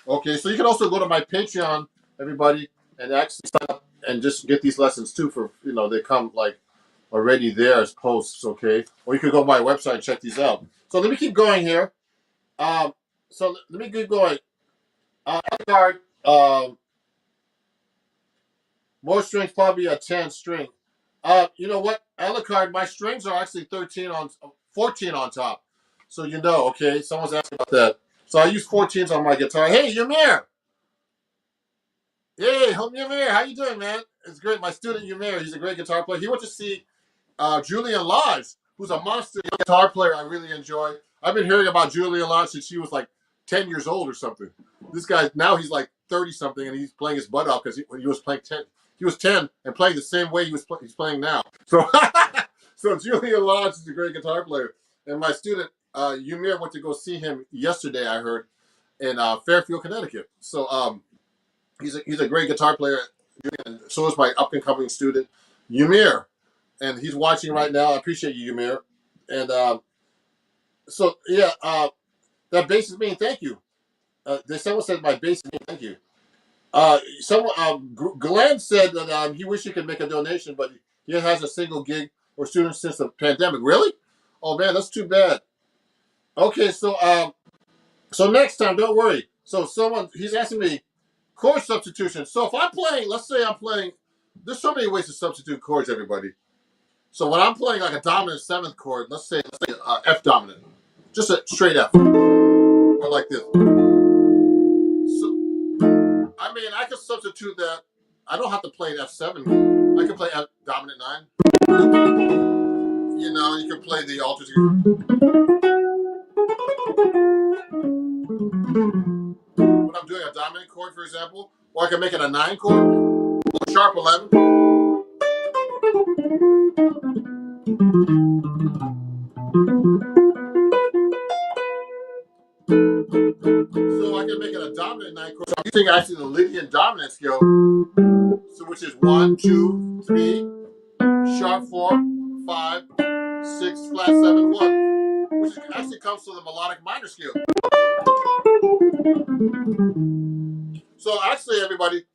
Okay, so you can also go to my Patreon, everybody, and actually sign up and just get these lessons too for, they come like already there as posts, okay? Or you could go to my website and check these out. So let me keep going here. So let me keep going. Card, more strings, probably a 10 string. You know what? Alucard, my strings are actually 14 on top. So okay? Someone's asking about that. So I use 14s on my guitar. Hey, Ymir! Hey, Ymir, how you doing, man? It's great. My student Ymir, he's a great guitar player. He went to see Julian Lodge, who's a monster guitar player I really enjoy. I've been hearing about Julian Lodge since she was like 10 years old or something. This guy, now he's like 30 something and he's playing his butt off because when he was playing 10, he was 10 and playing the same way he's playing now. So, so Julian Lodge is a great guitar player. And my student, Ymir, went to go see him yesterday, I heard, in Fairfield, Connecticut. So he's a great guitar player. And so is my up-and-coming student, Ymir. And he's watching right now. I appreciate you, Ymir. And that bass is mean. Thank you. Someone said my bass is mean. Thank you. Glenn said that he wished he could make a donation, but he has a single gig or student since the pandemic. Really? Oh man, that's too bad. Okay, so next time, don't worry. So he's asking me chord substitution. So if I'm playing, let's say I'm playing. There's so many ways to substitute chords, everybody. So when I'm playing like a dominant seventh chord, let's say F dominant, just a straight F, or like this. So I mean, I can substitute that. I don't have to play an F7. I can play F dominant 9. You can play the alters. When I'm doing a dominant chord, for example, or I can make it a 9 chord, or sharp 11. So I can make it a dominant 9 chord. So I'm using actually the Lydian dominant scale, so which is 1, 2, 3, sharp 4, 5, 6, flat 7, 1, which actually comes to the melodic minor scale. So actually, everybody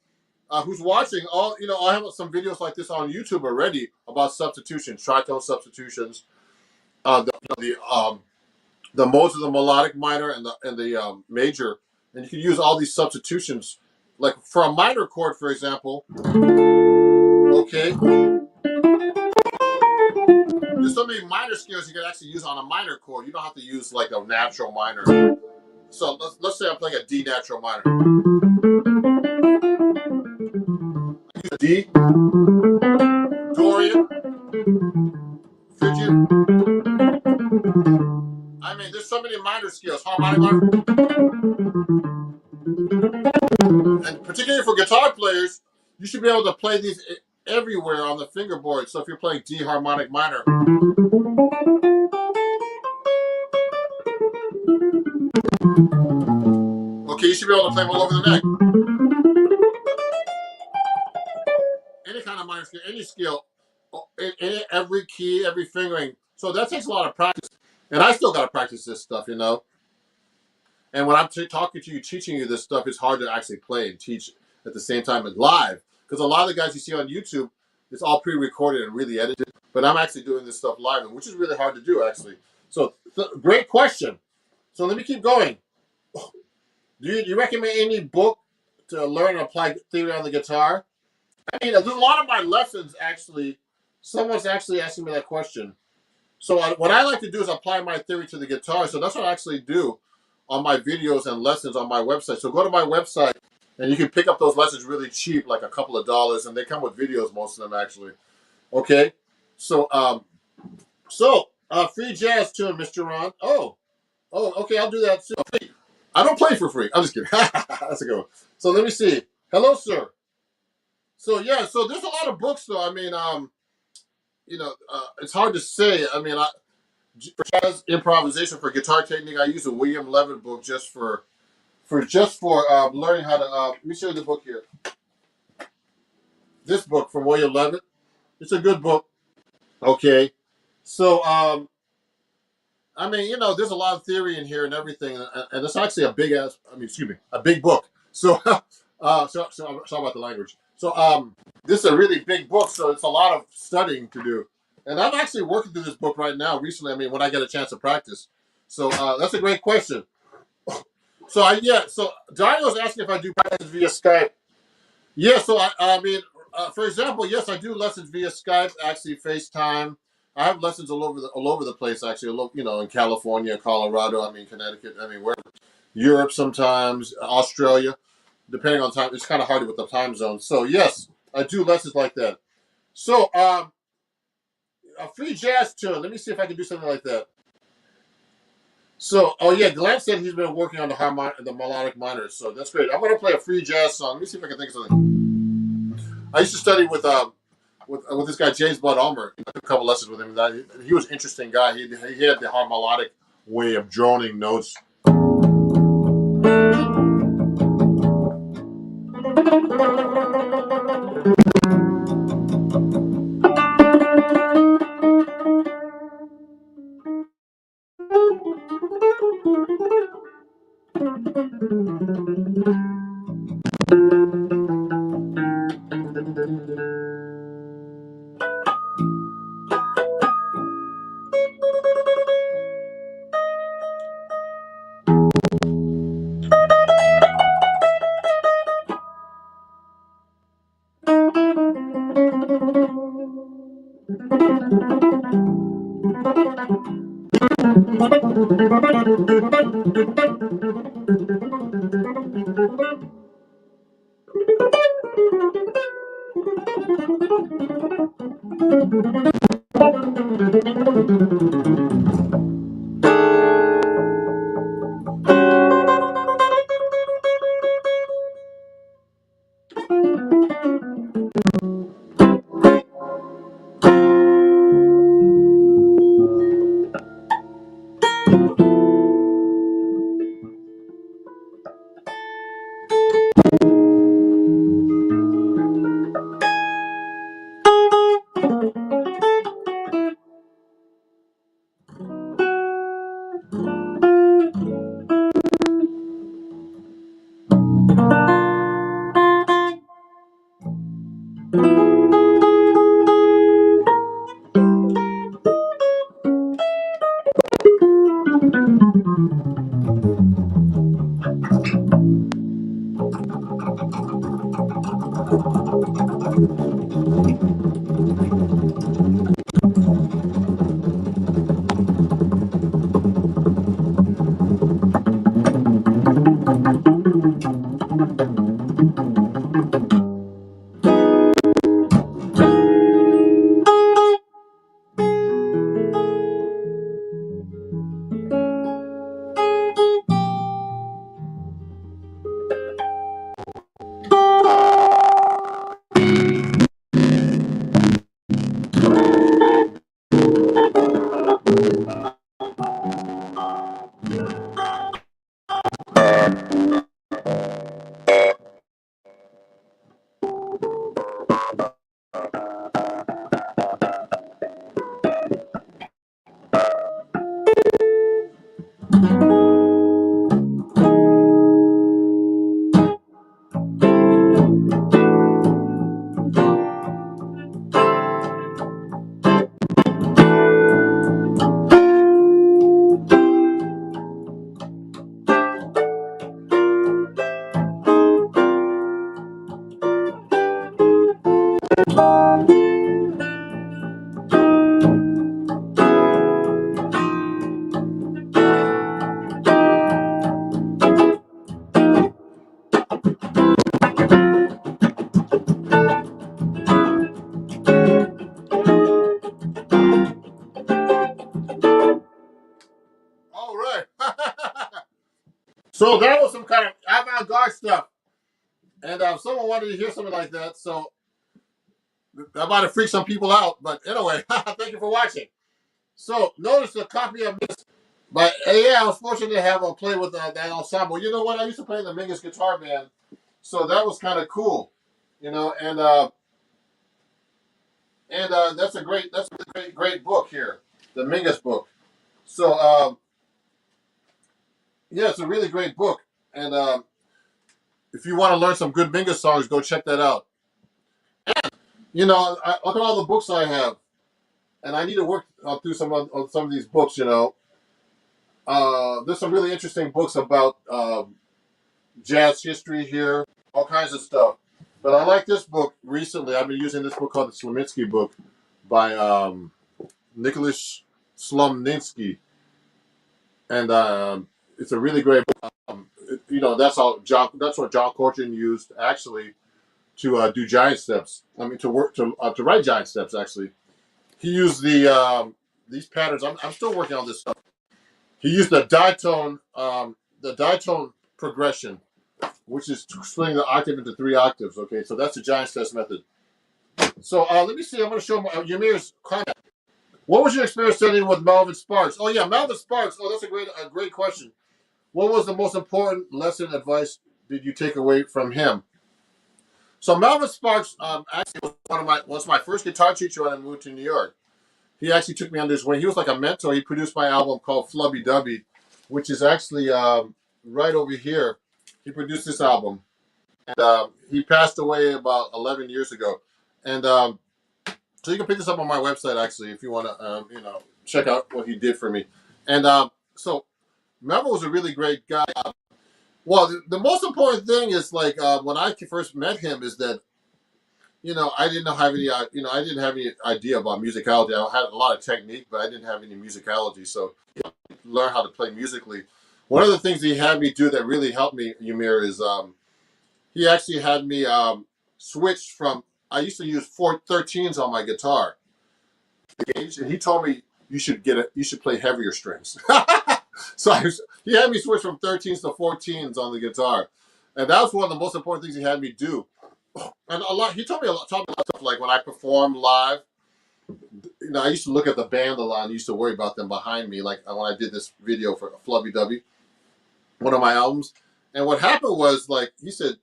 who's watching, I have some videos like this on YouTube already about substitutions, tritone substitutions, the modes of the melodic minor and the major, and you can use all these substitutions, like for a minor chord, for example. Okay, there's so many minor scales you can actually use on a minor chord. You don't have to use like a natural minor. So let's say I'm playing a D natural minor. I use a D, Dorian, Phrygian. I mean, there's so many minor scales. Harmonic minor. And particularly for guitar players, you should be able to play these everywhere on the fingerboard. So if you're playing D harmonic minor, okay, you should be able to play them all over the neck. Any kind of minor scale, any scale. every key, every fingering. So that takes a lot of practice, and I still got to practice this stuff, you know. And when I'm talking to you, teaching you this stuff, it's hard to actually play and teach at the same time and live, because a lot of the guys you see on YouTube, it's all pre-recorded and really edited. But I'm actually doing this stuff live, which is really hard to do, actually. So great question. So let me keep going. Do you recommend any book to learn and apply theory on the guitar? I mean, there's a lot of my lessons actually. Someone's actually asking me that question. So what I like to do is apply my theory to the guitar. So that's what I actually do on my videos and lessons on my website. So go to my website and you can pick up those lessons really cheap, like a couple of dollars, and they come with videos, most of them actually. Okay. So free jazz tune, Mr. Ron. Okay, I'll do that soon. I don't play for free. I'm just kidding. That's a good one. So let me see. Hello, sir. So yeah, so there's a lot of books though. I mean, it's hard to say. I mean, for jazz improvisation for guitar technique, I use a William Levitt book just for learning how to. Let me show you the book here. This book from William Levitt. It's a good book. Okay, so I mean, there's a lot of theory in here and everything, and it's actually a big ass. I mean, excuse me, a big book. So, so sorry about the language. So, this is a really big book, so it's a lot of studying to do. And I'm actually working through this book right now. Recently, I mean, when I get a chance to practice. So, that's a great question. So Dario's asking if I do practice via Skype. Yeah. So I mean, for example, yes, I do lessons via Skype. Actually, FaceTime. I have lessons all over the place. Actually, in California, Colorado. I mean, Connecticut. I mean, where Europe sometimes, Australia, depending on time. It's kind of hard with the time zone. So yes, I do lessons like that. So a free jazz tune. Let me see if I can do something like that. So, oh yeah, Glenn said he's been working on the melodic minors. So that's great. I'm gonna play a free jazz song. Let me see if I can think of something. I used to study with this guy James Bud Ulmer. I took a couple lessons with him. He was an interesting guy. He had the melodic way of droning notes. So that was some kind of avant-garde stuff, and someone wanted to hear something like that. So that might have freaked some people out, but anyway, thank you for watching. So notice a copy of this. But yeah, I was fortunate to have a play with that ensemble. You know what? I used to play in the Mingus Guitar Band, so that was kind of cool. You know, and that's a great book here, the Mingus book. So yeah, it's a really great book, and if you want to learn some good Mingus songs, go check that out. You know, look at all the books I have, and I need to work through on some of these books. You know, there's some really interesting books about jazz history here, all kinds of stuff. But I like this book recently. I've been using this book called the Slomitsky book by Nicholas Slomninsky, and it's a really great book. You know, that's what John Coltrane used actually to do giant steps. I mean, to write giant steps. Actually, he used these patterns. I'm still working on this stuff. He used the ditone progression, which is splitting the octave into 3 octaves. Okay, so that's the giant steps method. So let me see. I'm going to show Yamir's comment. What was your experience studying with Melvin Sparks? Oh yeah, Melvin Sparks. Oh, that's a great question. What was the most important lesson advice did you take away from him? So Melvin Sparks actually was my first guitar teacher when I moved to New York. He actually took me under his wing. He was like a mentor. He produced my album called Flubby Dubby, which is actually right over here. He produced this album, and he passed away about 11 years ago. And so you can pick this up on my website actually if you want to, check out what he did for me. And so Melvin was a really great guy. Well, the most important thing is like when I first met him is that I didn't have any I didn't have any idea about musicality. I had a lot of technique, but I didn't have any musicality. So learn how to play musically. One of the things he had me do that really helped me, Ymir, is he actually had me switch from. I used to use 413s on my guitar, and he told me you should play heavier strings. So he had me switch from 13s to 14s on the guitar, and that was one of the most important things he had me do. And he taught me a lot of stuff. Like when I performed live, I used to look at the band a lot and used to worry about them behind me. Like when I did this video for Flubby Dubby, one of my albums. And what happened was, like he said,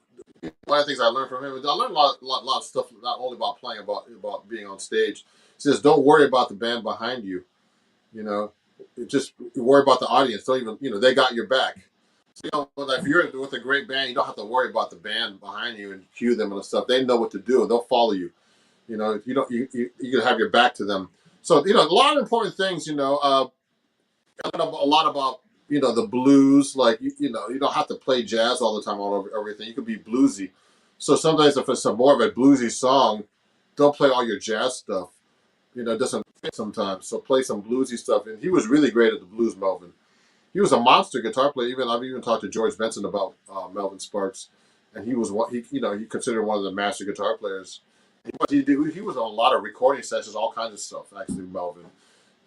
one of the things I learned from him is I learned a lot of stuff, not only about playing, about being on stage. He says, don't worry about the band behind you. Just worry about the audience. Don't even, they got your back. So, if you're with a great band, you don't have to worry about the band behind you and cue them and stuff. They know what to do. They'll follow you. If you don't, you can have your back to them. So, a lot of important things. I learned a lot about the blues. Like you don't have to play jazz all the time all over everything. You could be bluesy. So sometimes if it's more of a bluesy song, don't play all your jazz stuff. It doesn't fit sometimes. So play some bluesy stuff. And he was really great at the blues, Melvin. He was a monster guitar player. I've even talked to George Benson about Melvin Sparks, and he was he considered one of the master guitar players. He was on a lot of recording sessions, all kinds of stuff. Actually, Melvin,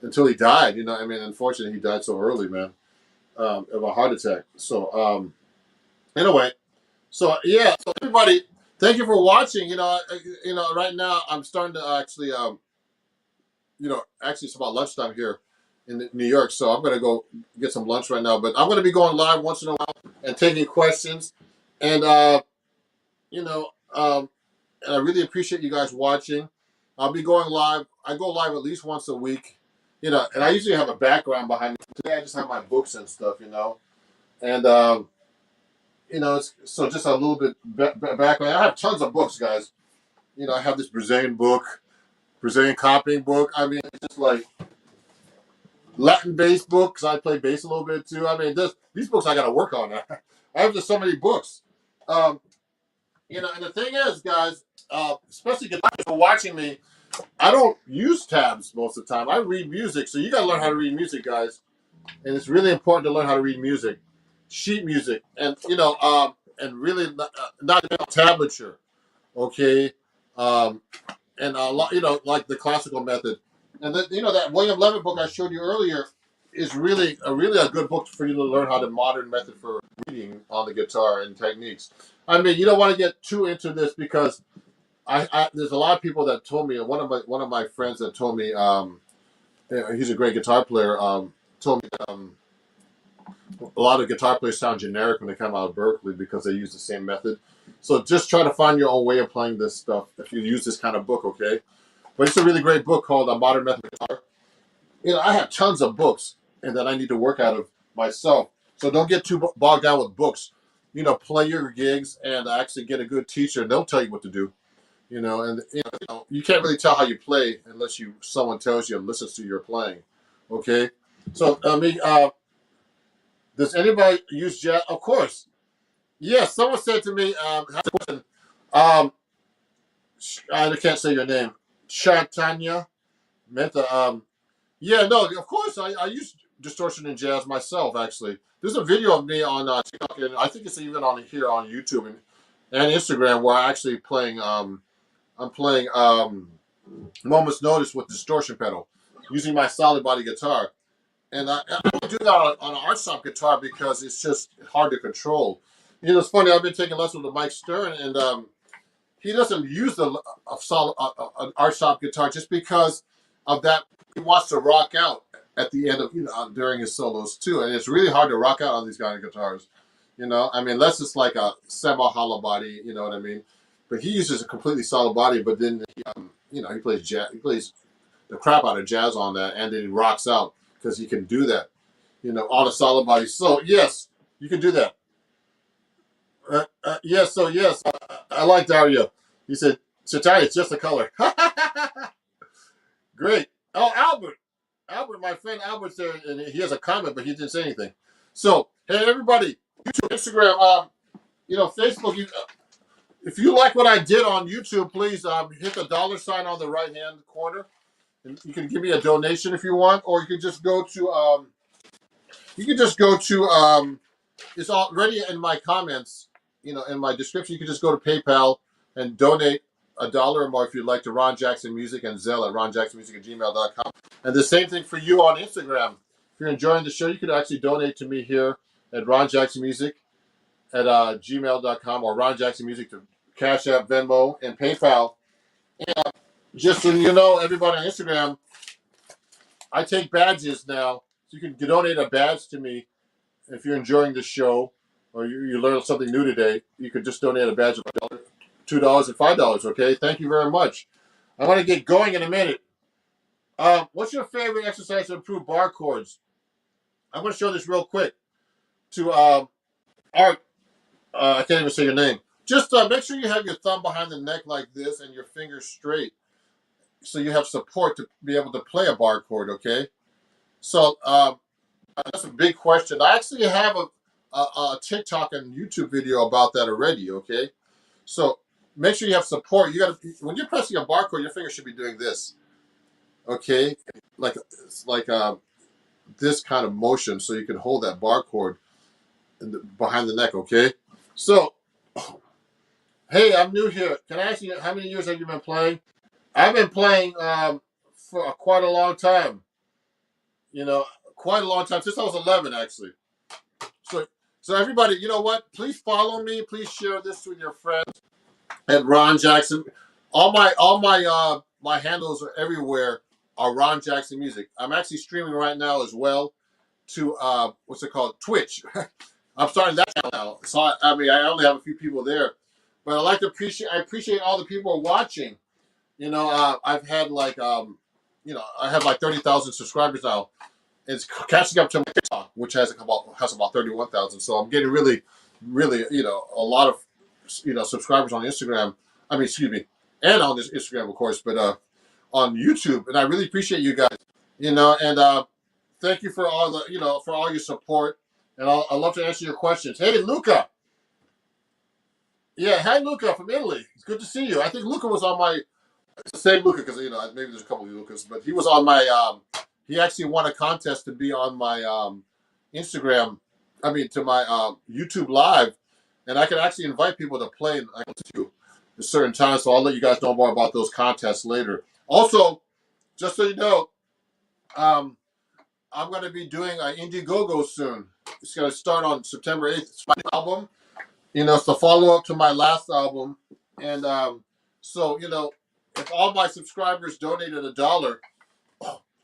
until he died. Unfortunately, he died so early, man, of a heart attack. So anyway, so yeah, so everybody, thank you for watching. Right now I'm starting to actually actually it's about lunchtime here in New York, so I'm going to go get some lunch right now. But I'm going to be going live once in a while and taking questions, and and I really appreciate you guys watching. I'll be going live. I go live at least once a week, and I usually have a background behind me. Today I just have my books and stuff, and it's, so just a little bit background. I have tons of books, guys. I have this Brazilian copying book. I mean, it's just like Latin bass book because I play bass a little bit too. I mean, these books I got to work on. I have just so many books. And the thing is, guys, especially if you're watching me, I don't use tabs most of the time. I read music, so you got to learn how to read music, guys. And it's really important to learn how to read music, sheet music, and and really not tablature, okay, and a lot, like the classical method. And then, that William Levitt book I showed you earlier, is really a good book for you to learn how the modern method for reading on the guitar and techniques. I mean, you don't want to get too into this because there's a lot of people that told me. One of my friends that told me, he's a great guitar player. Told me that, a lot of guitar players sound generic when they come out of Berkeley because they use the same method. So just try to find your own way of playing this stuff if you use this kind of book, okay? But it's a really great book called A Modern Method of Guitar. I have tons of books and that I need to work out of myself. So don't get too bogged down with books. Play your gigs and actually get a good teacher, and they'll tell you what to do. And you can't really tell how you play unless someone tells you and listens to your playing. Okay? So does anybody use jazz? Of course. Yes, someone said to me, I can't say your name. Shatanya Mehta. Yeah, no, of course. I use distortion in jazz myself, actually. There's a video of me on TikTok, and I think it's even on here on YouTube and Instagram where I'm actually playing, Moment's Notice with distortion pedal using my solid body guitar. And I don't do that on an art shop guitar because it's just hard to control. It's funny. I've been taking lessons with Mike Stern, and he doesn't use an art shop guitar just because of that. He wants to rock out at the end of during his solos too, and it's really hard to rock out on these kind of guitars. I mean, unless it's like a semi-hollow body, you know what I mean. But he uses a completely solid body, but then he plays jazz. He plays the crap out of jazz on that, and then he rocks out because he can do that, on a solid body. So yes, you can do that. Yes, so yes, I like Dario. He said, Satya, it's just a color. Great. Oh, Albert, my friend Albert's there, and he has a comment, but he didn't say anything. So, hey, everybody, YouTube, Instagram, Facebook. If you like what I did on YouTube, please hit the $sign on the right-hand corner, and you can give me a donation if you want, or you can just go to it's already in my comments, in my description. You can just go to PayPal and donate $1 or more if you'd like to Ron Jackson Music and Zelle at ronjacksonmusic@gmail.com. And the same thing for you on Instagram. If you're enjoying the show, you could actually donate to me here at Ron Jackson Music at gmail.com or Ron Jackson Music to Cash App, Venmo, and PayPal. And just so you know, everybody on Instagram, I take badges now. So you can donate a badge to me if you're enjoying the show or you learned something new today. You could just donate a badge of $2 and $5. Okay, thank you very much. I want to get going in a minute. What's your favorite exercise to improve bar chords? I'm going to show this real quick to Art. I can't even say your name. Just make sure you have your thumb behind the neck like this and your fingers straight, so you have support to be able to play a bar chord. Okay, so that's a big question. I actually have a TikTok and YouTube video about that already. Okay, so make sure you have support. You got to, when you're pressing a bar chord, your fingers should be doing this. Okay, it's like this kind of motion, so you can hold that bar chord behind the neck. Okay, so hey, I'm new here. Can I ask you how many years have you been playing? I've been playing for quite a long time. Quite a long time since I was 11, actually. So everybody, you know what? Please follow me. Please share this with your friends at Ron Jackson. My handles are everywhere. Are Ron Jackson Music. I'm actually streaming right now as well to what's it called? Twitch. I'm starting that channel now. So I only have a few people there, but I appreciate all the people watching. I've had I have like 30,000 subscribers now. It's catching up to my TikTok, which has about 31,000. So I'm getting really, really, a lot of, subscribers on Instagram. I mean, excuse me, and on this Instagram, of course, but on YouTube. And I really appreciate you guys, and thank you for all for all your support. And I'd love to answer your questions. Hey, Luca. Yeah, hi, Luca from Italy. It's good to see you. I think Luca was on my, it's the same Luca because, maybe there's a couple of Lucas, but he was on my, he actually won a contest to be on my Instagram, to my YouTube Live. And I can actually invite people to play to at certain times. So I'll let you guys know more about those contests later. Also, just so you know, I'm going to be doing Indiegogo soon. It's going to start on September 8th. It's my new album. It's the follow up to my last album. And so, if all my subscribers donated $1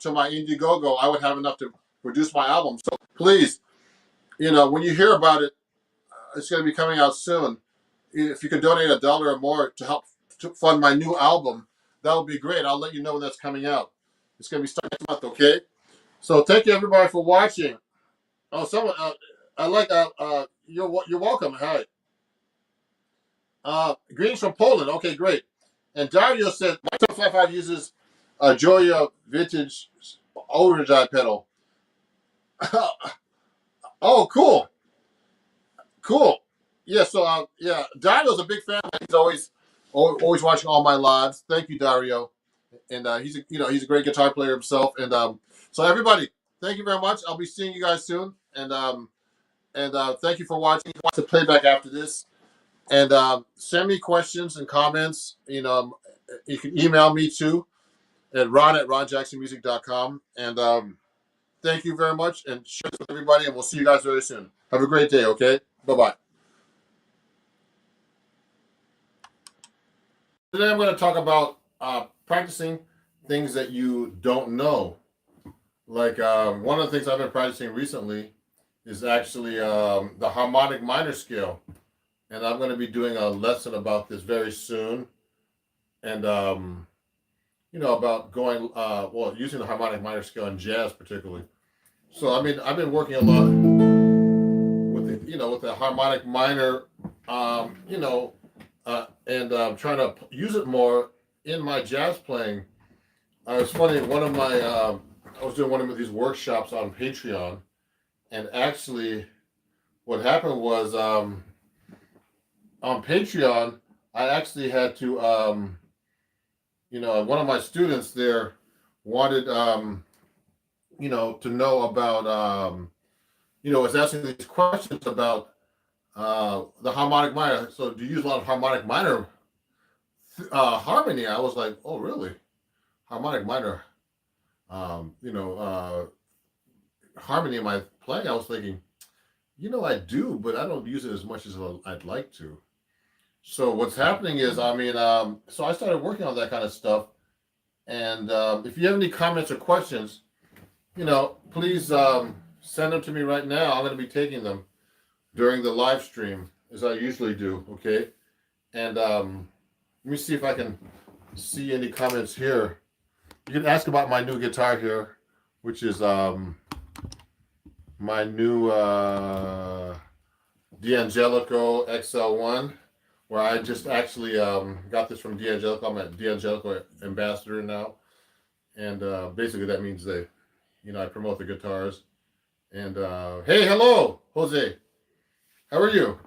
to my Indiegogo, I would have enough to produce my album. So please, when you hear about it, it's going to be coming out soon. If you could donate $1 or more to help to fund my new album, that would be great. I'll let you know when that's coming out. It's going to be starting next month, okay? So thank you everybody for watching. Oh, someone, I like you're welcome. Hi. Greetings from Poland. Okay, great. And Dario said my top 55 uses a Joya vintage overdrive pedal. Oh, cool. Cool. Yeah, so yeah, Dario's a big fan. He's always watching all my lives. Thank you, Dario. And he's a great guitar player himself. And so everybody, thank you very much. I'll be seeing you guys soon. And thank you for watching. Watch the playback after this. And send me questions and comments. You can email me too at ron@ronjacksonmusic.com. And thank you very much. And share this with everybody. And we'll see you guys very soon. Have a great day, okay? Bye-bye. Today I'm going to talk about practicing things that you don't know. Like one of the things I've been practicing recently is actually the harmonic minor scale. And I'm going to be doing a lesson about this very soon. And, about going, using the harmonic minor scale in jazz particularly. So, I've been working a lot with the harmonic minor, and trying to use it more in my jazz playing. It's funny, I was doing one of these workshops on Patreon. And actually, what happened was, on Patreon, I actually had to, one of my students there wanted, to know about, was asking these questions about the harmonic minor. So do you use a lot of harmonic minor harmony? I was like, oh, really? Harmonic minor, harmony in my playing? I was thinking, I do, but I don't use it as much as I'd like to. So what's happening is, so I started working on that kind of stuff. And if you have any comments or questions, please send them to me right now. I'm going to be taking them during the live stream, as I usually do, okay? And let me see if I can see any comments here. You can ask about my new guitar here, which is my new D'Angelico XL1. Where I just actually got this from D'Angelico. I'm at D'Angelico ambassador now. And basically that means I promote the guitars. And hey, hello, Jose. How are you?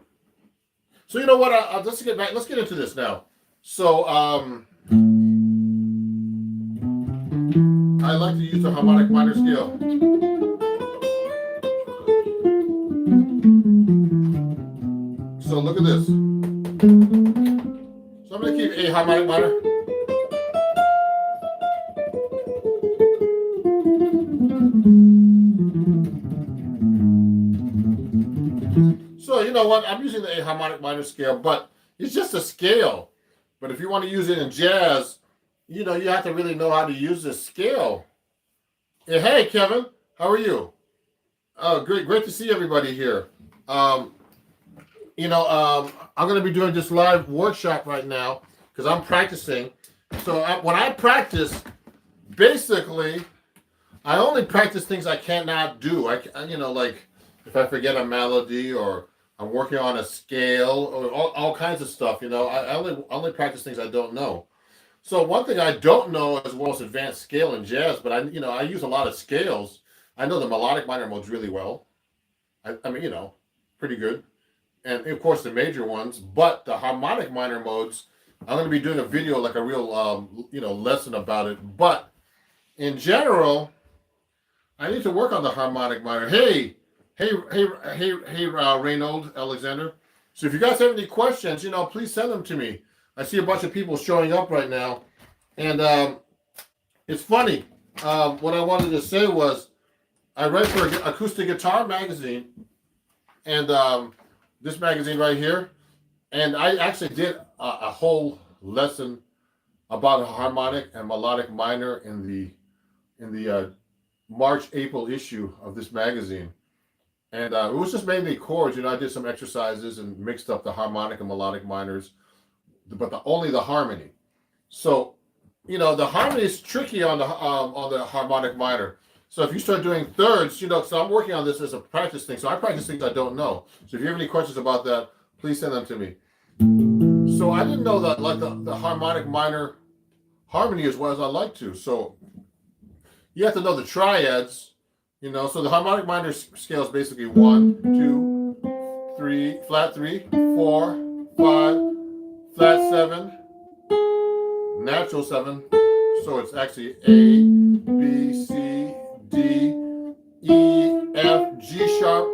So you know what? Let's get back. Let's get into this now. So I like to use the harmonic minor scale. So look at this. So I'm going to keep A harmonic minor. So you know what? I'm using the A harmonic minor scale, but it's just a scale. But if you want to use it in jazz, you have to really know how to use this scale. Hey, Kevin, how are you? Great to see everybody here. I'm going to be doing this live workshop right now because I'm practicing. So when I practice, basically, I only practice things I cannot do. Like if I forget a melody or I'm working on a scale or all kinds of stuff, I only practice things I don't know. So one thing I don't know is what's advanced scale in jazz, but I use a lot of scales. I know the melodic minor modes really well. Pretty good. And of course the major ones, but the harmonic minor modes, I'm going to be doing a video, like a real, lesson about it. But in general, I need to work on the harmonic minor. Hey, Reynold Alexander. So if you guys have any questions, please send them to me. I see a bunch of people showing up right now, and it's funny. What I wanted to say was, I read for an acoustic guitar magazine, and this magazine right here, and I actually did a whole lesson about a harmonic and melodic minor in the March-April issue of this magazine. And it was just mainly chords. I did some exercises and mixed up the harmonic and melodic minors, but only the harmony. So, the harmony is tricky on the harmonic minor. So if you start doing thirds, so I'm working on this as a practice thing. So I practice things I don't know. So if you have any questions about that, please send them to me. So I didn't know that like the harmonic minor harmony as well as I like to. So you have to know the triads. So the harmonic minor scale is basically 1, 2, 3, flat 3, 4, 5, flat 7, natural 7. So it's actually A, B, C, D, E, F, G sharp.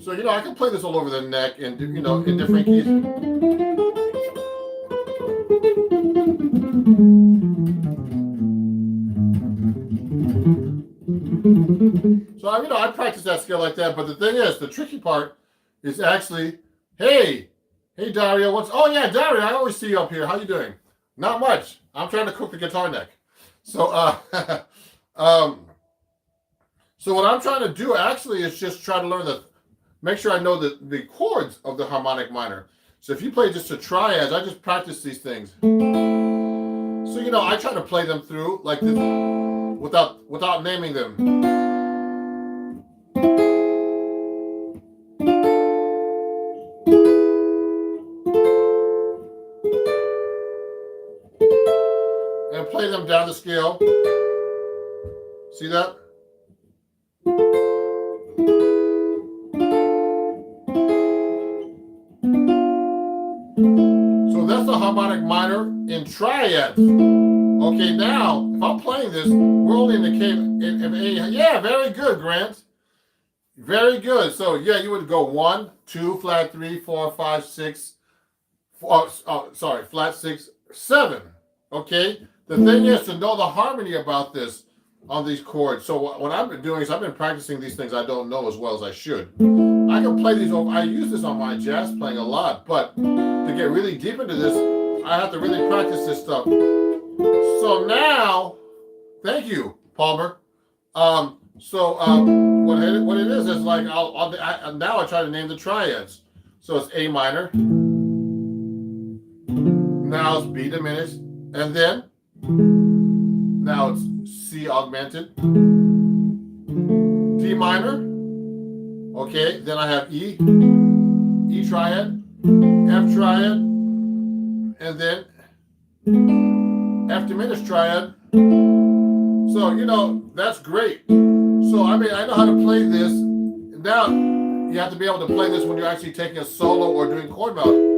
So I can play this all over the neck and in different keys. So I practice that scale like that, but the thing is, the tricky part is actually, hey Dario, oh yeah, Dario, I always see you up here. How you doing? Not much. I'm trying to cook the guitar neck. So so what I'm trying to do actually is just try to learn make sure I know the chords of the harmonic minor. So if you play just the triads, I just practice these things. So I try to play them through like this without naming them. And play them down the scale. See that? So that's the harmonic minor in triads. Okay, now, if I'm playing this, we're only in the key of A. Yeah, very good, Grant. Very good. So, yeah, you would go 1, 2, flat 3, 4, 5, 6, flat 6, 7. Okay? The thing is to know the harmony about this on these chords. So what I've been doing is I've been practicing these things I don't know as well as I should. I can play these over. I use this on my jazz playing a lot, but to get really deep into this, I have to really practice this stuff. So now, thank you, Palmer. What it is like now I try to name the triads. So it's A minor. Now it's B diminished, and then now it's C augmented. D minor. Okay, then I have E triad, F triad, and then F diminished triad. So, that's great. So, I know how to play this. Now, you have to be able to play this when you're actually taking a solo or doing chord melody.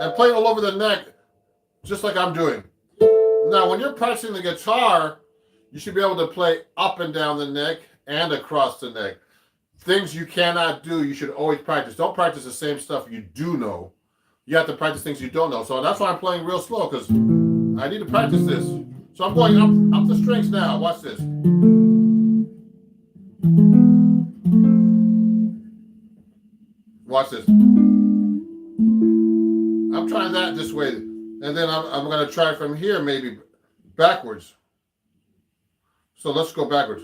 And play it all over the neck, just like I'm doing. Now, when you're practicing the guitar, you should be able to play up and down the neck and across the neck. Things you cannot do, you should always practice. Don't practice the same stuff you do know. You have to practice things you don't know. So that's why I'm playing real slow, because I need to practice this. So I'm going up the strings now. Watch this. Watch this. I'm trying that this way. And then I'm going to try from here, maybe backwards. So let's go backwards.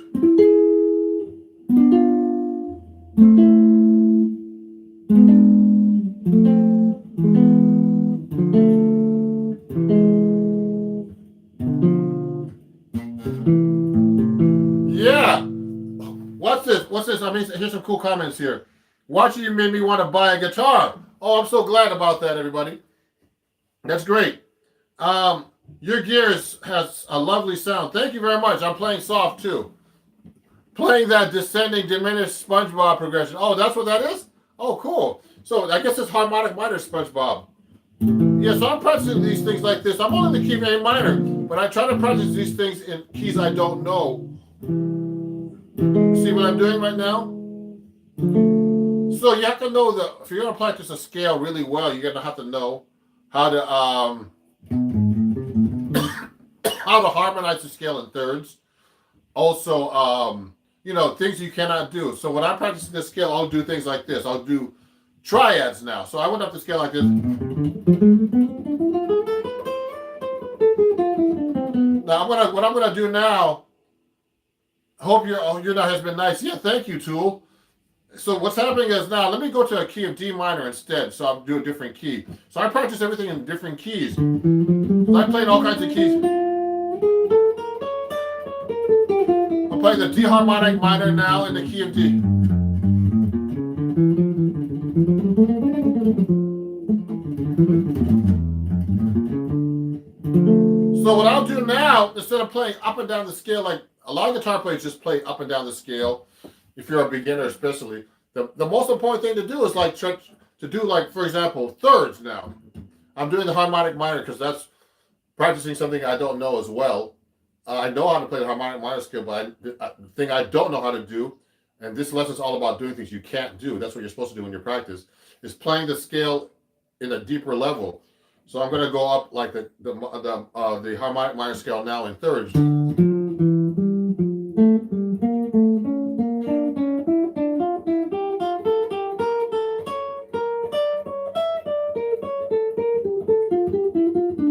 Yeah. What's this? Here's some cool comments here. Watching you made me want to buy a guitar. Oh, I'm so glad about that, everybody. That's great. Your gear has a lovely sound. Thank you very much. I'm playing soft too. Playing that descending diminished SpongeBob progression. Oh, that's what that is? Oh, cool. So I guess it's harmonic minor SpongeBob. Yeah, so I'm practicing these things like this. I'm only in the key of A minor, but I try to practice these things in keys I don't know. See what I'm doing right now? So you have to know if you're going to practice a scale really well, you're going to have to know how to how to harmonize the scale in thirds. Also, you know, things you cannot do. So when I'm practicing the scale, I'll do things like this. I'll do triads now. So I went up the scale like this. Now what I'm gonna do now. Hope your night has been nice. Yeah, thank you, Tool. So what's happening is now, let me go to a key of D minor instead. So I'll do a different key. So I practice everything in different keys. I'm playing all kinds of keys. I'm playing the D harmonic minor now in the key of D. So what I'll do now, instead of playing up and down the scale, like a lot of guitar players just play up and down the scale, if you're a beginner especially, the most important thing to do is like to do, like, for example, thirds now. I'm doing the harmonic minor because that's practicing something I don't know as well. I know how to play the harmonic minor scale, but the thing I don't know how to do, and this lesson's all about doing things you can't do. That's what you're supposed to do in your practice, is playing the scale in a deeper level. So I'm going to go up like the harmonic minor scale now in thirds.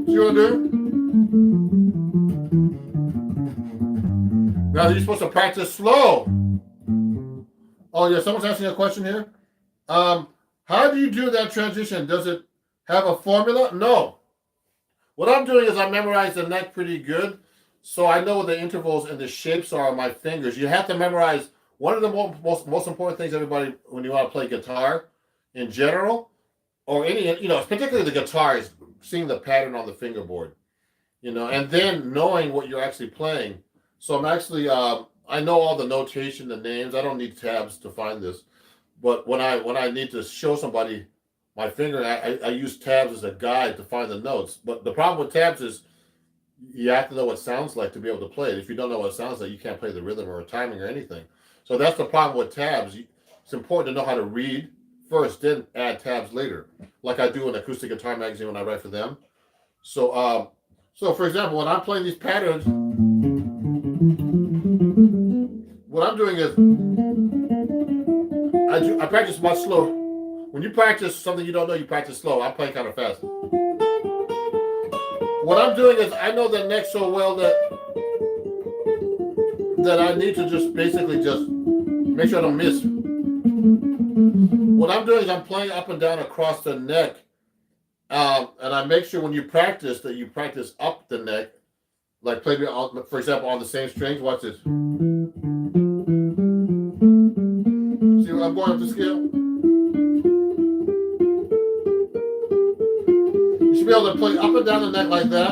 See what I do? Now you're supposed to practice slow. Oh yeah, someone's asking a question here. How do you do that transition? Does it have a formula? No. What I'm doing is I memorize the neck pretty good, so I know what the intervals and the shapes are on my fingers. You have to memorize one of the most important things, everybody, when you want to play guitar in general, or any, you know, particularly the guitar, is seeing the pattern on the fingerboard, you know, and then knowing what you're actually playing. So I'm actually, I know all the notation, the names. I don't need tabs to find this, but when I need to show somebody my finger, I use tabs as a guide to find the notes. But the problem with tabs is you have to know what it sounds like to be able to play it. If you don't know what it sounds like, you can't play the rhythm or timing or anything. So that's the problem with tabs. It's important to know how to read first, then add tabs later, like I do in Acoustic Guitar Magazine when I write for them. So, for example, when I'm playing these patterns, what I'm doing is I practice much slower. When you practice something you don't know, you practice slow. I'm playing kind of fast. What I'm doing is I know the neck so well that I need to just basically just make sure I don't miss. What I'm doing is I'm playing up and down across the neck, and I make sure when you practice that you practice up the neck, like play, for example, on the same strings. Watch this. See what I'm going up the scale? You should be able to play up and down the neck like that.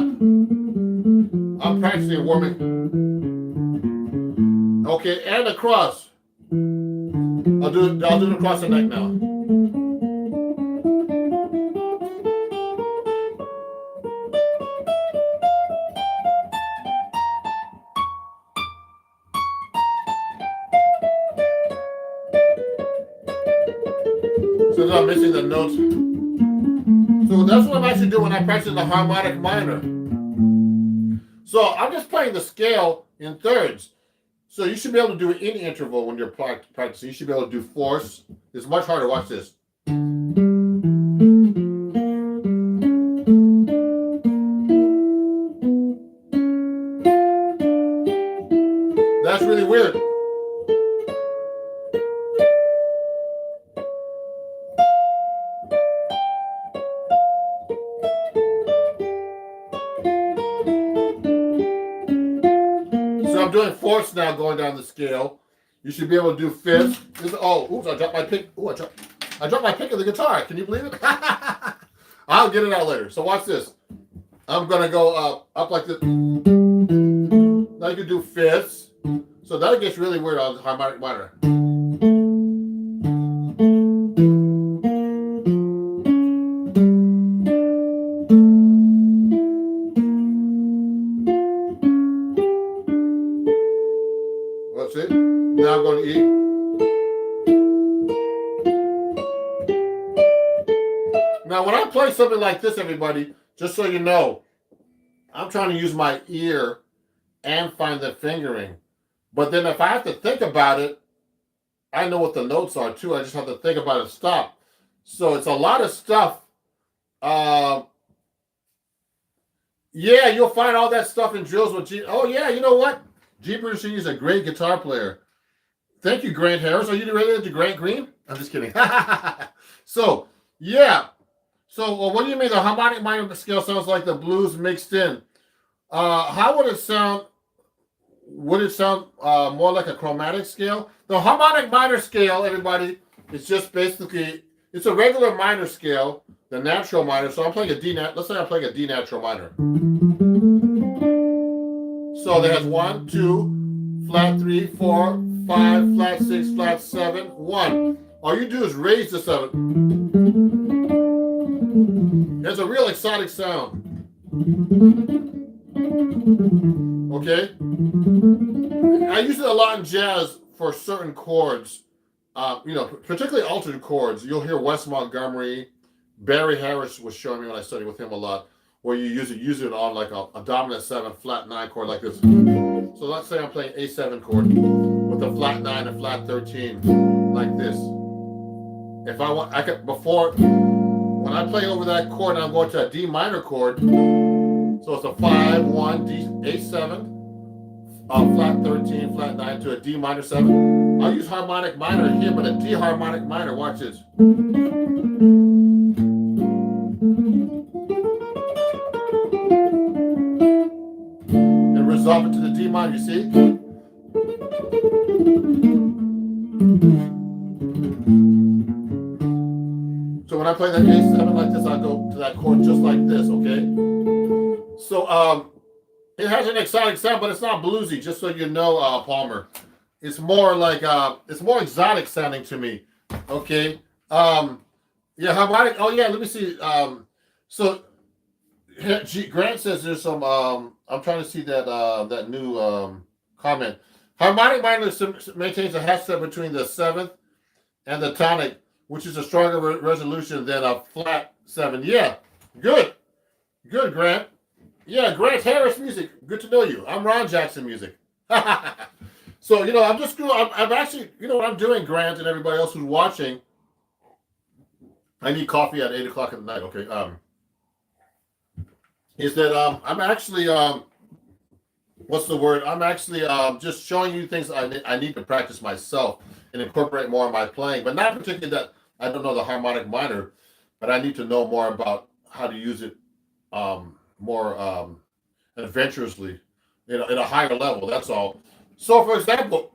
I'm practicing warming. Okay, and across. I'll do it across the neck now. So I'm missing the notes. So that's what I'm actually doing when I practice the harmonic minor. So I'm just playing the scale in thirds. So you should be able to do any interval when you're practicing. You should be able to do fourths. It's much harder. Watch this. That's really weird. So I'm doing fourths now going down the scale. You should be able to do fifths. Oops, I dropped my pick. I dropped my pick of the guitar. Can you believe it? I'll get it out later. So watch this. I'm going to go up like this. Now you can do fifths. So that gets really weird on the harmonic minor. That's it. Now I'm going to E. Now, when I play something like this, everybody, just so you know, I'm trying to use my ear and find the fingering. But then if I have to think about it, I know what the notes are too. I just have to think about it, stop. So it's a lot of stuff. Yeah, you'll find all that stuff in drills with G. Oh, yeah, you know what? G. Bruce is a great guitar player. Thank you, Grant Harris. Are you related to Grant Green? I'm just kidding. So, yeah. So, what do you mean the harmonic minor scale sounds like the blues mixed in? How would it sound? Would it sound more like a chromatic scale? The harmonic minor scale, everybody, is just basically, it's a regular minor scale, the natural minor. So I'm playing a D nat. Let's say I'm playing a D natural minor. So that has 1, 2, flat 3, 4, 5, flat 6, flat 7, 1. All you do is raise the 7. It's a real exotic sound. Okay? I use it a lot in jazz for certain chords, particularly altered chords. You'll hear Wes Montgomery, Barry Harris was showing me when I studied with him a lot, where you use it on like a dominant 7, flat 9 chord like this. So let's say I'm playing A7 chord with a flat 9 and flat 13 like this. If I want, I could, before, when I play over that chord, I'm going to a D minor chord. So it's a 5, 1, D, A7, flat 13, flat 9 to a D minor 7. I'll use harmonic minor here, but a D harmonic minor, watch this. And resolve it to the D minor, you see? So when I play that A7 like this, I go to that chord just like this, okay? So it has an exotic sound, but it's not bluesy, just so you know, Palmer. It's more like, it's more exotic sounding to me, okay? Yeah, harmonic, oh yeah, let me see. So Grant says there's some, I'm trying to see that new comment. Harmonic minor maintains a half step between the 7th and the tonic, which is a stronger resolution than a flat 7. Yeah, good, Grant. Yeah, Grant Harris music. Good to know you. I'm Ron Jackson music. So, I'm actually, you know what I'm doing, Grant, and everybody else who's watching. I need coffee at 8 o'clock at night, okay? Is that I'm actually, what's the word? I'm actually just showing you things I need to practice myself and incorporate more in my playing, but not particularly that I don't know the harmonic minor, but I need to know more about how to use it more adventurously at a higher level. That's all. So, for example,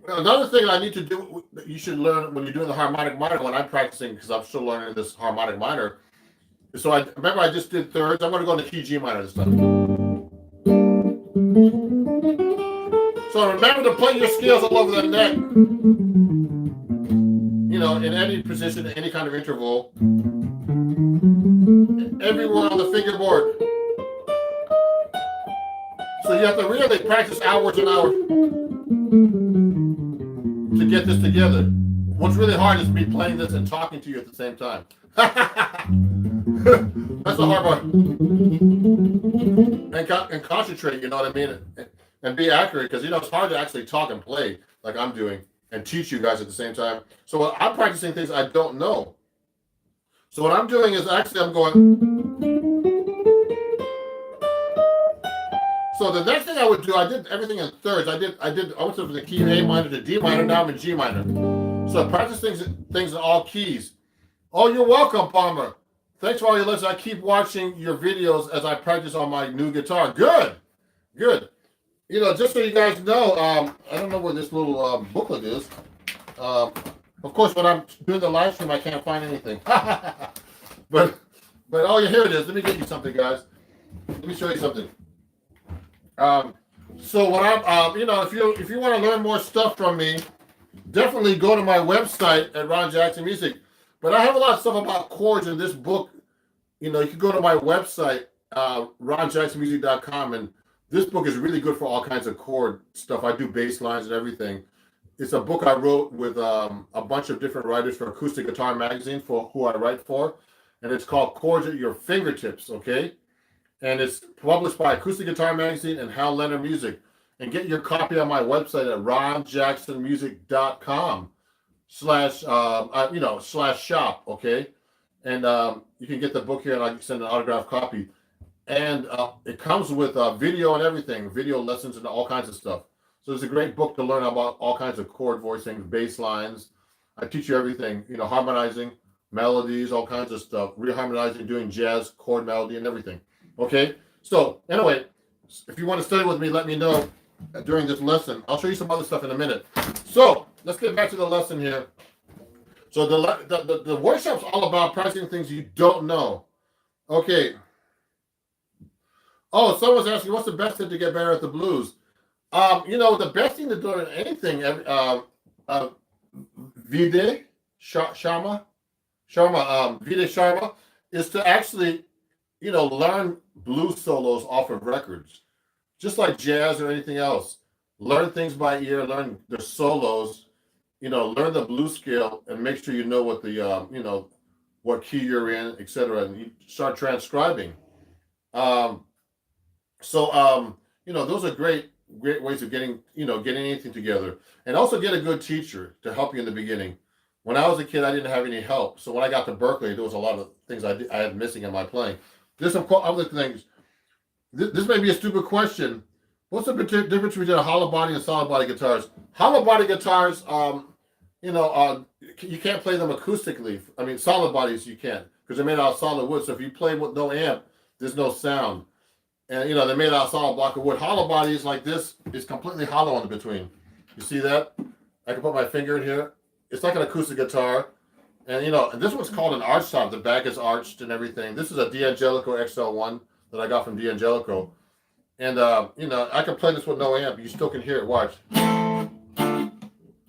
another thing I need to do that you should learn when you're doing the harmonic minor, when I'm practicing, because I'm still learning this harmonic minor. So I remember I just did thirds. I'm going to go into key G minor this time. So remember to play your scales all over the neck. In any position, any kind of interval. Everywhere on the fingerboard. So you have to really practice hours and hours to get this together. What's really hard is me playing this and talking to you at the same time. That's the hard part. And concentrate, you know what I mean? And be accurate, because it's hard to actually talk and play like I'm doing and teach you guys at the same time. So I'm practicing things I don't know. So what I'm doing is actually I'm going. So the next thing I would do, I did everything in thirds. I went from the key A minor to D minor, now I'm in G minor. So I practice things in all keys. Oh, you're welcome, Palmer. Thanks for all your lessons. I keep watching your videos as I practice on my new guitar. Good. Just so you guys know, I don't know where this little booklet is. Of course, when I'm doing the live stream, I can't find anything. but oh, yeah, here it is. Let me get you something, guys. Let me show you something. So when I'm, if you want to learn more stuff from me, definitely go to my website at Ron Jackson Music. But I have a lot of stuff about chords in this book. You can go to my website, ronjacksonmusic.com, and this book is really good for all kinds of chord stuff. I do bass lines and everything. It's a book I wrote with a bunch of different writers for Acoustic Guitar Magazine, for who I write for. and it's called Chords at Your Fingertips, okay? And it's published by Acoustic Guitar Magazine and Hal Leonard Music. And get your copy on my website at ronjacksonmusic.com /slash shop, okay? And you can get the book here, and I can send an autographed copy. And it comes with video and everything, video lessons and all kinds of stuff. So it's a great book to learn about all kinds of chord voicing, bass lines. I teach you everything, harmonizing, melodies, all kinds of stuff, reharmonizing, doing jazz, chord melody, and everything. Okay? So anyway, if you want to study with me, let me know during this lesson. I'll show you some other stuff in a minute. So let's get back to the lesson here. So the workshop's all about practicing things you don't know. Okay. Oh, someone's asking, what's the best thing to get better at the blues? The best thing to do in anything, Vide Sharma, is to actually, learn blues solos off of records, just like jazz or anything else. Learn things by ear, learn the solos, learn the blues scale, and make sure you know what the, what key you're in, etc. And you start transcribing. Those are great ways of getting anything together, and also get a good teacher to help you in the beginning. When I was a kid, I didn't have any help. So when I got to Berkeley, there was a lot of things I had missing in my playing. There's some other things. This may be a stupid question. What's the difference between a hollow body and solid body guitars? Hollow body guitars, you can't play them acoustically. I mean, solid bodies you can, because they're made out of solid wood. So if you play with no amp, there's no sound. And they're made out of solid block of wood. Hollow bodies like this is completely hollow in between. You see that? I can put my finger in here. It's like an acoustic guitar. And and this one's called an arch top. The back is arched and everything. This is a D'Angelico XL1 that I got from D'Angelico. And I can play this with no amp. You still can hear it. Watch.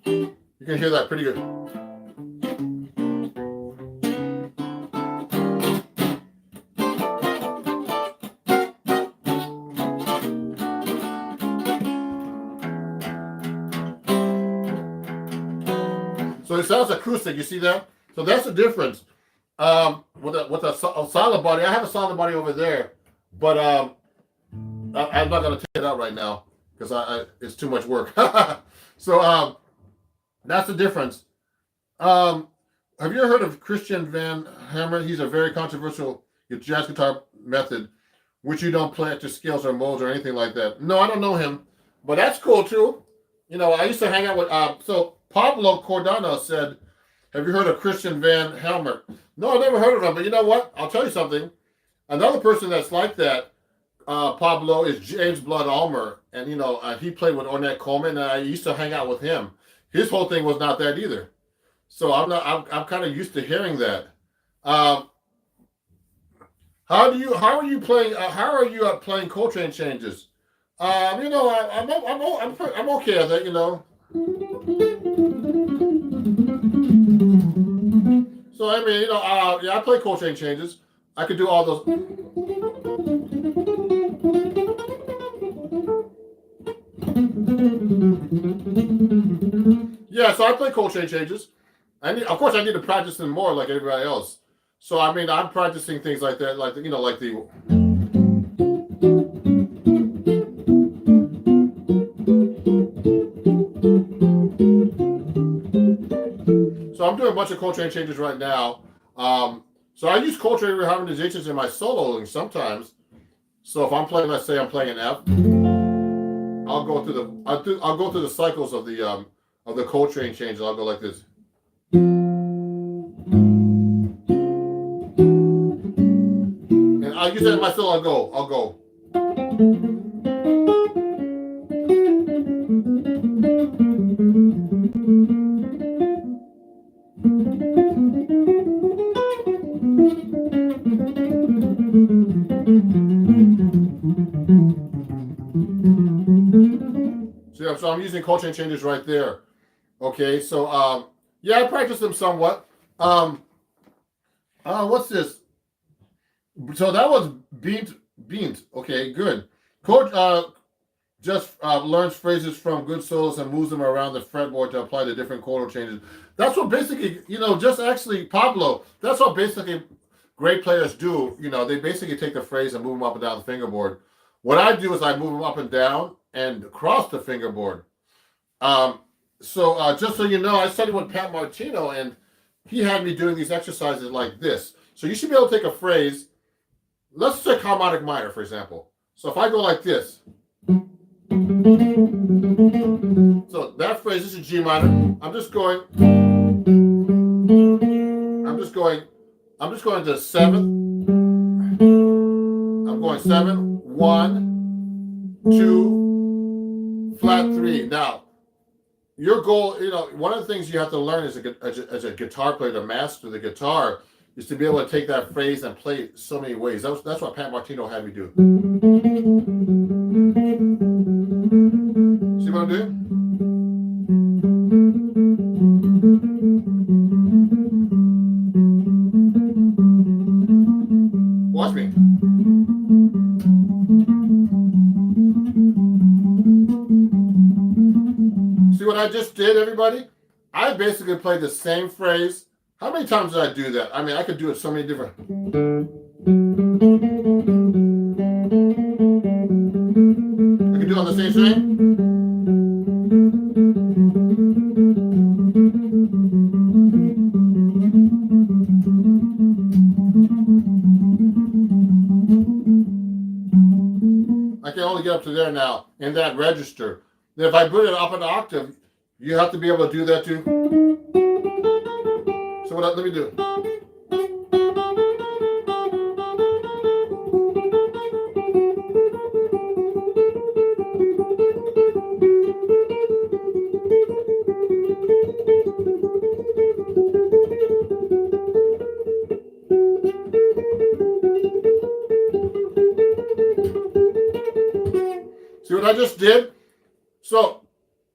You can hear that pretty good. So it sounds acoustic. You see that? So that's the difference. With a solid body, I have a solid body over there, but I'm not going to take it out right now because it's too much work. So that's the difference. Have you ever heard of Christian Van Hammer? He's a very controversial jazz guitar method, which you don't play to scales or modes or anything like that. No, I don't know him, but that's cool too. I used to hang out with so Pablo Cordano said, have you heard of Christian Van Helmer? No, I've never heard of him, but you know what? I'll tell you something. Another person that's like that, Pablo, is James Blood Ulmer. And, he played with Ornette Coleman, and I used to hang out with him. His whole thing was not that either. So I'm kind of used to hearing that. How are you playing Coltrane changes? I'm okay at that, So I mean, I play Coltrane changes. I could do all those. Yeah, so I play Coltrane changes. Of course, I need to practice them more, like everybody else. So I mean, I'm practicing things like that, like the. So I'm doing a bunch of Coltrane changes right now. So I use Coltrane reharmonizations in my soloing sometimes. So if I'm playing, let's say I'm playing an F, I'll go through the cycles of the Coltrane changes. I'll go like this. And I'll use that in my solo. I'll go. So I'm using Coltrane changes right there. Okay, so I practice them somewhat. What's this? So that was beans. Okay, good. Coach just learns phrases from good solos and moves them around the fretboard to apply the different chordal changes. That's what basically, just actually Pablo. That's what basically great players do, they basically take the phrase and move them up and down the fingerboard. What I do is I move them up and down and across the fingerboard. So just so you know, I studied with Pat Martino, and he had me doing these exercises like this. So you should be able to take a phrase. Let's take harmonic minor, for example. So if I go like this. So that phrase, this is G minor. I'm just going to seventh. I'm going 7, 1, 2, flat 3. Now, your goal, one of the things you have to learn as a guitar player to master the guitar is to be able to take that phrase and play it so many ways. That's what Pat Martino had me do. See what I'm doing? Watch me. See what I just did, everybody? I basically played the same phrase. How many times did I do that? I mean, I could do it so many different. I could do it on the same string. I can only get up to there now in that register. Then if I put it up an octave, you have to be able to do that too. So let me do. See what I just did? So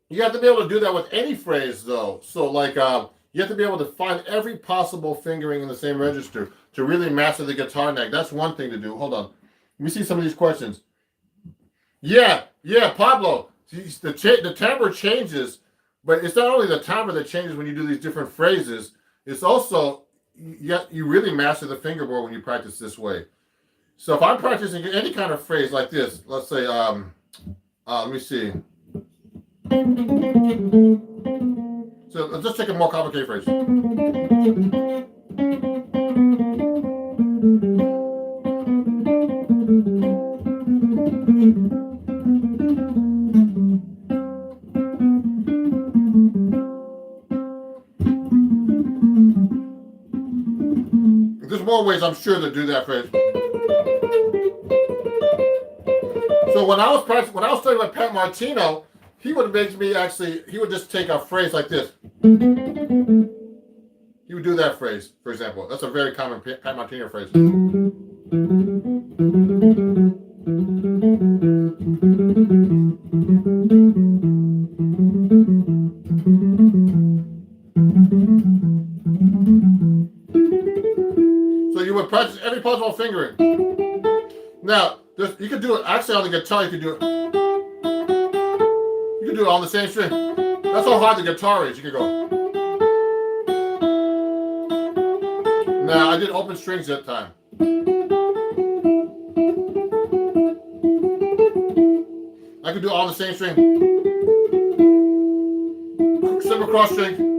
you have to be able to do that with any phrase, though. So like you have to be able to find every possible fingering in the same register to really master the guitar neck. That's one thing to do. Hold on. Let me see some of these questions. Yeah, Pablo. The timbre changes, but it's not only the timbre that changes when you do these different phrases. It's also, you really master the fingerboard when you practice this way. So if I'm practicing any kind of phrase like this, let's say, let me see. So let's just take a more complicated phrase. There's more ways, I'm sure, to do that phrase. So when I was studying with Pat Martino, he would just take a phrase like this. He would do that phrase, for example. That's a very common Pat Martino phrase. So you would practice every possible fingering. Now, you could do it, actually on the guitar, you could do it. You can do it on the same string. That's how hard the guitar is. You can go. Now, I did open strings that time. I could do it on the same string. Simple cross string.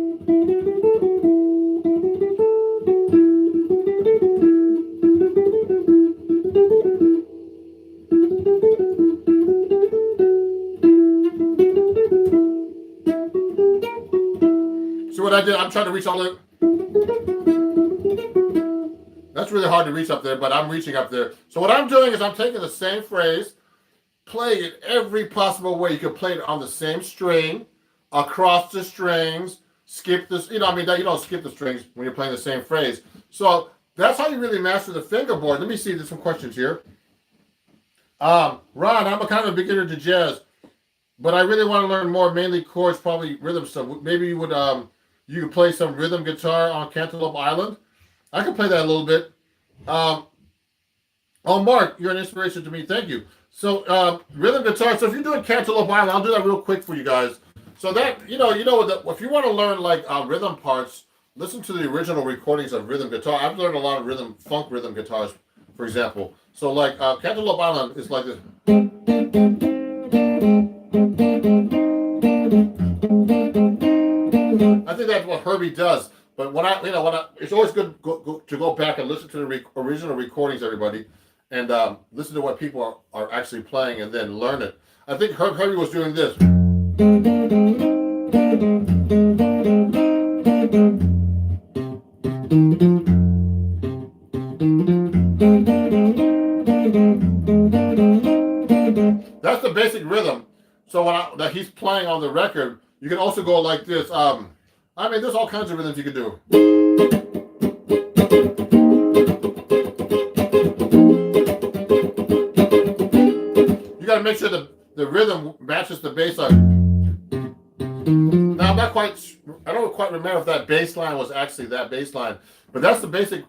What I did, I'm trying to reach all the. That's really hard to reach up there, but I'm reaching up there. So what I'm doing is I'm taking the same phrase, playing it every possible way. You can play it on the same string, across the strings, skip this. You don't skip the strings when you're playing the same phrase. So that's how you really master the fingerboard. Let me see. There's some questions here. Ron, I'm a kind of a beginner to jazz, but I really want to learn more, mainly chords, probably rhythm stuff. Maybe you would. You can play some rhythm guitar on Cantaloupe Island. I can play that a little bit. Oh, Mark, you're an inspiration to me. Thank you. So, rhythm guitar. So if you're doing Cantaloupe Island, I'll do that real quick for you guys. So that, if you want to learn like rhythm parts listen to the original recordings of rhythm guitar. I've learned a lot of funk rhythm guitars, for example. So like Cantaloupe Island is like this. I think that's what Herbie does. But it's always good to go back and listen to the original recordings, everybody, and listen to what people are actually playing and then learn it. I think Herbie was doing this. That's the basic rhythm. So that he's playing on the record, you can also go like this. I mean, there's all kinds of rhythms you can do. You got to make sure the rhythm matches the bass line. Now, I don't quite remember if that bass line was actually that bass line, but that's the basic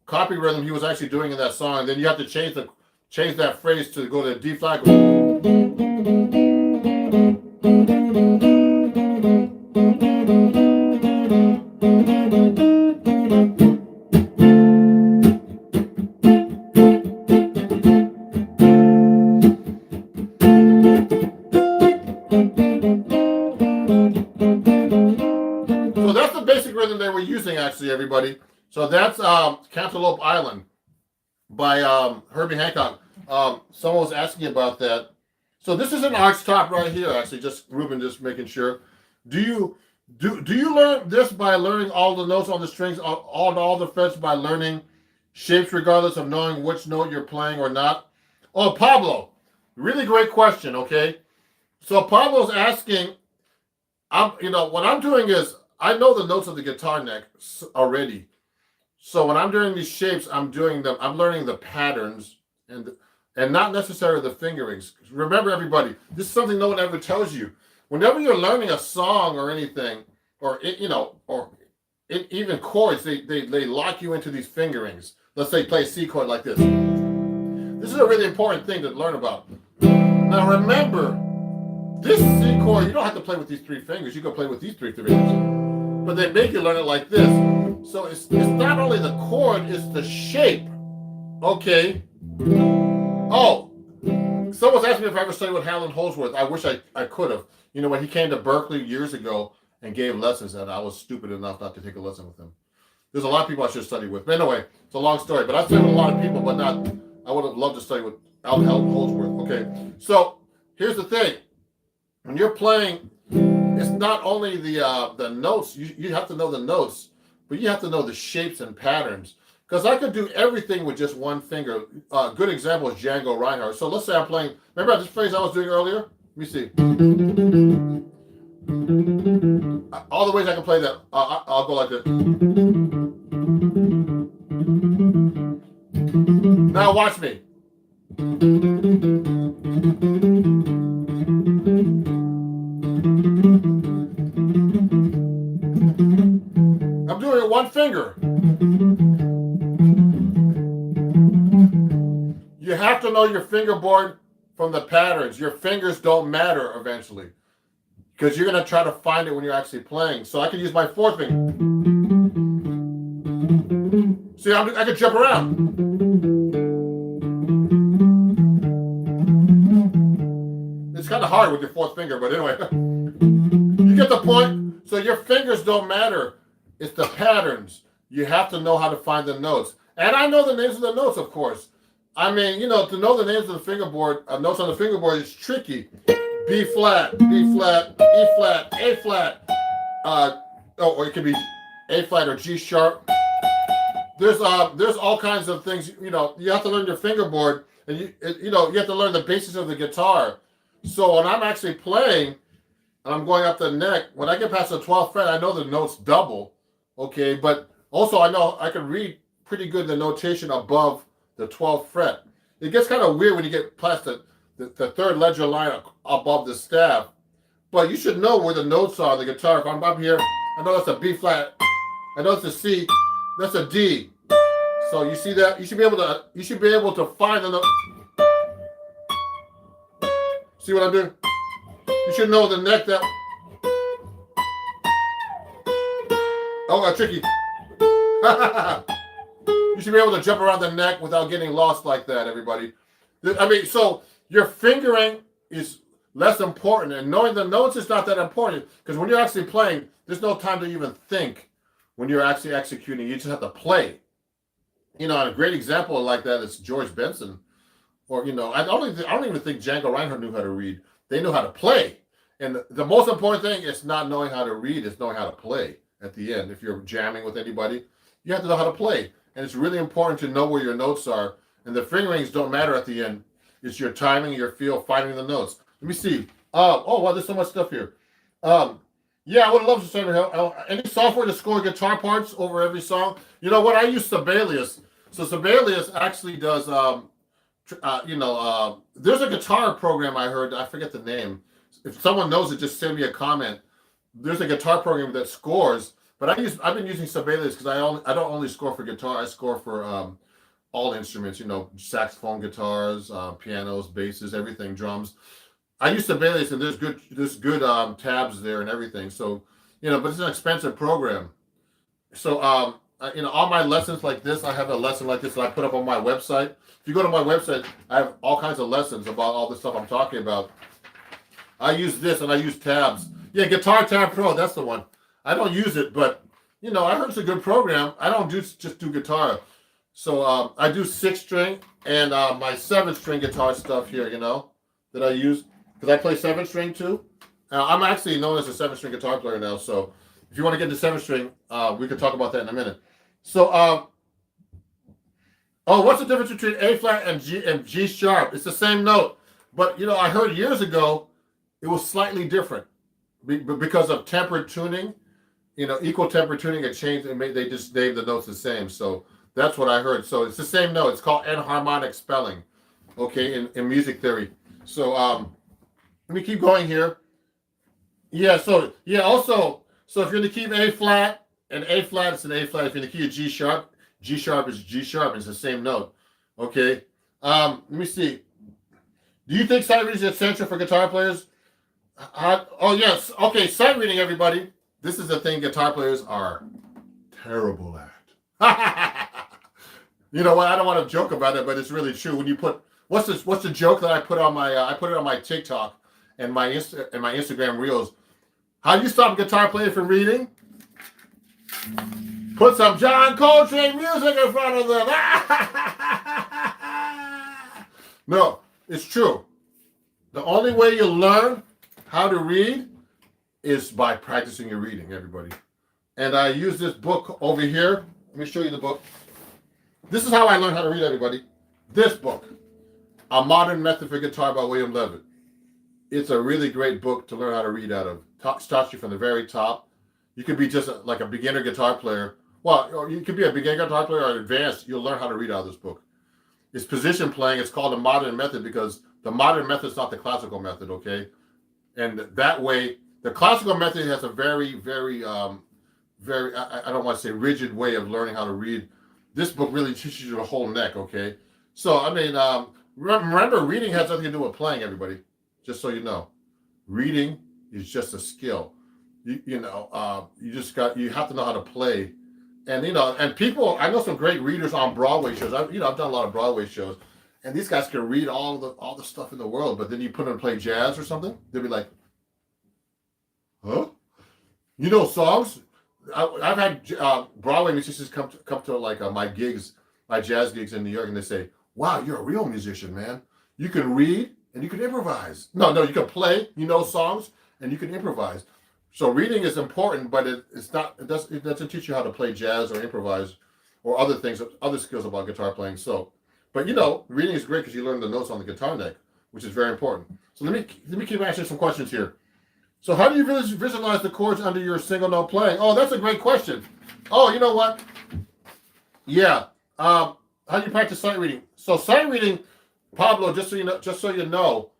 copy rhythm he was actually doing in that song. And then you have to change that phrase to go to D flat. So that's the basic rhythm they were using, actually, everybody. So that's Cantaloupe Island by Herbie Hancock. Someone was asking about that. So this is an arch top right here, actually. Ruben, just making sure. Do you learn this by learning all the notes on the strings, all the frets by learning shapes, regardless of knowing which note you're playing or not? Oh, Pablo, really great question. Okay, so Pablo's asking. What I'm doing is I know the notes of the guitar neck already. So when I'm doing these shapes, I'm learning the patterns and not necessarily the fingerings. Remember, everybody, this is something no one ever tells you. Whenever you're learning a song or anything, even chords, they lock you into these fingerings. Let's say play a C chord like this. This is a really important thing to learn about. Now remember, this C chord, you don't have to play with these three fingers. You can play with these three fingers. But they make you learn it like this. So it's not only the chord, it's the shape. Okay. Oh, someone's asked me if I ever studied with Howland Holdsworth. I wish I could have. When he came to Berkeley years ago and gave lessons, and I was stupid enough not to take a lesson with him. There's a lot of people I should study with. But anyway, it's a long story. But I've studied with a lot of people, but I would have loved to study with Howland Holdsworth. Okay. So here's the thing. When you're playing, it's not only the notes. You have to know the notes, but you have to know the shapes and patterns. Because I could do everything with just one finger. A good example is Django Reinhardt. So let's say I'm playing. Remember this phrase I was doing earlier? Let me see. All the ways I can play that. I'll go like this. Now watch me. I'm doing it one finger. You have to know your fingerboard from the patterns. Your fingers don't matter eventually, because you're going to try to find it when you're actually playing. So I can use my fourth finger. See, I can jump around. It's kind of hard with your fourth finger, but anyway. You get the point? So your fingers don't matter. It's the patterns. You have to know how to find the notes. And I know the names of the notes, of course. I mean, to know the names of the fingerboard, notes on the fingerboard is tricky. B flat, B flat, E flat, A flat, or it could be A flat or G sharp. There's all kinds of things. You have to learn your fingerboard, and you have to learn the basics of the guitar. So when I'm actually playing, and I'm going up the neck, when I get past the 12th fret, I know the notes double, okay? But also I know I can read pretty good the notation above the 12th fret. It gets kind of weird when you get past the third ledger line above the staff. But you should know where the notes are on the guitar. If I'm up here, I know that's a B flat. I know it's a C. That's a D. So you see that? You should be able to find the note. See what I'm doing? You should know the neck that. Oh, tricky. You should be able to jump around the neck without getting lost like that, everybody. I mean, so your fingering is less important, and knowing the notes is not that important because when you're actually playing, there's no time to even think when you're actually executing. You just have to play. You know, and a great example like that is George Benson, or I don't even think Django Reinhardt knew how to read. They knew how to play, and the most important thing is not knowing how to read; is knowing how to play. At the end, if you're jamming with anybody, you have to know how to play, and it's really important to know where your notes are. And the fingerings don't matter at the end. It's your timing, your feel, finding the notes. Let me see. Oh wow, there's so much stuff here. Yeah, I would love to say any software to score guitar parts over every song. You know what? I use Sibelius. So Sibelius actually does. There's a guitar program I heard. I forget the name. If someone knows it, just send me a comment. There's a guitar program that scores, but I've been using Sibelius because I don't only score for guitar. I score for all instruments. Saxophone, guitars, pianos, basses, everything, drums. I use Sibelius, and there's good tabs there and everything. So but it's an expensive program. So all my lessons like this, I have a lesson like this that I put up on my website. If you go to my website, I have all kinds of lessons about all the stuff I'm talking about. I use this and I use tabs. Yeah, Guitar Tab Pro, that's the one. I don't use it, but I heard it's a good program. I don't just do guitar. So I do 6-string and my 7-string guitar stuff here, that I use because I play 7-string too. I'm actually known as a 7-string guitar player now. So if you want to get into 7-string, we could talk about that in a minute. So what's the difference between A flat and G sharp? It's the same note, but I heard years ago it was slightly different because of tempered tuning. Equal tempered tuning had changed and they just named the notes the same. So that's what I heard. So it's the same note. It's called enharmonic spelling, okay, in music theory. So let me keep going here. Yeah. So so if you're in the key of A flat and A flat, it's an A flat. If you're in the key of G sharp is G sharp. It's the same note. Okay. Let me see. Do you think sight reading is essential for guitar players? Oh yes. Okay. Sight reading, everybody. This is the thing guitar players are terrible at. You know what? I don't want to joke about it, but it's really true. When you put what's the joke that I put on my I put it on my TikTok and my Instagram reels. How do you stop a guitar player from reading? Put some John Coltrane music in front of them. No, it's true. The only way you learn how to read is by practicing your reading, everybody. And I use this book over here. Let me show you the book. This is how I learned how to read, everybody. This book, A Modern Method for Guitar by William Levitt. It's a really great book to learn how to read out of. Starts you from the very top. You could be just like a beginner guitar player. Well, or you could be a beginner guitar player or advanced. You'll learn how to read out of this book. It's position playing. It's called a modern method because the modern method is not the classical method, okay? And that way, the classical method has a very, very, I don't want to say rigid way of learning how to read. This book really teaches you the whole neck, okay? So, I mean, remember, reading has nothing to do with playing, everybody. Just so you know. Reading is just a skill. You have to know how to play. And, and people, I know some great readers on Broadway shows. I've done a lot of Broadway shows. And these guys can read all the stuff in the world. But then you put them to play jazz or something, they'll be like, huh? Songs? I've had Broadway musicians come to like my gigs, my jazz gigs in New York, and they say, wow, you're a real musician, man. You can read and you can improvise. No, you can play, songs, and you can improvise. So reading is important, but it doesn't teach you how to play jazz or improvise or other things, other skills about guitar playing. So, but reading is great because you learn the notes on the guitar neck, which is very important. So let me keep asking some questions here. So how do you visualize the chords under your single note playing? Oh, that's a great question. Oh, you know what? Yeah. How do you practice sight reading? So sight reading, Pablo, just so you know,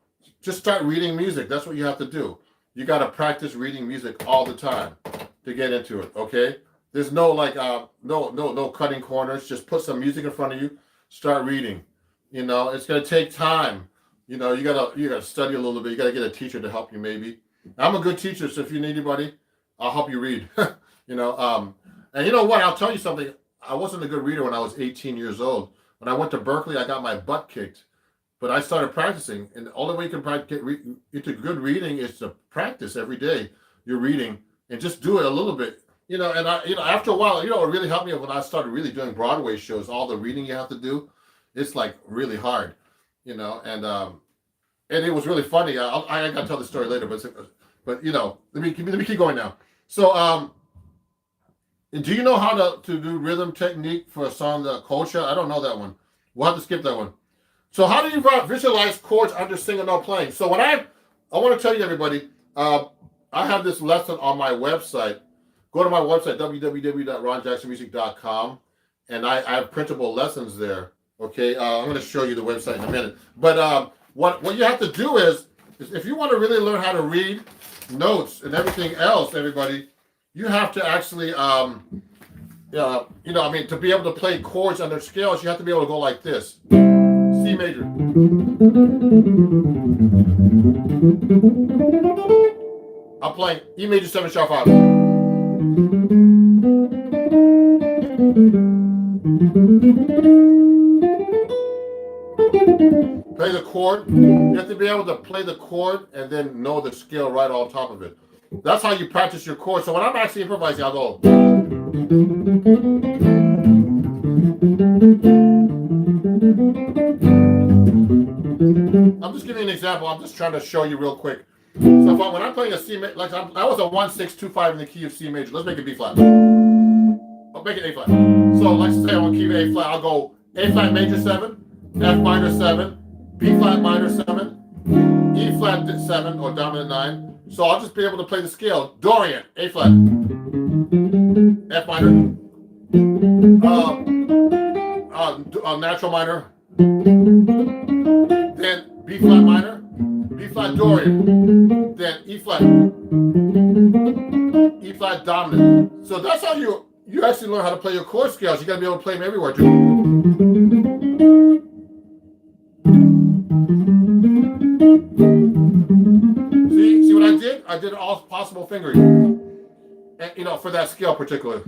just start reading music. That's what you have to do. You got to practice reading music all the time to get into it. Okay. There's no no cutting corners. Just put some music in front of you. Start reading. It's gonna take time. You gotta study a little bit. You gotta get a teacher to help you maybe. I'm a good teacher, so if you need anybody, I'll help you read. And you know what? I'll tell you something. I wasn't a good reader when I was 18 years old. When I went to Berkeley, I got my butt kicked. But I started practicing, and the only way you can get into good reading is to practice every day. You're reading and just do it a little bit, And after a while, it really helped me when I started really doing Broadway shows. All the reading you have to do, it's like really hard, and it was really funny. I got to tell the story later, but let me keep going now. So, do you know how to do rhythm technique for a song, the culture? I don't know that one. We'll have to skip that one. So how do you visualize chords under singing or playing? So I want to tell you, everybody, I have this lesson on my website. Go to my website, www.ronjacksonmusic.com, and I have printable lessons there. Okay, I'm going to show you the website in a minute. But what you have to do is if you want to really learn how to read notes and everything else, everybody, you have to actually, to be able to play chords under scales, you have to be able to go like this. C major. I'm playing E major 7 sharp 5. Play the chord. You have to be able to play the chord and then know the scale right on top of it. That's how you practice your chords. So when I'm actually improvising, I'll go. I'm just giving you an example. I'm just trying to show you real quick. So when I'm playing a C major, like that was a 1-6-2-5 in the key of C major. Let's make it B flat. I'll make it A flat. So let's say I want to keep A flat. I'll go A flat major 7, F minor 7, B flat minor 7, E flat 7 or dominant 9. So I'll just be able to play the scale. Dorian, A flat, F minor, natural minor, then B flat minor, B flat Dorian, then E flat dominant. So that's how you actually learn how to play your chord scales. You got to be able to play them everywhere too. See what I did? I did all possible fingering, and, for that scale particularly.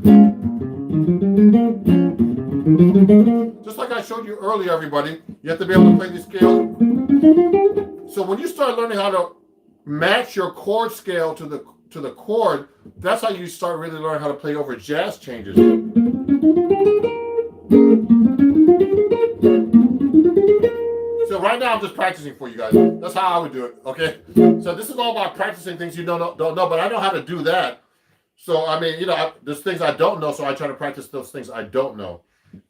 Just like I showed you earlier, everybody, you have to be able to play these scales. So when you start learning how to match your chord scale to the chord, that's how you start really learning how to play over jazz changes. So right now I'm just practicing for you guys. That's how I would do it, okay? So this is all about practicing things you don't know, but I know how to do that. So, there's things I don't know, so I try to practice those things I don't know.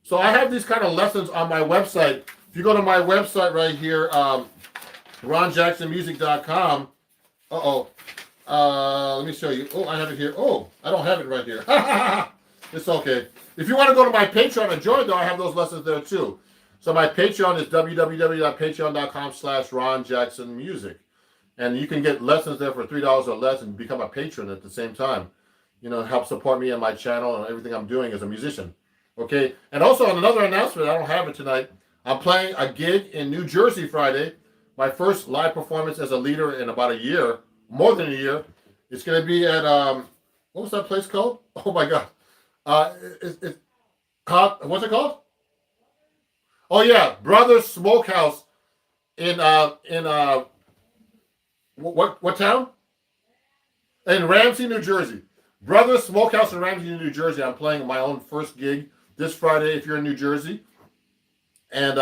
So I have these kind of lessons on my website. If you go to my website right here, ronjacksonmusic.com. Let me show you. Oh, I have it here. Oh, I don't have it right here. It's okay. If you want to go to my Patreon and join, though, I have those lessons there too. So my Patreon is www.patreon.com/ronjacksonmusic. And you can get lessons there for $3 or less and become a patron at the same time. Help support me and my channel and everything I'm doing as a musician. Okay. And also on another announcement, I don't have it tonight. I'm playing a gig in New Jersey Friday. My first live performance as a leader in about a year, more than a year. It's going to be at, what was that place called? Oh my God. What's it called? Oh yeah, Brothers Smokehouse in what town? In Ramsey, New Jersey. Brothers Smokehouse in Ramsey, New Jersey. I'm playing my own first gig this Friday if you're in New Jersey. And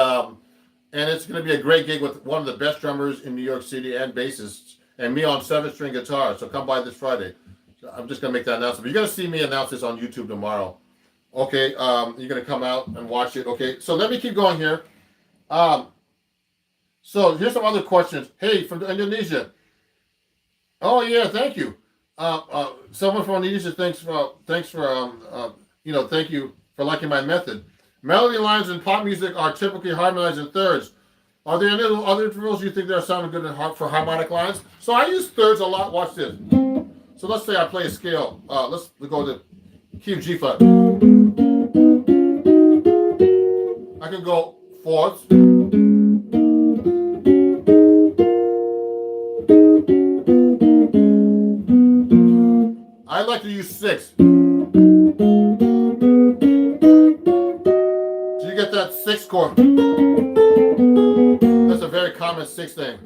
it's going to be a great gig with one of the best drummers in New York City and bassists, and me on 7-string guitar. So come by this Friday. So I'm just going to make that announcement. But you're going to see me announce this on YouTube tomorrow. Okay, you're going to come out and watch it. Okay, so let me keep going here. So here's some other questions. Hey, from Indonesia. Oh yeah, thank you. Someone from Indonesia, thank you for liking my method. Melody lines in pop music are typically harmonized in thirds. Are there any other intervals you think that are sounding good for harmonic lines? So I use thirds a lot. Watch this. So let's say I play a scale. Let's go to key of G flat. I can go fourths. I like to use sixths. six chord. That's a very common six thing.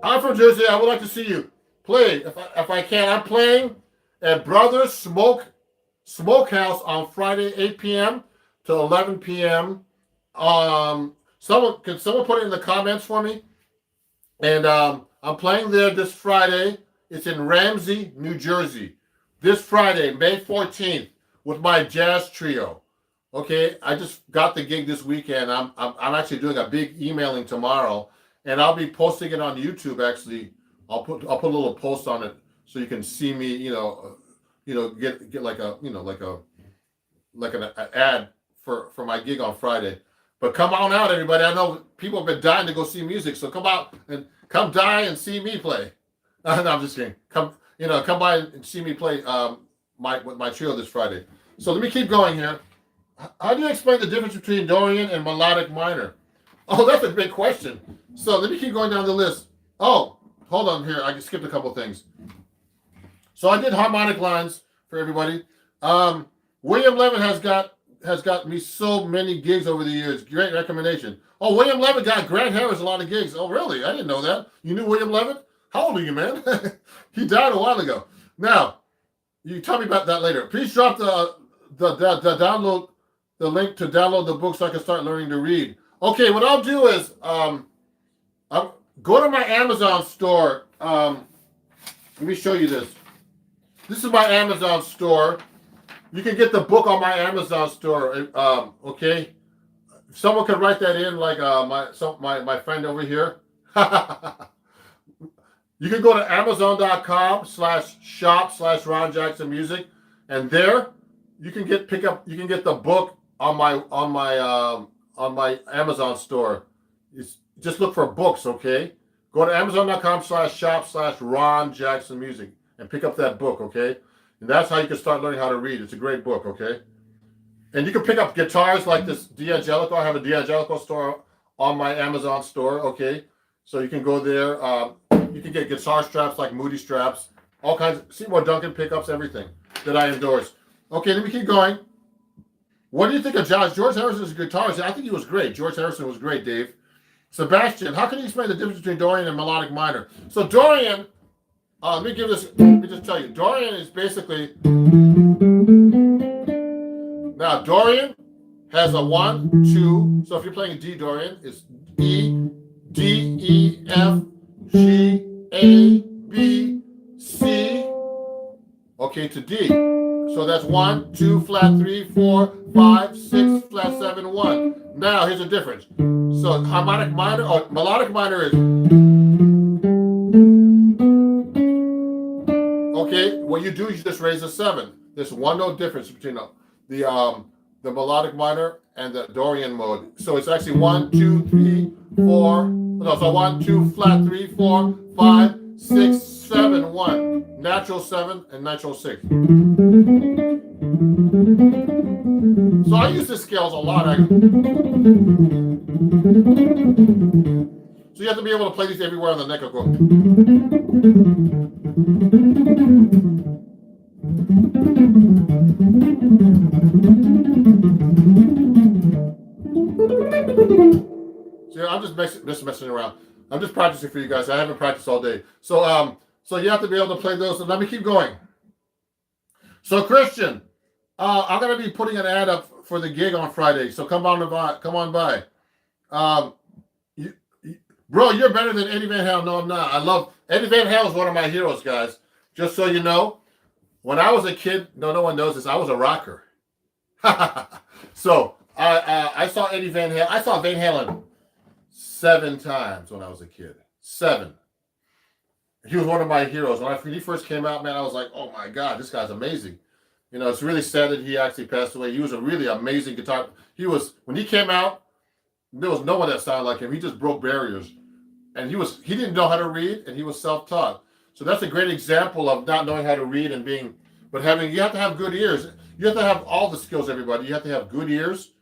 I'm from Jersey. I would like to see you play if I can. I'm playing at Brothers Smokehouse on Friday, 8 p.m. to 11 p.m. Can someone put it in the comments for me? And I'm playing there this Friday. It's in Ramsey, New Jersey. This Friday, May 14th, with my jazz trio. Okay, I just got the gig this weekend. I'm actually doing a big emailing tomorrow, and I'll be posting it on YouTube. Actually, I'll put a little post on it so you can see me. Get like an ad for my gig on Friday. But come on out, everybody. I know people have been dying to go see music, so come out and come die and see me play. No, I'm just kidding. Come by and see me play my trio this Friday. So let me keep going here. How do you explain the difference between Dorian and melodic minor? Oh, that's a big question. So let me keep going down the list. Oh, hold on here. I skipped a couple things. So I did harmonic lines for everybody. William Levin has got me so many gigs over the years. Great recommendation. Oh, William Levin got Grant Harris a lot of gigs. Oh, really? I didn't know that. You knew William Levin? How old are you, man? He died a while ago. Now, you tell me about that later. Please drop the download. The link to download the book so I can start learning to read. Okay, what I'll do is I'll go to my Amazon store. Let me show you this. This is my Amazon store. You can get the book on my Amazon store. Okay, someone could write that in, like my friend over here. You can go to Amazon.com/shop/Ron Jackson Music, and there you can get the book on my Amazon store. Just look for books, okay? Go to Amazon.com/shop/Ron Jackson Music and pick up that book, okay? And that's how you can start learning how to read. It's a great book, okay? And you can pick up guitars like this D'Angelico. I have a D'Angelico store on my Amazon store, okay? So you can go there. You can get guitar straps like Moody straps, all kinds of Seymour Duncan pickups, everything that I endorse. Okay, let me keep going. What do you think of George Harrison's guitarist? I think he was great. George Harrison was great, Dave. Sebastian, how can you explain the difference between Dorian and melodic minor? So Dorian, let me just tell you. Dorian is basically, now Dorian has a 1, 2. So if you're playing D Dorian, it's E, D, E, F, G, A, B, C, okay, to D. So that's 1, 2, flat 3, 4, 5, 6, flat 7, 1. Now here's the difference. So melodic minor is, okay, what you do is you just raise a 7. There's one note difference between the melodic minor and the Dorian mode. So it's actually 1, 2, 3, 4. No, so 1, 2, flat 3, 4, 5, 6, 7, 1. Natural 7 and natural 6. So I use the scales a lot. So you have to be able to play these everywhere on the neck. Go. See, I'm just messing around. I'm just practicing for you guys. I haven't practiced all day. So you have to be able to play those. So let me keep going. So Christian, I'm going to be putting an ad up for the gig on Friday. So come on by. Bro, you're better than Eddie Van Halen. No, I'm not. I love Eddie Van Halen is one of my heroes, guys. Just so you know, when I was a kid, no one knows this. I was a rocker. So I saw Eddie Van Halen. I saw Van Halen 7 times when I was a kid. 7. He was one of my heroes. When he first came out, man, I was like, oh my God, this guy's amazing. You know, it's really sad that he actually passed away. He was a really amazing guitar. When he came out, there was no one that sounded like him. He just broke barriers. And he didn't know how to read, and he was self-taught. So that's a great example of not knowing how to read and you have to have good ears. You have to have all the skills, everybody. You have to have good ears.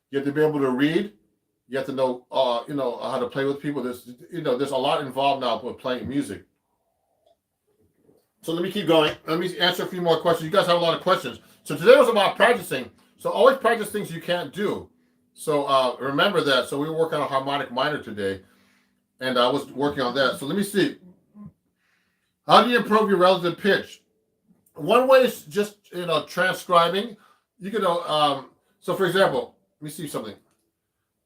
You have to be able to read. You have to know, how to play with people. There's a lot involved now with playing music. So let me keep going. Let me answer a few more questions. You guys have a lot of questions. So today was about practicing. So always practice things you can't do. So remember that. So we were working on a harmonic minor today, and I was working on that. So let me see. How do you improve your relative pitch? One way is just transcribing. You can so for example, let me see something.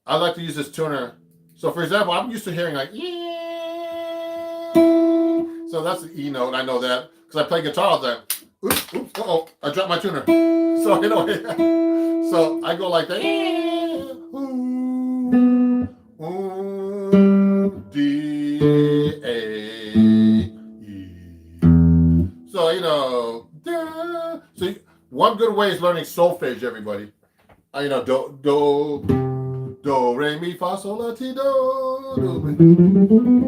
I like to use this tuner. So for example, I'm used to hearing like so that's the E note. I know that because I play guitar all the time. Oops, uh-oh, I dropped my tuner. So so I go like that. D A E. So so one good way is learning solfege, everybody. Do re mi fa sol la ti do.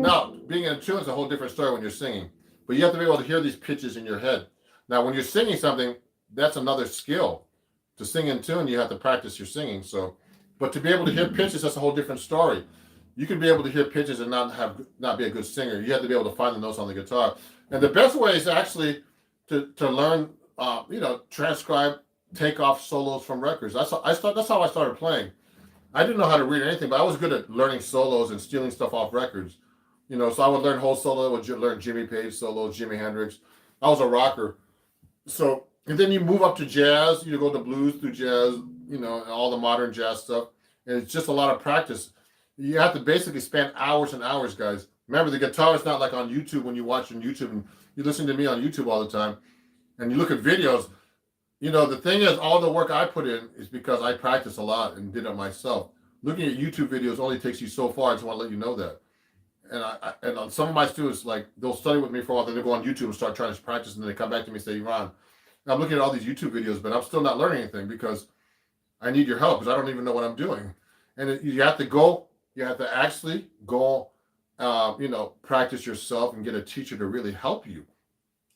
Now, being in tune is a whole different story when you're singing, but you have to be able to hear these pitches in your head. Now, when you're singing something, that's another skill. To sing in tune, you have to practice your singing. So, but to be able to hear pitches, that's a whole different story. You can be able to hear pitches and not be a good singer. You have to be able to find the notes on the guitar. And the best way is actually to learn, transcribe, take off solos from records. That's how I started playing. I didn't know how to read anything, but I was good at learning solos and stealing stuff off records. So I would learn whole solo, I would learn Jimmy Page solos, Jimi Hendrix. I was a rocker. So, and then you move up to jazz, you go to blues through jazz, and all the modern jazz stuff. And it's just a lot of practice. You have to basically spend hours and hours, guys. Remember, the guitar is not like on YouTube when you watch on YouTube and you listen to me on YouTube all the time and you look at videos. The thing is, all the work I put in is because I practice a lot and did it myself. Looking at YouTube videos only takes you so far. I just want to let you know that. And some of my students, like, they'll study with me for a while, then they go on YouTube and start trying to practice, and then they come back to me and say, Ron, I'm looking at all these YouTube videos, but I'm still not learning anything because I need your help because I don't even know what I'm doing. And you have to actually go, practice yourself and get a teacher to really help you.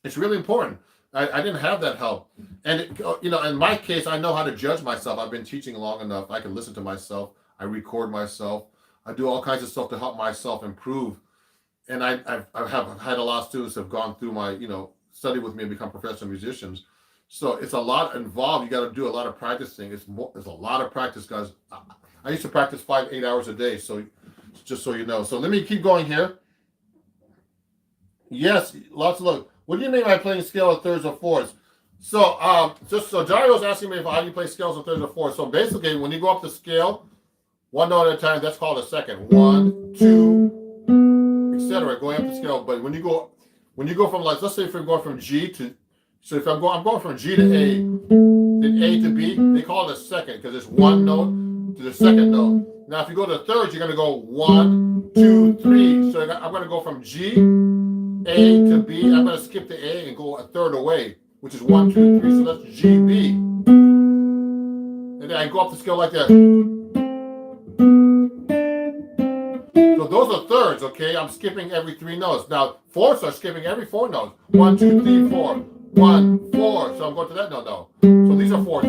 It's really important. I didn't have that help. And, in my case, I know how to judge myself. I've been teaching long enough. I can listen to myself. I record myself. I do all kinds of stuff to help myself improve. And I have had a lot of students who have gone through my, study with me and become professional musicians. So it's a lot involved. You got to do a lot of practicing. It's a lot of practice, guys. I used to practice 5-8 hours a day. So just so you know. So let me keep going here. Yes, lots of love. What do you mean by playing scale of thirds or fourths? So Dario's asking me how do you play scales of thirds or fourths. So basically, when you go up the scale, one note at a time, that's called a second. 1, 2, etc. Going up the scale. But when you go from, like, let's say if you're going from G to, so if I'm going from G to A, then A to B, they call it a second because it's one note to the second note. Now, if you go to thirds, you're going to go 1, 2, 3. So I'm going to go from G, A to B. I'm going to skip the A and go a third away, which is 1, 2, 3. So that's G, B. And then I go up the scale like that. So those are thirds, okay? I'm skipping every 3 notes. Now, fourths are skipping every 4 notes. 1, 2, 3, 4. 1, 4. So I'm going to that note now. So these are fourths.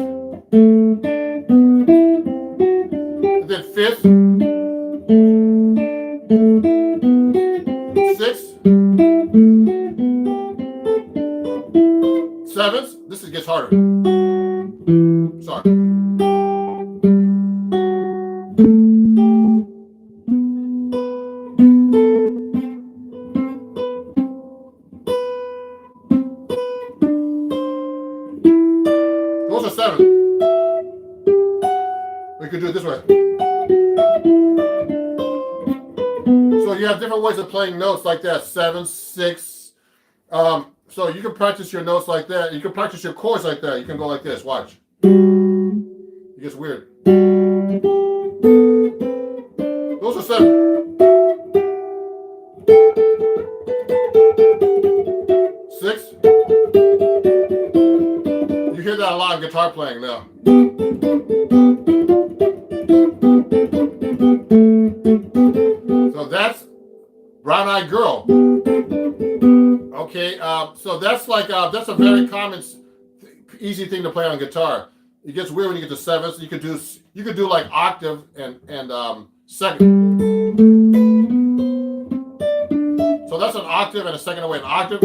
And then fifth, sixth, seventh. This gets harder. Sorry. Those are 7. We could do it this way. So you have different ways of playing notes like that. 7, 6. So you can practice your notes like that. You can practice your chords like that. You can go like this. Watch. It gets weird. Those are 7. 6. You hear that a lot in guitar playing now. So that's Brown Eyed Girl. Okay, so that's like that's a very common, easy thing to play on guitar. It gets weird when you get to 7th. So you could do like octave and second. So that's an octave and a second away. An octave.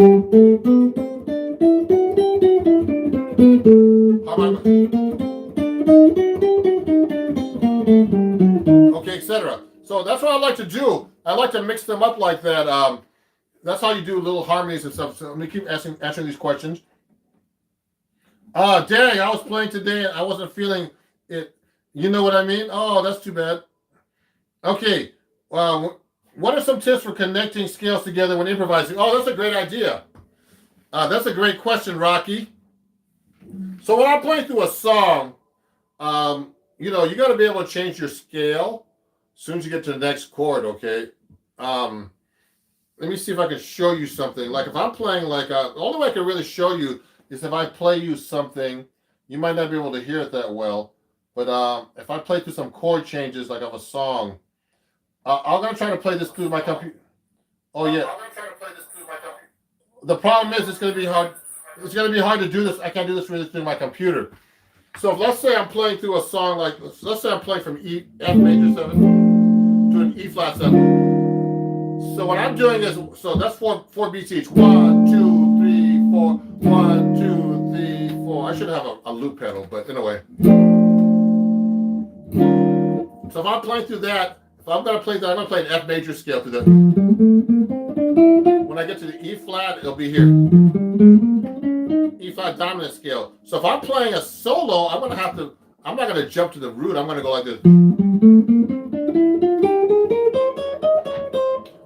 Okay, etc. So that's what I like to do. I like to mix them up like that. That's how you do little harmonies and stuff. So let me keep answering these questions. Dang, I was playing today and I wasn't feeling it. You know what I mean? Oh, that's too bad. Okay. What are some tips for connecting scales together when improvising? Oh, that's a great idea. That's a great question, Rocky. So when I'm playing through a song, you got to be able to change your scale as soon as you get to the next chord, okay? Let me see if I can show you something. Like if I'm playing the only way I can really show you is if I play you something. You might not be able to hear it that well, but if I play through some chord changes like of a song, I'm gonna try to play this through my computer. Oh yeah. I'm gonna try to play this through my computer. The problem is it's gonna be hard. It's gonna be hard to do this. I can't do this really through my computer. So if, let's say I'm playing through a song like, let's say I'm playing from F major 7 to an E flat 7. So what I'm doing is, so that's four beats each. 1, 2, 3, 4. 1, 2, 3, 4. I should have a loop pedal, but anyway. So if I'm playing through that, if I'm gonna play that, I'm gonna play an F major scale through that. When I get to the E flat, it'll be here. E flat dominant scale. So if I'm playing a solo, I'm not gonna jump to the root. I'm gonna go like this.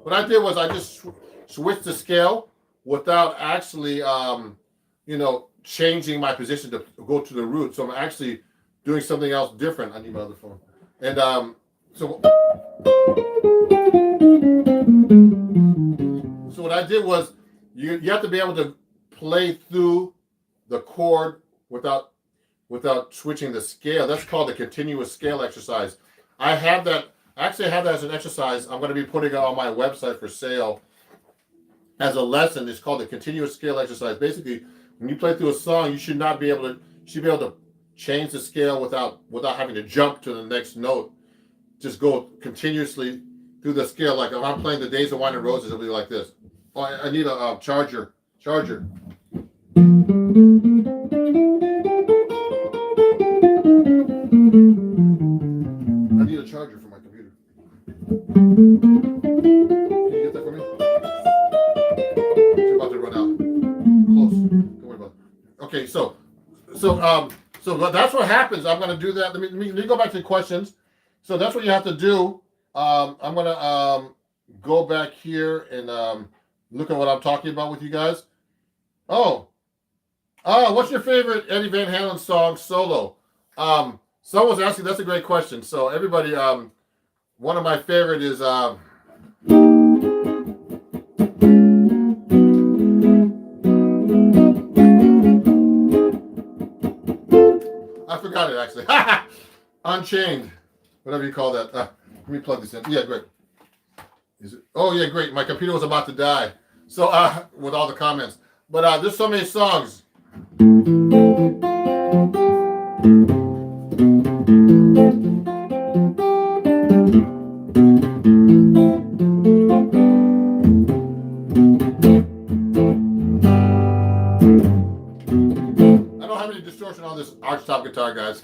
What I did was I just switched the scale without actually, changing my position to go to the root. So I'm actually doing something else different. I need my other phone. And so what I did was you have to be able to play through the chord without switching the scale. That's called the continuous scale exercise. I actually have that as an exercise. I'm going to be putting it on my website for sale as a lesson. It's called the continuous scale exercise. Basically, when you play through a song, you should be able to change the scale without having to jump to the next note. Just go continuously through the scale. Like if I'm playing the Days of Wine and Roses, it'll be like this. Oh, I need a charger. I need a charger for my computer. Can you get that for me? It's about to run out. Close. Don't worry about it. Okay, so that's what happens. I'm going to do that. Let me go back to the questions. So that's what you have to do. I'm going to go back here and look at what I'm talking about with you guys. What's your favorite Eddie Van Halen song solo? Someone's asking. That's a great question. So everybody, one of my favorite is I forgot it actually. Unchained, whatever you call that. Let me plug this in. Yeah, great. Is it? Oh yeah, great. My computer was about to die. So with all the comments, but there's so many songs. Distortion on this archtop guitar, guys.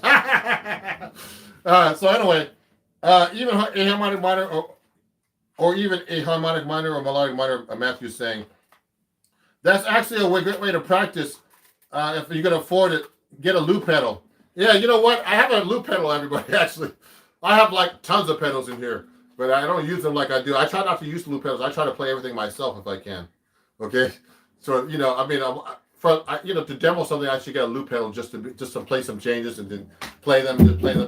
So anyway, even a harmonic minor or even a harmonic minor or melodic minor, Matthew's saying, that's actually a great way to practice. If you can afford it, get a loop pedal. Yeah, you know what? I have a loop pedal, everybody, actually. I have like tons of pedals in here, but I don't use them like I do. I try not to use loop pedals. I try to play everything myself if I can. Okay? So, to demo something, I should get a loop pedal just to play some changes and then play them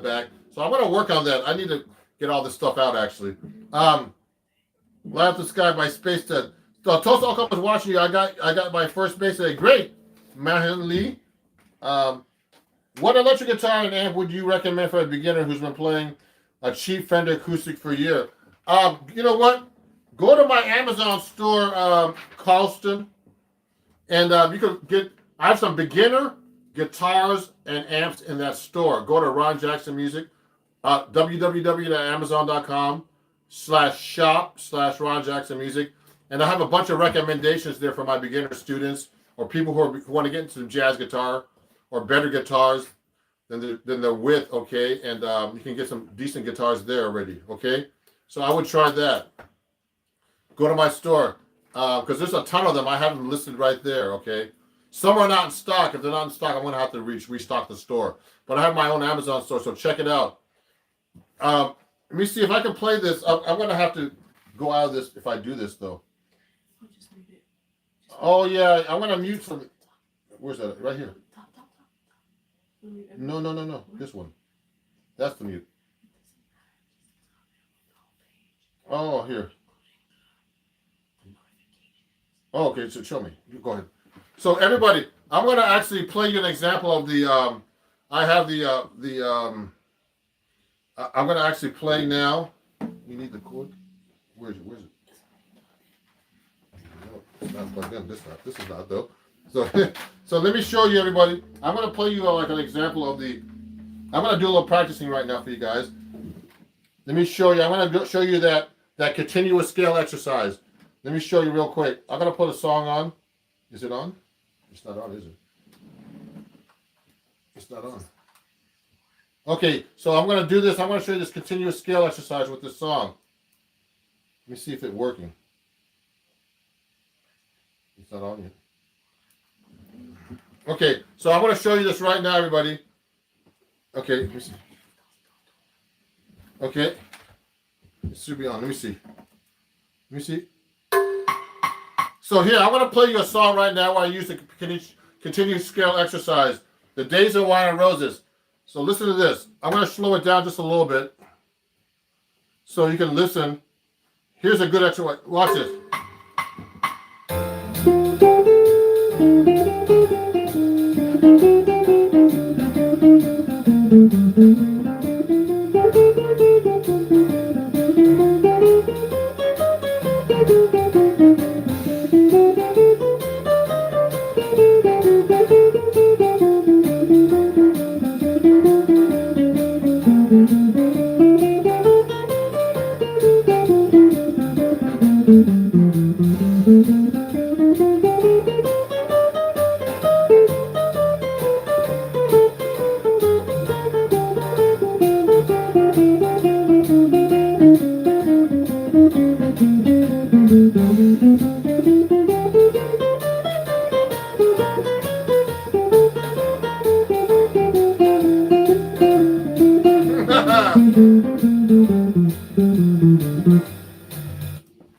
back. So I'm going to work on that. I need to get all this stuff out, actually. Light Up the Sky by Space Dead. So Toast All was watching you. I got my first base today. Great, Mahan Lee. What electric guitar and amp would you recommend for a beginner who's been playing a cheap Fender acoustic for a year? You know what? Go to my Amazon store, Carlston, and you can get. I have some beginner guitars and amps in that store. Go to Ron Jackson Music, www.amazon.com/shop/Ron Jackson Music, and I have a bunch of recommendations there for my beginner students or people who want to get into jazz guitar or better guitars than they're with, okay? And you can get some decent guitars there already, okay? So I would try that. Go to my store, because there's a ton of them. I have them listed right there, okay? Some are not in stock. If they're not in stock, I'm going to have to restock the store. But I have my own Amazon store, so check it out. Let me see if I can play this. I'm going to have to go out of this if I do this, though. Oh, yeah, I'm going to mute from... Where's that? Right here. No. This one. That's the mute. Oh, here. Oh, okay, so show me. You go ahead. So everybody, I'm going to actually play you an example of the, I have I'm going to actually play now. You need the cord? Where is it? No, it's not plugged in. This is not though. So, so let me show you everybody. I'm going to play you like an example of the, I'm going to do a little practicing right now for you guys. Let me show you. I'm going to show you that continuous scale exercise. Let me show you real quick. I'm going to put a song on. Is it on? It's not on, is it? It's not on. Okay, so I'm going to do this. I'm going to show you this continuous scale exercise with this song. Let me see if it's working. It's not on yet. Okay, so I'm going to show you this right now, everybody. Okay, let me see. Okay. It should be on. Let me see. Let me see. So here, I'm going to play you a song right now where I use the continuous scale exercise. The Days of Wine and Roses. So listen to this. I'm going to slow it down just a little bit so you can listen. Here's a good exercise. Watch this.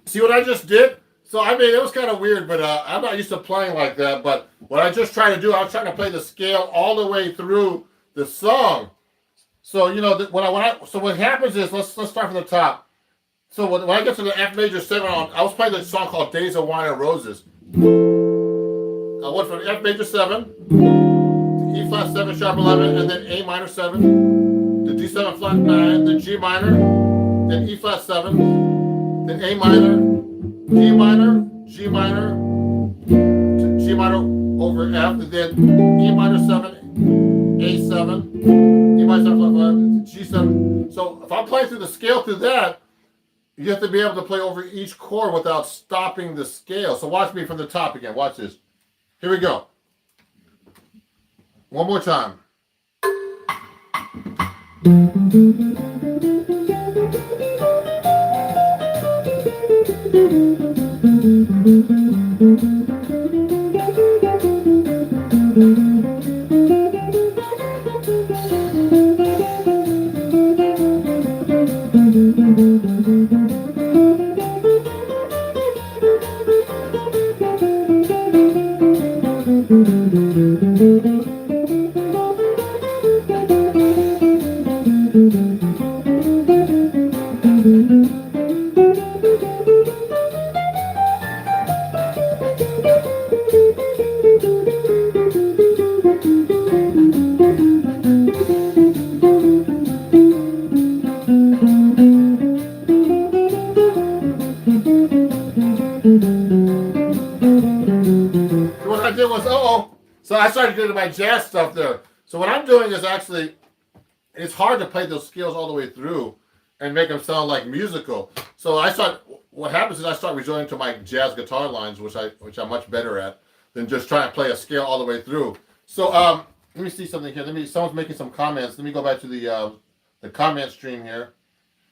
See what I just did? So, I mean, it was kind of weird, but I'm not used to playing like that. But what I just tried to do, I was trying to play the scale all the way through the song. So, you know, so what happens is, let's start from the top. So when I get to the F major 7, I was playing this song called Days of Wine and Roses. I went from F major 7, to E flat 7 sharp 11, and then A minor 7, to D7 flat 9, then G minor, then E flat 7, then A minor, D minor, G minor, to G minor over F, and then E minor 7, A7, E minor 7 flat 5, G7. So if I'm playing through the scale through that, you have to be able to play over each chord without stopping the scale. So watch me from the top again. Watch this. Here we go. One more time. What I did was, so I started doing my jazz stuff there. So what I'm doing is actually, it's hard to play those scales all the way through and make them sound like musical. So what happens is I start resorting to my jazz guitar lines, which I'm much better at than just trying to play a scale all the way through. So let me see something here. Someone's making some comments. Let me go back to the comment stream here.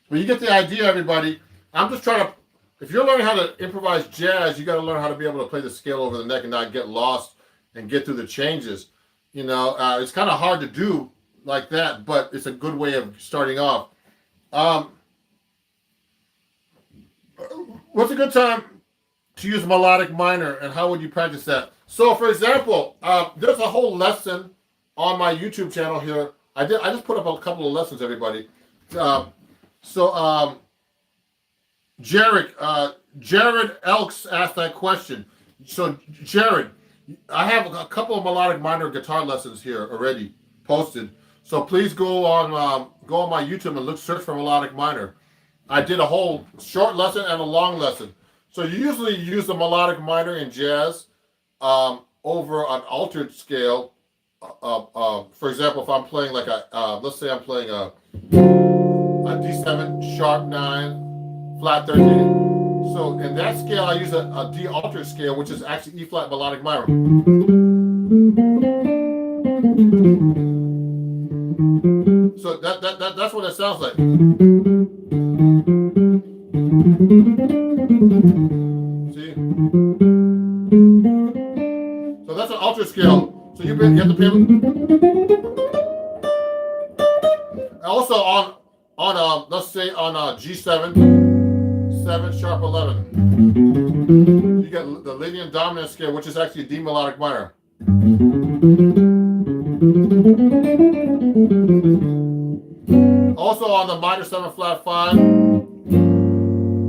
But you get the idea, everybody. I'm just trying to. If you're learning how to improvise jazz, you got to learn how to be able to play the scale over the neck and not get lost and get through the changes. It's kind of hard to do like that, but it's a good way of starting off. What's a good time to use melodic minor, and how would you practice that? So, for example, there's a whole lesson on my YouTube channel here. I just put up a couple of lessons, everybody. Jared Elks asked that question. So, Jared, I have a couple of melodic minor guitar lessons here already posted. So please go on my YouTube and search for melodic minor. I did a whole short lesson and a long lesson. So you usually use the melodic minor in jazz over an altered scale. For example, if I'm playing like let's say I'm playing a D7 sharp 9 flat 13. So in that scale, I use a D altered scale, which is actually E flat melodic minor. So that's what it sounds like. See? So that's an altered scale. So you have to play. Also on let's say on G7. 7 sharp 11. You get the Lydian dominant scale, which is actually D melodic minor. Also on the minor 7 flat 5.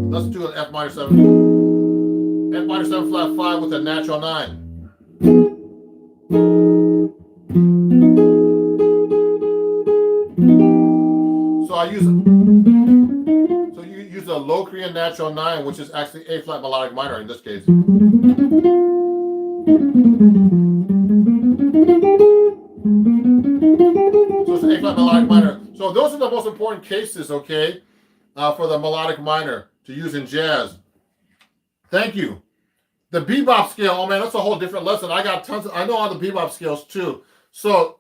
Let's do an F minor 7. F minor 7 flat 5 with a natural 9. So you use a Locrian natural 9, which is actually A flat melodic minor in this case. So it's an A flat melodic minor. So those are the most important cases, okay, for the melodic minor to use in jazz. Thank you. The bebop scale, oh man, that's a whole different lesson. I got I know all the bebop scales too. So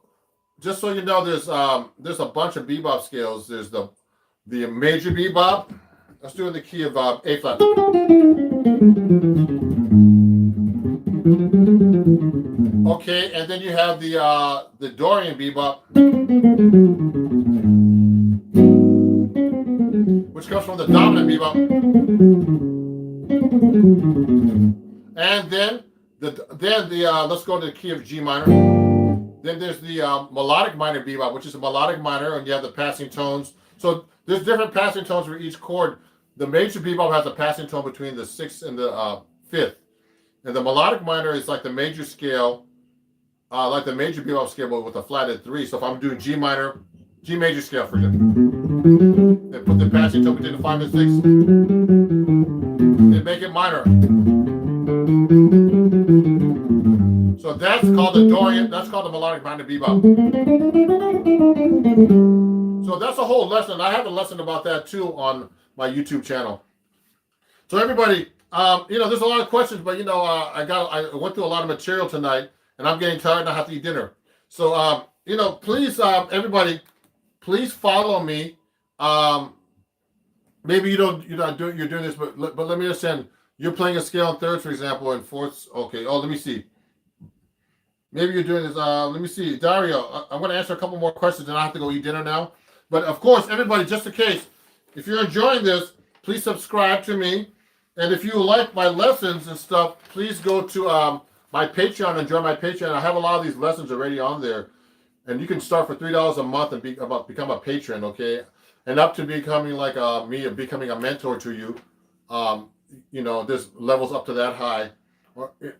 just so you know, there's a bunch of bebop scales. There's the major bebop. Let's do it in the key of A flat. Okay, and then you have the Dorian bebop, which comes from the dominant bebop. And then let's go to the key of G minor. Then there's the melodic minor bebop, which is a melodic minor, and you have the passing tones. So there's different passing tones for each chord. The major bebop has a passing tone between the 6th and the 5th. And the melodic minor is like the major scale, like the major bebop scale, but with a flatted 3. So if I'm doing G minor, G major scale, for example, then put the passing tone between the 5 and 6, and make it minor. So that's called the Dorian, that's called the melodic minor bebop. So that's a whole lesson. I have a lesson about that too on my YouTube channel. So everybody, there's a lot of questions, but I went through a lot of material tonight, and I'm getting tired and I have to eat dinner. So please, everybody, please follow me. Maybe you're doing this, but let me understand. You're playing a scale in thirds, for example, and fourths. Okay. Oh, let me see. Maybe you're doing this. Let me see, Dario. I'm going to answer a couple more questions, and I have to go eat dinner now. But of course, everybody, just in case, if you're enjoying this, please subscribe to me. And if you like my lessons and stuff, please go to my Patreon and join my Patreon. I have a lot of these lessons already on there. And you can start for $3 a month and become a patron, okay? And up to becoming like becoming a mentor to you. There's levels up to that high.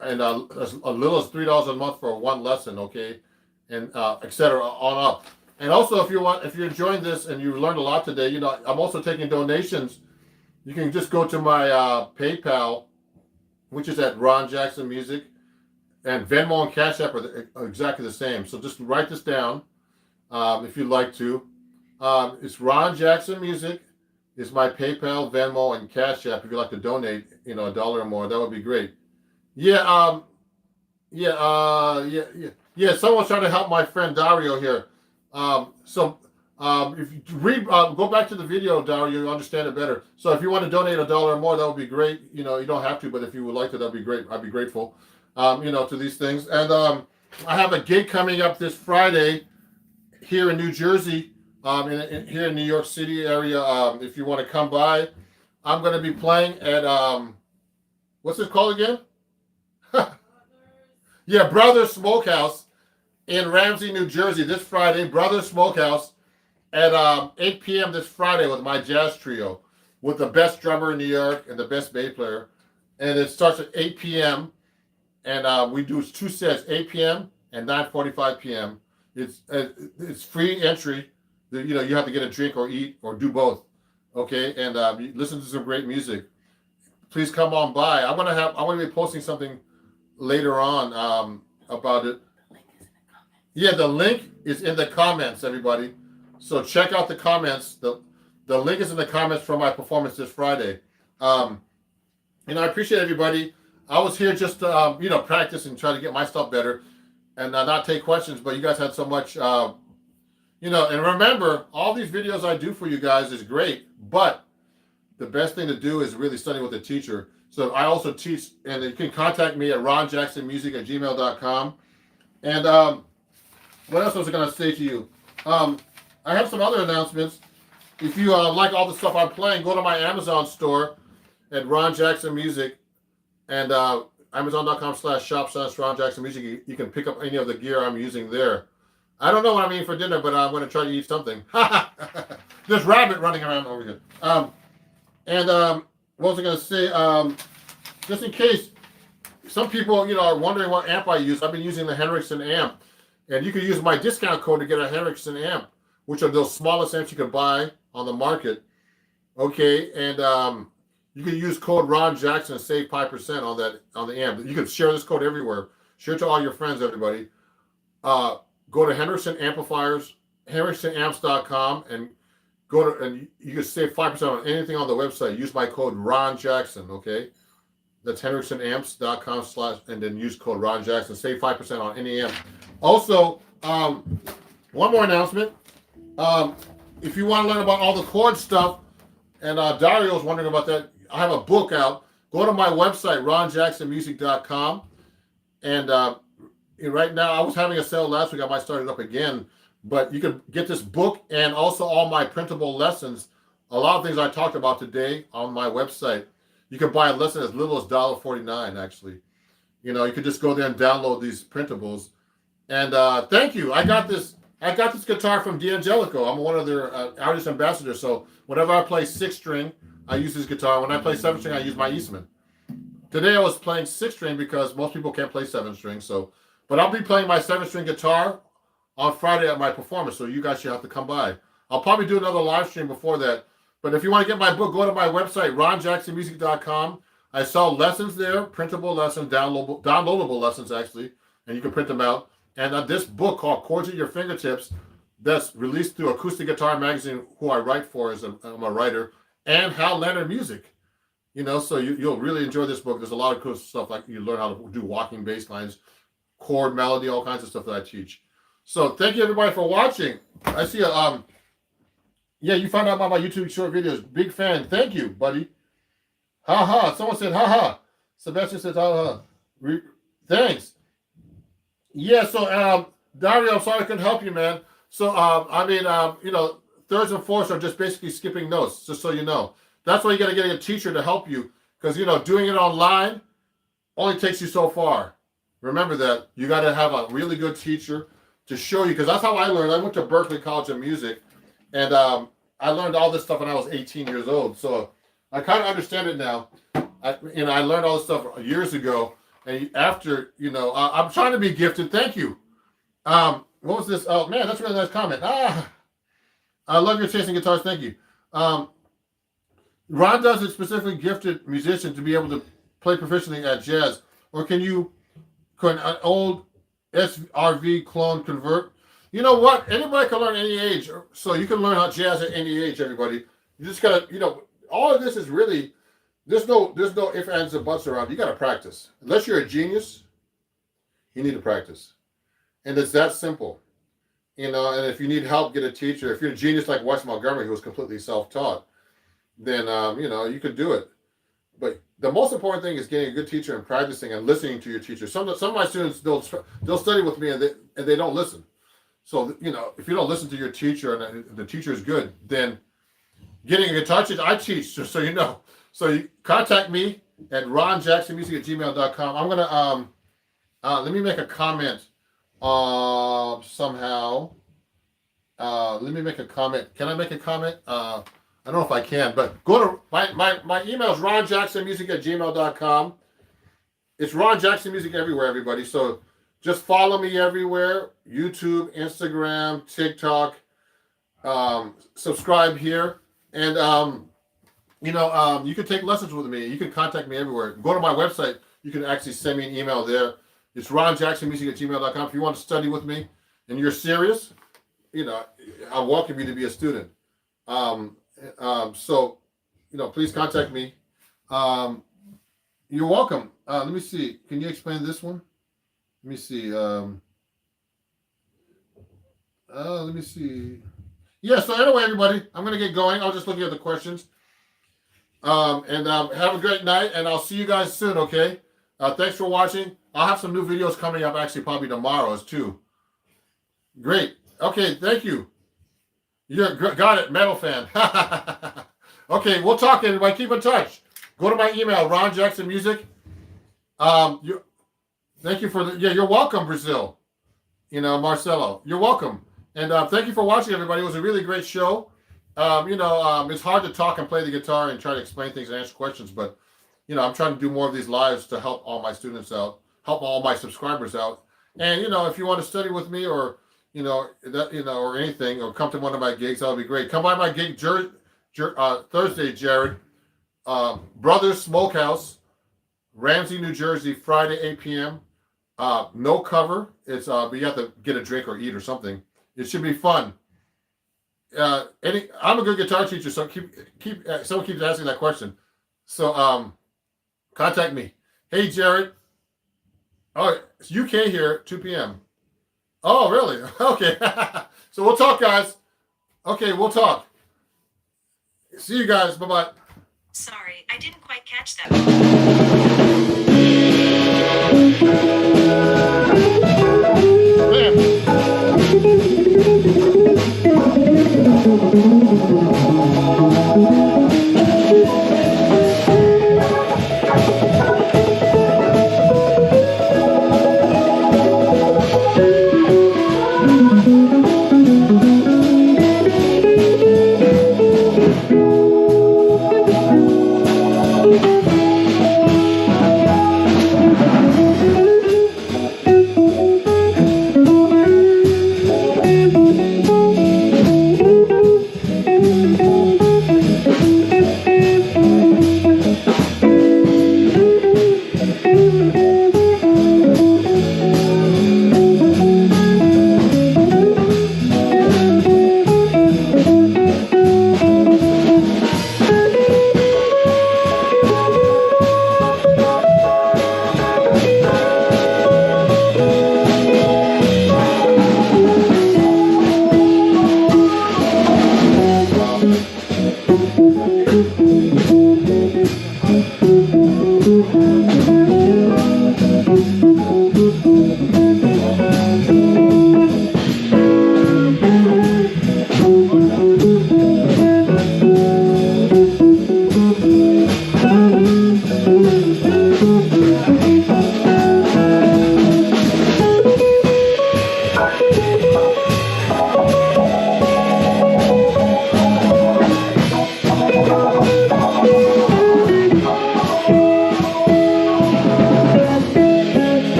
And as little as $3 a month for one lesson, okay? And etc. on up. And also, if you're enjoying this and you learned a lot today, I'm also taking donations. You can just go to my PayPal, which is at Ron Jackson Music, and Venmo and Cash App are exactly the same. So just write this down if you'd like to. It's Ron Jackson Music. It's my PayPal, Venmo, and Cash App. If you'd like to donate, $1 or more, that would be great. Yeah. Yeah, someone's trying to help my friend Dario here. If you read, go back to the video, Dario, you'll understand it better. So if you want to donate $1 or more, that would be great. You know, you don't have to, but if you would like to, that'd be great. I'd be grateful. To these things. And I have a gig coming up this Friday here in New Jersey, here in New York City area. If you want to come by, I'm going to be playing at what's it called again? Yeah, Brothers Smokehouse in Ramsey, New Jersey, this Friday. Brothers Smokehouse at 8 p.m. this Friday with my jazz trio, with the best drummer in New York and the best bass player. And it starts at 8 p.m. And we do 2 sets, 8 p.m. and 9:45 p.m. It's free entry. You have to get a drink or eat or do both. Okay, and you listen to some great music. Please come on by. I'm going to be posting something later on about it. Yeah, the link is in the comments, everybody. So check out the comments. The link is in the comments for my performance this Friday. I appreciate everybody. I was here just to practice and try to get my stuff better, and not take questions. But you guys had so much, And remember, all these videos I do for you guys is great, but the best thing to do is really study with a teacher. So I also teach, and you can contact me at ronjacksonmusic@gmail.com. And what else was I going to say to you? I have some other announcements. If you like all the stuff I'm playing, go to my Amazon store at Ron Jackson Music, and Amazon.com/shop/Ron Jackson Music. You can pick up any of the gear I'm using there. I don't know what I'm eating for dinner, but I'm going to try to eat something. There's rabbit running around over here. What was I going to say? Just in case some people, are wondering what amp I use, I've been using the Henriksen amp. And you can use my discount code to get a Henriksen amp, which are those smallest amps you can buy on the market. Okay, and you can use code Ron Jackson and save 5% on the amp. You can share this code everywhere. Share it to all your friends, everybody. Go to Henriksen Amplifiers, HenriksenAmps.com, and you can save 5% on anything on the website. Use my code Ron Jackson. Okay, that's HenriksenAmps.com/ and then use code Ron Jackson. Save 5% on any amp. Also, one more announcement. If you want to learn about all the chord stuff, and Dario's wondering about that, I have a book out. Go to my website, ronjacksonmusic.com. And right now, I was having a sale last week. I might start it up again. But you can get this book and also all my printable lessons. A lot of things I talked about today on my website. You can buy a lesson as little as $1.49, actually. You could just go there and download these printables. And thank you. I got this guitar from D'Angelico. I'm one of their artist ambassadors. So whenever I play 6-string, I use this guitar. When I play 7-string, I use my Eastman. Today I was playing 6-string because most people can't play 7-string. But I'll be playing my 7-string guitar on Friday at my performance. So you guys should have to come by. I'll probably do another live stream before that. But if you want to get my book, go to my website, ronjacksonmusic.com. I sell lessons there, printable lessons, downloadable lessons, actually. And you can print them out. And this book called Chords at Your Fingertips, that's released through Acoustic Guitar Magazine, who I write for, I'm a writer, and Hal Leonard Music. So you'll really enjoy this book. There's a lot of cool stuff, like you learn how to do walking bass lines, chord melody, all kinds of stuff that I teach. So thank you, everybody, for watching. I see you found out about my YouTube short videos. Big fan. Thank you, buddy. Ha ha. Someone said ha ha. Sebastian says ha ha. Thanks. Yeah, so Dario, I'm sorry I couldn't help you, man. So thirds and fourths are just basically skipping notes, just so you know. That's why you got to get a teacher to help you, because doing it online only takes you so far. Remember that. You got to have a really good teacher to show you, because that's how I learned. I went to Berklee College of Music, and I learned all this stuff when I was 18 years old. So I kind of understand it now. I learned all this stuff years ago. And after, I'm trying to be gifted. Thank you. What was this? Oh, man, that's a really nice comment. I love your taste in guitars. Thank you. Ron does a specifically gifted musician to be able to play proficiently at jazz. Or can an old SRV clone convert? You know what? Anybody can learn any age. So you can learn how jazz at any age, everybody. You just got to, all of this is really... There's no ifs, ands, and buts around. You got to practice. Unless you're a genius, you need to practice. And it's that simple. You know, and if you need help, get a teacher. If you're a genius like Wes Montgomery, who was completely self-taught, then you know, you could do it. But the most important thing is getting a good teacher and practicing and listening to your teacher. Some of my students they'll study with me and they don't listen. So you know, if you don't listen to your teacher and the teacher is good, then getting a guitar teacher, I teach, just so you know. So you contact me at ronjacksonmusic@gmail.com. I'm gonna let me make a comment somehow. Let me make a comment. Can I make a comment? I don't know if I can, but go to my email is ronjacksonmusic@gmail.com. It's Ron Jackson Music everywhere, everybody. So just follow me everywhere: YouTube, Instagram, TikTok. Subscribe here, and you know, you can take lessons with me. You can contact me everywhere. Go to my website. You can actually send me an email there. It's ronjacksonmusic@gmail.com. If you want to study with me and you're serious, you know, I welcome you to be a student. So, you know, please contact me. You're welcome. Let me see. Can you explain this one? Let me see. Let me see. Yeah, so anyway, everybody, I'm going to get going. I'll just look at the questions. Have a great night, and I'll see you guys soon, okay? Thanks for watching. I'll have some new videos coming up, actually, probably tomorrow too. Great. Okay, thank you. Got it, metal fan. Okay, we'll talk, everybody. Keep in touch. Go to my email, Ron Jackson Music. Thank you for you're welcome, Brazil. You know, Marcelo, you're welcome. And thank you for watching, everybody. It was a really great show. You know, it's hard to talk and play the guitar and try to explain things and answer questions, but you know, I'm trying to do more of these lives to help all my students out, help all my subscribers out. And you know, if you want to study with me, or you know that, you know, or anything, or come to one of my gigs, that'll be great. Come by my gig Thursday, Jared. Brothers Smokehouse, Ramsey, New Jersey, Friday, 8 p.m. No cover. It's but you have to get a drink or eat or something. It should be fun. I'm a good guitar teacher, so someone keeps asking that question. So contact me. Hey, Jared. Oh, it's UK here, 2 p.m. Oh, really? Okay. So we'll talk, guys. Okay, we'll talk. See you guys. Bye-bye. Sorry, I didn't quite catch that.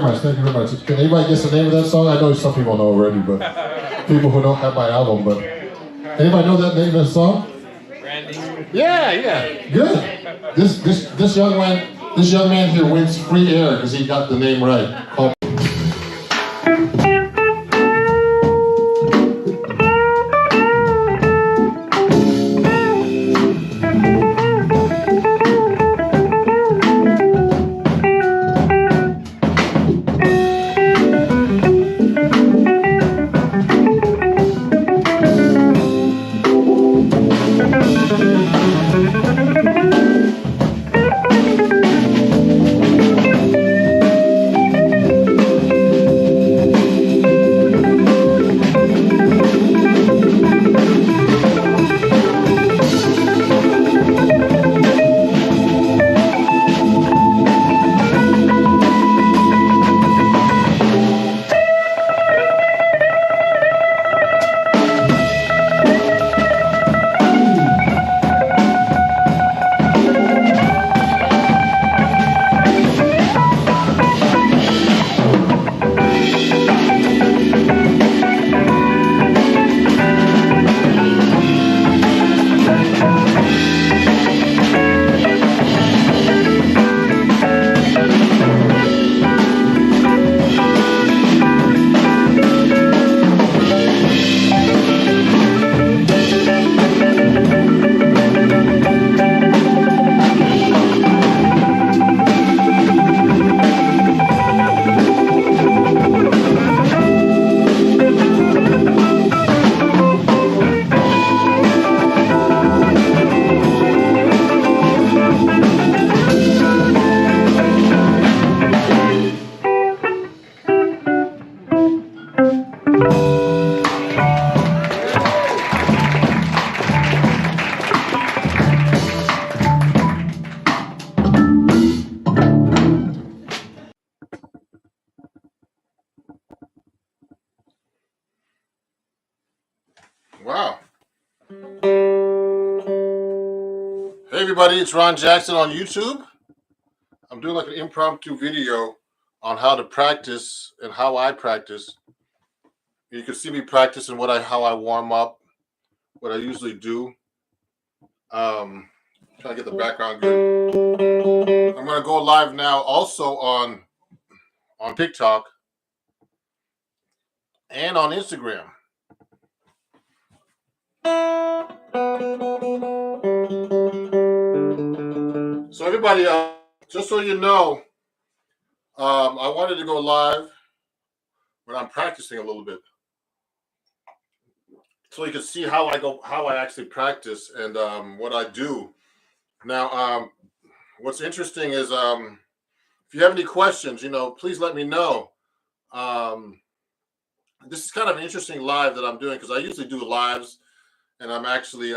very much. Thank you very much. Can anybody guess the name of that song? I know some people know already, but people who don't have my album, but anybody know that name of the song? Randy. Yeah. Good. This young man here wins free air because he got the name right. Wow. Hey everybody, it's Ron Jackson on YouTube. I'm doing like an impromptu video on how to practice and how I practice. You can see me practicing how I warm up, what I usually do. Trying to get the background good. I'm gonna go live now also on TikTok and on Instagram. So everybody, just so you know, I wanted to go live when I'm practicing a little bit, so you can see how I actually practice and what I do. Now, what's interesting is if you have any questions, please let me know. This is kind of an interesting live that I'm doing because I usually do lives, and I'm actually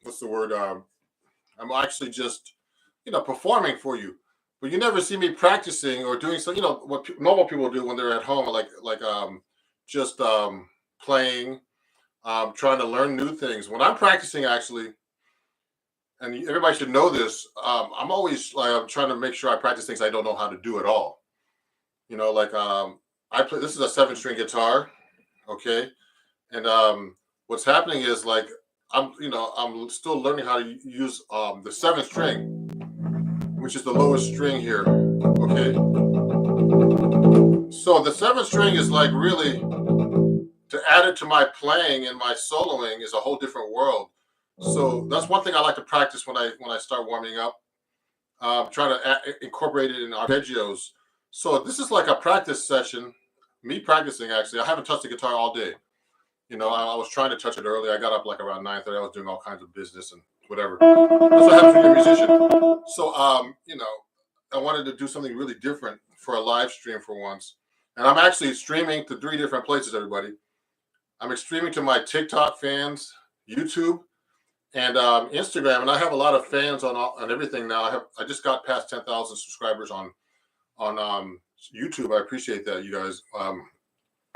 what's the word? I'm actually just performing for you, but you never see me practicing or doing something. What normal people do when they're at home, like just playing, trying to learn new things. When I'm practicing, actually, and everybody should know this, I'm always I'm trying to make sure I practice things I don't know how to do at all. I play. This is a 7-string guitar, okay, and what's happening is I'm still learning how to use the 7th string, which is the lowest string here, okay. So the 7th string is really to add it to my playing and my soloing is a whole different world. So that's one thing I like to practice when I start warming up. Trying to incorporate it in arpeggios. So this is like a practice session. Me practicing, actually. I haven't touched the guitar all day. I was trying to touch it earlier. I got up around 9:30. I was doing all kinds of business and whatever. That's what happens when you're a musician. So, I wanted to do something really different for a live stream for once. And I'm actually streaming to 3 different places, everybody. I'm streaming to my TikTok fans, YouTube, and Instagram. And I have a lot of fans on everything now. I just got past 10,000 subscribers on YouTube. I appreciate that, you guys. On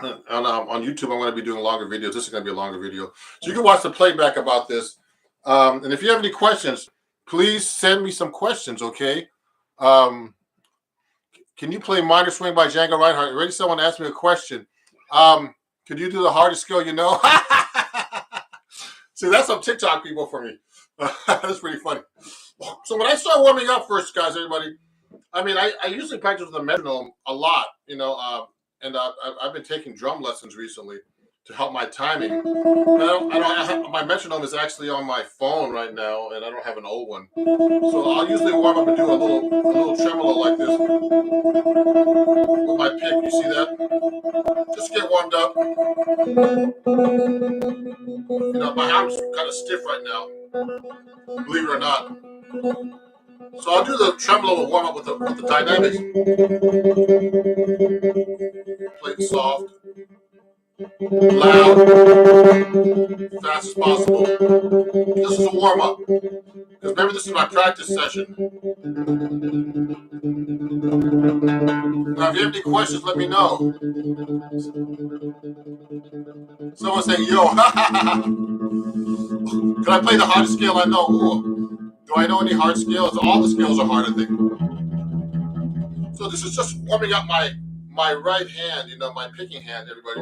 YouTube, I'm going to be doing longer videos. This is going to be a longer video, so you can watch the playback about this. And if you have any questions, please send me some questions. Okay, Can you play Minor Swing by Django Reinhardt? Already someone asked me a question. Could you do the hardest skill you know? See, that's some TikTok people for me. That's pretty funny. So when I start warming up first, guys, everybody, I mean, I usually practice with a metronome a lot, you know, and I've been taking drum lessons recently to help my timing. My metronome is actually on my phone right now, and I don't have an old one. So I'll usually warm up and do a little tremolo like this with my pick. You see that? Just get warmed up. You know, my arm's kind of stiff right now, believe it or not. So I'll do the tremolo warm up with the dynamics. Play it soft, loud, fast as possible. This is a warm up. Because remember, this is my practice session. Now, if you have any questions, let me know. Someone say, yo, can I play the hardest scale I know? Ooh. Do I know any hard scales? All the scales are hard, I think. So this is just warming up my right hand, you know, my picking hand, everybody.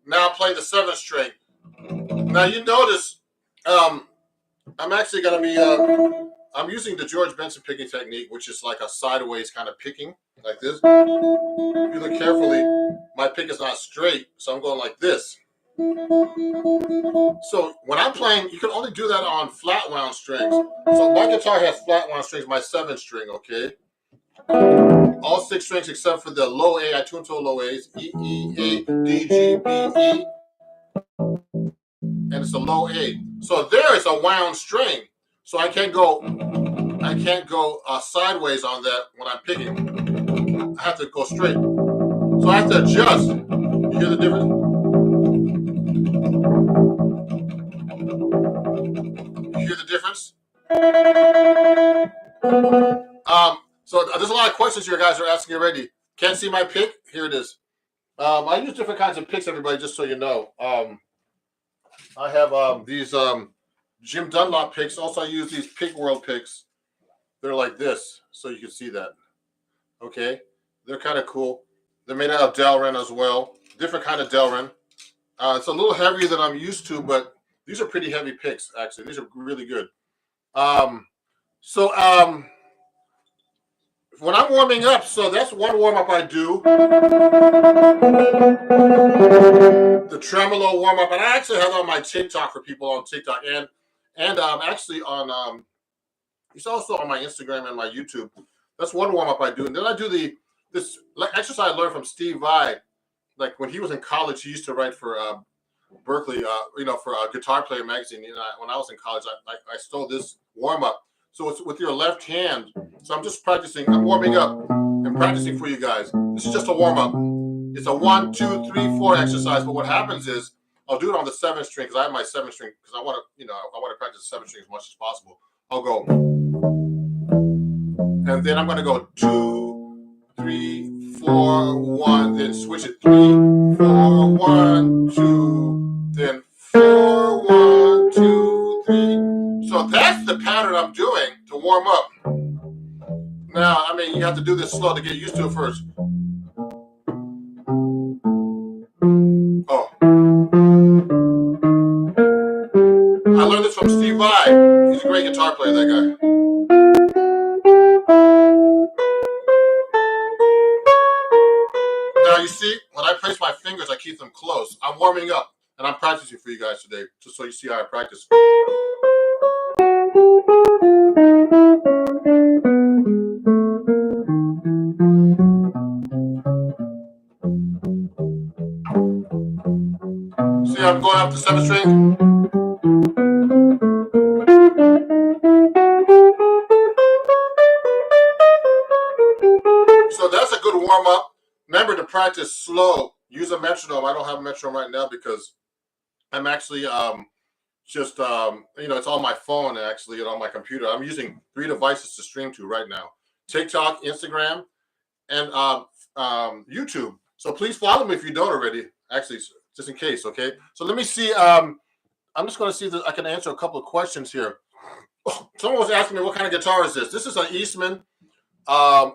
Now I'm playing the 7th string. Now you notice I'm actually going to be, I'm using the George Benson picking technique, which is like a sideways kind of picking, like this. If you look carefully, my pick is not straight, so I'm going like this. So when I'm playing, you can only do that on flat wound strings. So my guitar has flat wound strings, my 7th string, okay? All 6 strings except for the low A, I tune to low A's, E, E, A, D, G, B, E, and it's a low A. So there is a wound string. So I can't go sideways on that when I'm picking. I have to go straight. So I have to adjust. You hear the difference? You hear the difference? So there's a lot of questions you guys are asking already. Can't see my pick? Here it is. I use different kinds of picks, everybody, just so you know. I have these Jim Dunlop picks. Also, I use these Pick World picks. They're like this, so you can see that. Okay? They're kind of cool. They're made out of Delrin as well. Different kind of Delrin. It's a little heavier than I'm used to, but these are pretty heavy picks, actually. These are really good. When I'm warming up, so that's one warm-up I do. The tremolo warm-up. And I actually have on my TikTok for people on TikTok. And actually on, it's also on my Instagram and my YouTube. That's one warm-up I do. And then I do this exercise I learned from Steve Vai. Like when he was in college, he used to write for Berkeley, for Guitar Player magazine. You know, when I was in college, I stole this warm-up. So it's with your left hand. So I'm just practicing. I'm warming up and practicing for you guys. This is just a warm-up. It's a 1, 2, 3, 4 exercise. But what happens is I'll do it on the 7th string because I have my 7th string because I want to practice the 7th string as much as possible. I'll go, and then I'm going to go 2, 3, 4, 1, then switch it 3, 4, 1, 2, then 4, 1, 2, 3. So that's the pattern I'm doing to warm up. Now, I mean, you have to do this slow to get used to it first. Oh. I learned this from Steve Vai. He's a great guitar player, that guy. Now, you see, when I place my fingers, I keep them close. I'm warming up, and I'm practicing for you guys today, just so you see how I practice. See, I'm going up the 7th string. So that's a good warm-up. Remember to practice slow. Use a metronome. I don't have a metronome right now because I'm actually it's on my phone actually and on my computer. I'm using 3 devices to stream to right now: TikTok, Instagram, and YouTube. So please follow me if you don't already. Actually, just in case, okay? So let me see. I'm just going to see if I can answer a couple of questions here. Someone was asking me what kind of guitar is this. This is an Eastman. I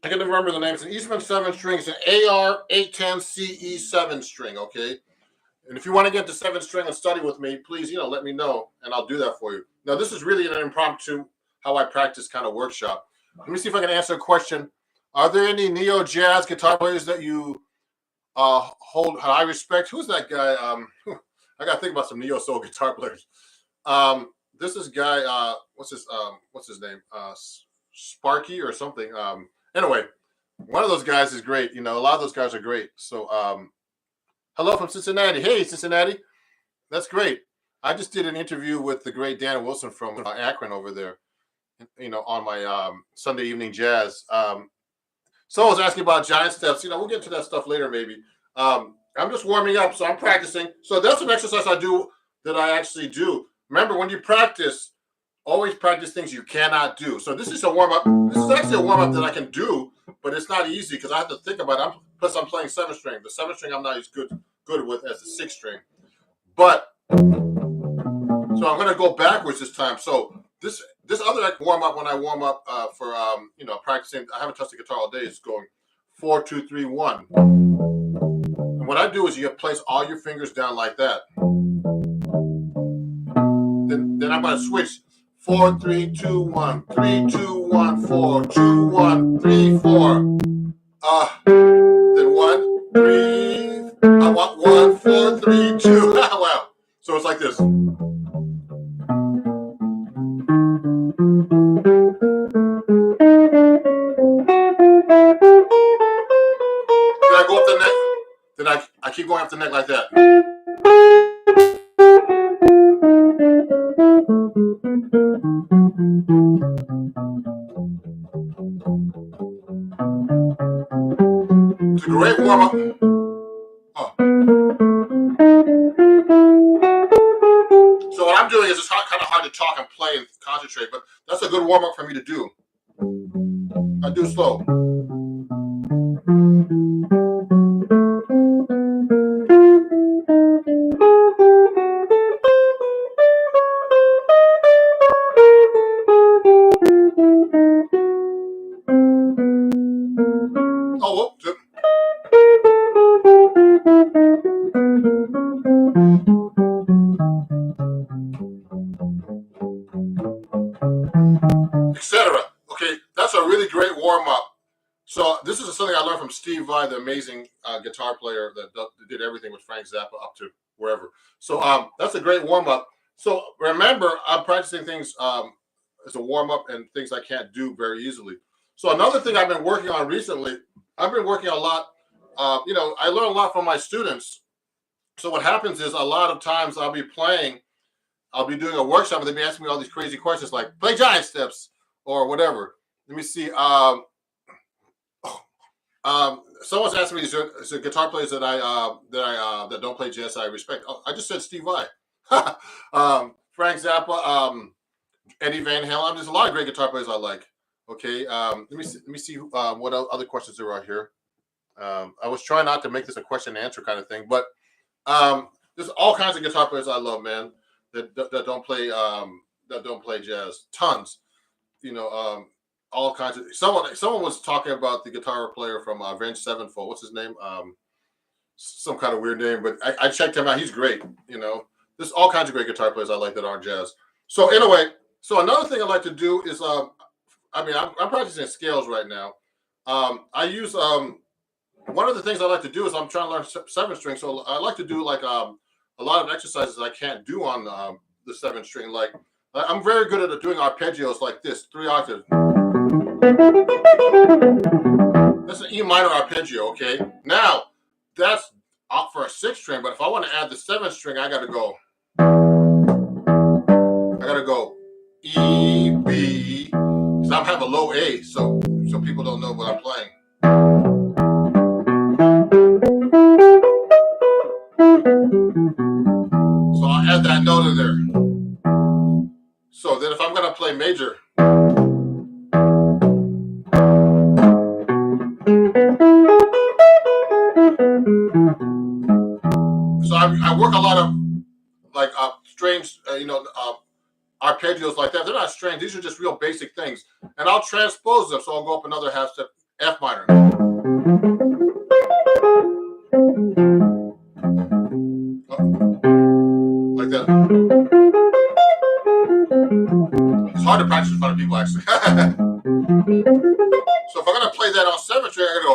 can't remember the name. It's an Eastman 7 string. It's an AR810CE 7 string. Okay. And if you want to get the 7 string and study with me, please, let me know, and I'll do that for you. Now, this is really an impromptu how I practice kind of workshop. Let me see if I can answer a question. Are there any neo jazz guitar players that you hold high respect? Who's that guy? I got to think about some neo soul guitar players. This is guy. What's his name? Sparky or something. Anyway, one of those guys is great. A lot of those guys are great. So, hello from Cincinnati. Hey, Cincinnati. That's great. I just did an interview with the great Dan Wilson from Akron over there, on my Sunday evening jazz. Someone was asking about giant steps. We'll get to that stuff later maybe. I'm just warming up, so I'm practicing. So that's an exercise I do that I actually do. Remember, when you practice, always practice things you cannot do. So this is a warm-up. This is actually a warm-up that I can do, but it's not easy because I have to think about it. Plus, I'm playing 7 string. The 7 string I'm not as good with as the 6 string. But, so I'm going to go backwards this time. So this other warm-up, when I warm up for, practicing, I haven't touched the guitar all day, is going 4, 2, 3, 1. And what I do is you place all your fingers down like that. Then I'm going to switch 4, 3, 2, 1, 3, 2, 1, 4, 2, 1, 3, 4. Then 1, 3. I want 1, 4, 3, 2. Wow. So it's like this. Then I go up the neck. Then I keep going up the neck like that. It's a great warm-up. So what I'm doing is it's kind of hard to talk and play and concentrate, but that's a good warm-up for me to do. I do slow. Oh, whoops. Etc. Okay, that's a really great warm-up. So this is something I learned from Steve Vai, the amazing guitar player that did everything with Frank Zappa up to wherever. So that's a great warm-up. So remember, I'm practicing things as a warm-up and things I can't do very easily. So another thing I've been working on recently, I've been working a lot. I learn a lot from my students. So what happens is a lot of times I'll be doing a workshop and they'll be asking me all these crazy questions like play giant steps or whatever. Let me see. Someone's asking me, is there guitar players that don't play jazz I respect? Oh, I just said Steve Vai, Frank Zappa, Eddie Van Halen. There's a lot of great guitar players I like. Okay, let me see what other questions there are here. I was trying not to make this a question and answer kind of thing, but there's all kinds of guitar players I love, man. That don't play jazz. Tons, all kinds of. Someone was talking about the guitar player from Avenged Sevenfold. What's his name? Some kind of weird name, but I checked him out. He's great. There's all kinds of great guitar players I like that aren't jazz. So anyway, another thing I like to do is I'm practicing scales right now. I use one of the things I like to do is I'm trying to learn 7 string. So I like to do like a lot of exercises I can't do on the 7 string. Like I'm very good at doing arpeggios like this, 3 octaves. That's an E minor arpeggio. Okay, now that's out for a 6 string. But if I want to add the 7 string, I gotta go E, B, because I have a low A, so people don't know what I'm playing. So I'll add that note in there. So then if I'm going to play major, so I work a lot of like strange, arpeggios like that. They're not strings. These are just real basic things. And I'll transpose them. So I'll go up another half step, F minor. Like that. It's hard to practice in front of people, actually. So if I'm going to play that on 7th string, I'm going to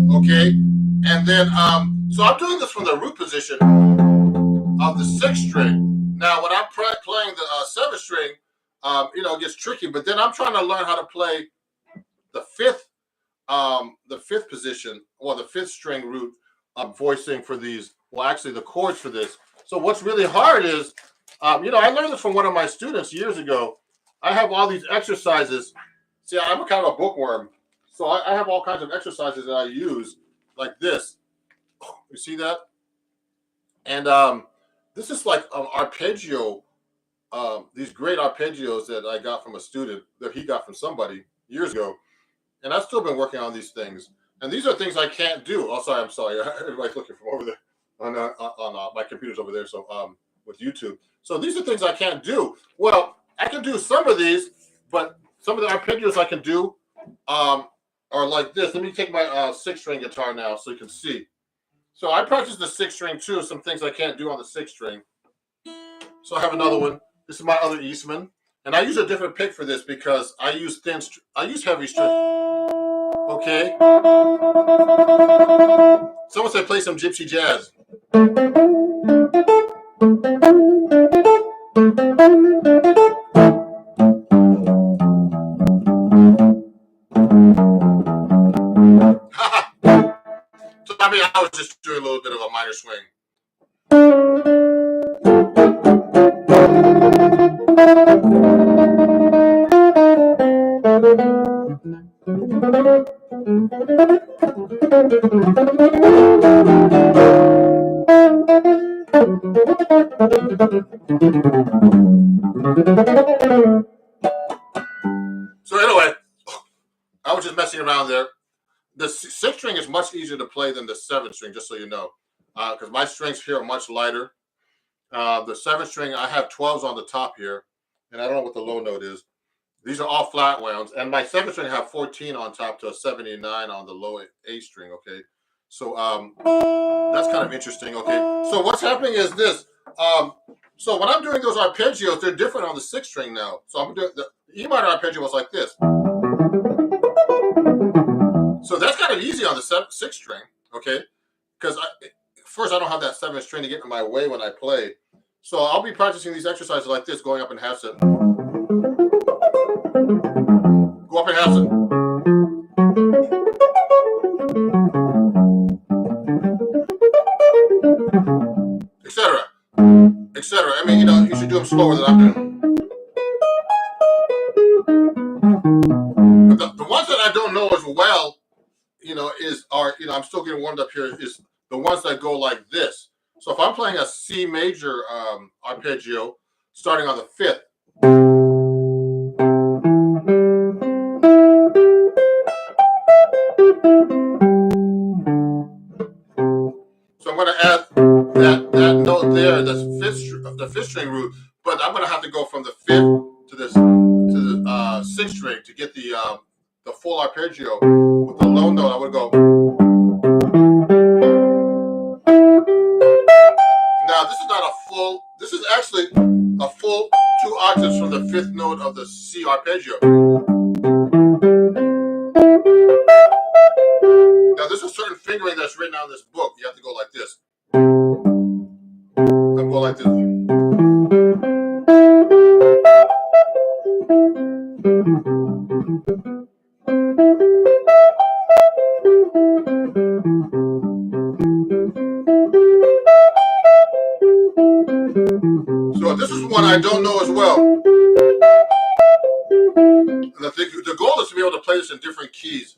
go. Okay. And then, so I'm doing this from the root position of the 6th string. Now, when I'm playing the 7th string, it gets tricky. But then I'm trying to learn how to play the 5th position, or the 5th string root voicing for these. Well, actually, the chords for this. So what's really hard is, I learned this from one of my students years ago. I have all these exercises. See, I'm a kind of a bookworm. So I have all kinds of exercises that I use, like this. You see that? And this is like an arpeggio, these great arpeggios that I got from a student, that he got from somebody years ago. And I've still been working on these things. And these are things I can't do. Oh, sorry, I'm sorry. Everybody's looking from over there. On my computer's over there, so with YouTube. So these are things I can't do. Well, I can do some of these, but some of the arpeggios I can do are like this. Let me take my 6th string guitar now so you can see. So I practice the 6th string too, some things I can't do on the 6th string. So I have another one. This is my other Eastman. And I use a different pick for this because I use heavy string. Okay. Someone said play some gypsy jazz. So I was just doing a little bit of a minor swing. So anyway, I was just messing around there. The 6th string is much easier to play than the 7th string, just so you know, because my strings here are much lighter. The 7th string, I have 12s on the top here, and I don't know what the low note is. These are all flat wounds, and my 7th string I have 14 on top to a 79 on the low A string. Okay, so that's kind of interesting. Okay, so what's happening is this. So when I'm doing those arpeggios, they're different on the 6th string now. So I'm doing the E minor arpeggio was like this. So that's kind of easy on the 6th string, okay? Because first I don't have that 7th string to get in my way when I play. So I'll be practicing these exercises like this, going up in half step. Go up in half step. Etc. Etc. I mean, you should do them slower than I'm doing. But the ones that I don't know as well, I'm still getting warmed up here, is the ones that go like this. So if I'm playing a C major arpeggio, starting on the 5th. So I'm going to add that note there, that's the 5th string root, but I'm going to have to go from the 5th to the 6th string to get the full arpeggio. With the low note, I would go. Now this is not a full. This is actually a full 2 octaves from the 5th note of the C arpeggio. Now there's a certain fingering that's written out in this book. You have to go like this. I'm going like this. So this is one I don't know as well. And the goal is to be able to play this in different keys.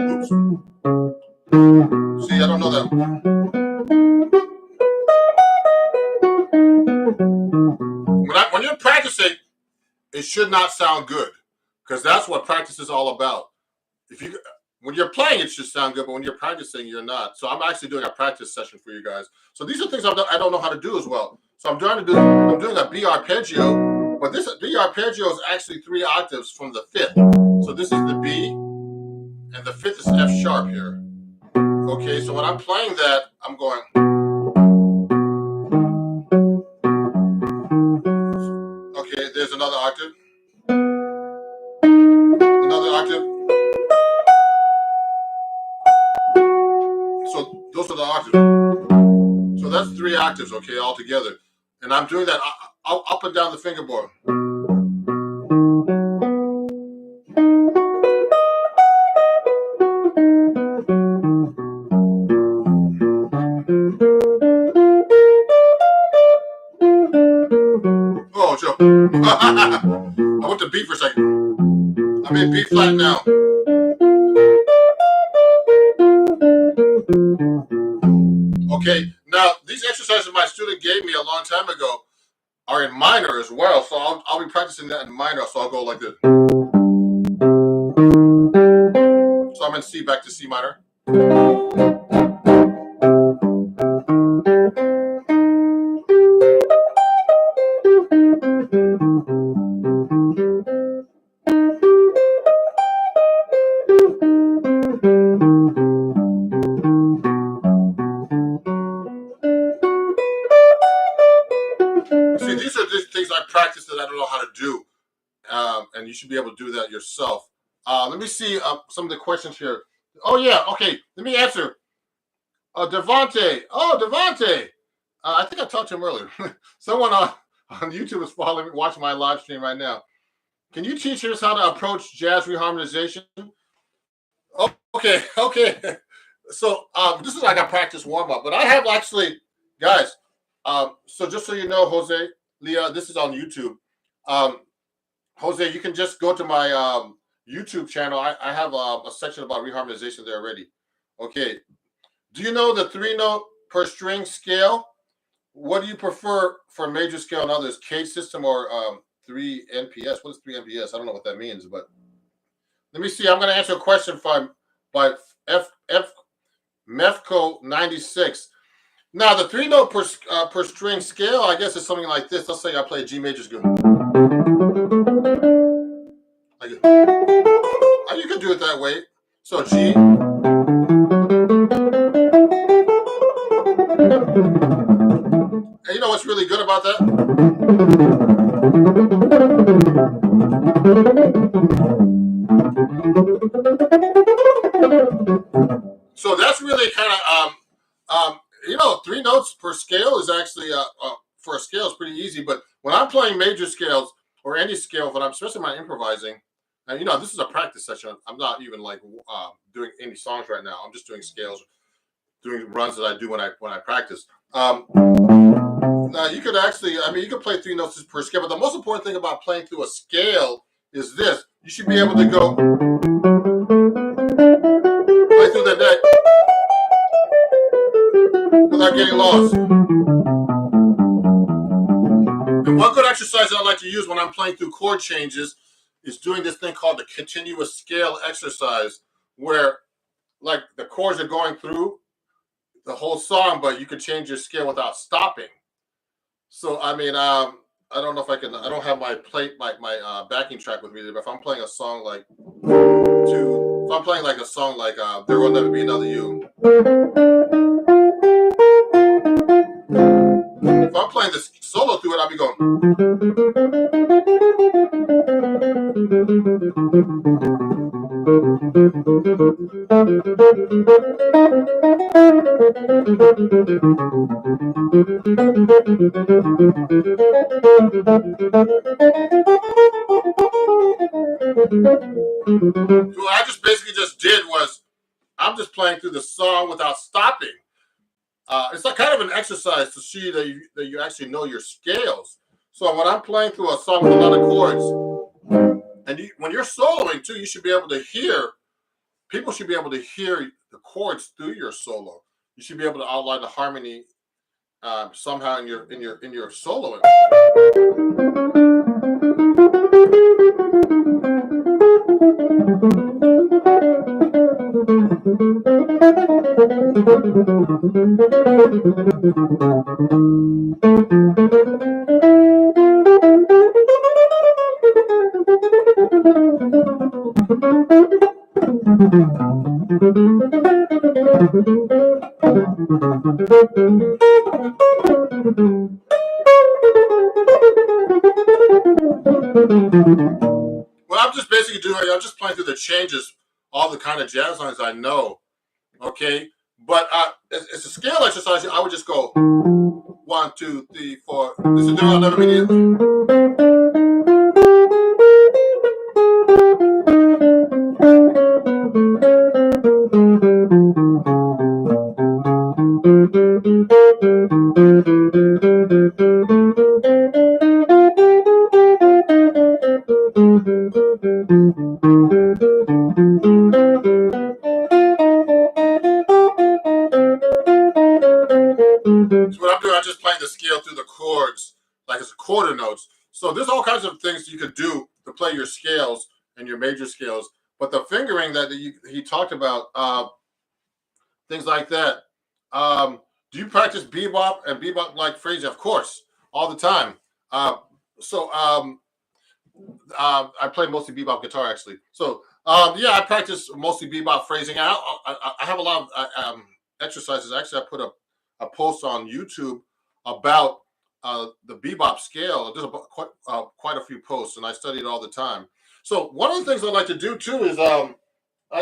Oops. See, I don't know that. When you're practicing, it should not sound good, because that's what practice is all about. when you're playing, it should sound good, but when you're practicing, you're not. So I'm actually doing a practice session for you guys. So these are things I don't know how to do as well. So I'm doing a B arpeggio, but this B arpeggio is actually 3 octaves from the 5th. So this is the B, and the 5th is F sharp here. Okay, so when I'm playing that, I'm going. Okay, there's another octave. Another octave. So those are the octaves. So that's 3 octaves, okay, all together. And I'm doing that up and down the fingerboard. Oh, Joe. I went to B for a second. I'm in B flat now. Okay, now these exercises my student gave me a long time ago are in minor as well, so I'll be practicing that in minor, so I'll go like this. So I'm in C, back to C minor. See, these are just things I practice that I don't know how to do, and you should be able to do that yourself. Let me see some of the questions here. Oh yeah, okay. Let me answer. Devontae. Oh, Devontae. I think I talked to him earlier. Someone on YouTube is watching my live stream right now. Can you teach us how to approach jazz reharmonization? Oh, okay. So this is like a practice warm up, but I have actually, guys. So just so you know, Jose, Leah, this is on YouTube. Jose, you can just go to my YouTube channel. I have a section about reharmonization there already. Okay. Do you know the 3-note per string scale? What do you prefer for major scale and others? K system or 3 NPS? What is 3 NPS? I don't know what that means, but let me see. I'm going to answer a question by Mefco 96. Now the 3-note per string scale, I guess, is something like this. Let's say I play G major scale. Like it. You can do it that way. So G. And you know what's really good about that? So that's really kind of 3 notes per scale is actually for a scale is pretty easy. But when I'm playing major scales or any scale, when I'm especially when I'm improvising, and this is a practice session. I'm not even like doing any songs right now. I'm just doing scales, doing runs that I do when I practice. Now you could actually, you could play 3 notes per scale, but the most important thing about playing through a scale is this: you should be able to go right through the neck without getting lost. And one good exercise I like to use when I'm playing through chord changes is doing this thing called the continuous scale exercise, where like the chords are going through the whole song, but you can change your scale without stopping. So I don't know if I can. I don't have my backing track with me, but if I'm playing a song like if I'm playing like a song like There Will Never Be Another You. If I'm playing this solo through it, I'll be going. So what I just basically did was I'm just playing through the song without stopping. It's like kind of an exercise to see that you actually know your scales. So when I'm playing through a song with a lot of chords, and when you're soloing too, you should be able to hear. People should be able to hear the chords through your solo. You should be able to outline the harmony somehow in your soloing. What I'm just basically doing, I'm just playing through the changes, all the kind of jazz lines I know. Okay, but it's a scale exercise. I would just go 1, 2, 3, 4. This is doing another immediately. So what I'm doing, I'm just playing the scale through the chords, like it's quarter notes. So there's all kinds of things you could do to play your scales and your major scales. But the fingering that he talked about, things like that. Do you practice bebop and bebop like phrasing? Of course, all the time. Uh, so I play mostly bebop guitar actually. So yeah, I practice mostly bebop phrasing. I have a lot of exercises. Actually, I put a post on YouTube about the bebop scale. There's quite a few posts, and I study it all the time. So one of the things I like to do too is I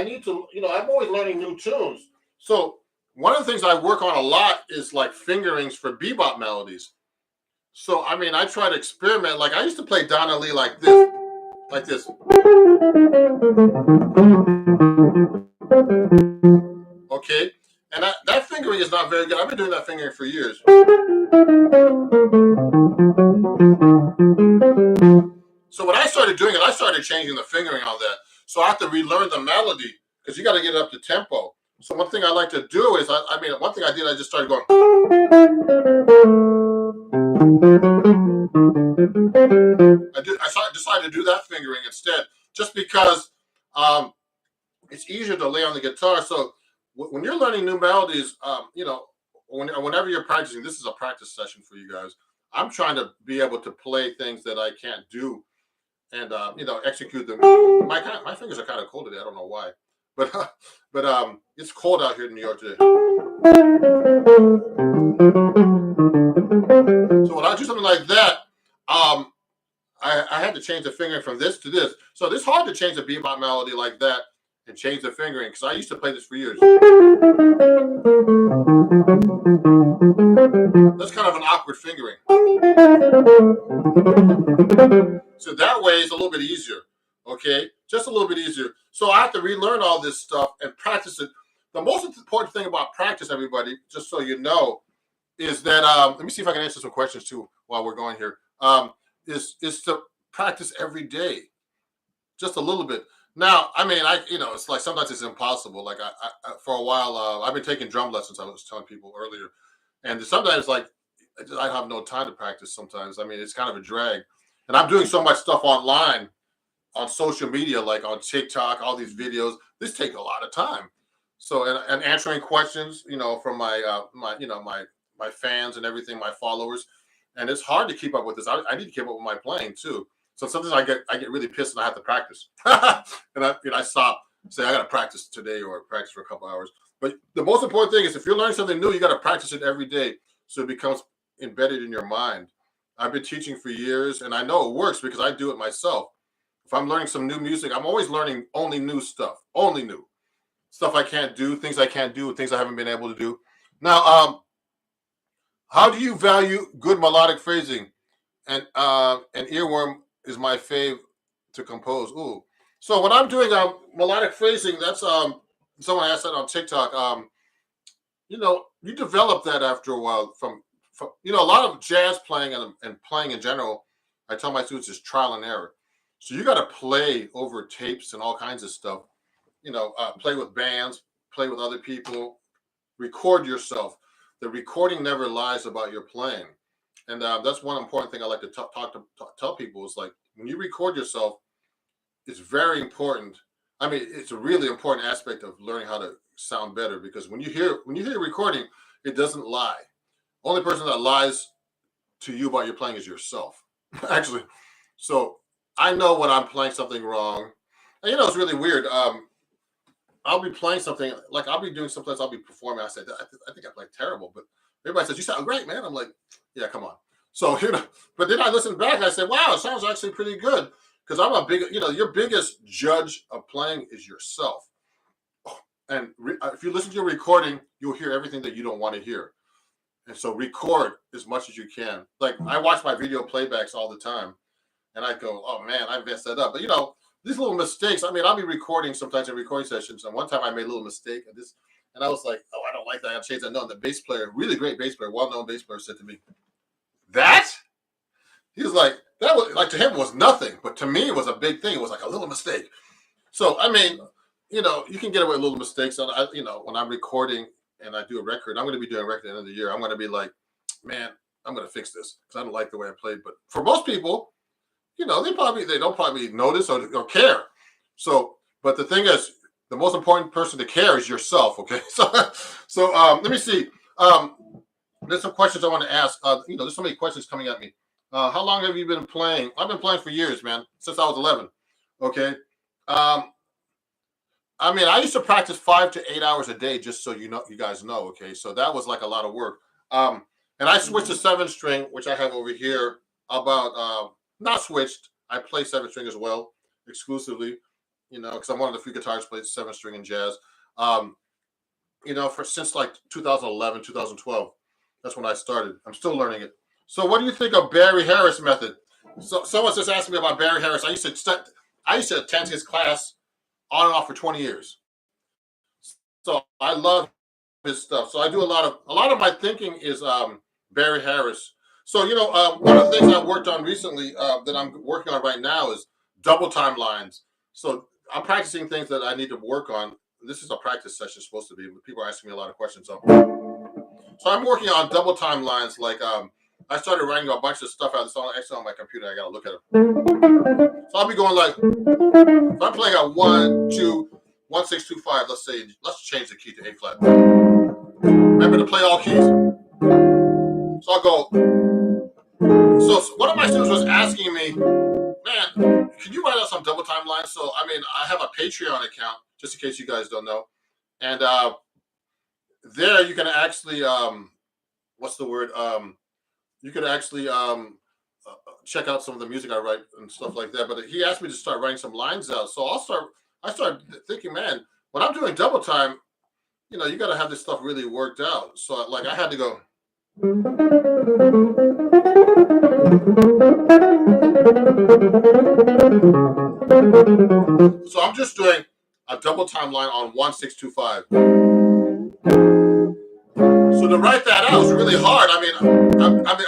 need to, I'm always learning new tunes. So one of the things I work on a lot is like fingerings for bebop melodies. So I mean, I try to experiment. Like I used to play Donna Lee like this, like this. Okay, and that fingering is not very good. I've been doing that fingering for years. So when I started doing it, I started changing the fingering on that. So I have to relearn the melody because you got to get it up to tempo. So one thing I like to do is, one thing I did, I just started going. Decided to do that fingering instead, just because it's easier to lay on the guitar. So when you're learning new melodies, whenever you're practicing, this is a practice session for you guys. I'm trying to be able to play things that I can't do and execute them. My fingers are kind of cold today. I don't know why, but it's cold out here in New York today. So when I do something like that, I had to change the fingering from this to this. So it's hard to change a bebop melody like that and change the fingering because I used to play this for years. That's kind of an awkward fingering. So that way it's a little bit easier. Okay, just a little bit easier. So I have to relearn all this stuff and practice it. The most important thing about practice, everybody, just so you know, is that let me see if I can answer some questions too while we're going here. Is to practice every day, just a little bit. Now, I mean, it's like sometimes it's impossible. Like I for a while, I've been taking drum lessons. I was telling people earlier, and sometimes like I have no time to practice. Sometimes, I mean, it's kind of a drag, and I'm doing so much stuff online on social media, like on TikTok, all these videos. This take a lot of time. So and answering questions, from my fans and everything, my followers, and it's hard to keep up with this. I need to keep up with my playing too. So sometimes I get really pissed and I have to practice, and I stop, say I got to practice today or practice for a couple hours. But the most important thing is if you're learning something new, you got to practice it every day so it becomes embedded in your mind. I've been teaching for years, and I know it works because I do it myself. If I'm learning some new music, I'm always learning only new stuff, only new stuff I can't do, things I can't do, things I haven't been able to do. Now, how do you value good melodic phrasing? And earworm is my fave to compose. Ooh, so when I'm doing melodic phrasing, that's someone asked that on TikTok. You develop that after a while from a lot of jazz playing and playing in general. I tell my students is trial and error. So you got to play over tapes and all kinds of stuff. Play with bands, play with other people, record yourself. The recording never lies about your playing, and that's one important thing I like to tell people is like when you record yourself, it's very important. I mean, it's a really important aspect of learning how to sound better, because when you hear a recording, it doesn't lie. Only person that lies to you about your playing is yourself, actually. So I know when I'm playing something wrong. And it's really weird. I'll be playing something, like I'll be doing, sometimes I'll be performing. I said, I think I played terrible, but everybody says, you sound great, man. I'm like, yeah, come on. So, but then I listen back and I said, wow, it sounds actually pretty good. Because I'm a big, your biggest judge of playing is yourself. And if you listen to your recording, you'll hear everything that you don't want to hear. And so record as much as you can. Like I watch my video playbacks all the time, and I go, oh man, I messed that up. But these little mistakes. I mean, I'll be recording sometimes in recording sessions, and one time I made a little mistake, and I was like, oh, I don't like that. I gotta change that. No, and the bass player, really great bass player, well-known bass player, said to me, that? He was like, that was like, to him it was nothing, but to me it was a big thing. It was like a little mistake. So I mean, you can get away with little mistakes. And when I'm recording and I do a record, I'm going to be doing a record at the end of the year. I'm going to be like, man, I'm going to fix this because I don't like the way I played. But for most people, they don't probably notice or care. So, but the thing is, the most important person to care is yourself. Okay, so let me see. There's some questions I want to ask. There's so many questions coming at me. How long have you been playing? I've been playing for years, man, since I was 11. Okay. I mean, I used to practice 5 to 8 hours a day, just so you guys know. Okay, so that was like a lot of work. And I switched to 7-string, which I have over here. About not switched. I play 7-string as well, exclusively. Because I'm one of the few guitarists who plays 7-string in jazz. Since like 2011, 2012, that's when I started. I'm still learning it. So, what do you think of Barry Harris method? So, someone's just asking me about Barry Harris. I used to attend his class on and off for 20 years. So I love his stuff. So I do a lot of my thinking is Barry Harris. So one of the things I worked on recently that I'm working on right now is double time lines. So I'm practicing things that I need to work on. This is a practice session supposed to be, but people are asking me a lot of questions. So I'm working on double time lines. Like I started writing a bunch of stuff out. It's actually on my computer. I got to look at it. So I'll be going like, if I'm playing a 1, 2, 1, 6, 2, 5. Let's change the key to A flat. Remember to play all keys. So I'll go. So one of my students was asking me, man, can you write out some double time lines? So I mean, I have a Patreon account, just in case you guys don't know, and there you can actually what's the word? You could actually check out some of the music I write and stuff like that. But he asked me to start writing some lines out. So I started thinking, man, when I'm doing double time, you got to have this stuff really worked out. So like I had to go. So I'm just doing a double time line on 1, 6, 2, 5. So to write that out was really hard. I mean,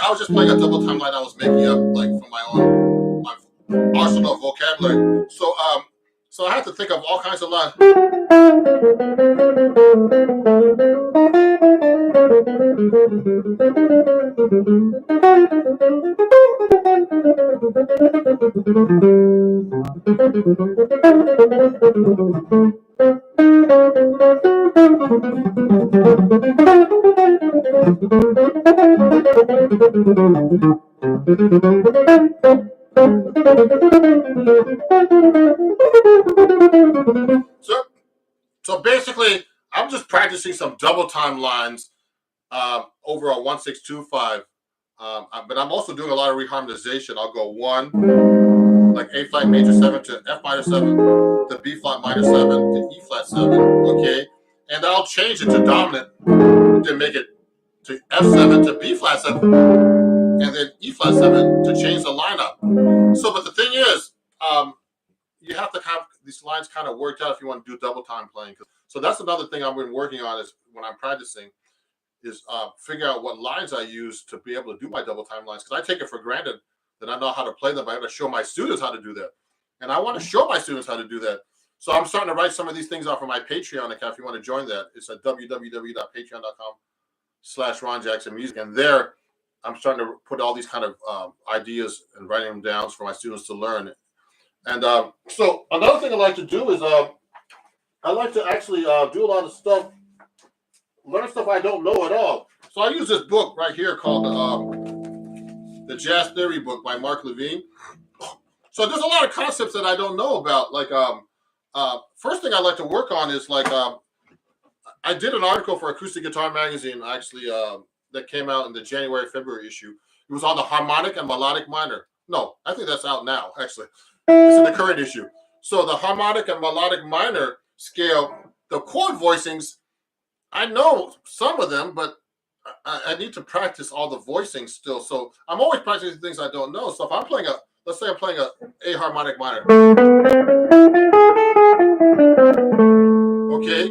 I was just playing a double time line I was making up like from my arsenal of vocabulary. So I had to think of all kinds of lines. So basically, I'm just practicing some double time lines over a 1, 6, 2, 5. But I'm also doing a lot of reharmonization. I'll go 1, like A flat major 7 to F minor 7, to B flat minor 7 to E flat 7. Okay, and I'll change it to dominant to make it to F7 to B flat 7, and then E flat 7 to change the lineup. So, but the thing is, you have to have these lines kind of worked out if you want to do double time playing. So that's another thing I've been working on is when I'm practicing is figure out what lines I use to be able to do my double time lines. Because I take it for granted that I know how to play them. I have to show my students how to do that. And I want to show my students how to do that. So I'm starting to write some of these things off of my Patreon account. If you want to join that, it's at www.patreon.com/Ron Jackson Music. And there, I'm starting to put all these kind of ideas and writing them down for my students to learn. And so another thing I like to do is I like to actually do a lot of stuff, learn stuff I don't know at all. So I use this book right here called the Jazz Theory book by Mark Levine. So there's a lot of concepts that I don't know about. Like first thing I like to work on is like I did an article for Acoustic Guitar Magazine actually that came out in the January-February issue. It was on the harmonic and melodic minor. No, I think that's out now, actually. It's in the current issue. So the harmonic and melodic minor scale, the chord voicings, I know some of them, but I need to practice all the voicings still. So I'm always practicing things I don't know. So if I'm playing let's say I'm playing a harmonic minor. Okay,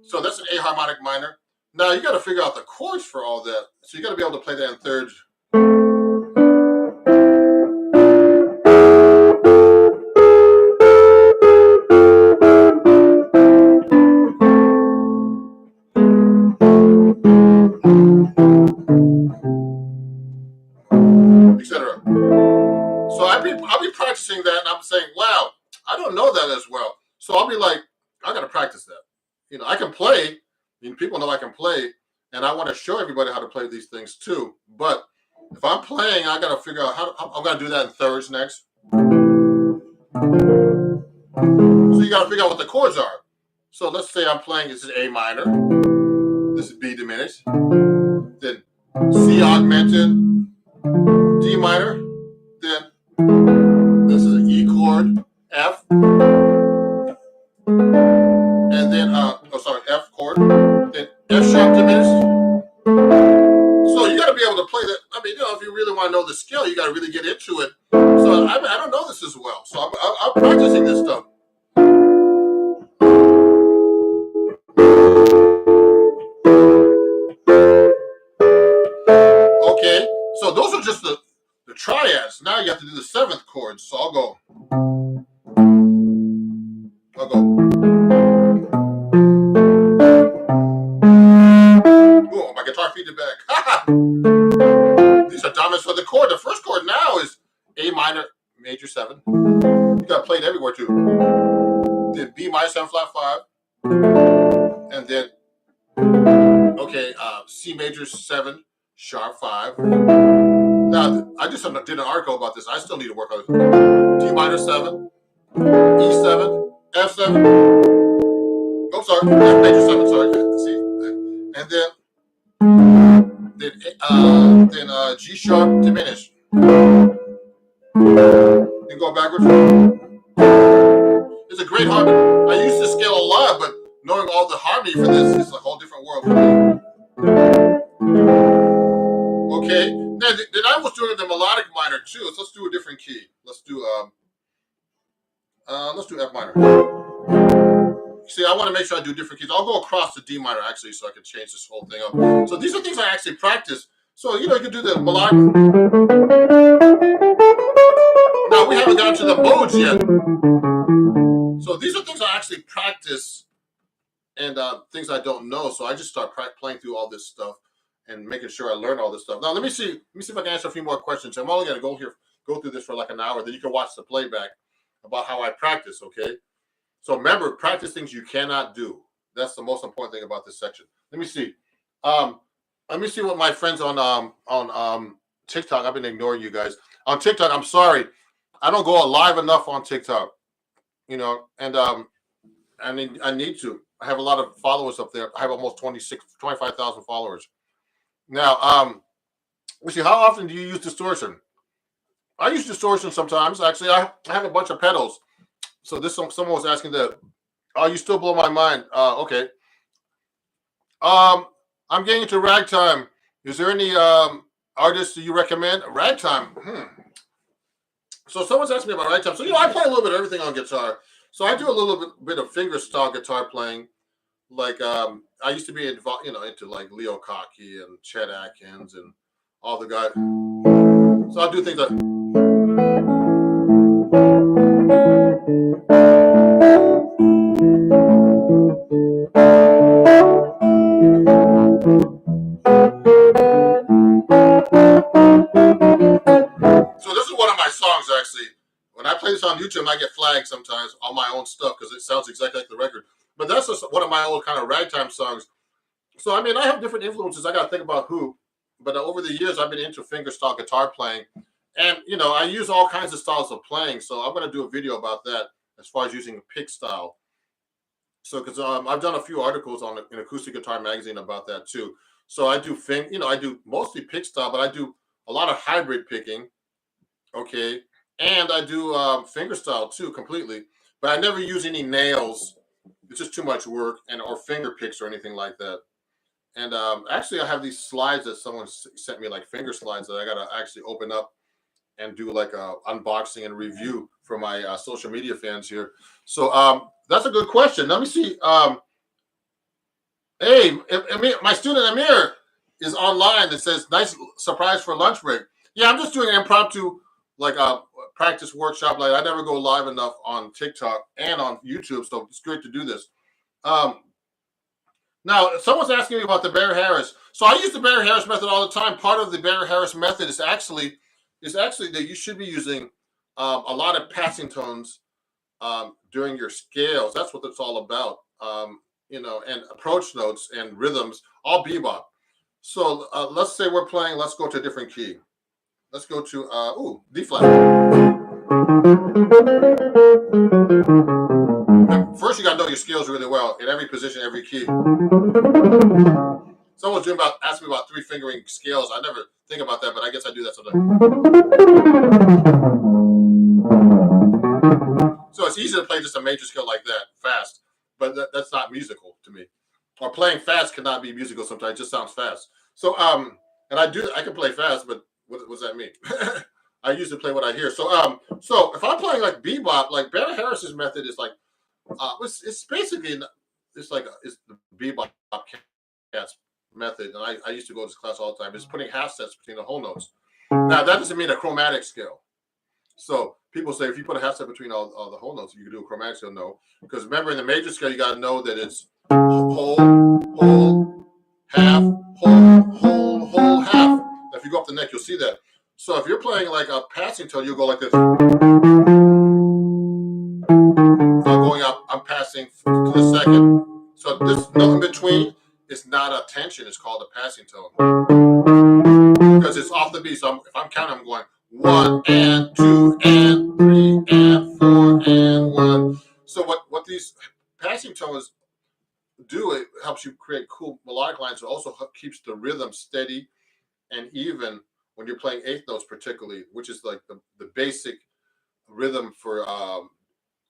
so that's an A harmonic minor. Now you got to figure out the chords for all that. So you got to be able to play that in thirds. Etc. So I'll be practicing that, and I'm saying, wow, I don't know that as well. So I'll be like, I got to practice that. You know, I can play. I mean, people know I can play, and I want to show everybody how to play these things too. But if I'm playing, I got to figure out how I'm going to do that in thirds next. So you got to figure out what the chords are. So let's say I'm playing, this is A minor, this is B diminished, then C augmented, D minor, then this is an E chord, F, and then F chord, then F sharp diminished. So you got to be able to play that. I mean, you know, if you really want to know the scale, you got to really get into it. So I don't know this as well. So I'm practicing this stuff. Okay, so those are just the triads. Now you have to do the seventh chord. So I'll go. Oh, my guitar feed it back. These are dominants for the chord. The first chord now is A minor, major 7. You got played everywhere too. Then B minor 7 flat 5. And then, okay, C major 7, sharp 5. Now, I just did an article about this. I still need to work on it. D minor 7, E7, F7. Oh, sorry, F major 7, sorry. C. And then G sharp diminished. You go backwards. It's a great harmony. I use this scale a lot, but knowing all the harmony for this is a whole different world for me. Okay. Then I was doing the melodic minor too. So let's do a different key. Let's do F minor. See, I want to make sure I do different keys. I'll go across to D minor actually, so I can change this whole thing up. So these are things I actually practice. So you know, you can do the melodic. Now we haven't gotten to the modes yet. So these are things I actually practice, and things I don't know. So I just start playing through all this stuff and making sure I learn all this stuff. Now let me see if I can answer a few more questions. I'm only going to go through this for like an hour. Then you can watch the playback about how I practice. Okay. So remember, practice things you cannot do. That's the most important thing about this section. Let me see. Let me see what my friends on TikTok. I've been ignoring you guys on TikTok. I'm sorry, I don't go live enough on TikTok. You know, and I need to. I have a lot of followers up there. I have almost 25,000 followers. Now, let's see. How often do you use distortion? I use distortion sometimes. Actually, I have a bunch of pedals. So someone was asking that. Oh, you still blow my mind. Okay. I'm getting into ragtime. Is there any artists that you recommend? Ragtime. So someone's asking me about ragtime. So I play a little bit of everything on guitar. So I do a little bit of fingerstyle guitar playing. Like I used to be involved, into like Leo Cocky and Chet Atkins and all the guys. So I'll do things like. So this is one of my songs actually. When I play this on YouTube, I get flagged sometimes on my own stuff because it sounds exactly like the record. But that's just one of my old kind of ragtime songs. So I mean, I have different influences. I got to think about who. But over the years, I've been into fingerstyle guitar playing, and I use all kinds of styles of playing. So I'm going to do a video about that as far as using pick style. So because I've done a few articles on an acoustic guitar magazine about that too. So I do I do mostly pick style, but I do a lot of hybrid picking. Okay, and I do fingerstyle too completely, but I never use any nails. It's just too much work, and or finger picks or anything like that. And actually, I have these slides that someone sent me, like finger slides that I gotta actually open up and do like a unboxing and review for my social media fans here. So that's a good question. Let me see. Hey, my student Amir is online. It says, "Nice surprise for lunch break." Yeah, I'm just doing an impromptu, like a practice workshop. Like I never go live enough on TikTok and on YouTube, so it's great to do this. Um, Now, someone's asking me about the Bear Harris. So I use the Bear Harris method all the time. Part of the Bear Harris method is actually that you should be using a lot of passing tones during your scales. That's what it's all about. And approach notes and rhythms, all bebop. So let's say we're playing. Let's go to a different key. Let's go to D flat. First, you got to know your scales really well in every position, every key. Someone's asking me about three fingering scales. I never think about that, but I guess I do that sometimes. So it's easy to play just a major scale like that fast, but that's not musical to me. Or playing fast cannot be musical sometimes. It just sounds fast. So and I can play fast, but what does that mean? I usually play what I hear. So if I'm playing like bebop, like Barry Harris's method is like it's basically it's the bebop cats method, and I used to go to this class all the time. It's putting half sets between the whole notes. Now that doesn't mean a chromatic scale. So people say if you put a half set between all the whole notes, you can do a chromatic scale. No, because remember in the major scale you got to know that it's whole, whole, half, whole, half. If you go up the neck, you'll see that. So if you're playing like a passing tone, you go like this. Going up, I'm passing to the second. So this note in between is not a tension. It's called a passing tone because it's off the beat. So if I'm counting, I'm going 1 and 2 and 3 and 4 and 1. So what these passing tones do, it helps you create cool melodic lines. It also keeps the rhythm steady and even when you're playing eighth notes, particularly, which is like the basic rhythm for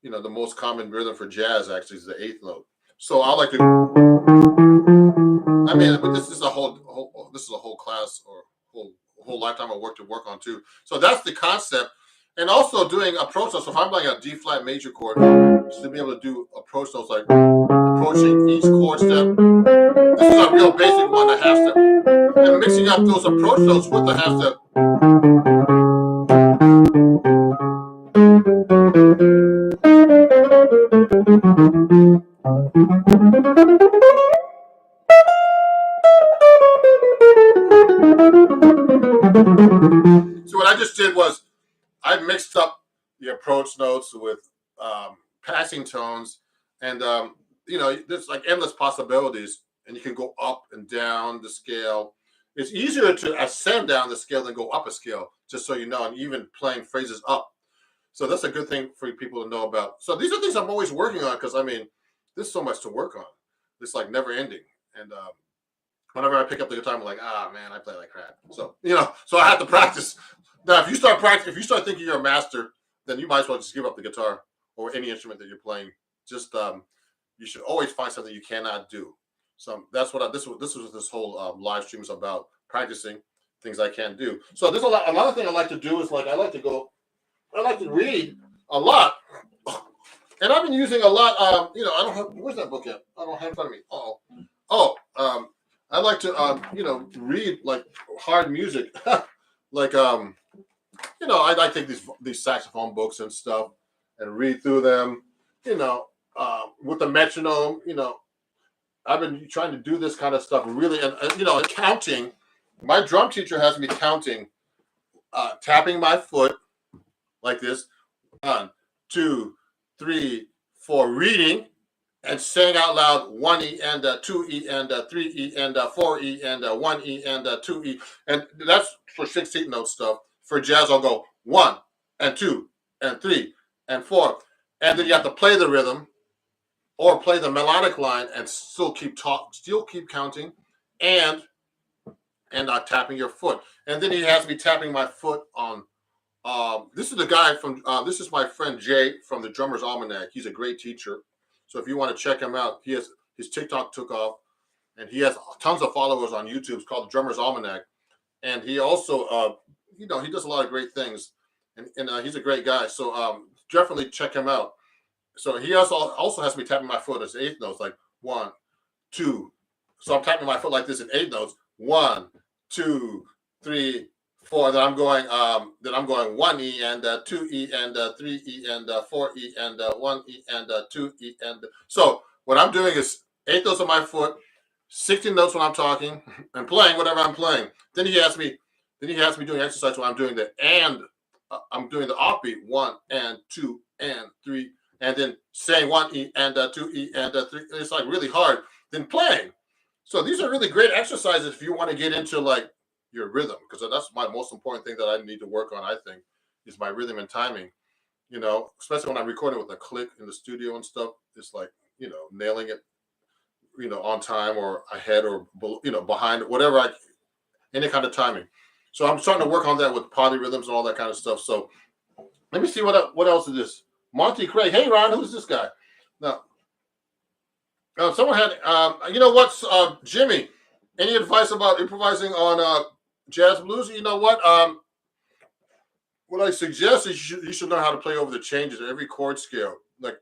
the most common rhythm for jazz actually is the eighth note. So I like to. I mean, but this is a whole class or whole lifetime of work to work on too. So that's the concept, and also doing approach notes. So if I'm playing a D flat major chord, to be able to do approach notes like approaching each chord step. This is a real basic one, the half step, and mixing up those approach notes with the half step. So what I just did was I mixed up the approach notes with passing tones, and there's like endless possibilities, and you can go up and down the scale. It's easier to ascend down the scale than go up a scale, just so you know, and even playing phrases up. So that's a good thing for people to know about. So these are things I'm always working on because I mean, there's so much to work on. It's like never ending, and whenever I pick up the guitar, I'm like, man, I play like crap. So so I have to practice. Now, if you start thinking you're a master, then you might as well just give up the guitar or any instrument that you're playing. Just you should always find something you cannot do. So that's what this was what this whole live stream is about: practicing things I can't do. So there's another thing I like to do is like I like to read a lot, and I've been using a lot. I don't have where's that book at? I don't have it in front of me. I like to read like hard music, like I take these saxophone books and stuff and read through them, with the metronome. I've been trying to do this kind of stuff really, and counting. My drum teacher has me counting, tapping my foot like this, 1, 2, 3, 4, reading, and saying out loud 1E and 2E and 3E and 4E and 1E and 2E. And that's for 16 note stuff. For jazz, I'll go 1 and 2 and 3 and 4. And then you have to play the rhythm or play the melodic line and still keep counting and tapping your foot. And then he has me tapping my foot on. This is the guy from. This is my friend Jay from the Drummer's Almanac. He's a great teacher. So if you want to check him out, his TikTok took off, and he has tons of followers on YouTube. It's called the Drummer's Almanac, and he also, he does a lot of great things, and he's a great guy. So definitely check him out. So he also has me tapping my foot as eighth notes, like 1, 2. So I'm tapping my foot like this in 8 notes. 1, 2, 3, 4. Then I'm going 1E and 2E and 3E and 4E and 1E and 2E and so what I'm doing is 8 notes on my foot, 16 notes when I'm talking and playing whatever I'm playing. Then he has me doing exercise while I'm doing I'm doing the offbeat 1 and 2 and 3 and then saying 1E and 2E and 3. It's like really hard. Then playing. So these are really great exercises if you want to get into like your rhythm, because that's my most important thing that I need to work on, I think, is my rhythm and timing. Especially when I'm recording with a click in the studio and stuff. It's like, nailing it, on time or ahead or, behind, any kind of timing. So I'm starting to work on that with polyrhythms and all that kind of stuff. So let me see what else is this. Monty Craig. Hey, Ron, who's this guy? Now, someone had, Jimmy, any advice about improvising on jazz blues? You know what? What I suggest is you should learn how to play over the changes of every chord scale. Like,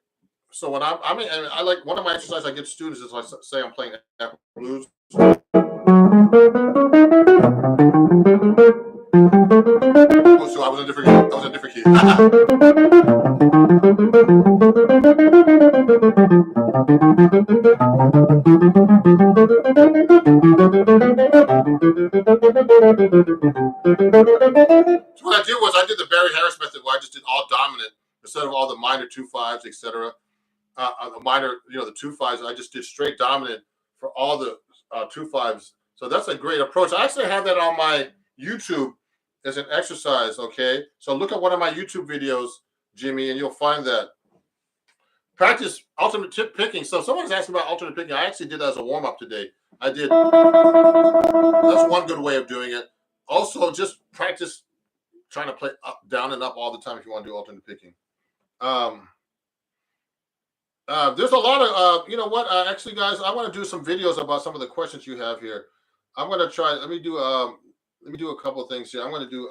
so when I like one of my exercises I get students is I say I'm playing Afro blues. Oh, so I was in a different key. So what I did the Barry Harris method, where I just did all dominant instead of all the minor 2/5s, etc. The minor, the 2/5s. I just did straight dominant for all the 2/5s. So that's a great approach. I actually have that on my YouTube as an exercise. Okay, so look at one of my YouTube videos, Jimmy, and you'll find that. Practice alternate tip picking. So someone's asking about alternate picking. I actually did that as a warm up today. I did. That's one good way of doing it. Also, just practice trying to play up, down, and up all the time if you want to do alternate picking. There's a lot of, actually, guys, I want to do some videos about some of the questions you have here. I'm going to try. Let me do a couple of things here. I'm going to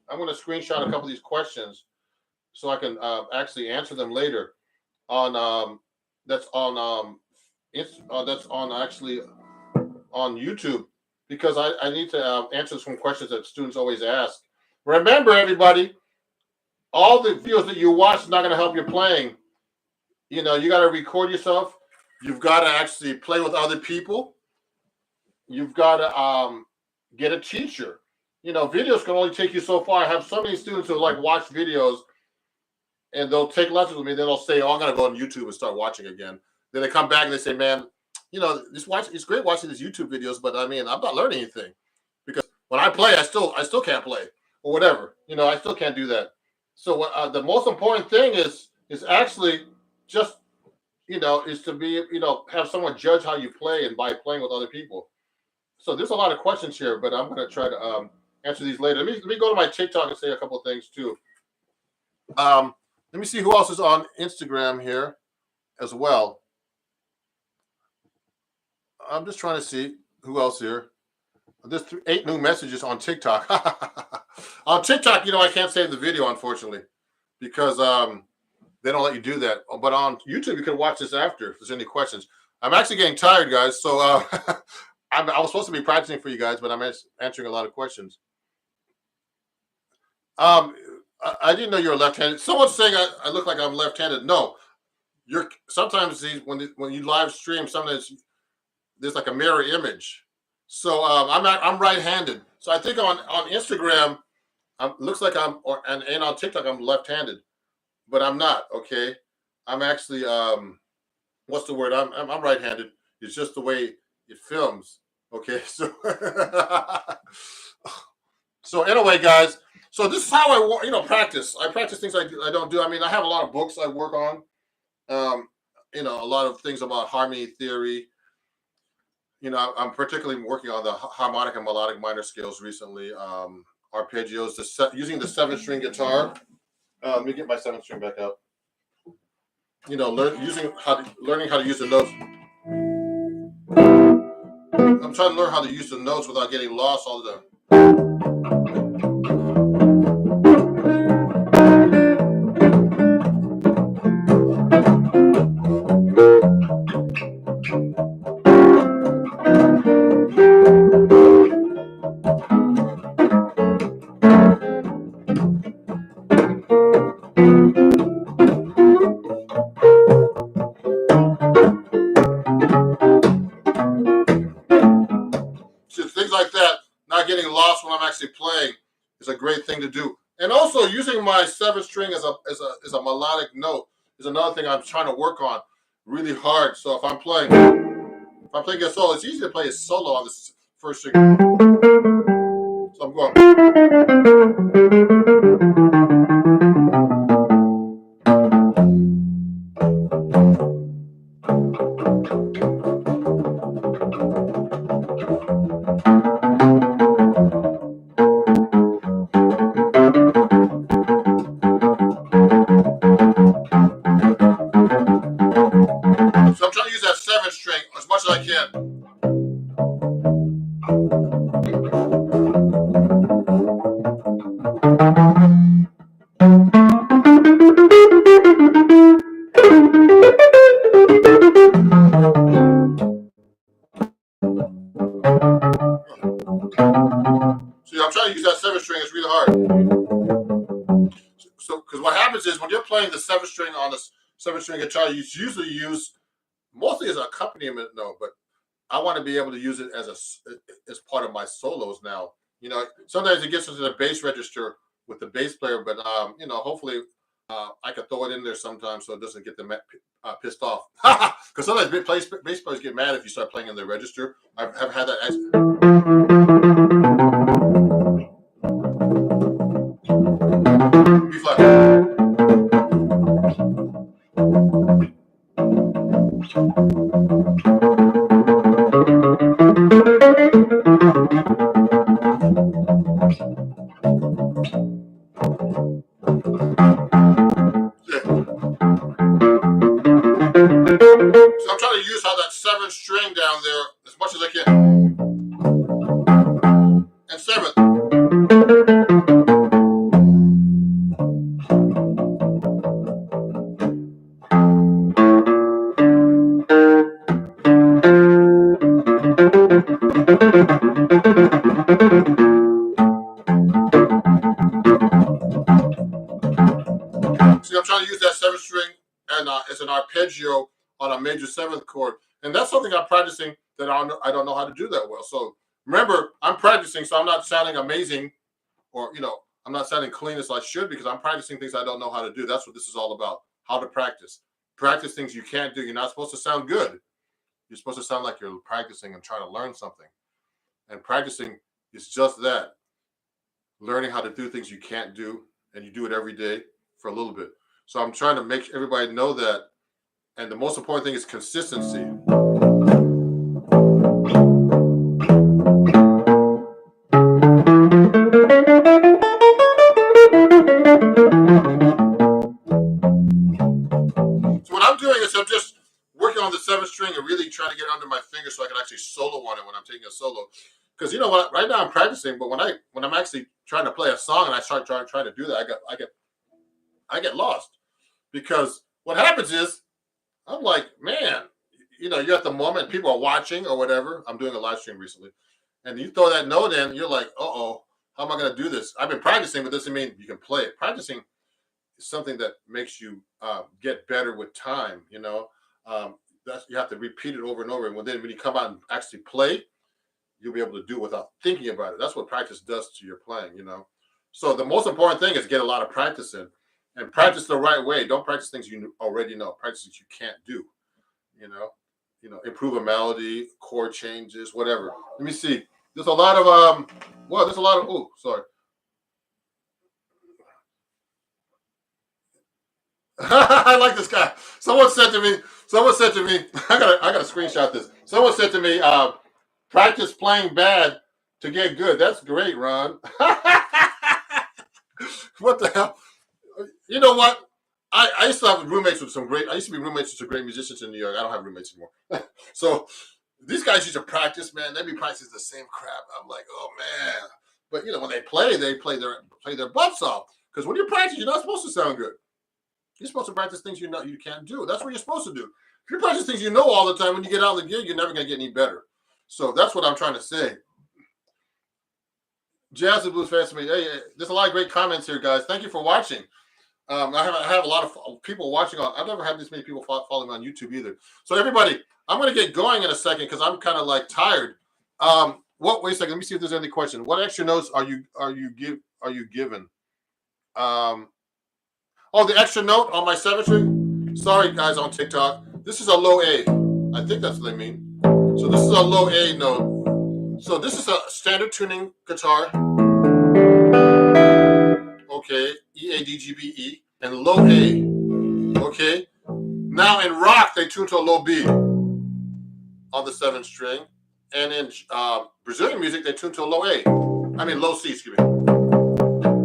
screenshot a couple of these questions so I can actually answer them later on that's on YouTube, because I need to answer some questions that students always ask. Remember, everybody, all the videos that you watch is not going to help your playing. You got to record yourself. You've got to actually play with other people. You've got to get a teacher. Videos can only take you so far. I have so many students who watch videos, and they'll take lessons with me. Then they'll say, "Oh, I'm going to go on YouTube and start watching again." Then they come back and they say, "Man, it's great watching these YouTube videos, but I mean, I'm not learning anything, because when I play, I still can't play, or whatever. I still can't do that." So the most important thing is actually just is to be have someone judge how you play, and by playing with other people. So there's a lot of questions here, but I'm going to try to answer these later. Let me go to my TikTok and say a couple of things too. Let me see who else is on Instagram here as well. I'm just trying to see who else here. There's 8 new messages on TikTok. On TikTok, I can't save the video, unfortunately, because they don't let you do that. But on YouTube, you can watch this after if there's any questions. I'm actually getting tired, guys. So I was supposed to be practicing for you guys, but I'm answering a lot of questions. I didn't know you were left-handed. Someone's saying I look like I'm left-handed. No, sometimes when you live stream, sometimes there's like a mirror image. So I'm right-handed. So I think on Instagram, looks like and on TikTok I'm left-handed, but I'm not. Okay, I'm actually what's the word? I'm right-handed. It's just the way it films. Okay, so so anyway, guys. So this is how I practice. I practice things I don't do. I mean, I have a lot of books I work on. Um, a lot of things about harmony theory. I'm particularly working on the harmonic and melodic minor scales recently. Arpeggios, using the seven string guitar. Let me get my seven string back out. Learning how to use the notes. I'm trying to learn how to use the notes without getting lost all the time. So things like that, not getting lost when I'm actually playing, is a great thing to do. And also using my seven string as a melodic note is another thing I'm trying to work on really hard. So if I'm playing a solo, it's easy to play a solo on the first string. So I'm going. So I'm trying to use that seven string as much as I can. See, I'm trying to use that seven string. It's really hard. So, because what happens is when you're playing the seven string on the seven string guitar, you usually use mostly as an accompaniment note, but I want to be able to use it as part of my solos now. Sometimes it gets into the bass register with the bass player, but hopefully I can throw it in there sometimes so it doesn't get them pissed off. Because sometimes bass players get mad if you start playing in the register. I've had that. B flat. So I'm trying to use how that seventh string down there as much as I can. And seventh. See, I'm trying to use that seventh string and as an arpeggio on a major seventh chord, and that's something I'm practicing that I don't know how to do that well. So remember, I'm practicing, so I'm not sounding amazing, or I'm not sounding clean as I should because I'm practicing things I don't know how to do. That's what this is all about. How to practice. Practice things you can't do. You're not supposed to sound good. You're supposed to sound like you're practicing and trying to learn something. And practicing is just that. Learning how to do things you can't do, and you do it every day for a little bit. So I'm trying to make everybody know that. And the most important thing is consistency. So what I'm doing is I'm just working on the seventh string and really trying to get under my finger so I can actually solo on it when I'm taking a solo. Because you know what? Right now I'm practicing, but when I'm actually trying to play a song and I start trying to do that, I get lost. Because what happens is I'm like, man, you're at the moment, people are watching or whatever. I'm doing a live stream recently. And you throw that note in, you're like, uh-oh, how am I going to do this? I've been practicing, but doesn't mean you can play it. Practicing is something that makes you get better with time, you have to repeat it over and over. And then when you come out and actually play, you'll be able to do it without thinking about it. That's what practice does to your playing. So the most important thing is get a lot of practice in and practice the right way. Don't practice things you already know. Practice things you can't do. Improve a melody, chord changes, whatever. Let me see. There's a lot of there's a lot of sorry. I like this guy. Someone said to me, I gotta screenshot this. Someone said to me, practice playing bad to get good. That's great, Ron. What the hell? You know what? I used to have roommates with I used to be roommates with some great musicians in New York. I don't have roommates anymore. So these guys used to practice, man. They be practicing the same crap. I'm like, oh man. But when they play their butts off. Because when you practice, you're not supposed to sound good. You're supposed to practice things you can't do. That's what you're supposed to do. If you practice things you know all the time, when you get out of the gig, you're never gonna get any better. So that's what I'm trying to say. Jazz and Blues fans to me. Hey, there's a lot of great comments here, guys. Thank you for watching. I have a lot of people watching. I've never had this many people following me on YouTube either. So everybody, I'm going to get going in a second because I'm kind of like tired. Wait a second. Let me see if there's any question. What extra notes are you given? The extra note on my 7th string. Sorry, guys, on TikTok. This is a low A. I think that's what they mean. So this is a low A note. So this is a standard tuning guitar. Okay, E, A, D, G, B, E, and low A. Okay. Now in rock, they tune to a low B on the 7th string. And in Brazilian music, they tune to a low C, excuse me.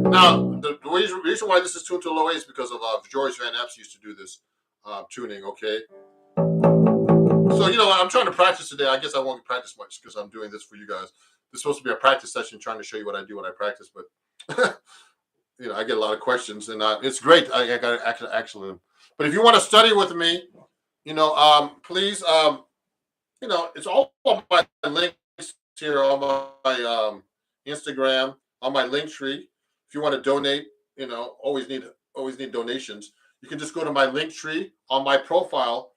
Now, the reason why this is tuned to a low A is because of George Van Epps used to do this tuning, okay? So, I'm trying to practice today. I guess I won't practice much because I'm doing this for you guys. This is supposed to be a practice session trying to show you what I do when I practice, but, I get a lot of questions, and it's great. I got actually. But if you want to study with me, please, it's all on my links here on my Instagram, on my link tree. If you want to donate, always need donations. You can just go to my link tree on my profile,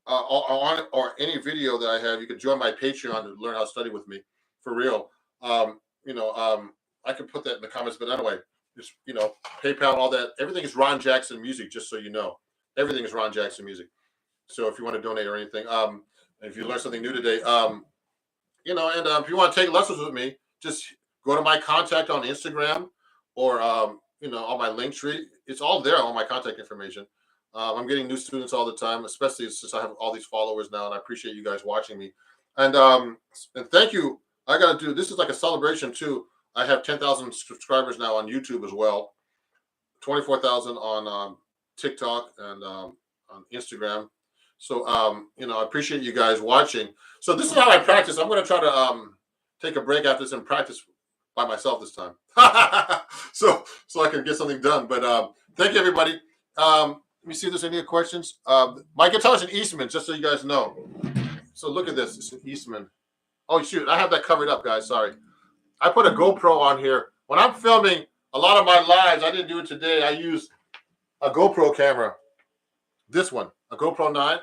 or any video that I have. You can join my Patreon to learn how to study with me for real. I can put that in the comments, but anyway, just PayPal and all that. Everything is Ron Jackson Music, just so you know. Everything is Ron Jackson Music. So if you want to donate or anything, if you learned something new today, and if you want to take lessons with me, just go to my contact on Instagram or on my link tree. It's all there on my contact information. I'm getting new students all the time, especially since I have all these followers now, and I appreciate you guys watching me. And thank you. I got to do this is like a celebration too. I have 10,000 subscribers now on YouTube as well, 24,000 on TikTok and on Instagram. So I appreciate you guys watching. So this is how I practice. I'm going to try to take a break after this and practice by myself this time, so I can get something done. But thank you, everybody. Let me see if there's any questions. My guitar is an Eastman, just so you guys know. So look at this. It's an Eastman. Oh, shoot. I have that covered up, guys. Sorry. I put a GoPro on here. When I'm filming a lot of my lives, I didn't do it today. I use a GoPro camera. This one, a GoPro 9.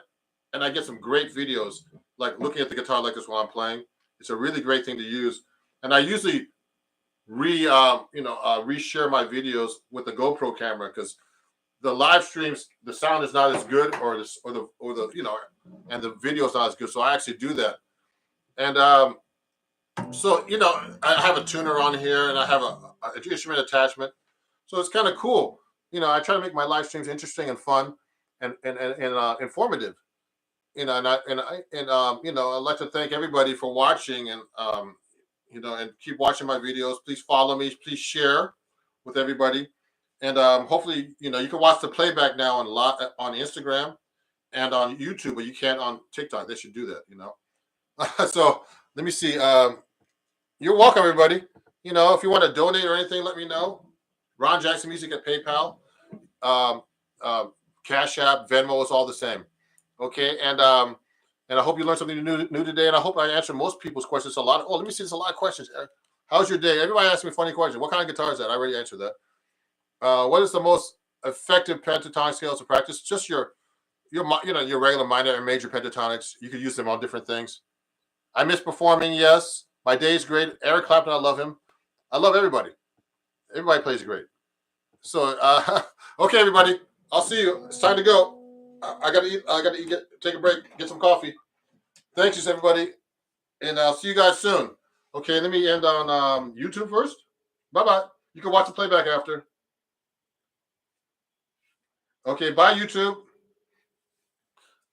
And I get some great videos, like looking at the guitar like this while I'm playing. It's a really great thing to use. And I usually reshare my videos with the GoPro camera because the live streams, the sound is not as good, or and the video is not as good. So I actually do that. And so I have a tuner on here, and I have an instrument attachment. So it's kind of cool. I try to make my live streams interesting and fun and informative. I'd like to thank everybody for watching, and and keep watching my videos. Please follow me. Please share with everybody, and hopefully, you can watch the playback now on Instagram and on YouTube, but you can't on TikTok. They should do that, So let me see. You're welcome, everybody. If you want to donate or anything, let me know. Ron Jackson Music at PayPal, Cash App, Venmo is all the same. Okay, and I hope you learned something new today, and I hope I answered most people's questions. Let me see. There's a lot of questions. How's your day? Everybody asks me funny questions. What kind of guitar is that? I already answered that. What is the most effective pentatonic scales to practice? Just your regular minor and major pentatonics. You could use them on different things. I miss performing. Yes, my day is great. Eric Clapton, I love him. I love everybody. Everybody plays great. So okay, everybody. I'll see you. It's time to go. I gotta eat. I gotta eat. Take a break. Get some coffee. Thanks, everybody, and I'll see you guys soon. Okay, let me end on YouTube first. Bye bye. You can watch the playback after. Okay, bye YouTube.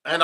And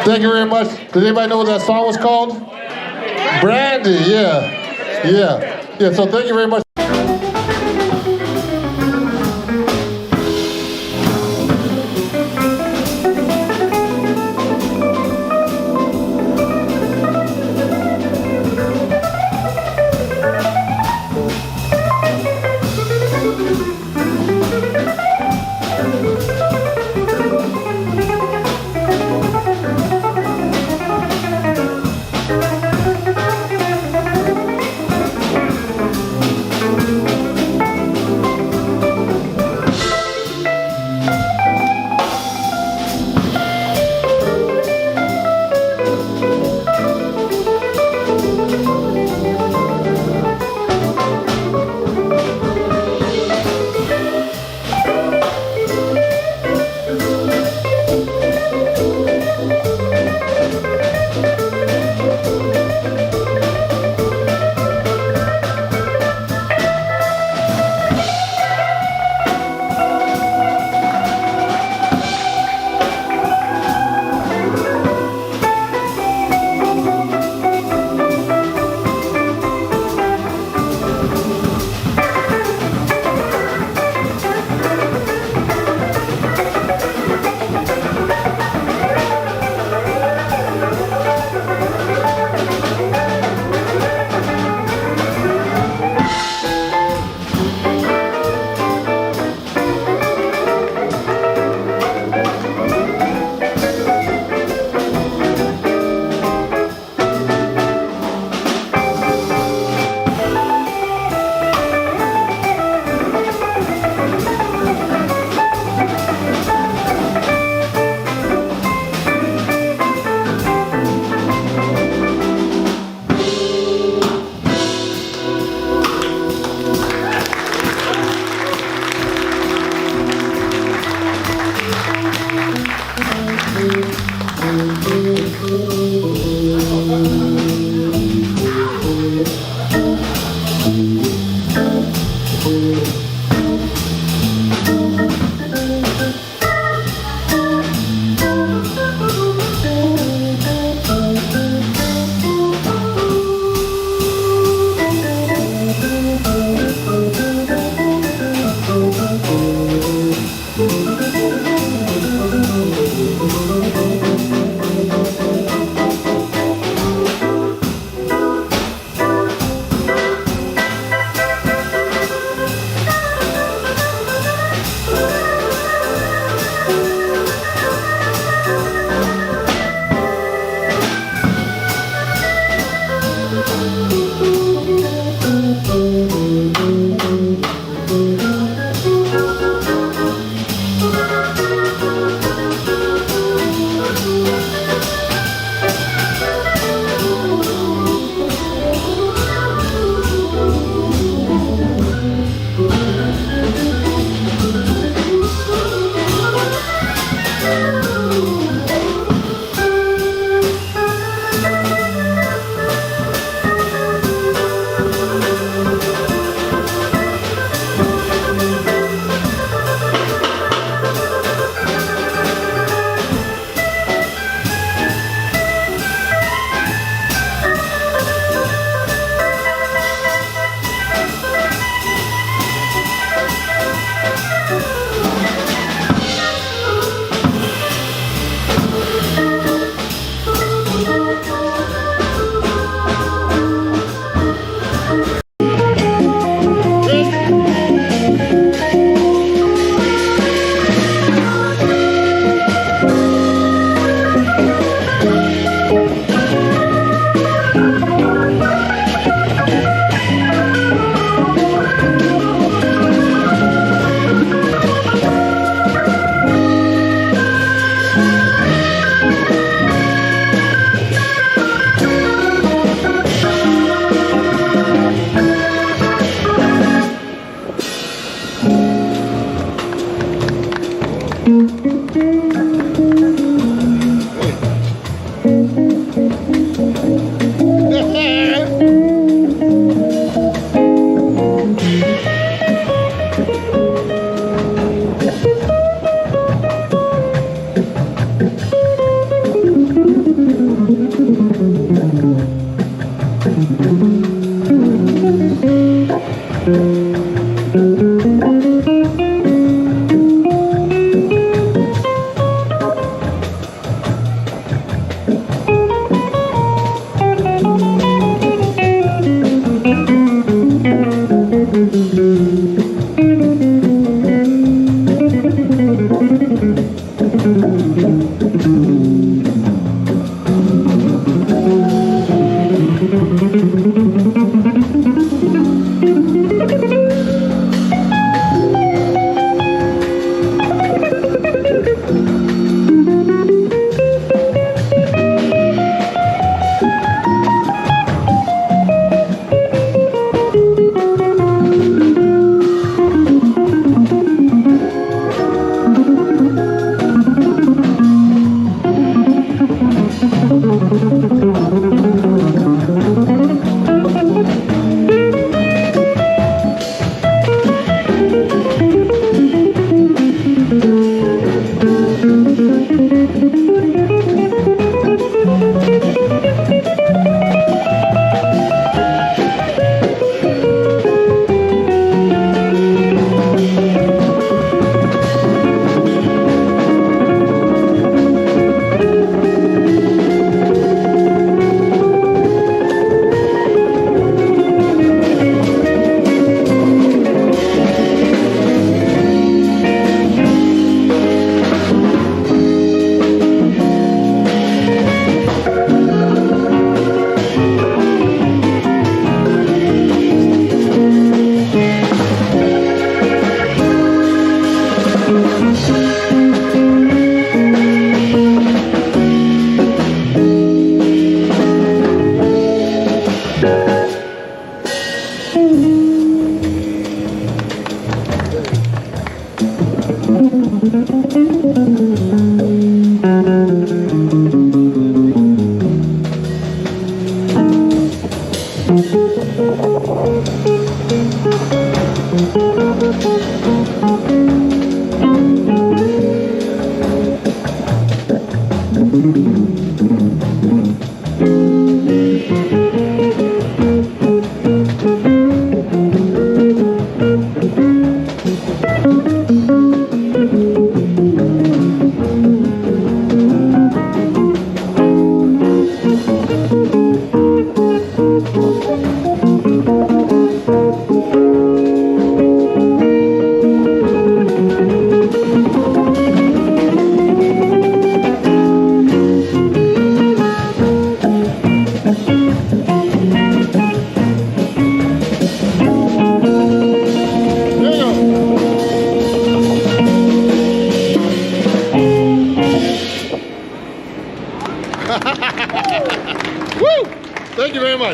Thank you very much. Does anybody know what that song was called? Brandy, yeah. So thank you very much.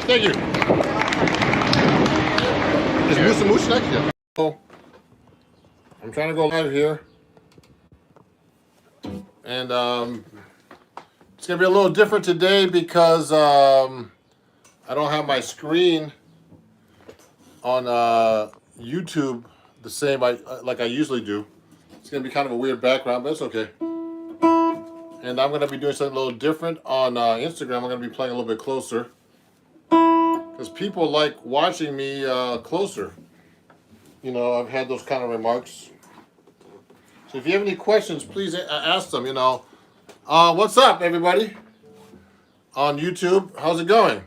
right, thank you. Is Musa Moose next? Yeah. So, I'm trying to go live here. And it's going to be a little different today because I don't have my screen on YouTube the same like I usually do. It's going to be kind of a weird background, but it's okay. And I'm going to be doing something a little different on Instagram. I'm going to be playing a little bit closer because people like watching me closer. You know, I've had those kind of remarks. So if you have any questions, please ask them, you know. What's up, everybody? On YouTube, how's it going?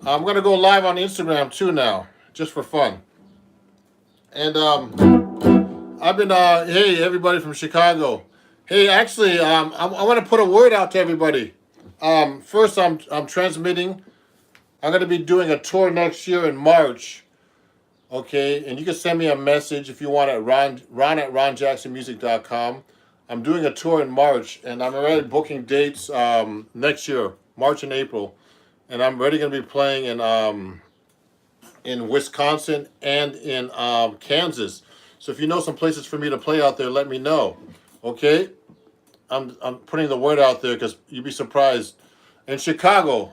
I'm going to go live on Instagram too now, just for fun. And I've been, hey, everybody from Chicago. Hey, actually, I want to put a word out to everybody. First, I'm transmitting. I'm going to be doing a tour next year in March. Okay, and you can send me a message if you want at ron at ronjacksonmusic.com. I'm doing a tour in March, and I'm already booking dates next year, March and April. And I'm already going to be playing in Wisconsin and in Kansas. So if you know some places for me to play out there, let me know. Okay? I'm putting the word out there because you'd be surprised. In Chicago,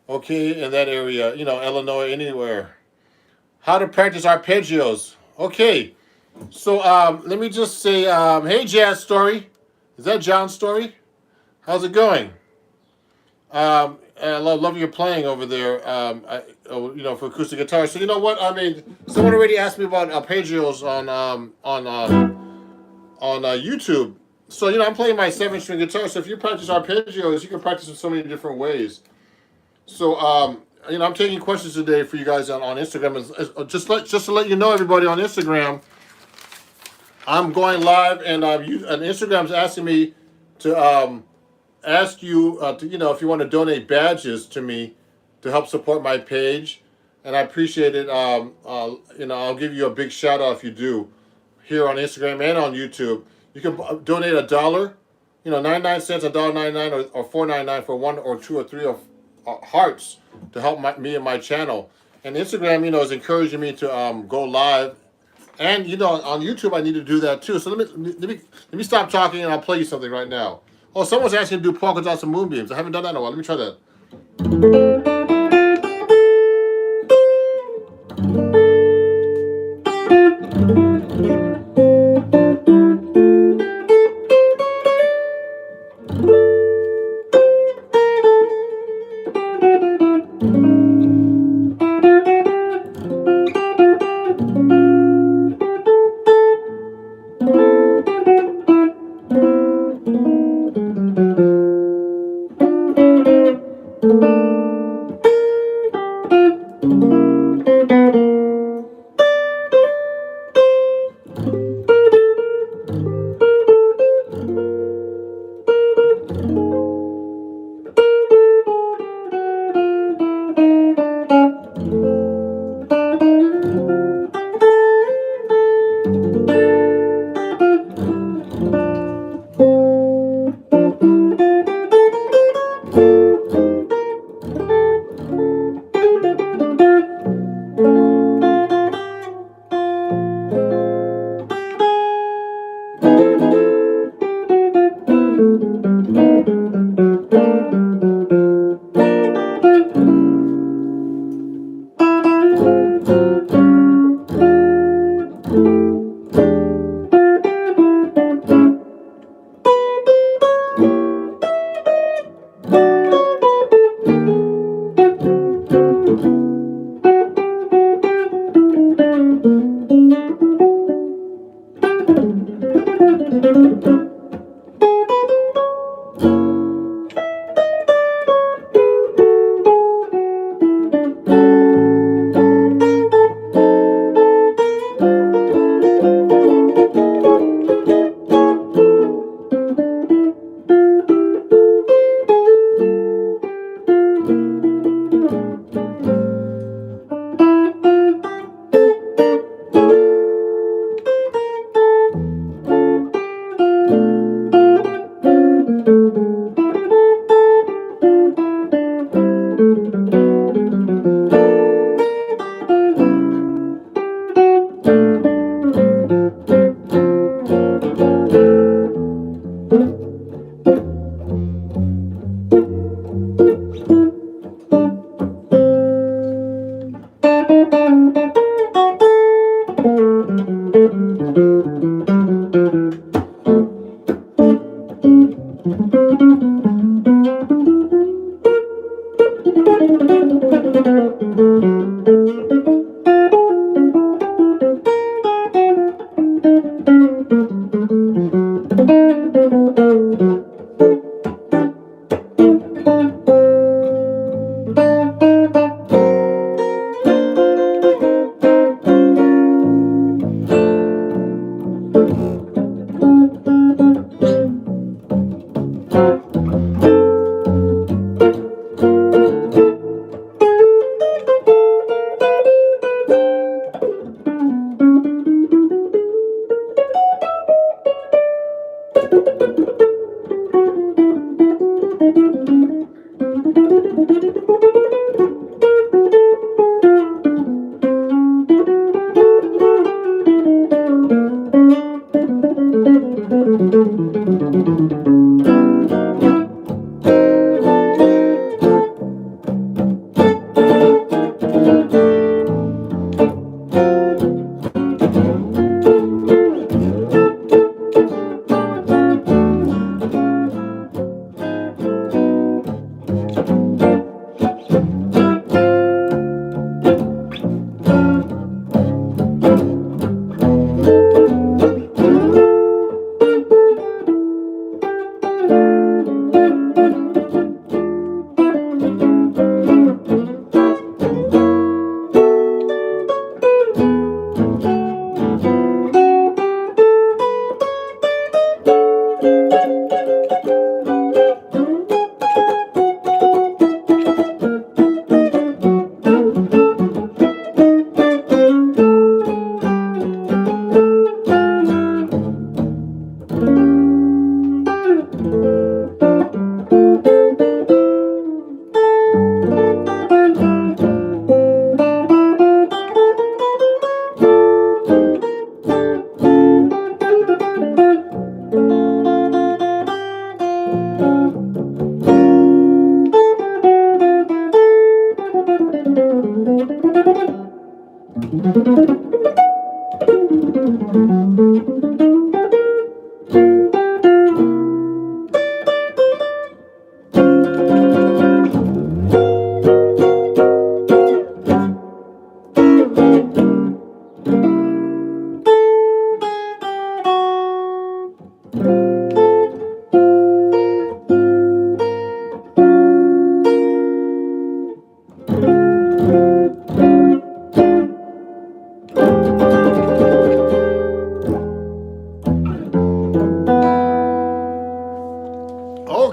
okay, in that area, you know, Illinois, anywhere. How to practice arpeggios. Okay, so let me just say, hey, Jazz Story. Is that John's Story? How's it going? I love your playing over there, you know, for acoustic guitar. So you know what? I mean, someone already asked me about arpeggios on YouTube. So you know, I'm playing my 7-string guitar. So if you practice arpeggios, you can practice in so many different ways. So you know, I'm taking questions today for you guys on Instagram. Just to let you know, everybody on Instagram, I'm going live, and Instagram's asking me to ask you to, you know, if you want to donate badges to me to help support my page, and I appreciate it. You know, I'll give you a big shout out if you do here on Instagram and on YouTube. You can donate $1, you know, 99 cents, $1.99, or $4.99 for 1 or 2 or 3 of hearts to help me and my channel. And Instagram, you know, is encouraging me to go live, and you know, on YouTube I need to do that too. So let me stop talking, and I'll play you something right now. Oh, someone's asking to do polka dots and moonbeams. I haven't done that in a while. Let me try that.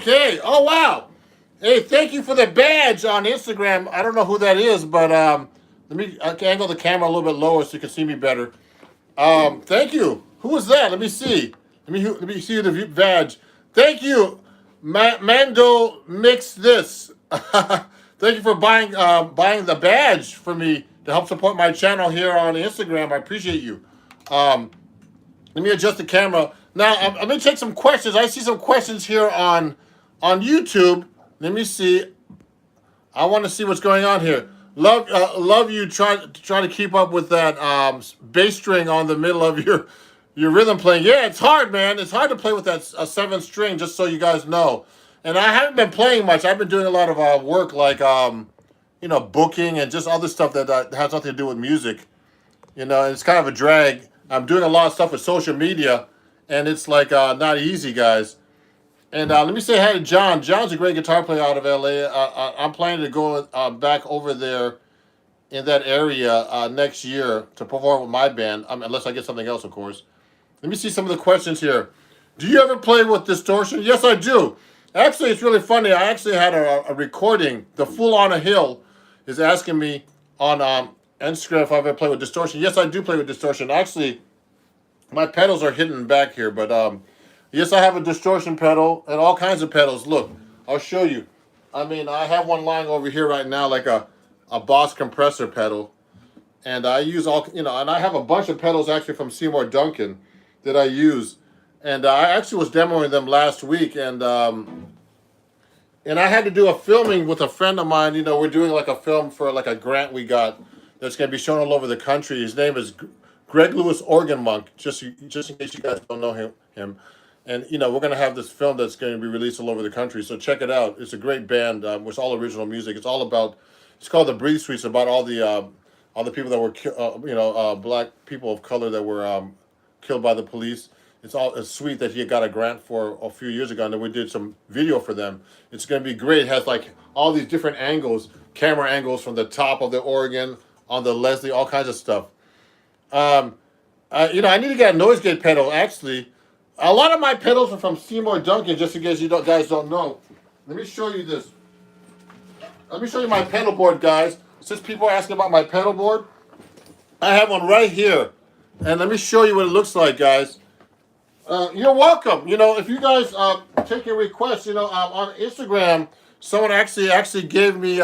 Okay. Oh wow. Hey, thank you for the badge on Instagram. I don't know who that is, but let me angle the camera a little bit lower so you can see me better. Thank you. Who was that? Let me see. Let me see the badge. Thank you, Mando. Mix this. Thank you for buying the badge for me to help support my channel here on Instagram. I appreciate you. Um, Let me adjust the camera. Now, I'm going to take some questions. I see some questions here on YouTube. Let me see. I want to see what's going on here. Love you trying to keep up with that bass string on the middle of your rhythm playing. Yeah, it's hard, man. It's hard to play with that seventh string, just so you guys know. And I haven't been playing much. I've been doing a lot of work like booking and just other stuff that has nothing to do with music. And it's kind of a drag. I'm doing a lot of stuff with social media, and it's like not easy, guys. And let me say hi to John. John's a great guitar player out of LA. I'm planning to go back over there in that area next year to perform with my band, unless I get something else, of course. Let me see some of the questions here. Do you ever play with distortion? Yes, I do. Actually, it's really funny. I actually had a recording. The Fool on a Hill is asking me on Instagram if I've ever played with distortion. Yes, I do play with distortion. Actually, my pedals are hidden back here, but yes, I have a distortion pedal and all kinds of pedals. Look, I'll show you. I mean, I have one lying over here right now, like a Boss compressor pedal, and I use and I have a bunch of pedals actually from Seymour Duncan that I use, and I actually was demoing them last week, and I had to do a filming with a friend of mine. We're doing like a film for like a grant we got that's going to be shown all over the country. His name is Greg Lewis Organ Monk, just in case you guys don't know him. And, we're going to have this film that's going to be released all over the country. So check it out. It's a great band. It's all original music. It's called The Breathe Suite. It's about all the people that were, black people of color that were killed by the police. It's sweet that he got a grant for a few years ago, and then we did some video for them. It's going to be great. It has like all these different angles, camera angles from the top of the organ, on the Leslie, all kinds of stuff. I need to get a noise gate pedal, actually. A lot of my pedals are from Seymour Duncan, just in case you guys don't know. Let me show you this. Let me show you my pedal board, guys. Since people are asking about my pedal board, I have one right here. And let me show you what it looks like, guys. You're welcome. If you guys take your requests, on Instagram, someone actually gave me.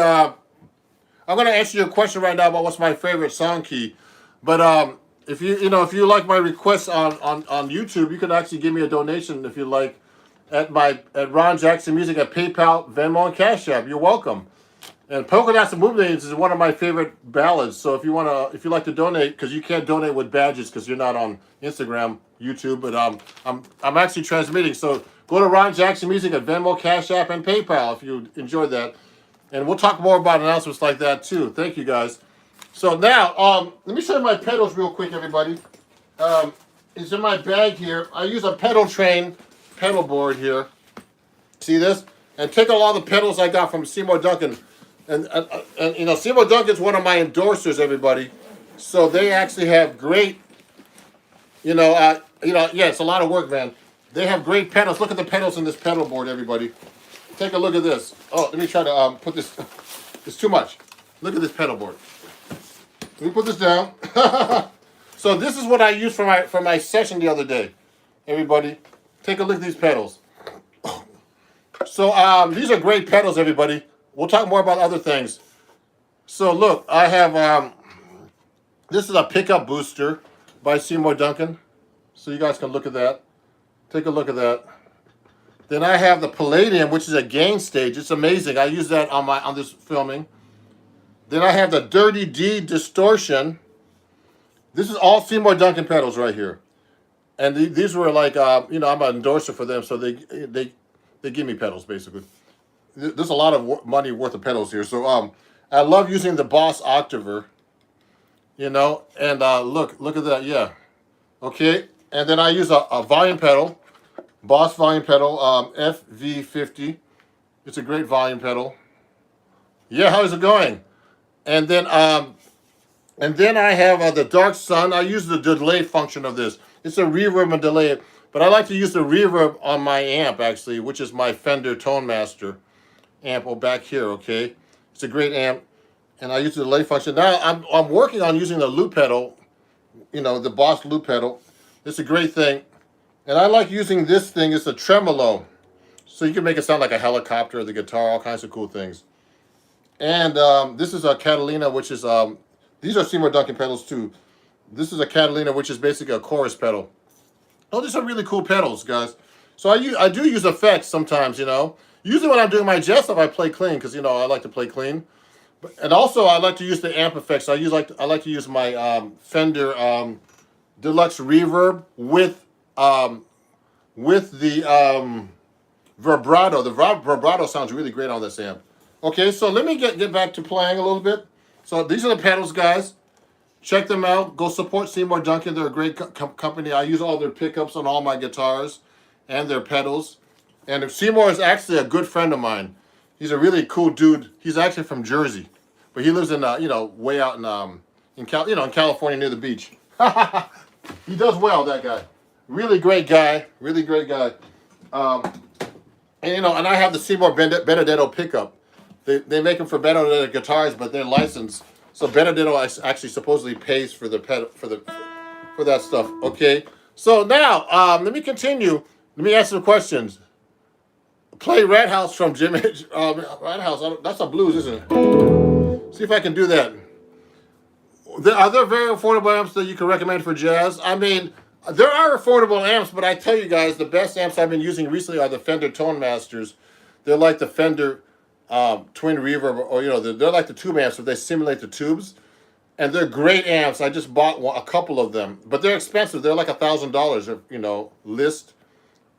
I'm going to answer your question right now about what's my favorite song key, but if you like my requests on YouTube, you can actually give me a donation if you like at Ron Jackson Music at PayPal, Venmo, and Cash App. You're welcome. And Polka Dots and Movements is one of my favorite ballads. So if you like to donate, because you can't donate with badges because you're not on Instagram, YouTube, but I'm actually transmitting. So go to Ron Jackson Music at Venmo, Cash App, and PayPal if you enjoyed that. And we'll talk more about announcements like that too. Thank you, guys. So now, let me show you my pedals real quick, everybody. It's in my bag here. I use a pedal train pedal board here. See this? And take a lot of the pedals I got from Seymour Duncan. And Seymour Duncan's one of my endorsers, everybody. So they actually have great, yeah, it's a lot of work, man. They have great pedals. Look at the pedals in this pedal board, everybody. Take a look at this. Oh, let me try to put this. It's too much. Look at this pedal board. Let me put this down. So this is what I used for my session the other day. Everybody, take a look at these pedals. So these are great pedals, everybody. We'll talk more about other things. So look, I have this is a pickup booster by Seymour Duncan. So you guys can look at that. Take a look at that. Then I have the Palladium, which is a gain stage. It's amazing. I use that on this filming. Then I have the Dirty D distortion. This is all Seymour Duncan pedals right here, and these were like I'm an endorser for them, so they give me pedals basically. There's a lot of money worth of pedals here, so I love using the Boss Octaver, and look at that, yeah, okay, and then I use a volume pedal, Boss volume pedal, FV50. It's a great volume pedal. Yeah, how's it going? And then I have the Dark Sun. I use the delay function of this. It's a reverb and delay, but I like to use the reverb on my amp actually, which is my Fender Tone Master amp back here. Okay, it's a great amp, and I use the delay function. Now I'm working on using the loop pedal, the Boss loop pedal. It's a great thing, and I like using this thing. It's a tremolo, so you can make it sound like a helicopter, the guitar, all kinds of cool things. And this is a Catalina, which is these are Seymour Duncan pedals too. This is a Catalina, which is basically a chorus pedal. Oh, these are really cool pedals, guys. So I do use effects sometimes, Usually when I'm doing my jazz stuff, I play clean because I like to play clean. And also I like to use the amp effects. I like to use my Fender Deluxe Reverb with the vibrato. The vibrato sounds really great on this amp. Okay, so let me get back to playing a little bit. So these are the pedals, guys. Check them out. Go support Seymour Duncan. They're a great company. I use all their pickups on all my guitars and their pedals. And Seymour is actually a good friend of mine. He's a really cool dude. He's actually from Jersey, but he lives in way out in California near the beach. He does well, that guy. Really great guy. Really great guy. And I have the Seymour Benedetto pickup. They make them for Benedetto guitars, but they're licensed. So Benedetto actually supposedly pays for the for that stuff. Okay. So now let me continue. Let me ask some questions. Play Red House from Jimmy. Red House. That's a blues, isn't it? See if I can do that. Are there very affordable amps that you can recommend for jazz? I mean, there are affordable amps, but I tell you guys, the best amps I've been using recently are the Fender Tone Masters. They're like the Fender Twin Reverb, or they're like the tube amps, but they simulate the tubes, and they're great amps. I just bought a couple of them, but they're expensive. They're like $1,000, list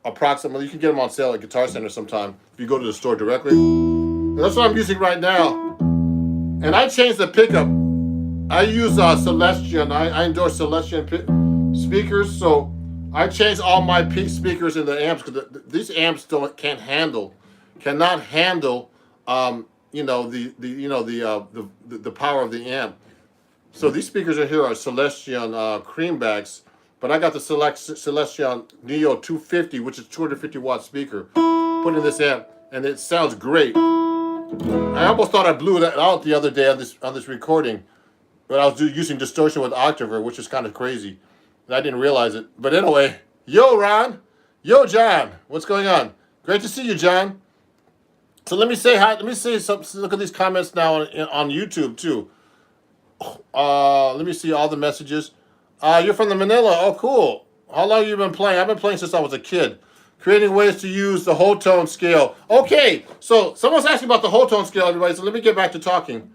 approximately. You can get them on sale at Guitar Center sometime if you go to the store directly. And that's what I'm using right now, and I changed the pickup. I use Celestion. I endorse Celestion speakers, so I changed all my speakers in the amps because these amps cannot handle the power of the amp. So these speakers are Celestion creambacks, but I got the Celestion Neo 250, which is 250 watt speaker, put in this amp, and it sounds great. I almost thought I blew that out the other day on this recording, but I was using distortion with Octaver, which is kind of crazy. And I didn't realize it. But anyway, yo Ron, yo John, what's going on? Great to see you, John. So let me say hi. Let me say something. Look at these comments now on YouTube too. Let me see all the messages. You're from the Manila. Oh, cool. How long have you been playing? I've been playing since I was a kid. Creating ways to use the whole tone scale. Okay, so someone's asking about the whole tone scale, everybody. So let me get back to talking,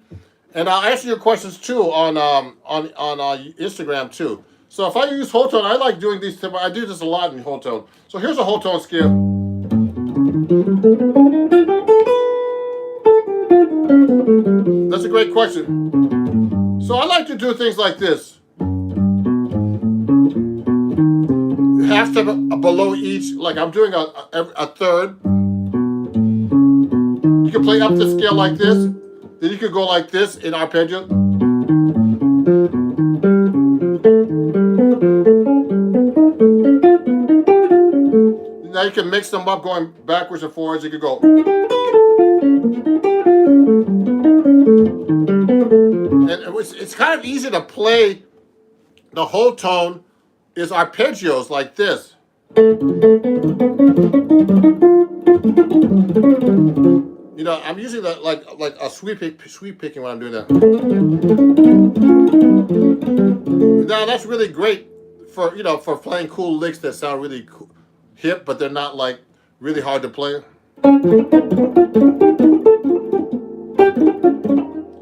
and I'll answer your questions too on Instagram too. So if I use whole tone, I like doing these. I do this a lot in whole tone. So here's a whole tone scale. That's a great question. So I like to do things like this. Half step below each, like I'm doing a third. You can play up the scale like this. Then you could go like this in arpeggio. Now you can mix them up going backwards and forwards. You could go. And it's kind of easy to play the whole tone is arpeggios like this. I'm using that like a sweep picking when I'm doing that. Now that's really great for for playing cool licks that sound really cool, hip, but they're not like really hard to play.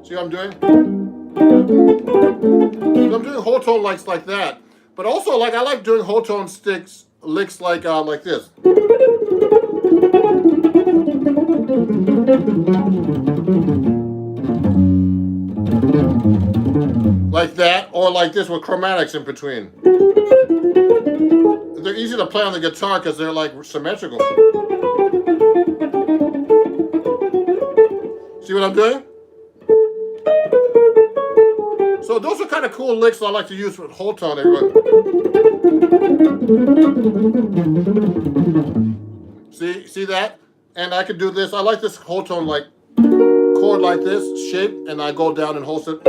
See what I'm doing? So I'm doing whole tone licks like that, but also like I like doing whole tone licks like this, like that, or like this with chromatics in between. They're easy to play on the guitar because they're like symmetrical. See what I'm doing? So those are kind of cool licks I like to use with whole tone, everybody. See that? And I could do this. I like this whole tone like chord like this shape, and I go down and hold it.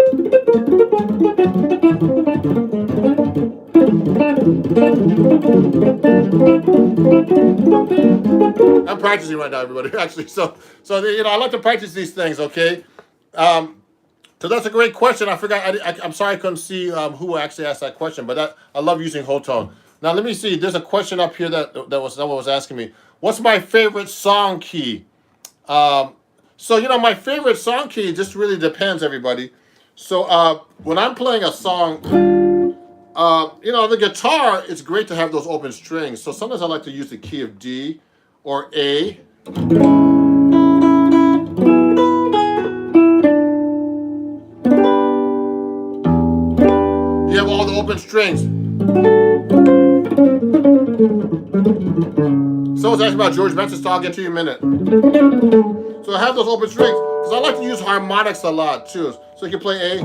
I'm practicing right now, everybody. Actually, so I like to practice these things. Okay. So that's a great question. I forgot. I'm sorry I couldn't see who actually asked that question, but I love using whole tone. Now let me see. There's a question up here that someone was asking me. What's my favorite song key? So my favorite song key just really depends, everybody. So when I'm playing a song, the guitar, it's great to have those open strings. So sometimes I like to use the key of D or A. You have all the open strings. Someone's asking about George Benson, so I'll get to you in a minute. So I have those open strings because I like to use harmonics a lot too. So you can play A.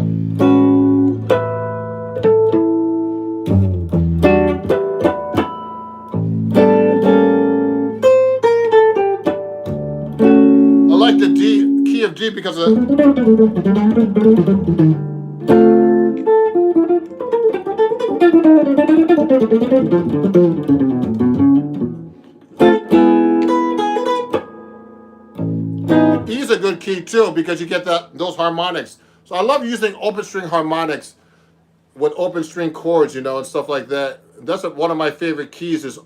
I like the D, key of D because of E is a good key too because you get those harmonics. So I love using open string harmonics with open string chords, and stuff like that. That's one of my favorite keys is,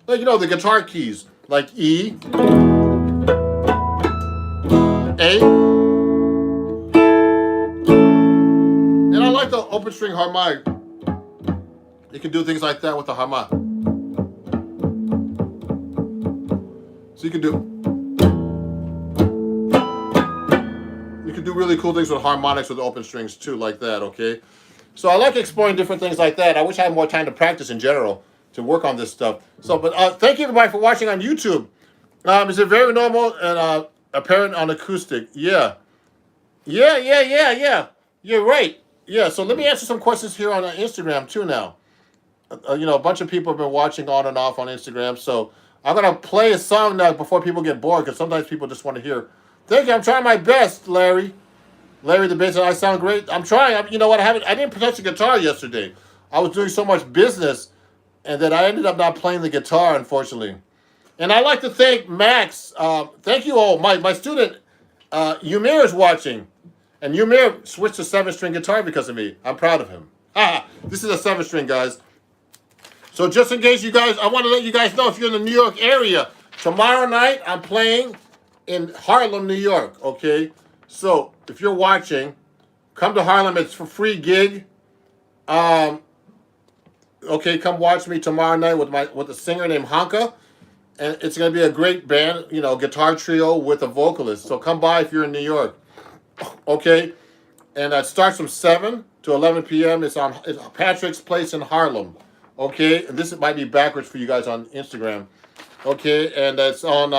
like, the guitar keys, like E, A, and I like the open string harmonic. You can do things like that with the harmonic. So you can do really cool things with harmonics with open strings too, like that, okay? So I like exploring different things like that. I wish I had more time to practice in general to work on this stuff. So, but thank you everybody for watching on YouTube. Is it very normal and apparent on acoustic? Yeah. You're right. Yeah, so let me answer some questions here on Instagram too now. A bunch of people have been watching on and off on Instagram, so I'm going to play a song now before people get bored, because sometimes people just want to hear. Thank you. I'm trying my best, Larry. Larry the bass, I sound great. I'm trying. You know what? I didn't touch the guitar yesterday. I was doing so much business, and that I ended up not playing the guitar, unfortunately. And I'd like to thank Max. Thank you all. My student, Umir, is watching. And Umir switched to 7-string guitar because of me. I'm proud of him. This is a 7-string, guys. So just in case you guys, I want to let you guys know, if you're in the New York area, tomorrow night I'm playing in Harlem, New York, okay? So if you're watching, come to Harlem. It's for free gig. Okay, come watch me tomorrow night with a singer named Hanka. And it's going to be a great band, guitar trio with a vocalist. So come by if you're in New York, okay? And it starts from 7 to 11 p.m. It's Patrick's Place in Harlem. Okay, and this might be backwards for you guys on Instagram. Okay, and it's on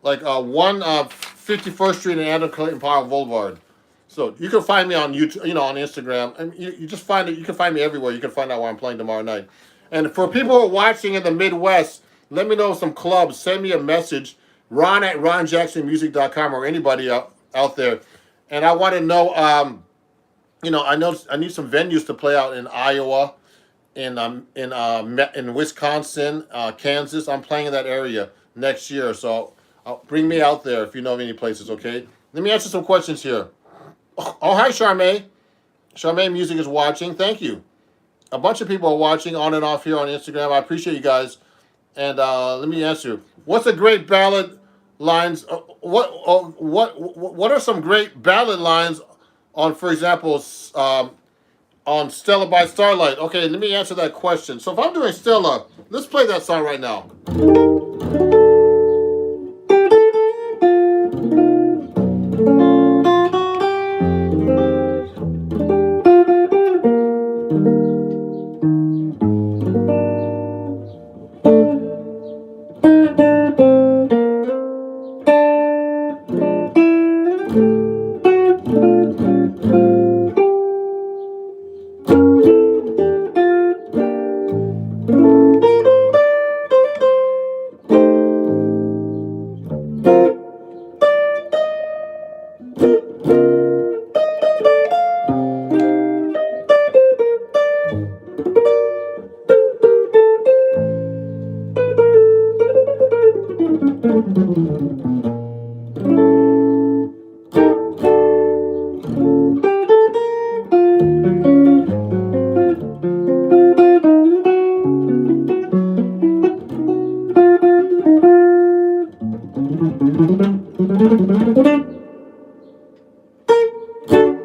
151st Street and Adam Clayton Powell Boulevard. So you can find me on YouTube, on Instagram, and you just find it. You can find me everywhere. You can find out where I'm playing tomorrow night. And for people who are watching in the Midwest, let me know some clubs. Send me a message, ron@ronjacksonmusic.com, or anybody out there. And I want to know, I need some venues to play out in Iowa. In Wisconsin, Kansas. I'm playing in that area next year, so bring me out there if you know of any places, okay? Let me answer some questions here. Oh, hi, Charmaine. Charmaine Music is watching. Thank you. A bunch of people are watching on and off here on Instagram. I appreciate you guys. And let me answer. What's a great ballad lines? What are some great ballad lines on, for example, on Stella by Starlight. Okay, let me answer that question. So if I'm doing Stella, let's play that song right now.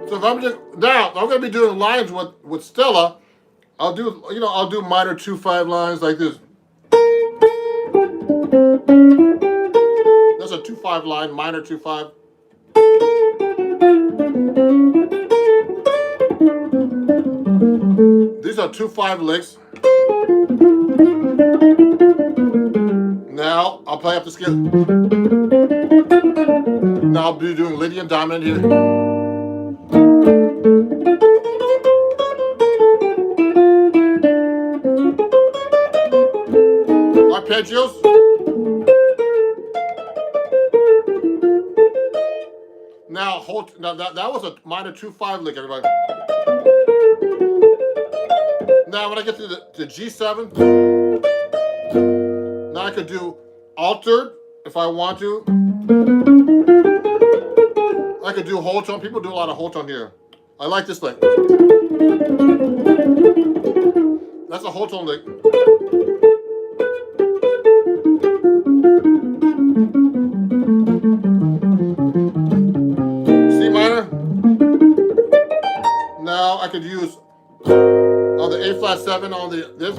So if I'm just now, I'm gonna be doing lines with Stella. I'll do I'll do minor 2/5 lines like this. That's a 2/5 line, minor 2/5. These are 2/5 licks. Now I'll play up the scale. Now I'll be doing Lydian Diamond here. Arpeggios. Now hold. Now that was a minor 2/5 lick, everybody. Now when I get to the G7, now I could do altered if I want to. I could do whole tone. People do a lot of whole tone here. I like this lick. That's a whole tone lick. C minor. Now I could use on the A flat 7 on this.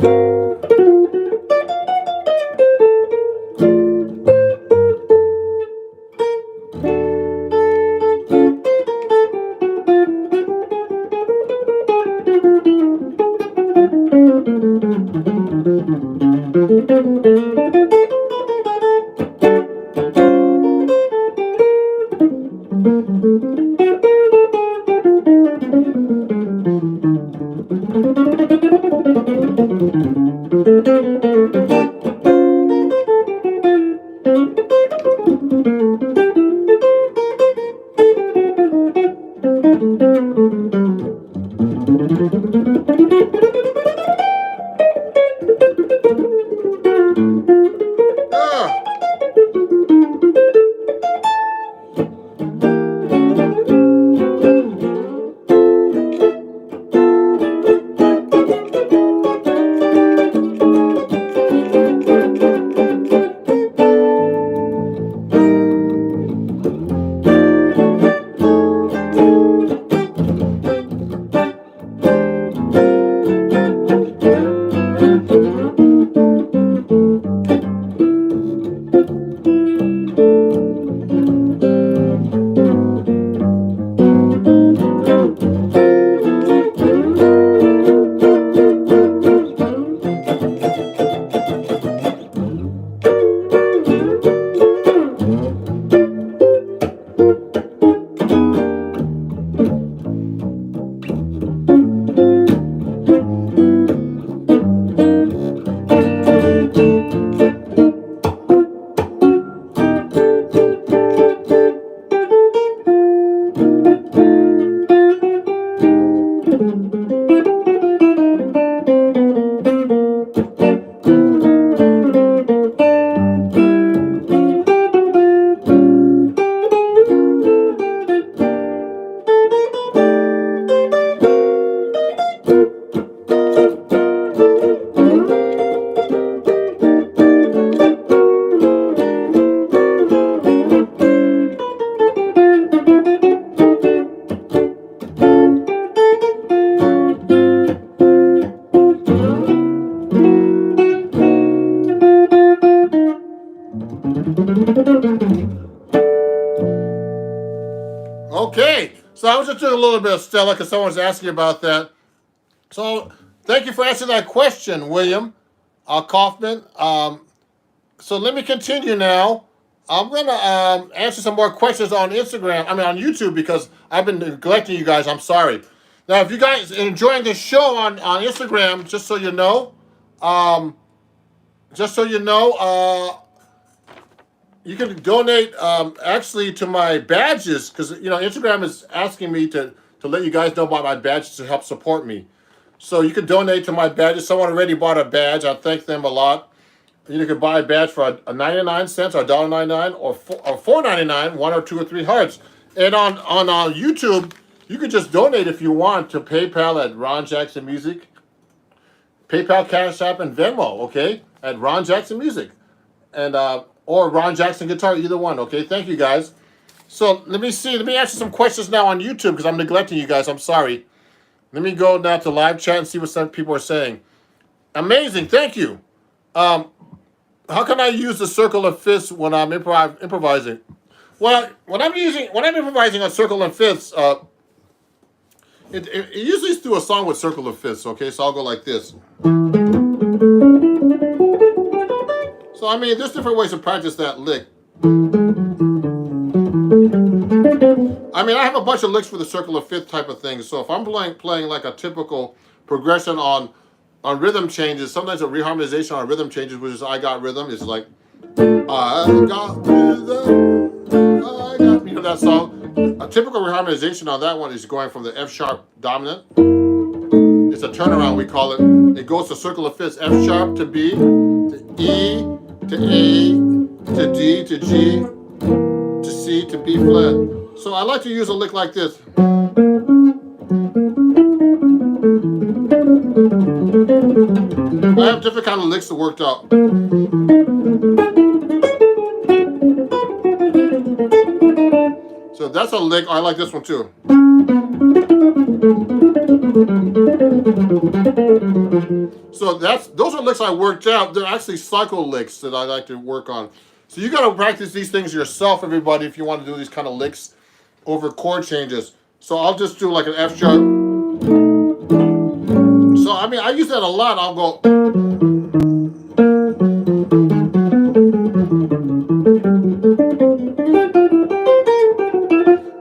So I was just doing a little bit of Stella because someone was asking about that. So thank you for answering that question, William Kaufman. So let me continue now. I'm gonna answer some more questions on Instagram. I mean on YouTube because I've been neglecting you guys. I'm sorry. Now, if you guys are enjoying this show on Instagram, just so you know, um, you can donate actually to my badges because Instagram is asking me to let you guys know about my badges to help support me. So you can donate to my badges. Someone already bought a badge. I thank them a lot. You can buy a badge for a 99 cents or $1.99 or $4.99, one or two or three hearts. And on YouTube, you can just donate if you want to PayPal at Ron Jackson Music, PayPal, Cash App, and Venmo. Okay, at Ron Jackson Music, and or Ron Jackson Guitar, either one. Okay, thank you guys. So let me see. Let me answer some questions now on YouTube because I'm neglecting you guys. I'm sorry. Let me go now to live chat and see what some people are saying. Amazing, thank you. How can I use the circle of fifths when I'm improvising? Well, when I'm improvising a circle of fifths, it usually is through a song with circle of fifths. Okay, so I'll go like this. So I mean, there's different ways to practice that lick. I mean, I have a bunch of licks for the circle of fifth type of thing. So if I'm playing like a typical progression on rhythm changes, sometimes a reharmonization on rhythm changes, which is I got rhythm, is like I got rhythm, I got, that song. A typical reharmonization on that one is going from the F sharp dominant. It's a turnaround, we call it. It goes to circle of fifths, F sharp to B, to E, to A, to D, to G, to C, to B flat. So I like to use a lick like this. I have different kind of licks that worked out. So that's a lick. I like this one too. So those are licks I worked out. They're actually cycle licks that I like to work on. So you got to practice these things yourself, everybody, if you want to do these kind of licks over chord changes. So I'll just do like an F sharp. So I mean, I use that a lot. I'll go.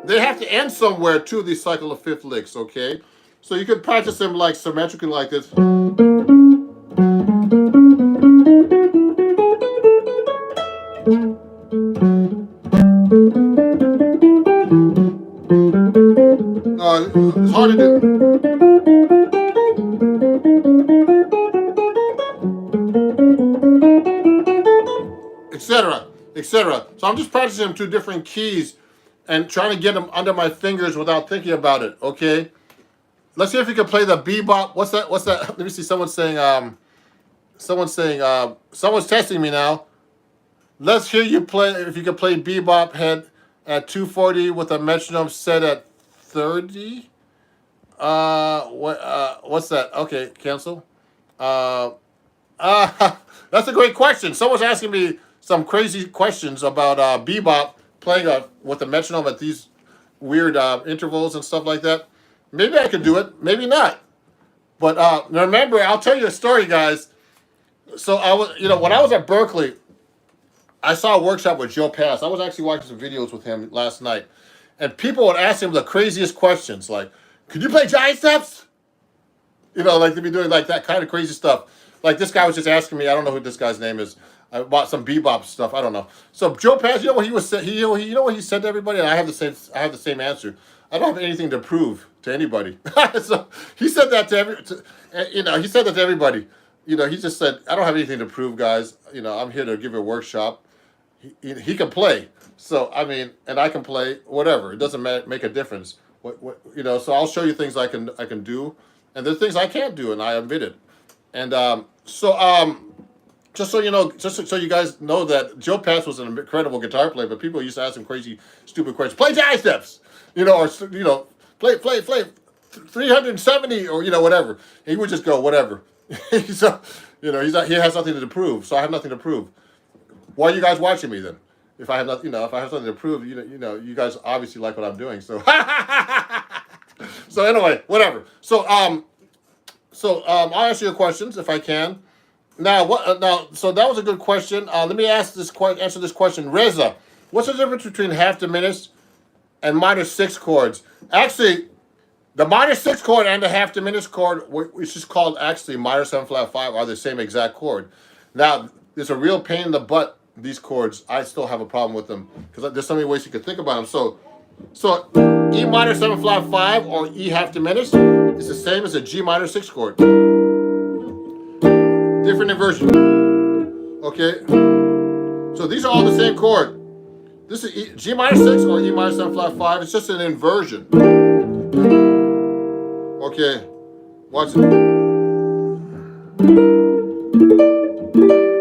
They have to end somewhere too, these cycle of fifth licks, okay? So you can practice them like symmetrically like this. It's hard to do. Etc. etc. So I'm just practicing them two different keys and trying to get them under my fingers without thinking about it, okay? Let's see if you can play the bebop. What's that? Let me see. Someone's testing me now. Let's hear you play, if you can play bebop head at 240 with a metronome set at 30. What's that? Okay, cancel. That's a great question. Someone's asking me some crazy questions about bebop playing with the metronome at these weird intervals and stuff like that. Maybe I could do it, maybe not. But remember, I'll tell you a story, guys. So I was, when I was at Berkeley, I saw a workshop with Joe Pass. I was actually watching some videos with him last night, and people would ask him the craziest questions, like, "Could you play giant steps?" Like they'd be doing like that kind of crazy stuff. Like this guy was just asking me, I don't know who this guy's name is, about some bebop stuff. I don't know. So Joe Pass, you know what he was saying? You know what he said to everybody, and I have the same answer. I don't have anything to prove to anybody. So he said that he said that to everybody. He just said, I don't have anything to prove, guys. I'm here to give a workshop. He can play. So, I mean, and I can play whatever. It doesn't make a difference. So I'll show you things I can do, and there's things I can't do, and I admit it. And just so you know, just so you guys know that Joe Pass was an incredible guitar player, but people used to ask him crazy, stupid questions. Play giant steps, or play 370 or whatever. He would just go whatever. So he has nothing to prove. So I have nothing to prove. Why are you guys watching me then? If I have nothing, if I have something to prove, you guys obviously like what I'm doing. So So anyway, whatever. So I'll answer your questions if I can. Now, what? Now, so that was a good question. Let me answer this question. Reza, what's the difference between half diminished and minor six chords? Actually, the minor six chord and the half diminished chord, which is called actually minor seven flat five, are the same exact chord. Now, there's a real pain in the butt. These chords, I still have a problem with them because there's so many ways you could think about them. So E minor seven flat five or E half diminished is the same as a G minor six chord. Different inversion. Okay. So these are all the same chord. This is G minor six or E minor seven flat five. It's just an inversion. Okay. Watch it.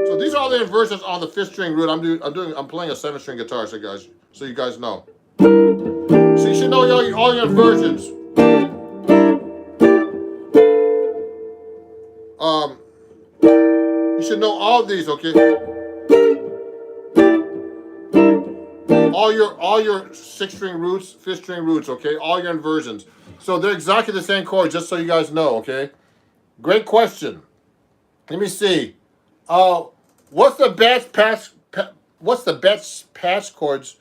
So these are all the inversions on the fifth string root. I'm playing a 7-string guitar, so you guys know. So you should know all your inversions. You should know all these, okay? All your 6-string roots, 5th-string roots, okay? All your inversions. So they're exactly the same chord, just so you guys know, okay? Great question. Let me see. What's the best patch chords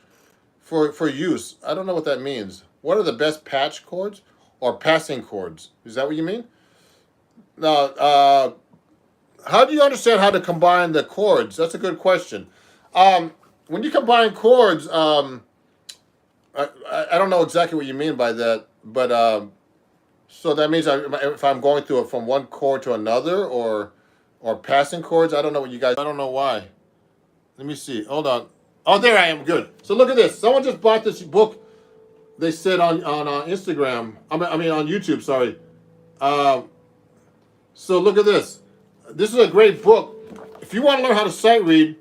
for use? I don't know what that means. What are the best patch chords or passing chords? Is that what you mean? Now, how do you understand how to combine the chords? That's a good question. When you combine chords, I don't know exactly what you mean by that, but so that means if I'm going through it from one chord to another, or passing chords. I don't know what you guys. I don't know why. Let me see. Hold on. Oh, there I am. Good. So look at this. Someone just bought this book. They said on Instagram. I mean on YouTube. Sorry. So look at this. This is a great book. If you want to learn how to sight read,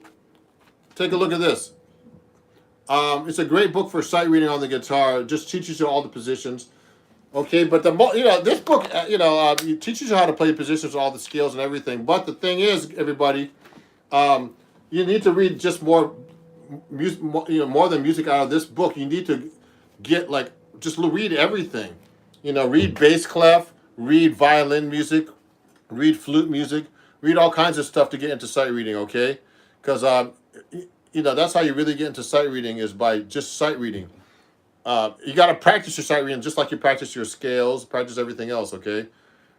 take a look at this. It's a great book for sight reading on the guitar. It just teaches you all the positions. Okay, but this book, it teaches you how to play positions, all the scales and everything. But the thing is, everybody, you need to read just more music, more than music out of this book. You need to get just read everything. Read bass clef, read violin music, read flute music, read all kinds of stuff to get into sight reading. Okay, because that's how you really get into sight reading, is by just sight reading. You got to practice your sight reading just like you practice your scales, practice everything else, okay?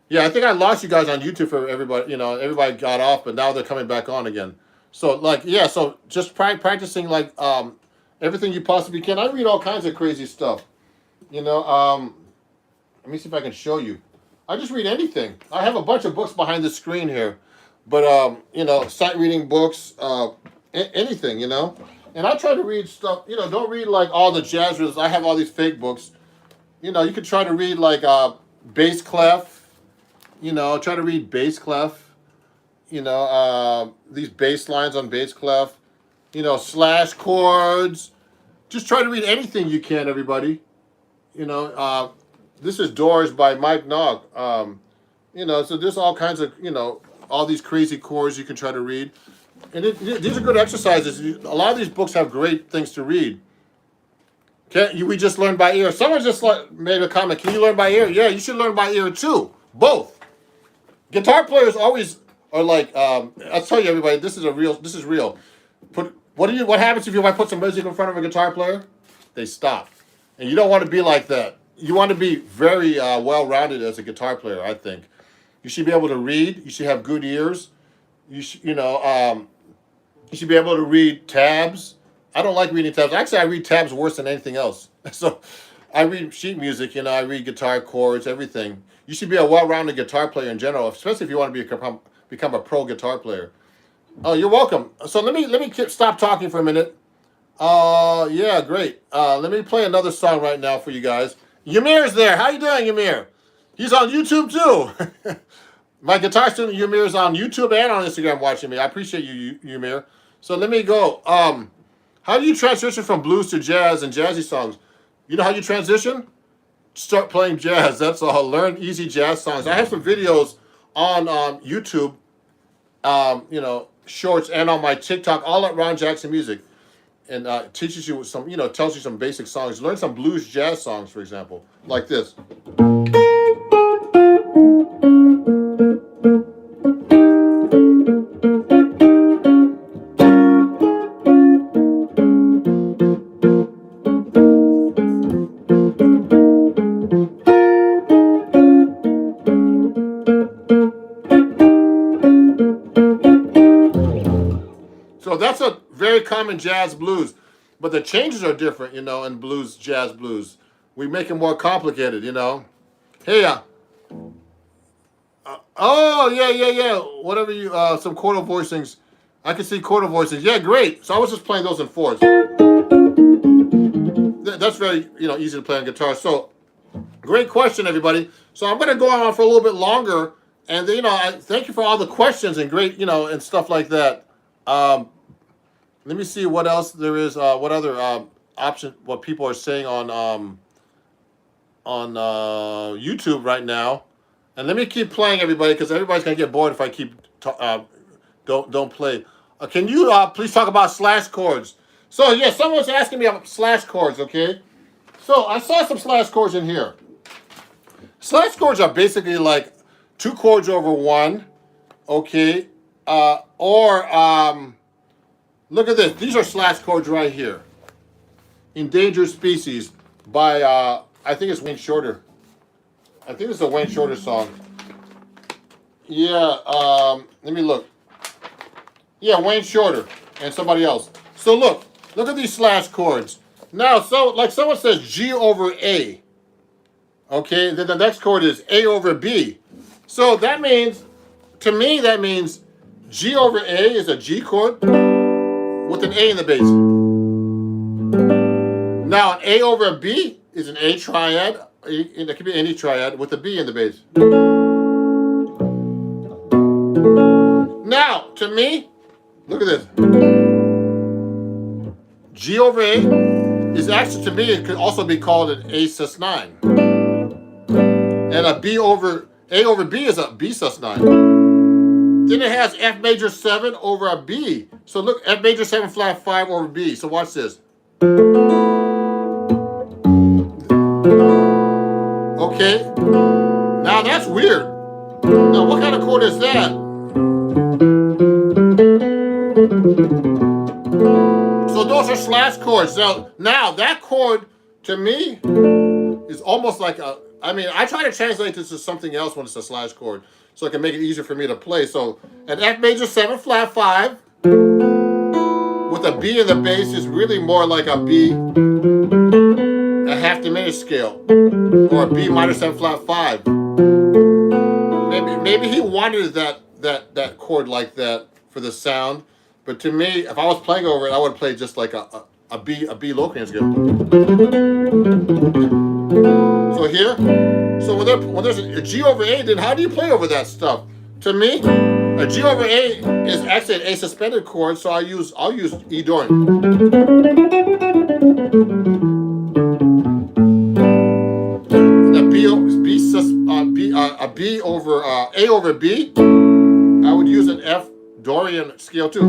Yeah, I think I lost you guys on YouTube for everybody. Everybody got off, but now they're coming back on again. So, so just practicing, everything you possibly can. I read all kinds of crazy stuff. Let me see if I can show you. I just read anything. I have a bunch of books behind the screen here. But, sight reading books, anything, And I try to read stuff, don't read all the jazz riddles. I have all these fake books. You could try to read bass clef. Try to read bass clef. These bass lines on bass clef. Slash chords. Just try to read anything you can, everybody. This is Doors by Mike Nog. So there's all kinds of, all these crazy chords you can try to read. And these are good exercises. A lot of these books have great things to read. We just learn by ear. Someone just made a comment. Can you learn by ear? Yeah, you should learn by ear too. Both. Guitar players always are I'll tell you, everybody, this is real. What happens if you put some music in front of a guitar player? They stop. And you don't want to be like that. You want to be very well-rounded as a guitar player, I think. You should be able to read. You should have good ears. You should be able to read tabs. I don't like reading tabs. Actually, I read tabs worse than anything else. So I read sheet music, I read guitar chords, everything. You should be a well-rounded guitar player in general, especially if you want to become a pro guitar player. Oh, you're welcome. So let me stop talking for a minute. Yeah, great. Let me play another song right now for you guys. Ymir's there. How you doing, Ymir? He's on YouTube too. My guitar student Ymir is on YouTube and on Instagram watching me. I appreciate you, Ymir. So let me go. How do you transition from blues to jazz and jazzy songs? You know how you transition? Start playing jazz. That's all. Learn easy jazz songs. I have some videos on YouTube, shorts, and on my TikTok, all at Ron Jackson Music. and teaches you some, tells you some basic songs. Learn some blues jazz songs, for example, like this. So that's a very common jazz blues, but the changes are different, in blues, jazz blues. We make it more complicated. Hey, oh yeah. Whatever some quarter voicings. I can see quarter voicings. Yeah, great. So I was just playing those in fours. That's very, easy to play on guitar. So great question, everybody. So I'm going to go on for a little bit longer, and I thank you for all the questions and great, and stuff like that. Let me see what else there is. What other option? What people are saying on YouTube right now, and let me keep playing, everybody, because everybody's gonna get bored if I keep don't play. Can you please talk about slash chords? So yeah, someone's asking me about slash chords. Okay, so I saw some slash chords in here. Slash chords are basically like 2 chords over 1. Okay, or look at this. These are slash chords right here. Endangered Species by I think it's Wayne Shorter. I think it's a Wayne Shorter song. Yeah, let me look. Yeah, Wayne Shorter and somebody else. So look at these slash chords. Now, so like someone says G over A. Okay, then the next chord is A over B. So that means, to me, that means G over A is a G chord with an A in the bass. Now, an A over a B is an A triad. It could be any triad with a B in the bass. Now, to me, look at this. G over A is actually, to me, it could also be called an A sus9. And a A over B is a B sus9. Then it has F major 7 over a B. So look, F major 7 flat 5 over B. So watch this. Okay. Now that's weird. Now what kind of chord is that? So those are slash chords. Now that chord, to me, is almost like I try to translate this to something else when it's a slash chord, so it can make it easier for me to play. So an F major 7 flat 5 with a B in the bass is really more like a B, a half diminished scale, or a B minor 7 flat 5. Maybe he wanted that chord like that for the sound, but to me, if I was playing over it, I would play just like a B low octave scale. So here, so when there's a G over A, then how do you play over that stuff? To me, a G over A is actually an A suspended chord, so I'll use E Dorian. A B over A over B, I would use an F Dorian scale too.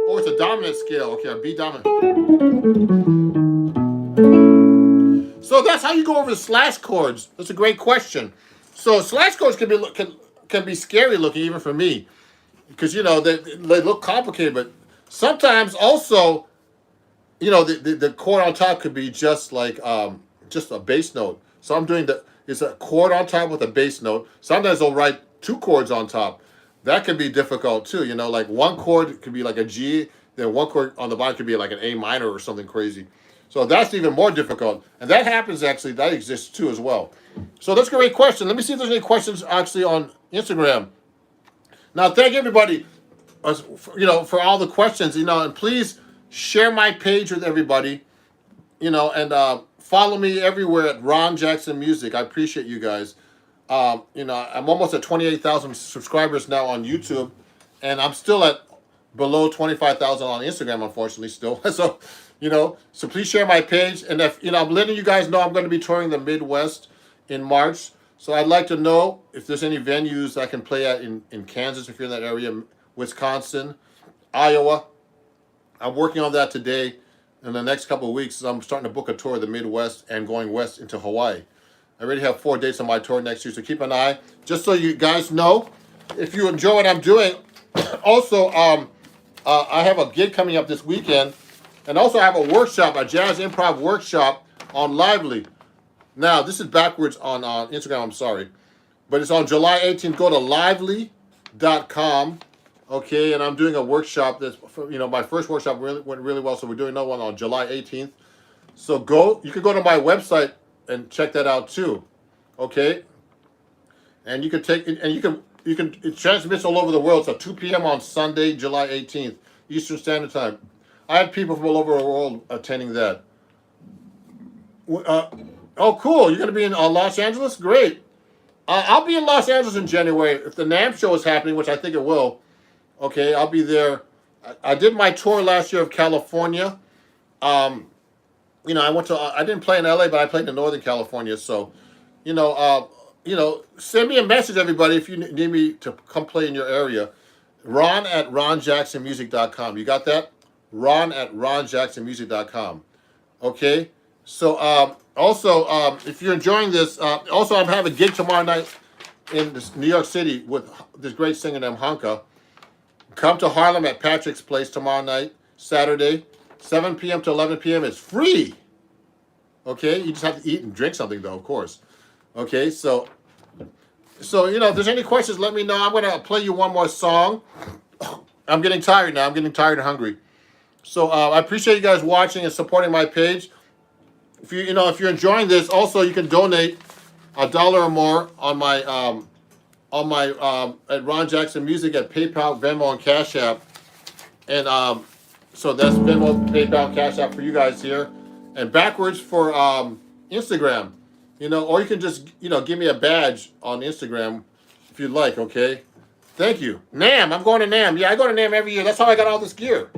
Or it's a dominant scale. Okay, a B dominant. So that's how you go over the slash chords. That's a great question. So slash chords can be scary looking even for me, because they look complicated, but sometimes also, the chord on top could be just like just a bass note. So I'm doing it's a chord on top with a bass note. Sometimes I'll write 2 chords on top. That can be difficult too. Like one chord could be like a G, then one chord on the bottom could be like an A minor or something crazy. So that's even more difficult. And that happens actually, that exists too as well. So that's a great question. Let me see if there's any questions actually on Instagram. Now, thank everybody, for all the questions, and please share my page with everybody, and follow me everywhere at Ron Jackson Music. I appreciate you guys. I'm almost at 28,000 subscribers now on YouTube, and I'm still at below 25,000 on Instagram, unfortunately, still. So, so please share my page. And if, I'm letting you guys know I'm going to be touring the Midwest in March. So I'd like to know if there's any venues I can play at in Kansas, if you're in that area, Wisconsin, Iowa, I'm working on that today. In the next couple of weeks, I'm starting to book a tour of the Midwest and going west into Hawaii. I already have 4 dates on my tour next year, so keep an eye. Just so you guys know, if you enjoy what I'm doing, also, I have a gig coming up this weekend, and also I have a workshop, a jazz improv workshop on Lively. Now, this is backwards on Instagram, I'm sorry. But it's on July 18th. Go to lively.com. Okay, and I'm doing a workshop that's, my first workshop went really well, so we're doing another one on July 18th. So you can go to my website and check that out too. Okay? And you can it transmits all over the world. So 2 p.m. on Sunday, July 18th, Eastern Standard Time. I had people from all over the world attending that. Oh, cool. You're going to be in Los Angeles? Great. I'll be in Los Angeles in January. If the NAMM show is happening, which I think it will, okay, I'll be there. I did my tour last year of California. I didn't play in LA, but I played in Northern California. So, send me a message, everybody, if you need me to come play in your area. Ron@ronjacksonmusic.com. You got that? Ron@ronjacksonmusic.com. Okay? So, also, if you're enjoying this, also I'm having a gig tomorrow night in New York City with this great singer named Hanka. Come to Harlem at Patrick's Place tomorrow night, Saturday, 7 p.m. to 11 p.m. It's free. Okay? You just have to eat and drink something, though, of course. Okay? So if there's any questions, let me know. I'm going to play you one more song. I'm getting tired now. I'm getting tired and hungry. So I appreciate you guys watching and supporting my page. If you're enjoying this, also you can donate $1 or more on my at Ron Jackson Music at PayPal, Venmo, and Cash App. And so that's Venmo, PayPal, Cash App for you guys here, and backwards for Instagram. Or you can just give me a badge on Instagram if you'd like. Okay, thank you. NAMM, I'm going to NAMM. Yeah, I go to NAMM every year. That's how I got all this gear.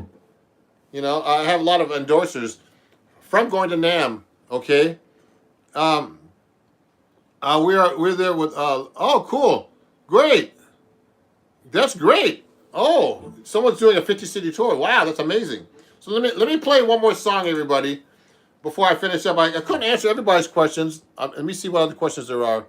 I have a lot of endorsers from going to NAMM. Okay, we're there with oh, cool, great, that's great. Oh, someone's doing a 50-city tour. Wow, that's amazing. So let me play one more song, everybody, before I finish up. I couldn't answer everybody's questions. Let me see what other questions there are.